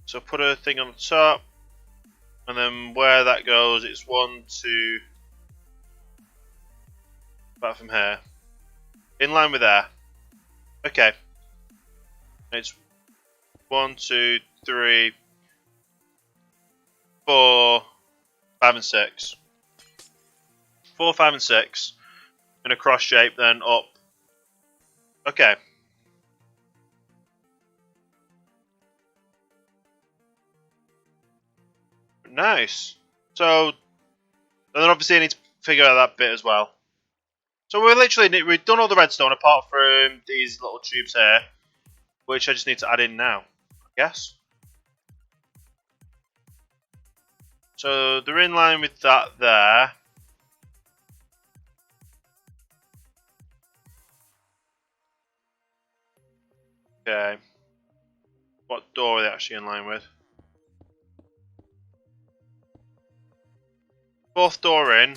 So put a thing on the top, and then where that goes, it's 1, 2, back from here. In line with there. Okay. It's 1, 2, 3, 4, 5, and 6. 4, 5, and 6 in a cross shape, then up. Okay. Nice. So, and then obviously I need to figure out that bit as well. So we've done all the redstone apart from these little tubes here, which I just need to add in now, I guess. So they're in line with that there. Okay. What door are they actually in line with? Fourth door in.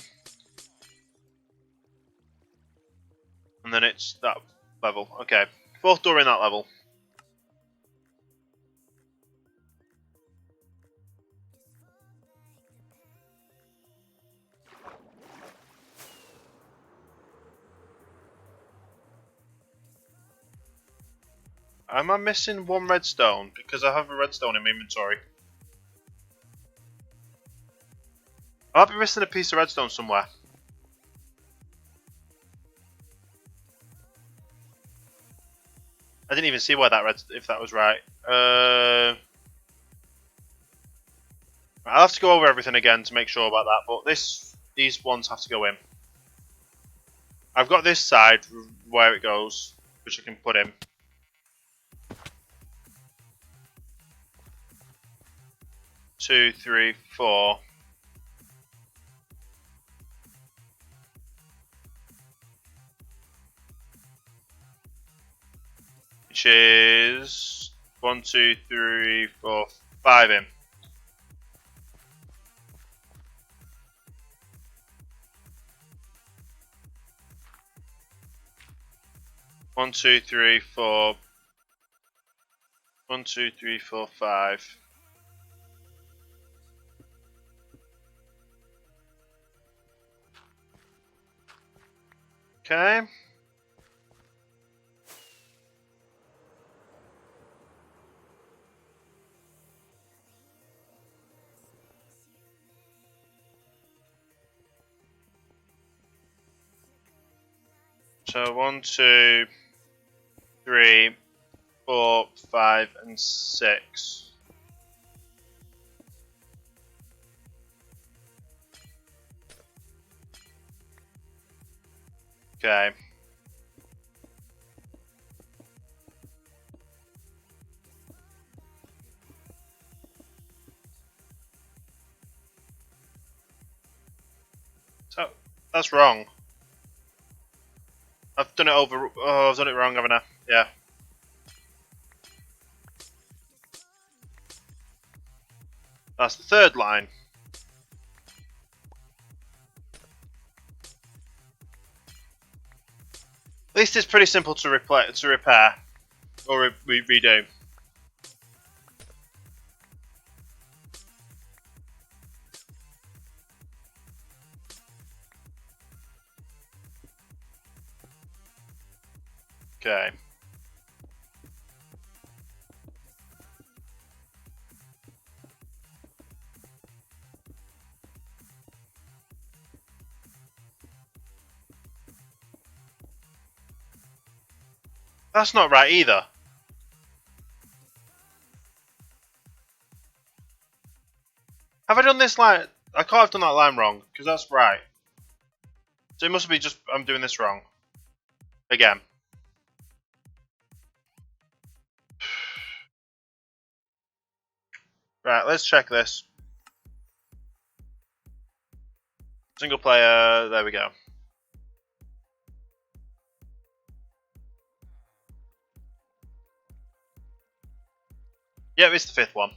And then it's that level. Okay. Fourth door in that level. Am I missing one redstone? Because I have a redstone in my inventory. I might be missing a piece of redstone somewhere. I didn't even see where if that was right. I'll have to go over everything again to make sure about that, but these ones have to go in. I've got this side where it goes, which I can put in. Two, three, four. Which is 1, 2, 3, 4, 5 in. One, two, three, four. 1, 2, 3, 4, 5. Okay. So 1, 2, 3, 4, 5, and 6. Okay. So that's wrong. I've done it over. Oh, I've done it wrong, haven't I? Yeah. That's the third line. At least it's pretty simple to repair or redo. Okay. That's not right either. Have I done this line? I can't have done that line wrong, because that's right. So it must be just I'm doing this wrong. Again. Right, let's check this. Single player, there we go. Yep, it's the fifth one.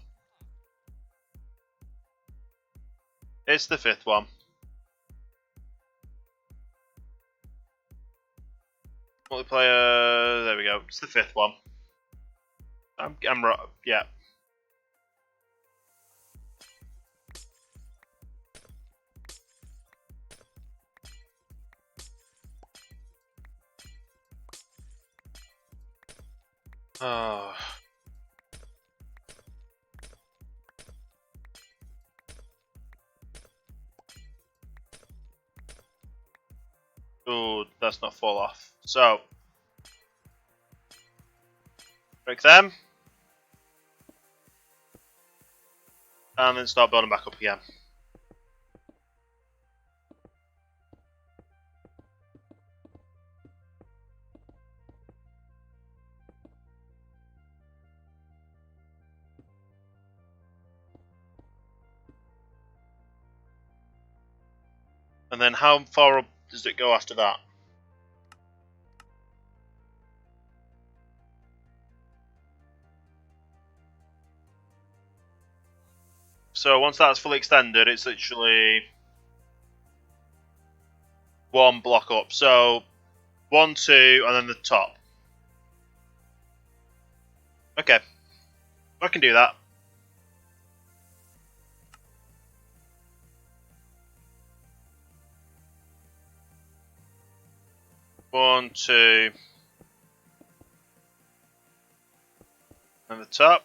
It's the fifth one. Multiplayer. There we go. It's the fifth one. I'm right. Yeah. Oh. Oh, that's not fall off. So, break them, and then start building back up again. And then how far up does it go after that? So once that's fully extended, it's literally one block up. So 1, 2, and then the top. Okay, I can do that. One, two, and the top.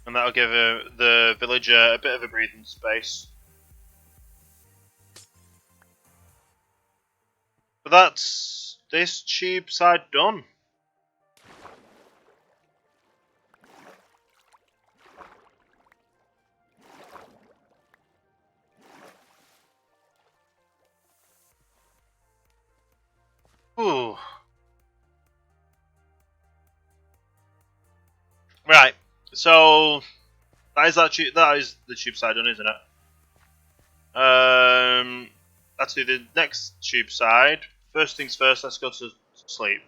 And that'll give the villager a bit of a breathing space. But that's this tube side done. Ooh. Right. So that is the tube side done, isn't it? Let's do the next tube side. First things first, let's go to sleep.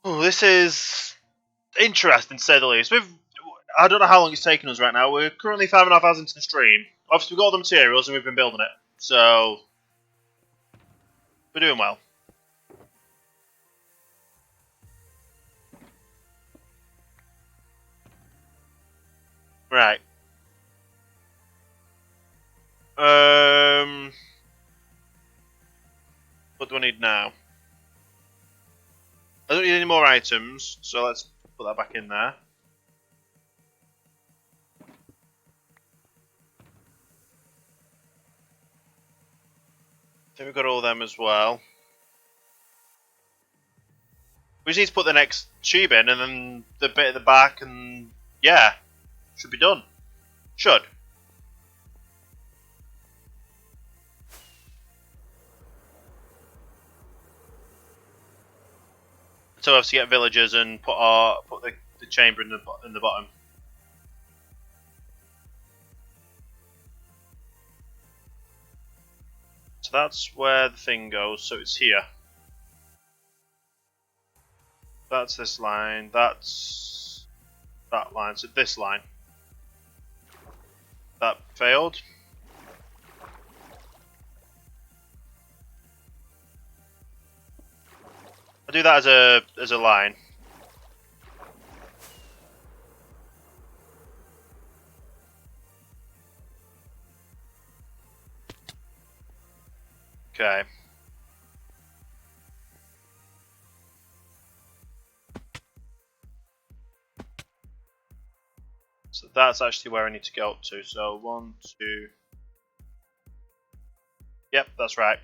Oh, this is interesting, to say the least. I don't know how long it's taken us right now. We're currently 5.5 hours into the stream. Obviously, we've got all the materials and we've been building it. So, we're doing well. Right. What do I need now? I don't need any more items, so let's put that back in there. I think we've got all of them as well. We just need to put the next tube in and then the bit at the back and yeah, should be done. Should. So we have to get villagers and put the chamber in the bottom. So that's where the thing goes. So it's here. That's this line. That's that line. So this line. That failed. I'll do that as a line. Okay. So that's actually where I need to go up to. So 1, 2. Yep, that's right.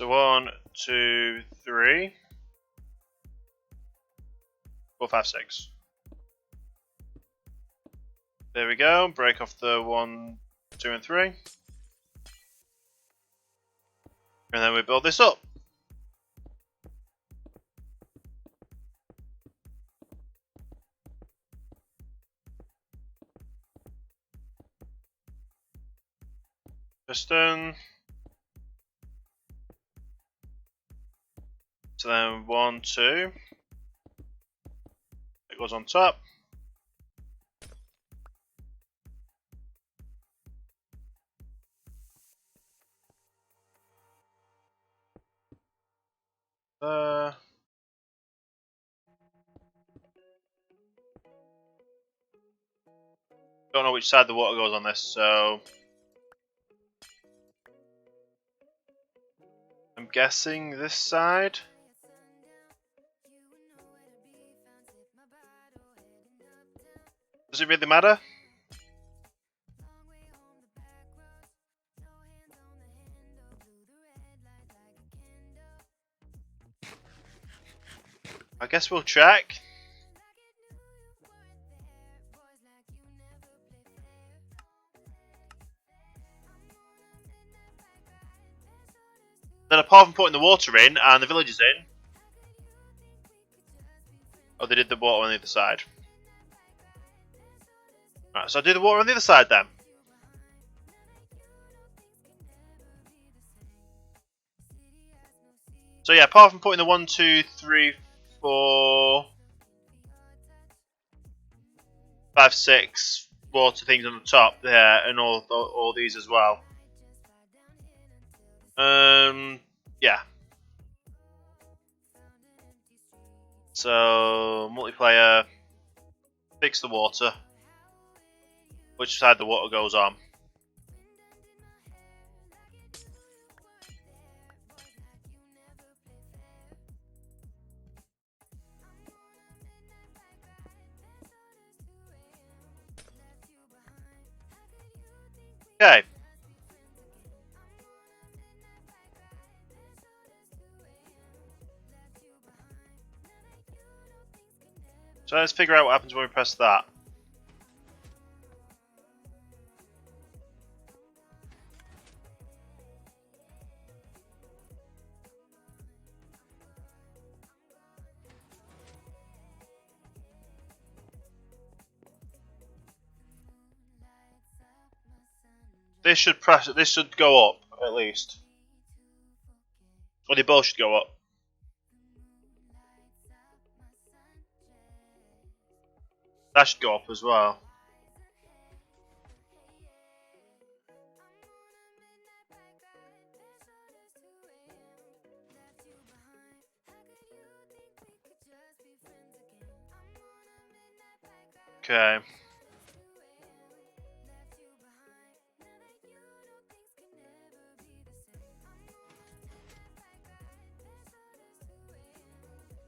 So 1, 2, 3, 4, 5, 6. There we go. Break off the 1, 2, and 3. And then we build this up. Piston. So then 1, 2. It goes on top. Don't know which side the water goes on this, so I'm guessing this side. Does it really matter? I guess we'll check. Then apart from putting the water in and the villagers in, oh, they did the water on the other side. Right, so I'll do the water on the other side then. So yeah, apart from putting the 1, 2, 3, 4, 5, 6 water things on the top there, and all these as well. Yeah. So multiplayer, fix the water. Which side the water goes on? Okay. So let's figure out what happens when we press that. This should go up at least. Or they both should go up. That should go up as well. Okay.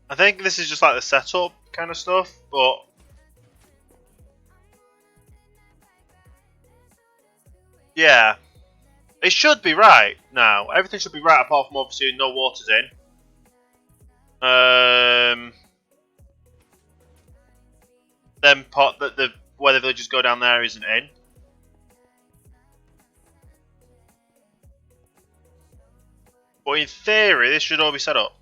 I think this is just like the setup kind of stuff, but yeah, it should be right now. Everything should be right apart from obviously no water's in. Then part that the where the villagers go down there isn't in. But in theory, this should all be set up.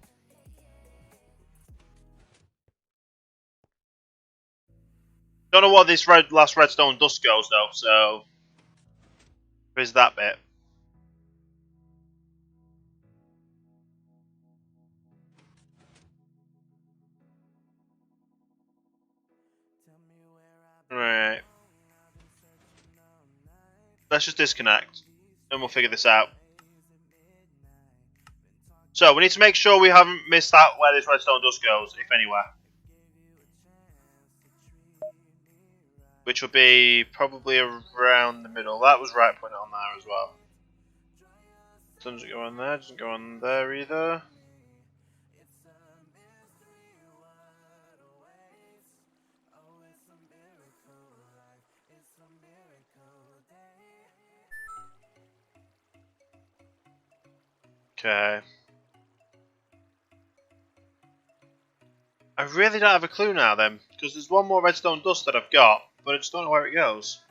Don't know what this last redstone dust goes though, so there's that bit. Right. Let's just disconnect and we'll figure this out. So we need to make sure we haven't missed out where this redstone dust goes, if anywhere. Which would be probably around the middle. That was right, putting it on there as well. Doesn't go on there, doesn't go on there either. Okay. I really don't have a clue now then, because there's one more redstone dust that I've got, but I just don't know where it goes.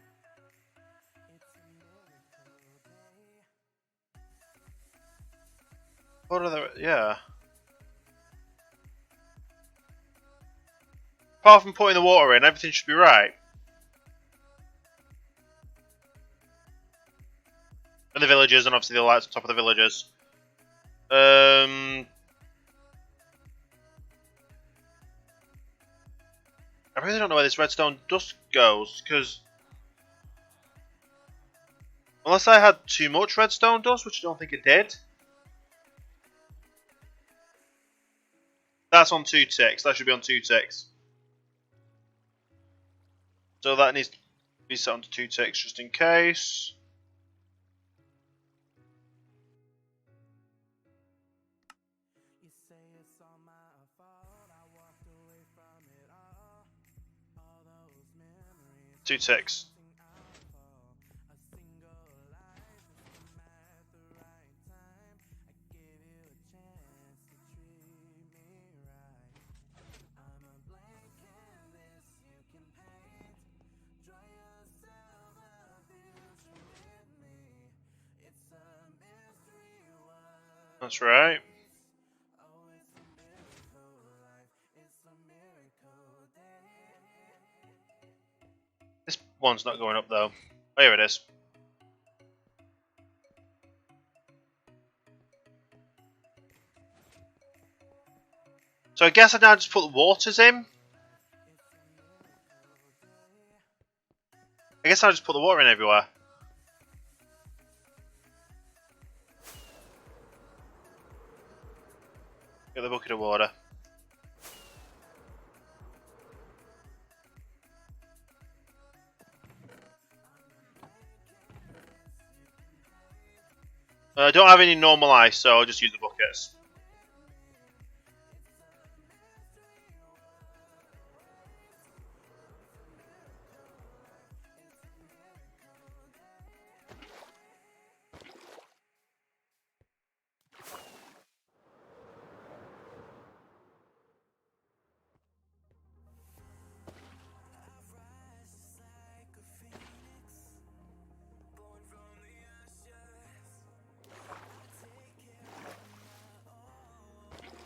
What are the... yeah. Apart from putting the water in, everything should be right. And the villagers, and obviously the lights on top of the villagers. I really don't know where this redstone dust goes, because... unless I had too much redstone dust, which I don't think it did. That's on 2 ticks. That should be on 2 ticks. So that needs to be set onto 2 ticks just in case. Two ticks. That's right. This one's not going up though. Oh, here it is. So I guess I now just put the waters in. I guess I'll just put the water in everywhere. Get the bucket of water. I don't have any normal ice, so I'll just use the buckets.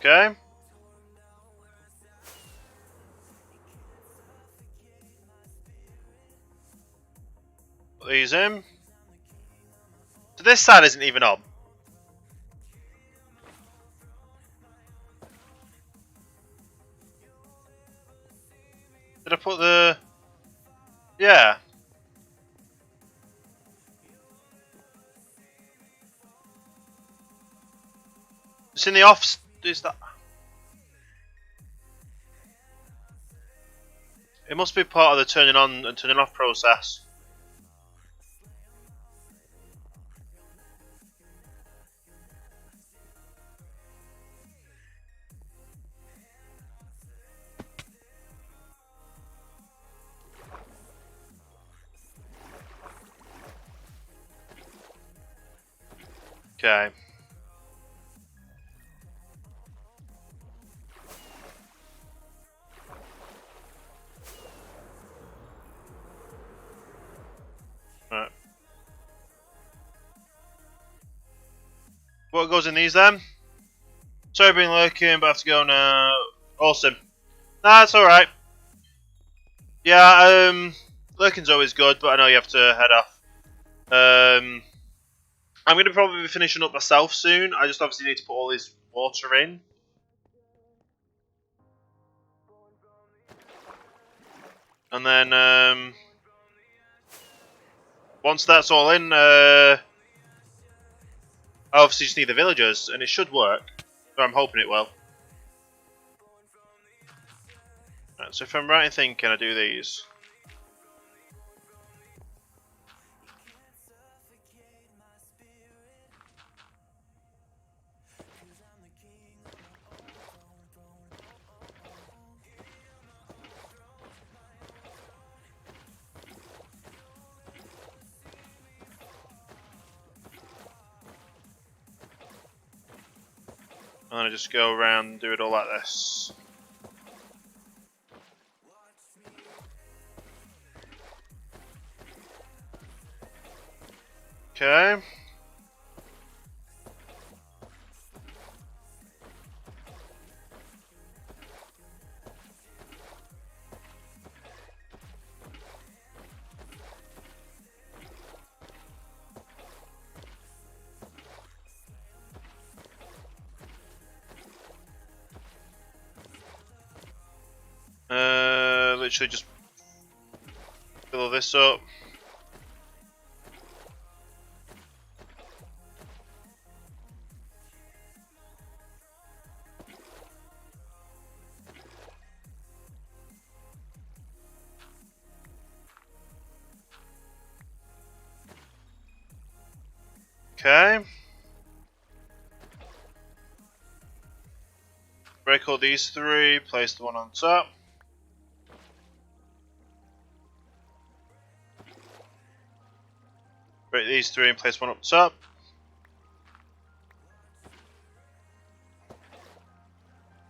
Okay. Put these in. So this side isn't even on. Did I put the... yeah. It's in the off... is that... it must be part of the turning on and turning off process. Okay. Right. What goes in these then? Sorry I've been lurking, but I have to go now. Awesome. Nah, that's alright. Yeah, lurking's always good, but I know you have to head off. I'm going to probably be finishing up myself soon. I just obviously need to put all this water in. And then, once that's all in, I obviously just need the villagers, and it should work. Or I'm hoping it will. Right, so if I'm right in thinking, I do these. And then I just go around and do it all like this. Okay. Literally just fill this up. Okay. Break all these three, place the one on top. Break these three and place one up top.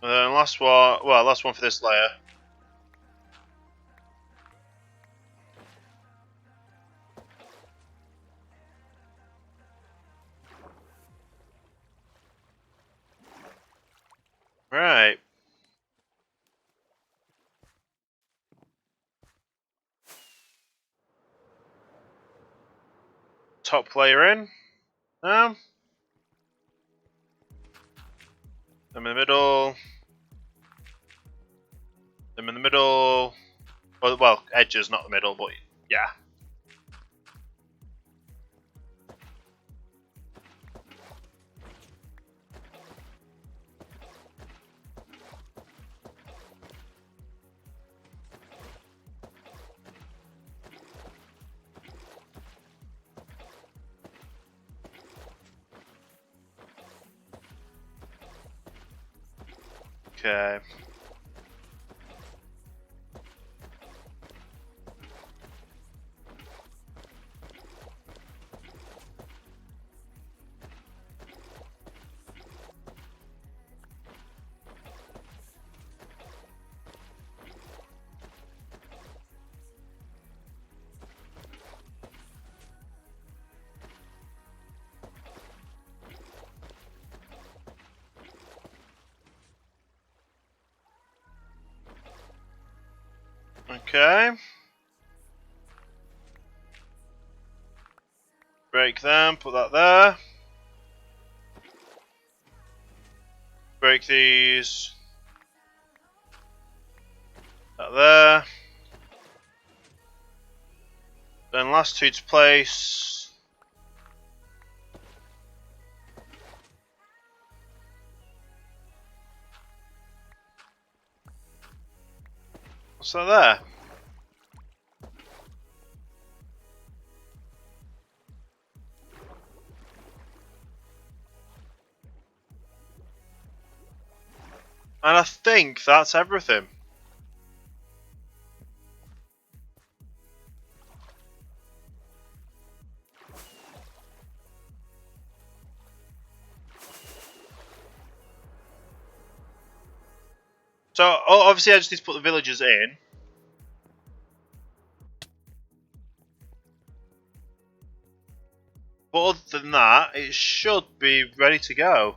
And then last one, well, last one for this layer. Right. Top layer in. Them in the middle. Them in the middle. Well, edges, not the middle, but yeah. Okay. Okay. Break them, put that there. Break these. That there. Then last two to place. What's that there? And I think that's everything. So obviously I just need to put the villagers in. But other than that, it should be ready to go.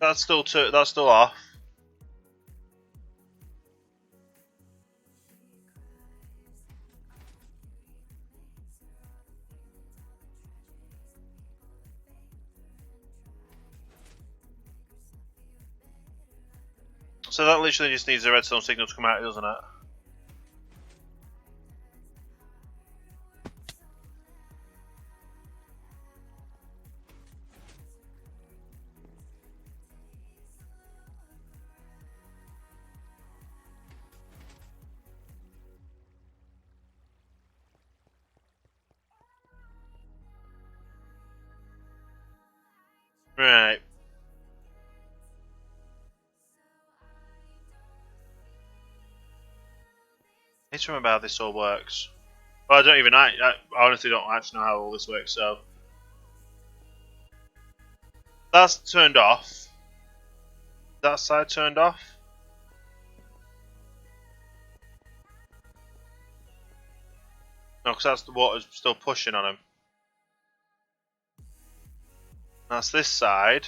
That's still off. So that literally just needs a redstone signal to come out, doesn't it? Right. I need to remember how this all works. Well, I honestly don't actually know how all this works, so. That's turned off. That side turned off. No, because that's the water's still pushing on him. That's this side.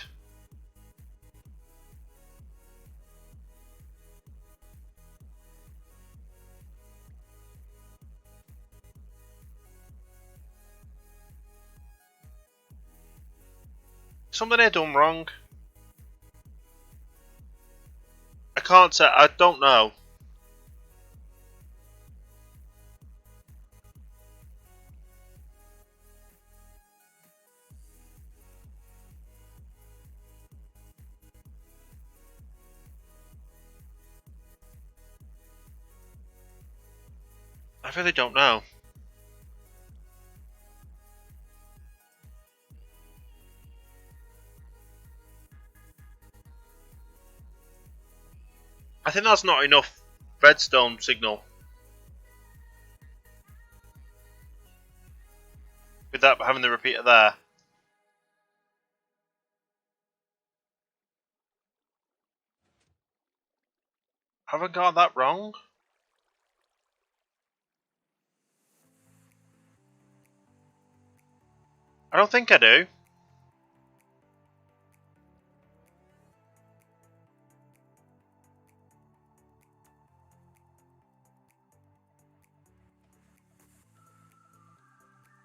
Something here done wrong. I can't say. I don't know. I really don't know. I think that's not enough redstone signal. With that having the repeater there. Have I got that wrong? I don't think I do.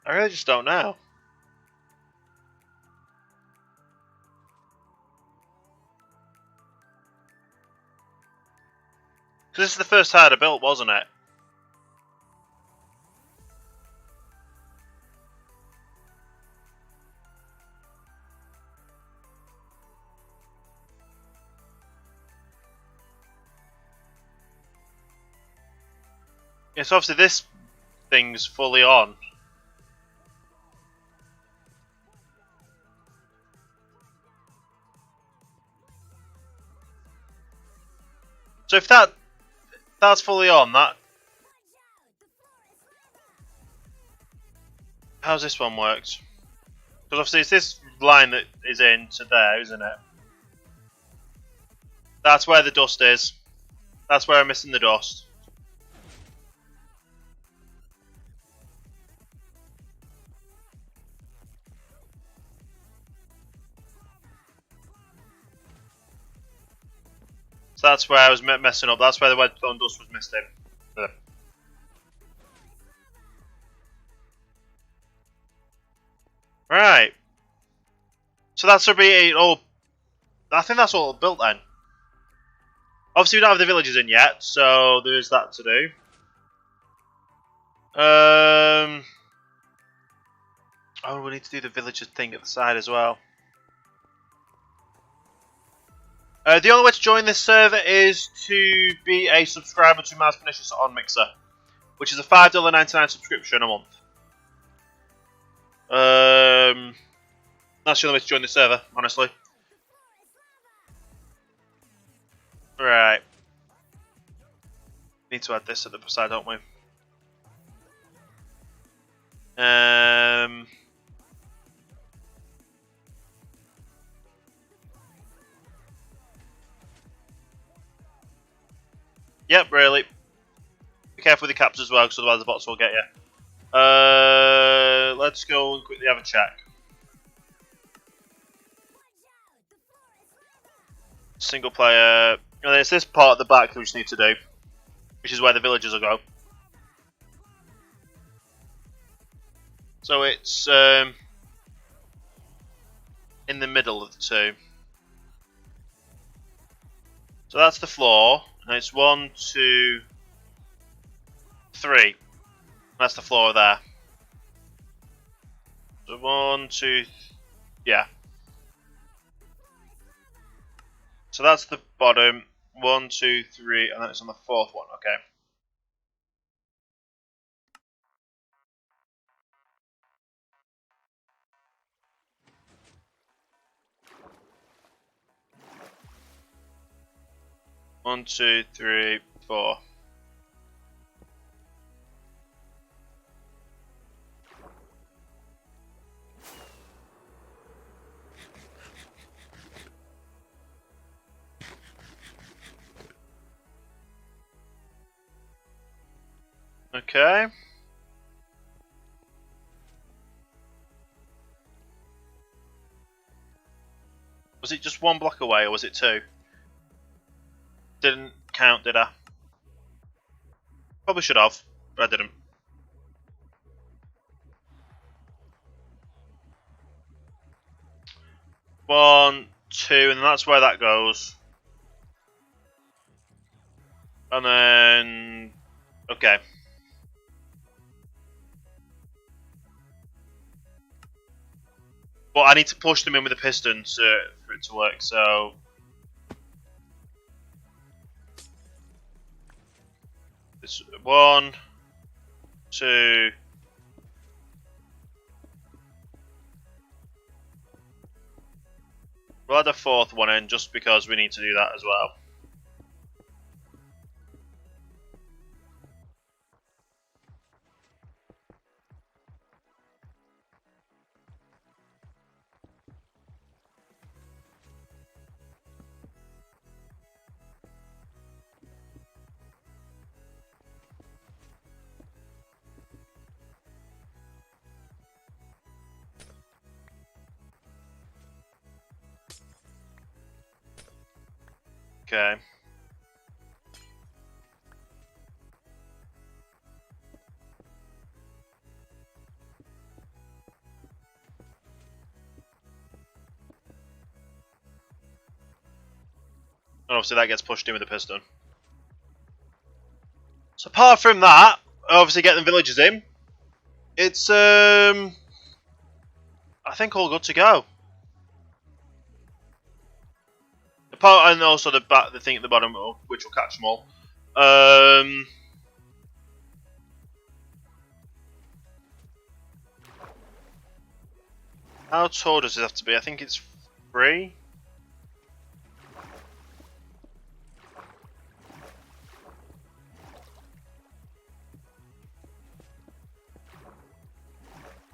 I really just don't know. Because this is the first side I built, wasn't it? Yes, obviously this thing's fully on. So if that's fully on, that... How's this one worked? Because obviously it's this line that is in to there, isn't it? That's where the dust is. That's where I'm missing the dust. So that's where I was messing up. That's where the redstone dust was missing. There. Right. So that should be all. I think that's all built then. Obviously, we don't have the villages in yet, so there is that to do. Oh, we need to do the villager thing at the side as well. The only way to join this server is to be a subscriber to Mars Pernicious on Mixer, which is a $5.99 subscription a month. That's the only way to join the server, honestly. Right. Need to add this at the side, don't we? Yep, really. Be careful with the caps as well, because otherwise the bots will get you. Let's go and quickly have a check. Single player. And it's this part at the back that we just need to do, which is where the villagers will go. So it's in the middle of the two. So that's the floor, and it's 1, 2, 3. That's the floor there. So 1, 2, yeah. So that's the bottom. 1, 2, 3, and then it's on the fourth one. Okay. One, 2, 3, 4. Okay. Was it just one block away or was it two? Didn't count, did I? Probably should have, but I didn't. One, two, and that's where that goes. And then... Okay. But I need to push them in with the piston for it to work, so... This 1, 2... We'll add a fourth one in just because we need to do that as well. Okay. And obviously that gets pushed in with the piston. So apart from that, obviously getting the villagers in, it's I think all good to go. Apart and also the thing at the bottom, which will catch them all. How tall does it have to be? I think it's 3.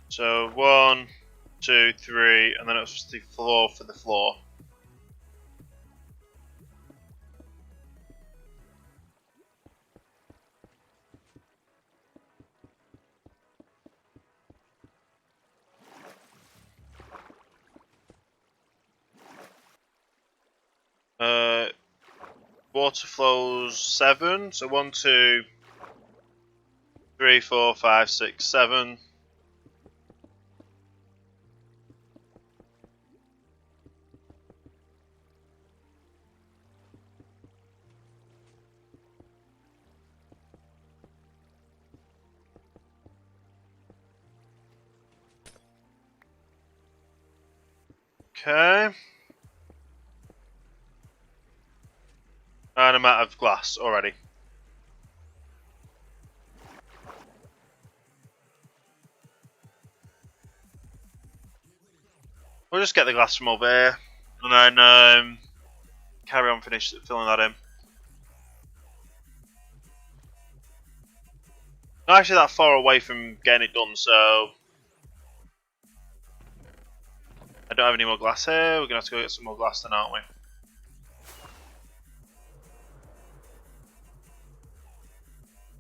So 1, 2, 3, and then it's just the floor for the floor. Water flows 7, so 1, 2, 3, 4, 5, 6, 7. Okay. And I'm out of glass already. We'll just get the glass from over here, and then carry on finish filling that in. Not actually that far away from getting it done, so I don't have any more glass here. We're gonna have to go get some more glass then, aren't we?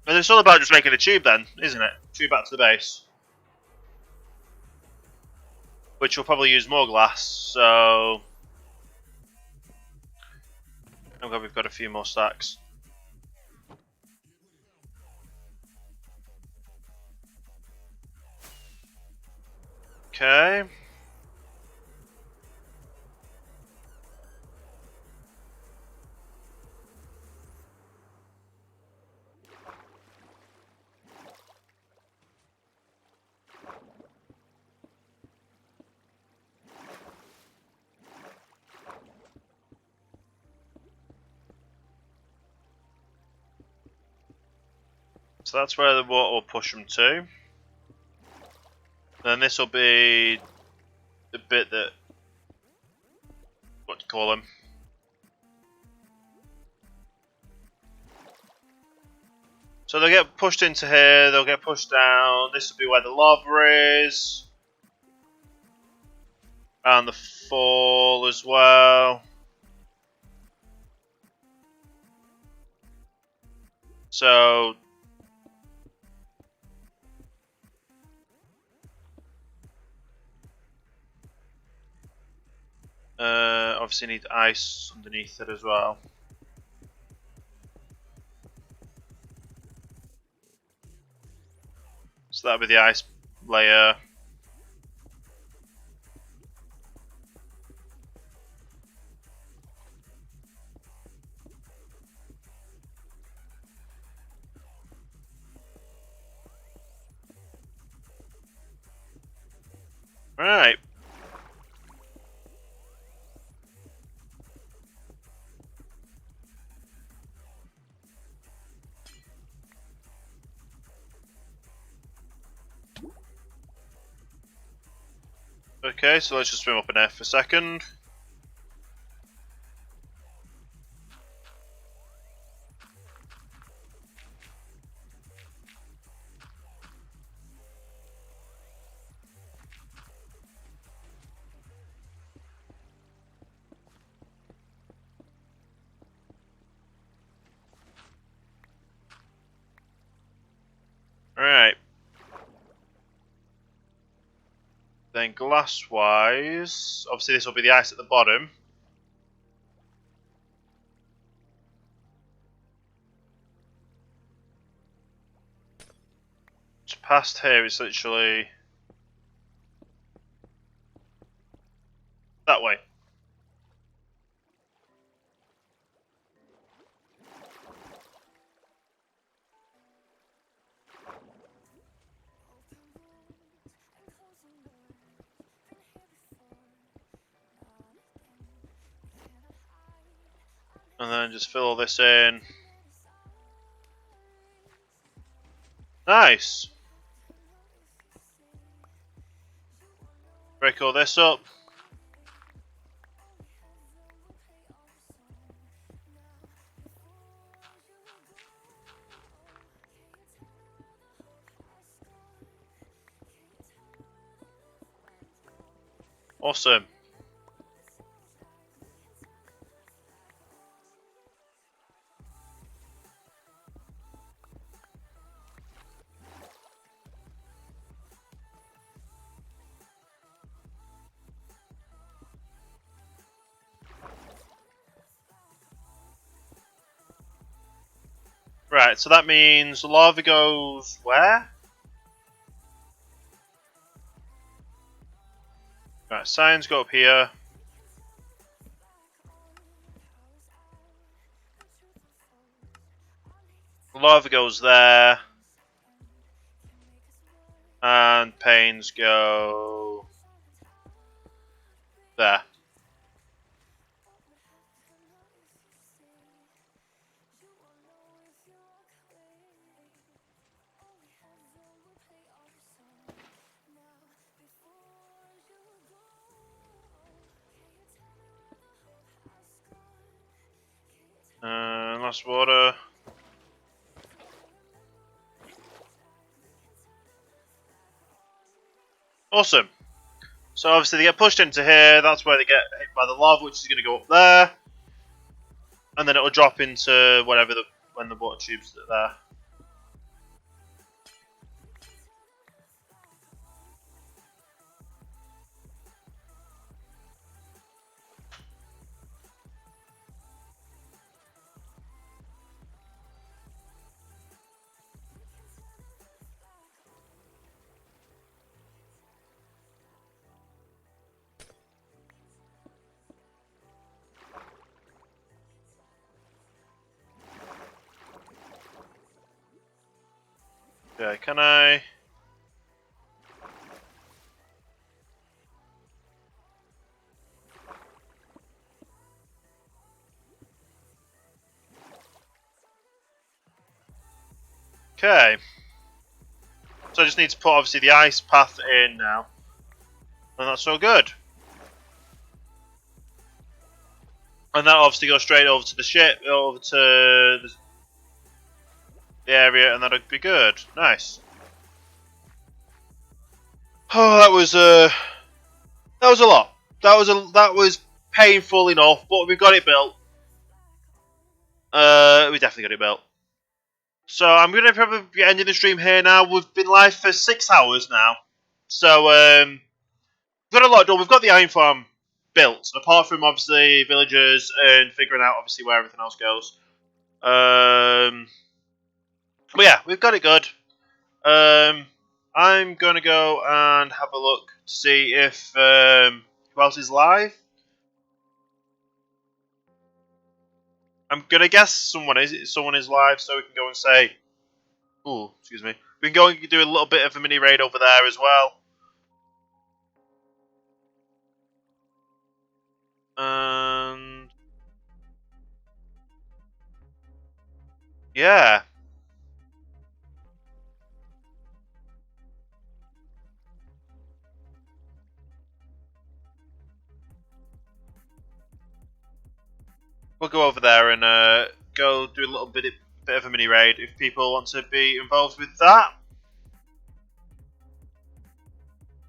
And it's all about just making a tube then, isn't it? Tube back to the base. Which will probably use more glass, so I'm glad we've got a few more stacks. Okay. So that's where the water will push them to. Then this will be the bit that, what do you call them? So they'll get pushed into here, they'll get pushed down, this will be where the lava is. And the fall as well. So obviously need ice underneath it as well. So that'll be the ice layer. Right. Okay, so let's just swim up in there for a second. Alright. Then glass-wise, obviously this will be the ice at the bottom. Just past here, it's literally that way. And then just fill all this in. Nice. Break all this up. Awesome. Right, so that means lava goes where? Right, signs go up here. Lava goes there. And panes go there. Last water. Awesome. So obviously they get pushed into here, that's where they get hit by the lava, which is going to go up there. And then it will drop into whatever when the water tubes are there. Okay, can I? Okay. So I just need to put obviously the ice path in now. And that's all good. And that obviously goes straight over to the ship, over to the area, and that'll be good. Nice. Oh, that was a lot. That was painful enough, but we got it built. We definitely got it built. So I'm going to probably be ending the stream here now. We've been live for 6 hours now. So we've got a lot done. We've got the iron farm built, apart from obviously villagers and figuring out obviously where everything else goes. But yeah, we've got it good. I'm going to go and have a look to see if who else is live. I'm going to guess someone is live, so we can go and say, oh, excuse me. We can go and do a little bit of a mini raid over there as well. And yeah. We'll go over there and go do a little bit of a mini raid if people want to be involved with that.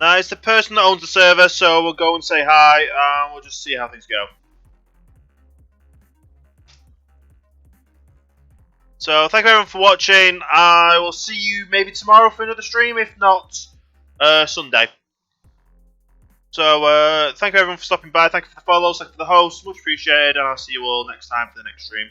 Now it's the person that owns the server, so we'll go and say hi and we'll just see how things go. So thank you everyone for watching. I will see you maybe tomorrow for another stream, if not Sunday. So thank you everyone for stopping by. Thank you for the follows, thank you for the host, much appreciated, and I'll see you all next time for the next stream.